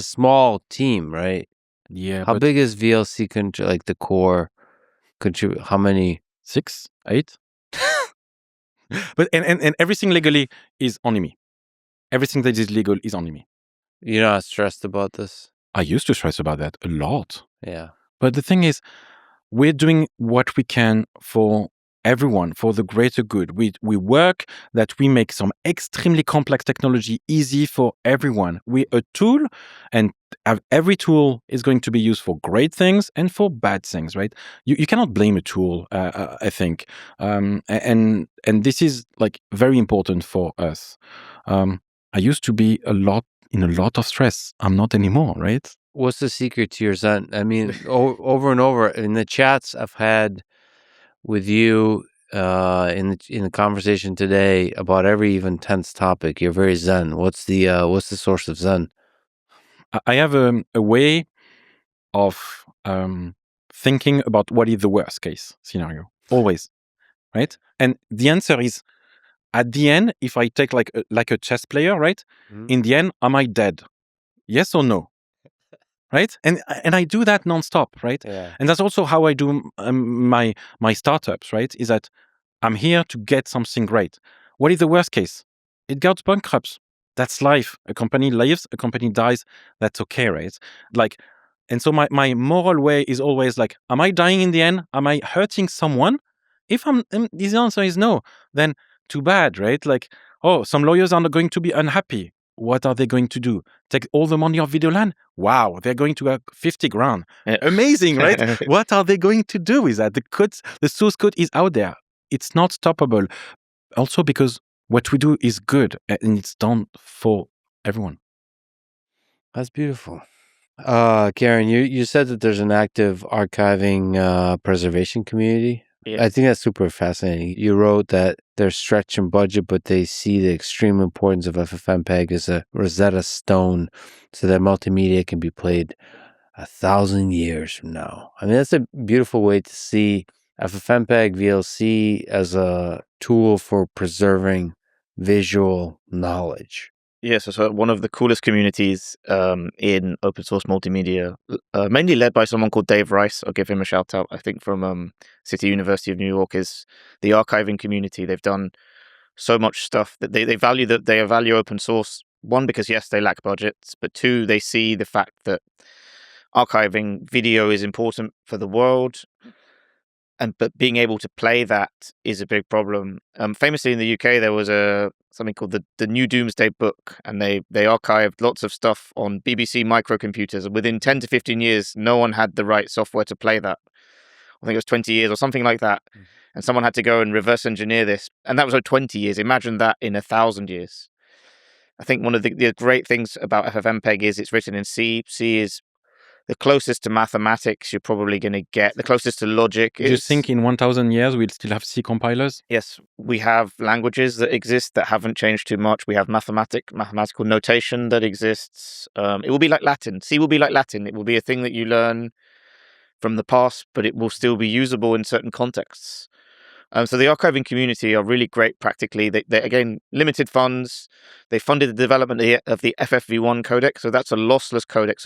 small team, right? Yeah. How big is VLC like the core contribute? How many? 6, 8? But and everything legally is only me. Everything that is legal is only me. You're not stressed about this? I used to stress about that a lot. Yeah. But the thing is, we're doing what we can for everyone, for the greater good. We work that we make some extremely complex technology easy for everyone. We're a tool, and every tool is going to be used for great things and for bad things, right? You cannot blame a tool, I think. And this is like very important for us. I used to be in a lot of stress. I'm not anymore, right? What's the secret to your Zen? I mean, over and over in the chats I've had with you in the conversation today about every even tense topic, you're very Zen. What's the source of Zen? I have a way of thinking about what is the worst case scenario, always, right? And the answer is, at the end, if I take like a chess player, right? Mm-hmm. In the end, am I dead? Yes or no? Right? And I do that nonstop, right? Yeah. And that's also how I do my startups, right? Is that I'm here to get something great. What is the worst case? It goes bankrupt. That's life. A company lives, a company dies. That's okay, right? Like, and so my moral way is always like, am I dying in the end? Am I hurting someone? If the answer is no, then too bad, right? Like, oh, some lawyers are not going to be unhappy. What are they going to do? Take all the money of VideoLAN? Wow, they're going to have 50 grand. Amazing, right? What are they going to do with that? The source code is out there. It's not stoppable. Also because what we do is good and it's done for everyone. That's beautiful. Kieran, you said that there's an active archiving preservation community. Yeah. I think that's super fascinating. You wrote that they're stretched in budget, but they see the extreme importance of FFmpeg as a Rosetta Stone so that multimedia can be played 1,000 years from now. I mean, that's a beautiful way to see FFmpeg VLC as a tool for preserving visual knowledge. Yes, so one of the coolest communities in open source multimedia, mainly led by someone called Dave Rice. I'll give him a shout out. I think from City University of New York, is the archiving community. They've done so much stuff that they value open source. One, because yes, they lack budgets, but two, they see the fact that archiving video is important for the world. But being able to play that is a big problem. Famously in the UK, there was something called the New Doomsday Book, and they archived lots of stuff on BBC microcomputers. And within 10 to 15 years, no one had the right software to play that. I think it was 20 years or something like that. Mm. And someone had to go and reverse engineer this. And that was 20 years. Imagine that in 1,000 years. I think one of the great things about FFmpeg is it's written in C. C is the closest to mathematics you're probably going to get. The closest to logic. Do you think in 1,000 years we'll still have C compilers? Yes, we have languages that exist that haven't changed too much. We have mathematical notation that exists. It will be like Latin. C will be like Latin. It will be a thing that you learn from the past, but it will still be usable in certain contexts. So the archiving community are really great practically. They again, limited funds. They funded the development of the FFv1 codec. So that's a lossless codec.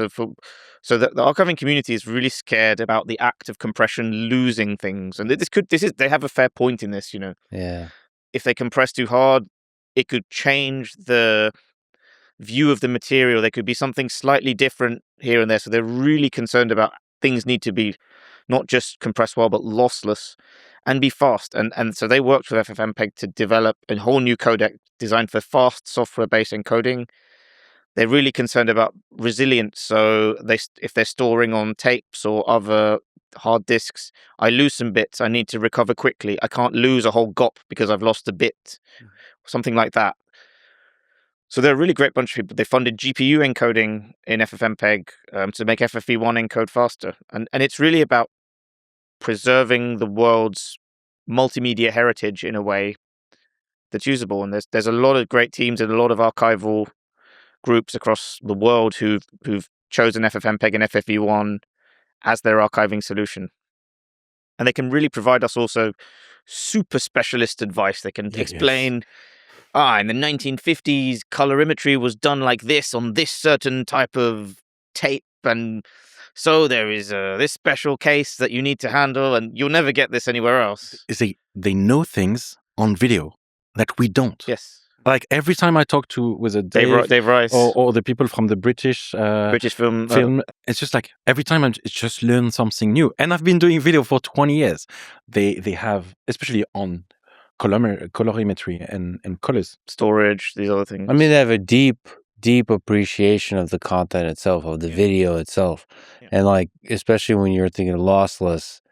So the archiving community is really scared about the act of compression losing things. And they have a fair point in this, Yeah. If they compress too hard, it could change the view of the material. There could be something slightly different here and there. So they're really concerned about things need to be not just compressed well, but lossless and be fast. And so they worked with FFmpeg to develop a whole new codec designed for fast software-based encoding. They're really concerned about resilience. So if they're storing on tapes or other hard disks. I lose some bits. I need to recover quickly. I can't lose a whole GOP because I've lost a bit. Something like that. So they're a really great bunch of people. They funded GPU encoding in FFmpeg to make FFV1 encode faster. And it's really about preserving the world's multimedia heritage in a way that's usable. And there's a lot of great teams and a lot of archival groups across the world who've chosen FFmpeg and FFV1 as their archiving solution. And they can really provide us also super specialist advice. They can explain, in the 1950s, colorimetry was done like this on this certain type of tape. And so there is this special case that you need to handle, and you'll never get this anywhere else. They know things on video that we don't. Yes. Like every time I talk with a Dave Rice or the people from the British film, it's just like every time I just learn something new. And I've been doing video for 20 years. They have, especially on colorimetry and colors. Storage, these other things. I mean, they have a deep appreciation of the content itself, of the video itself. Yeah. And like, especially when you're thinking of lossless,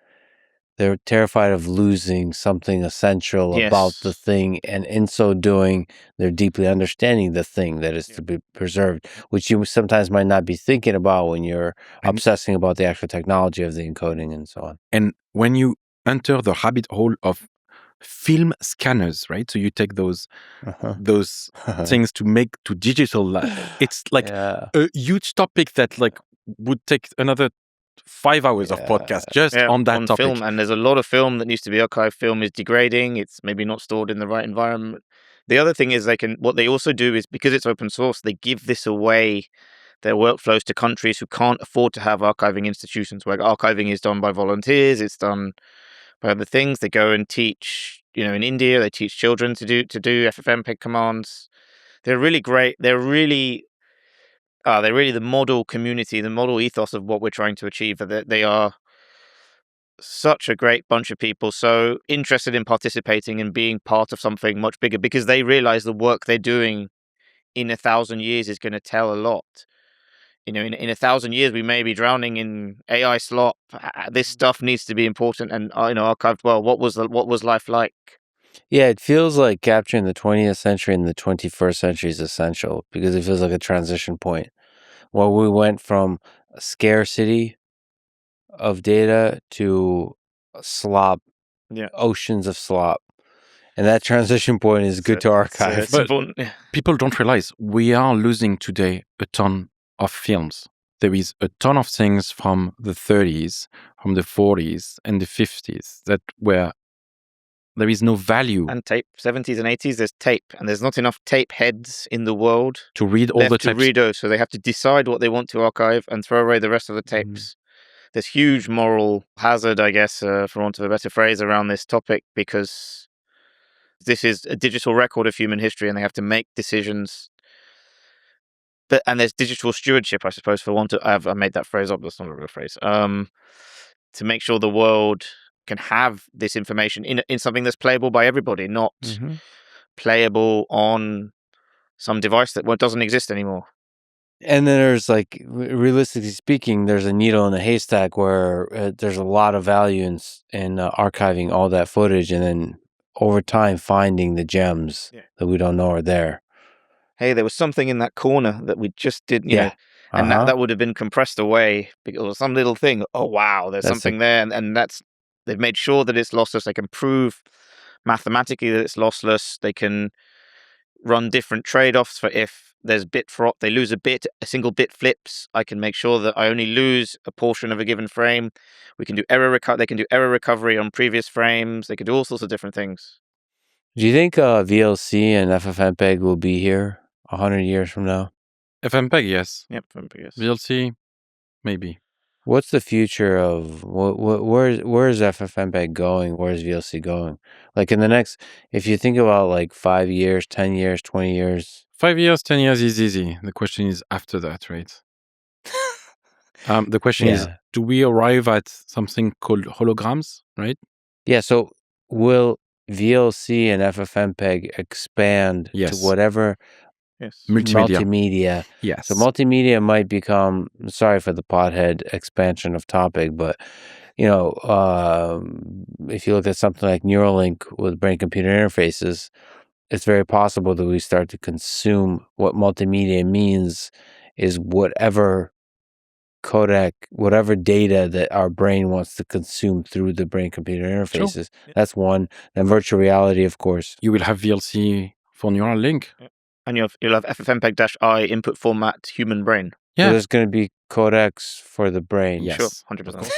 they're terrified of losing something essential about the thing. And in so doing, they're deeply understanding the thing that is to be preserved, which you sometimes might not be thinking about when you're obsessing about the actual technology of the encoding and so on. And when you enter the rabbit hole of film scanners, right? So you take those things to digital. It's like a huge topic that like would take another 5 hours of podcast just on that topic. Film, and there's a lot of film that needs to be archived. Film is degrading. It's maybe not stored in the right environment. The other thing is what they also do is, because it's open source, they give this away, their workflows, to countries who can't afford to have archiving institutions, where archiving is done by volunteers, it's done by other things. They go and teach, in India, they teach children to do FFmpeg commands. They're really great. They're really the model community, the model ethos of what we're trying to achieve. They are such a great bunch of people, so interested in participating and being part of something much bigger, because they realize the work they're doing in 1,000 years is going to tell a lot. In 1,000 years, we may be drowning in AI slop. This stuff needs to be important and archived well. What was life like? Yeah, it feels like capturing the 20th century and the 21st century is essential, because it feels like a transition point where we went from a scarcity of data to slop, oceans of slop. And that transition point is good to archive. But people don't realize we are losing today a ton of films. There is a ton of things from the 30s, from the 40s and the 50s that were there is no value. And tape, 70s and 80s, there's tape, and there's not enough tape heads in the world to read all the tapes. So they have to decide what they want to archive and throw away the rest of the tapes. There's huge moral hazard, I guess, for want of a better phrase, around this topic, because this is a digital record of human history and they have to make decisions. And there's digital stewardship, I suppose, I made that phrase up, that's not a real phrase, to make sure the world can have this information in something that's playable by everybody, not playable on some device that doesn't exist anymore. And then there's, like, realistically speaking, there's a needle in a haystack where there's a lot of value in archiving all that footage, and then over time finding the gems that we don't know are there. Hey, there was something in that corner that we just didn't, and that would have been compressed away because some little thing. Oh, wow, there's something there. And they've made sure that it's lossless. They can prove mathematically that it's lossless. They can run different trade-offs for if there's bit for they lose a single bit flips. I can make sure that I only lose a portion of a given frame. We can do they can do error recovery on previous frames. They can do all sorts of different things. Do you think VLC and FFmpeg will be here 100 years from now? FFmpeg, yes. Yep, FFmpeg, yes. VLC, maybe. What's the future of where is FFmpeg going? Where is VLC going? Like in the next, if you think about like 5 years, 10 years, 20 years. 5 years, 10 years is easy. The question is after that, right? The question is, do we arrive at something called holograms, right? Yeah. So will VLC and FFmpeg expand to whatever? Yes. Multimedia. Yes. So multimedia might become, sorry for the pothead expansion of topic, but if you look at something like Neuralink with brain-computer interfaces, it's very possible that we start to consume what multimedia means is whatever codec, whatever data that our brain wants to consume through the brain-computer interfaces. Sure. That's one. Then virtual reality, of course. You will have VLC for Neuralink. And you'll have FFmpeg-I input format human brain. So Yeah. there's going to be codecs for the brain. Yes. Sure, 100%.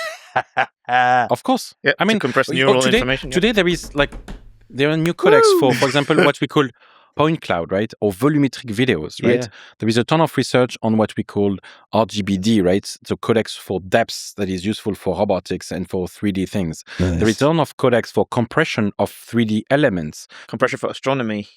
Of course. Yeah, I mean, to compress neural today, information. Today there are new codecs for example, what we call point cloud, right? Or volumetric videos, right? Yeah. There is a ton of research on what we call RGBD, right? So codecs for depths that is useful for robotics and for 3D things. Nice. There is a ton of codecs for compression of 3D elements. Compression for astronomy.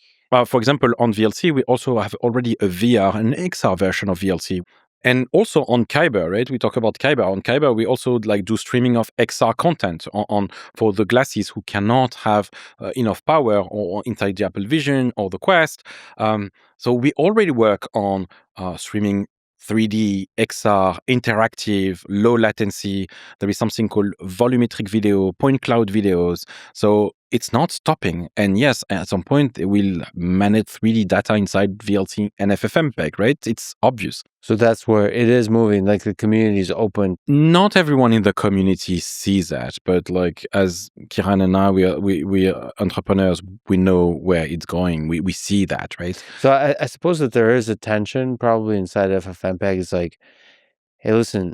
For example, on VLC, we also have already a VR and XR version of VLC. And also on Kyber, right? We talk about Kyber. On Kyber, we also do streaming of XR content on for the glasses who cannot have enough power or inside the Apple Vision or the Quest. So we already work on streaming 3D, XR, interactive, low latency. There is something called volumetric video, point cloud videos. So it's not stopping. And yes, at some point, they will manage 3D data inside VLC and FFmpeg, right? It's obvious. So that's where it is moving, like the community is open. Not everyone in the community sees that, but as Kieran and I, we are entrepreneurs, we know where it's going. We see that, right? So I suppose that there is a tension probably inside FFmpeg. It's like, hey, listen,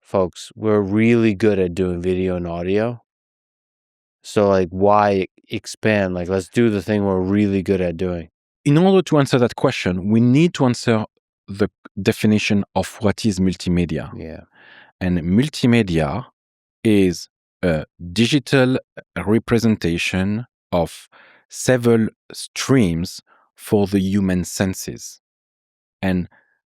folks, we're really good at doing video and audio. So why expand? Let's do the thing we're really good at doing. In order to answer that question, we need to answer the definition of what is multimedia. Yeah. And multimedia is a digital representation of several streams for the human senses. And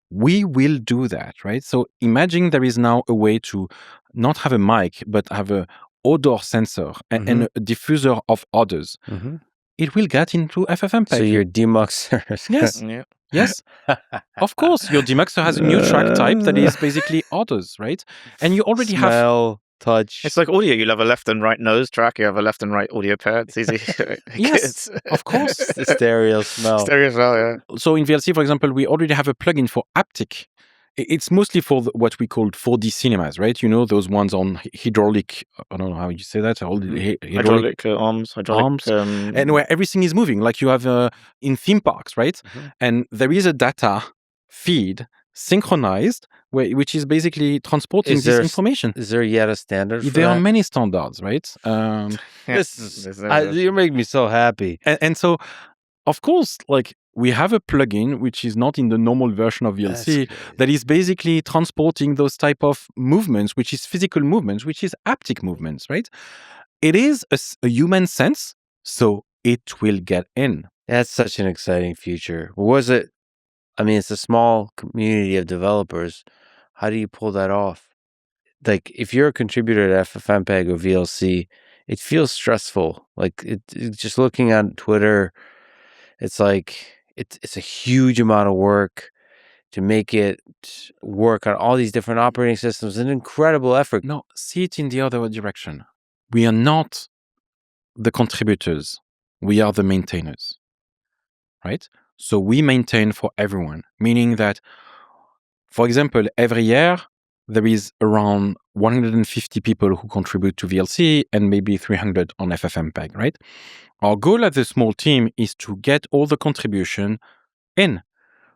we will do that, right? So imagine there is now a way to not have a mic, but have a odor sensor and a diffuser of odors. Mm-hmm. It will get into FFmpeg. So your demuxer. Yes. Yeah. Yes, of course. Your demuxer has a new track type that is basically odors, right? And you already Smell, touch. It's like audio. You'll have a left and right nose track. You have a left and right audio pair. It's easy. Yes, of course. The stereo smell. Stereo smell, yeah. So in VLC, for example, we already have a plugin for haptic. It's mostly for what we call 4D cinemas, right? You know, those ones on hydraulic, I don't know how you say that. Hydraulic arms. And where everything is moving, like you have in theme parks, right? Mm-hmm. And there is a data feed synchronized, which is basically transporting this information. Is there yet a standard for there that? Are many standards, right? You make me so happy. And so, of course, we have a plugin which is not in the normal version of VLC that is basically transporting those type of movements, which is physical movements, which is haptic movements, right? It is a human sense, so it will get in. That's such an exciting future. Was it? I mean, it's a small community of developers. How do you pull that off? If you're a contributor to FFmpeg or VLC, it feels stressful. Just looking on Twitter, it's it's a huge amount of work to make it work on all these different operating systems. An incredible effort. No, see it in the other direction. We are not the contributors. We are the maintainers, right? So we maintain for everyone, meaning that, for example, every year, there is around 150 people who contribute to VLC and maybe 300 on FFmpeg, right? Our goal as a small team is to get all the contribution in.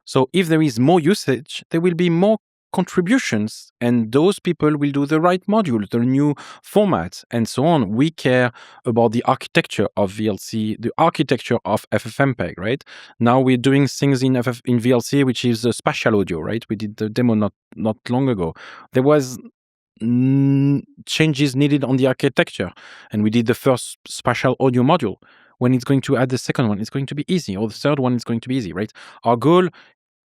So if there is more usage, there will be more contributions, and those people will do the right module, the new format, and so on. We care about the architecture of VLC, the architecture of FFmpeg, right? Now we're doing things in VLC, which is spatial audio, right? We did the demo not long ago. There was changes needed on the architecture, and we did the first spatial audio module. When it's going to add the second one, it's going to be easy, or the third one is going to be easy, right? Our goal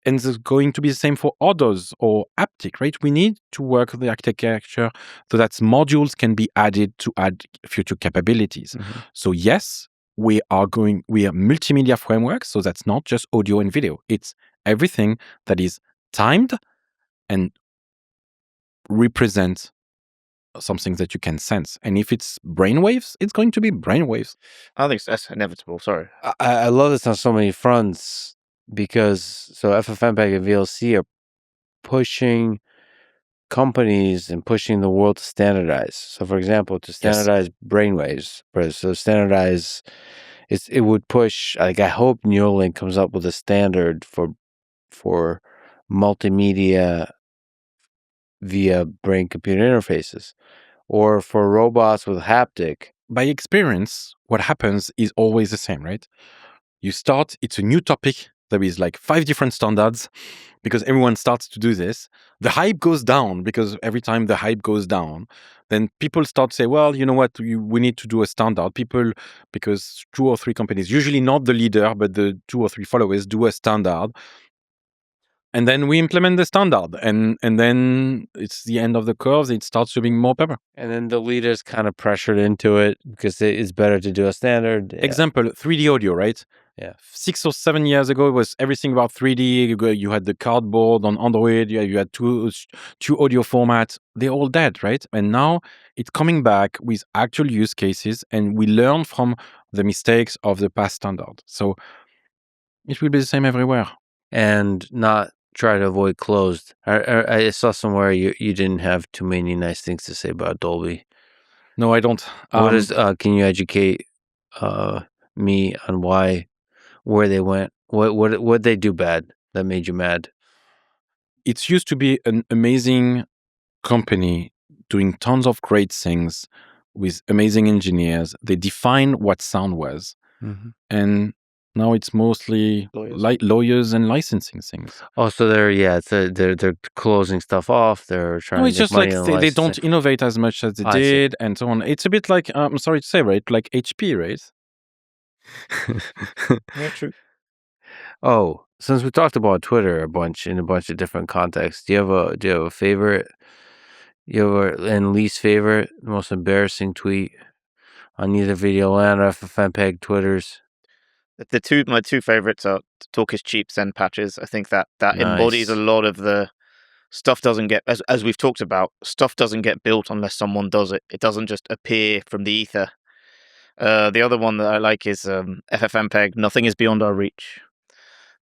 is going to be the same for odors or haptic, right? We need to work the architecture so that modules can be added to add future capabilities. Mm-hmm. So yes, we are multimedia framework, so that's not just audio and video. It's everything that is timed and represents something that you can sense. And if it's brainwaves, it's going to be brainwaves. I think that's inevitable. Sorry. I love this on so many fronts because FFmpeg and VLC are pushing companies and pushing the world to standardize. So, for example, to standardize brainwaves, so standardize, it would push. Like, I hope Neuralink comes up with a standard for multimedia via brain-computer interfaces, or for robots with haptic. By experience, what happens is always the same, right? You start, it's a new topic. There is like 5 different standards because everyone starts to do this. The hype goes down because every time the hype goes down, then people start to say, well, you know what, we need to do a standard. People, because 2 or 3 companies, usually not the leader, but the 2 or 3 followers do a standard. And then we implement the standard, and then it's the end of the curve. It starts to be more paper. And then the leaders kind of pressured into it because it's better to do a standard. Yeah. Example, 3D audio, right? Yeah. 6 or 7 years ago, it was everything about 3D. You had the cardboard on Android. You had two audio formats. They're all dead, right? And now it's coming back with actual use cases, and we learn from the mistakes of the past standard. So it will be the same everywhere. And not try to avoid closed. I saw somewhere you didn't have too many nice things to say about Dolby. No, I don't. Can you educate me on where they went? What they do bad that made you mad? It used to be an amazing company doing tons of great things with amazing engineers. They defined what sound was, and now it's mostly lawyers and licensing things. Oh, so they're closing stuff off. They're trying. No, it's just like they don't innovate as much as they did, and so on. It's a bit like I'm sorry to say, right? Like HP, right? Yeah, true. Oh, since we talked about Twitter in a bunch of different contexts, do you have a favorite? And least favorite, most embarrassing tweet on either VideoLAN or FFmpeg Twitters? My two favorites are "Talk is cheap, send patches." I think that Nice. embodies a lot of the stuff. Doesn't get, as we've talked about, stuff doesn't get built unless someone does it. It doesn't just appear from the ether. The other one that I like is FFmpeg. Nothing is beyond our reach.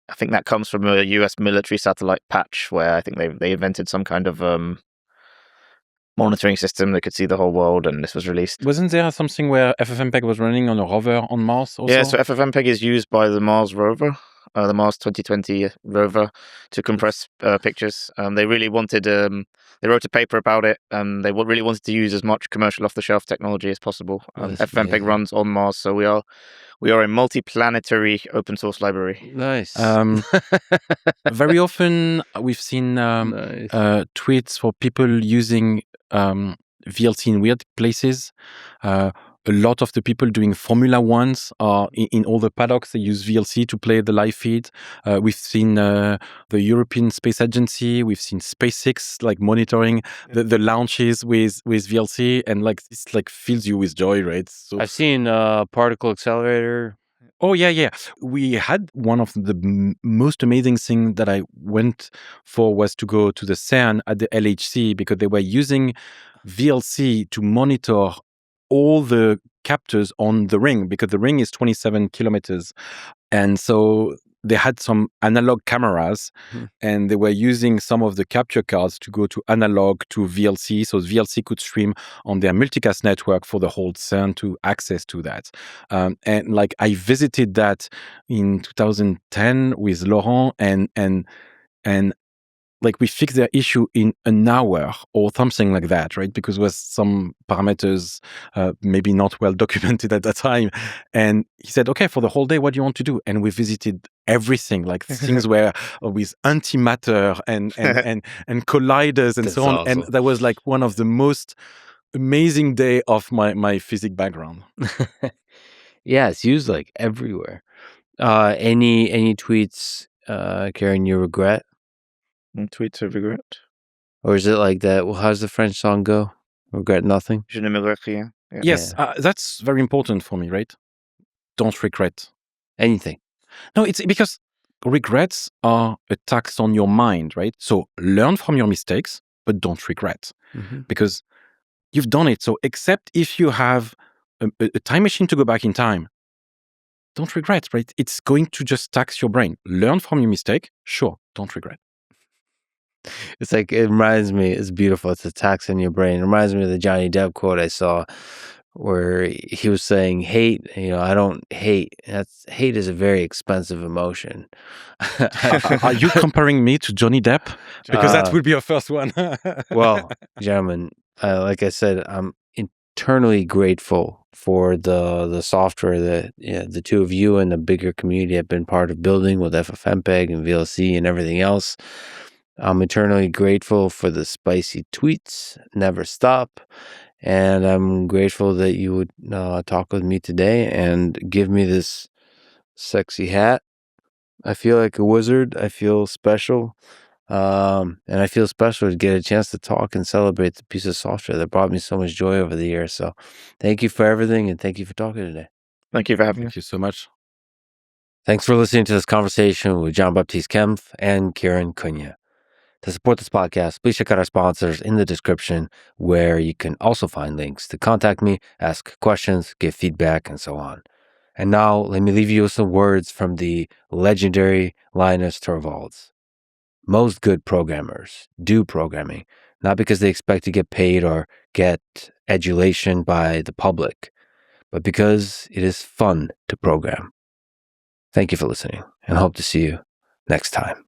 I think that comes from a US military satellite patch where I think they invented some kind of monitoring system that could see the whole world, and this was released. Wasn't there something where FFmpeg was running on a rover on Mars also? Yeah, so FFmpeg is used by the Mars rover, the Mars 2020 rover, to compress pictures. They really wanted, they wrote a paper about it, and they really wanted to use as much commercial off-the-shelf technology as possible. FFmpeg runs on Mars, so we are a multi-planetary open source library. Nice. Very often we've seen tweets for people using VLC in weird places. A lot of the people doing Formula Ones are in all the paddocks. They use VLC to play the live feed. We've seen the European Space Agency. We've seen SpaceX like monitoring the launches with VLC, and like this like fills you with joy, right? So I've seen particle accelerator. Oh, yeah. We had one of the most amazing things that I went for was to go to the CERN at the LHC because they were using VLC to monitor all the captors on the ring because the ring is 27 kilometers. And so they had some analog cameras and they were using some of the capture cards to go to analog to VLC. So VLC could stream on their multicast network for the whole CERN to access to that. And like I visited that in 2010 with Laurent and like we fixed their issue in an hour or something like that, right? Because there was some parameters maybe not well documented at that time. And he said, okay, for the whole day, what do you want to do? And we visited everything, like things were with antimatter and colliders and That's so on. awesome. And that was like one of the most amazing day of my physics background. Yeah, it's used like everywhere. Any tweets, Kieran, you regret? Tweets of regret. Or is it like that? Well, how's the French song go? Regret nothing? Je ne me regrette rien. Yeah. Yes, that's very important for me, right? Don't regret anything. No, it's because regrets are a tax on your mind, right? So learn from your mistakes, but don't regret. Because you've done it. So except if you have a time machine to go back in time, don't regret, right? It's going to just tax your brain. Learn from your mistake. Sure, don't regret. It's like, it reminds me, it's beautiful. It's a tax in your brain. It reminds me of the Johnny Depp quote I saw where he was saying, hate, I don't hate. Hate is a very expensive emotion. Are you comparing me to Johnny Depp? Because that will be your first one. Well, gentlemen, like I said, I'm eternally grateful for the software that the two of you and the bigger community have been part of building with FFmpeg and VLC and everything else. I'm eternally grateful for the spicy tweets, never stop. And I'm grateful that you would talk with me today and give me this sexy hat. I feel like a wizard. I feel special. And I feel special to get a chance to talk and celebrate the piece of software that brought me so much joy over the years. So thank you for everything, and thank you for talking today. Thank you for having me. Thank you so much. Thanks for listening to this conversation with Jean-Baptiste Kempf and Kieran Kunhya. To support this podcast, please check out our sponsors in the description, where you can also find links to contact me, ask questions, give feedback, and so on. And now, let me leave you with some words from the legendary Linus Torvalds. Most good programmers do programming, not because they expect to get paid or get adulation by the public, but because it is fun to program. Thank you for listening, and hope to see you next time.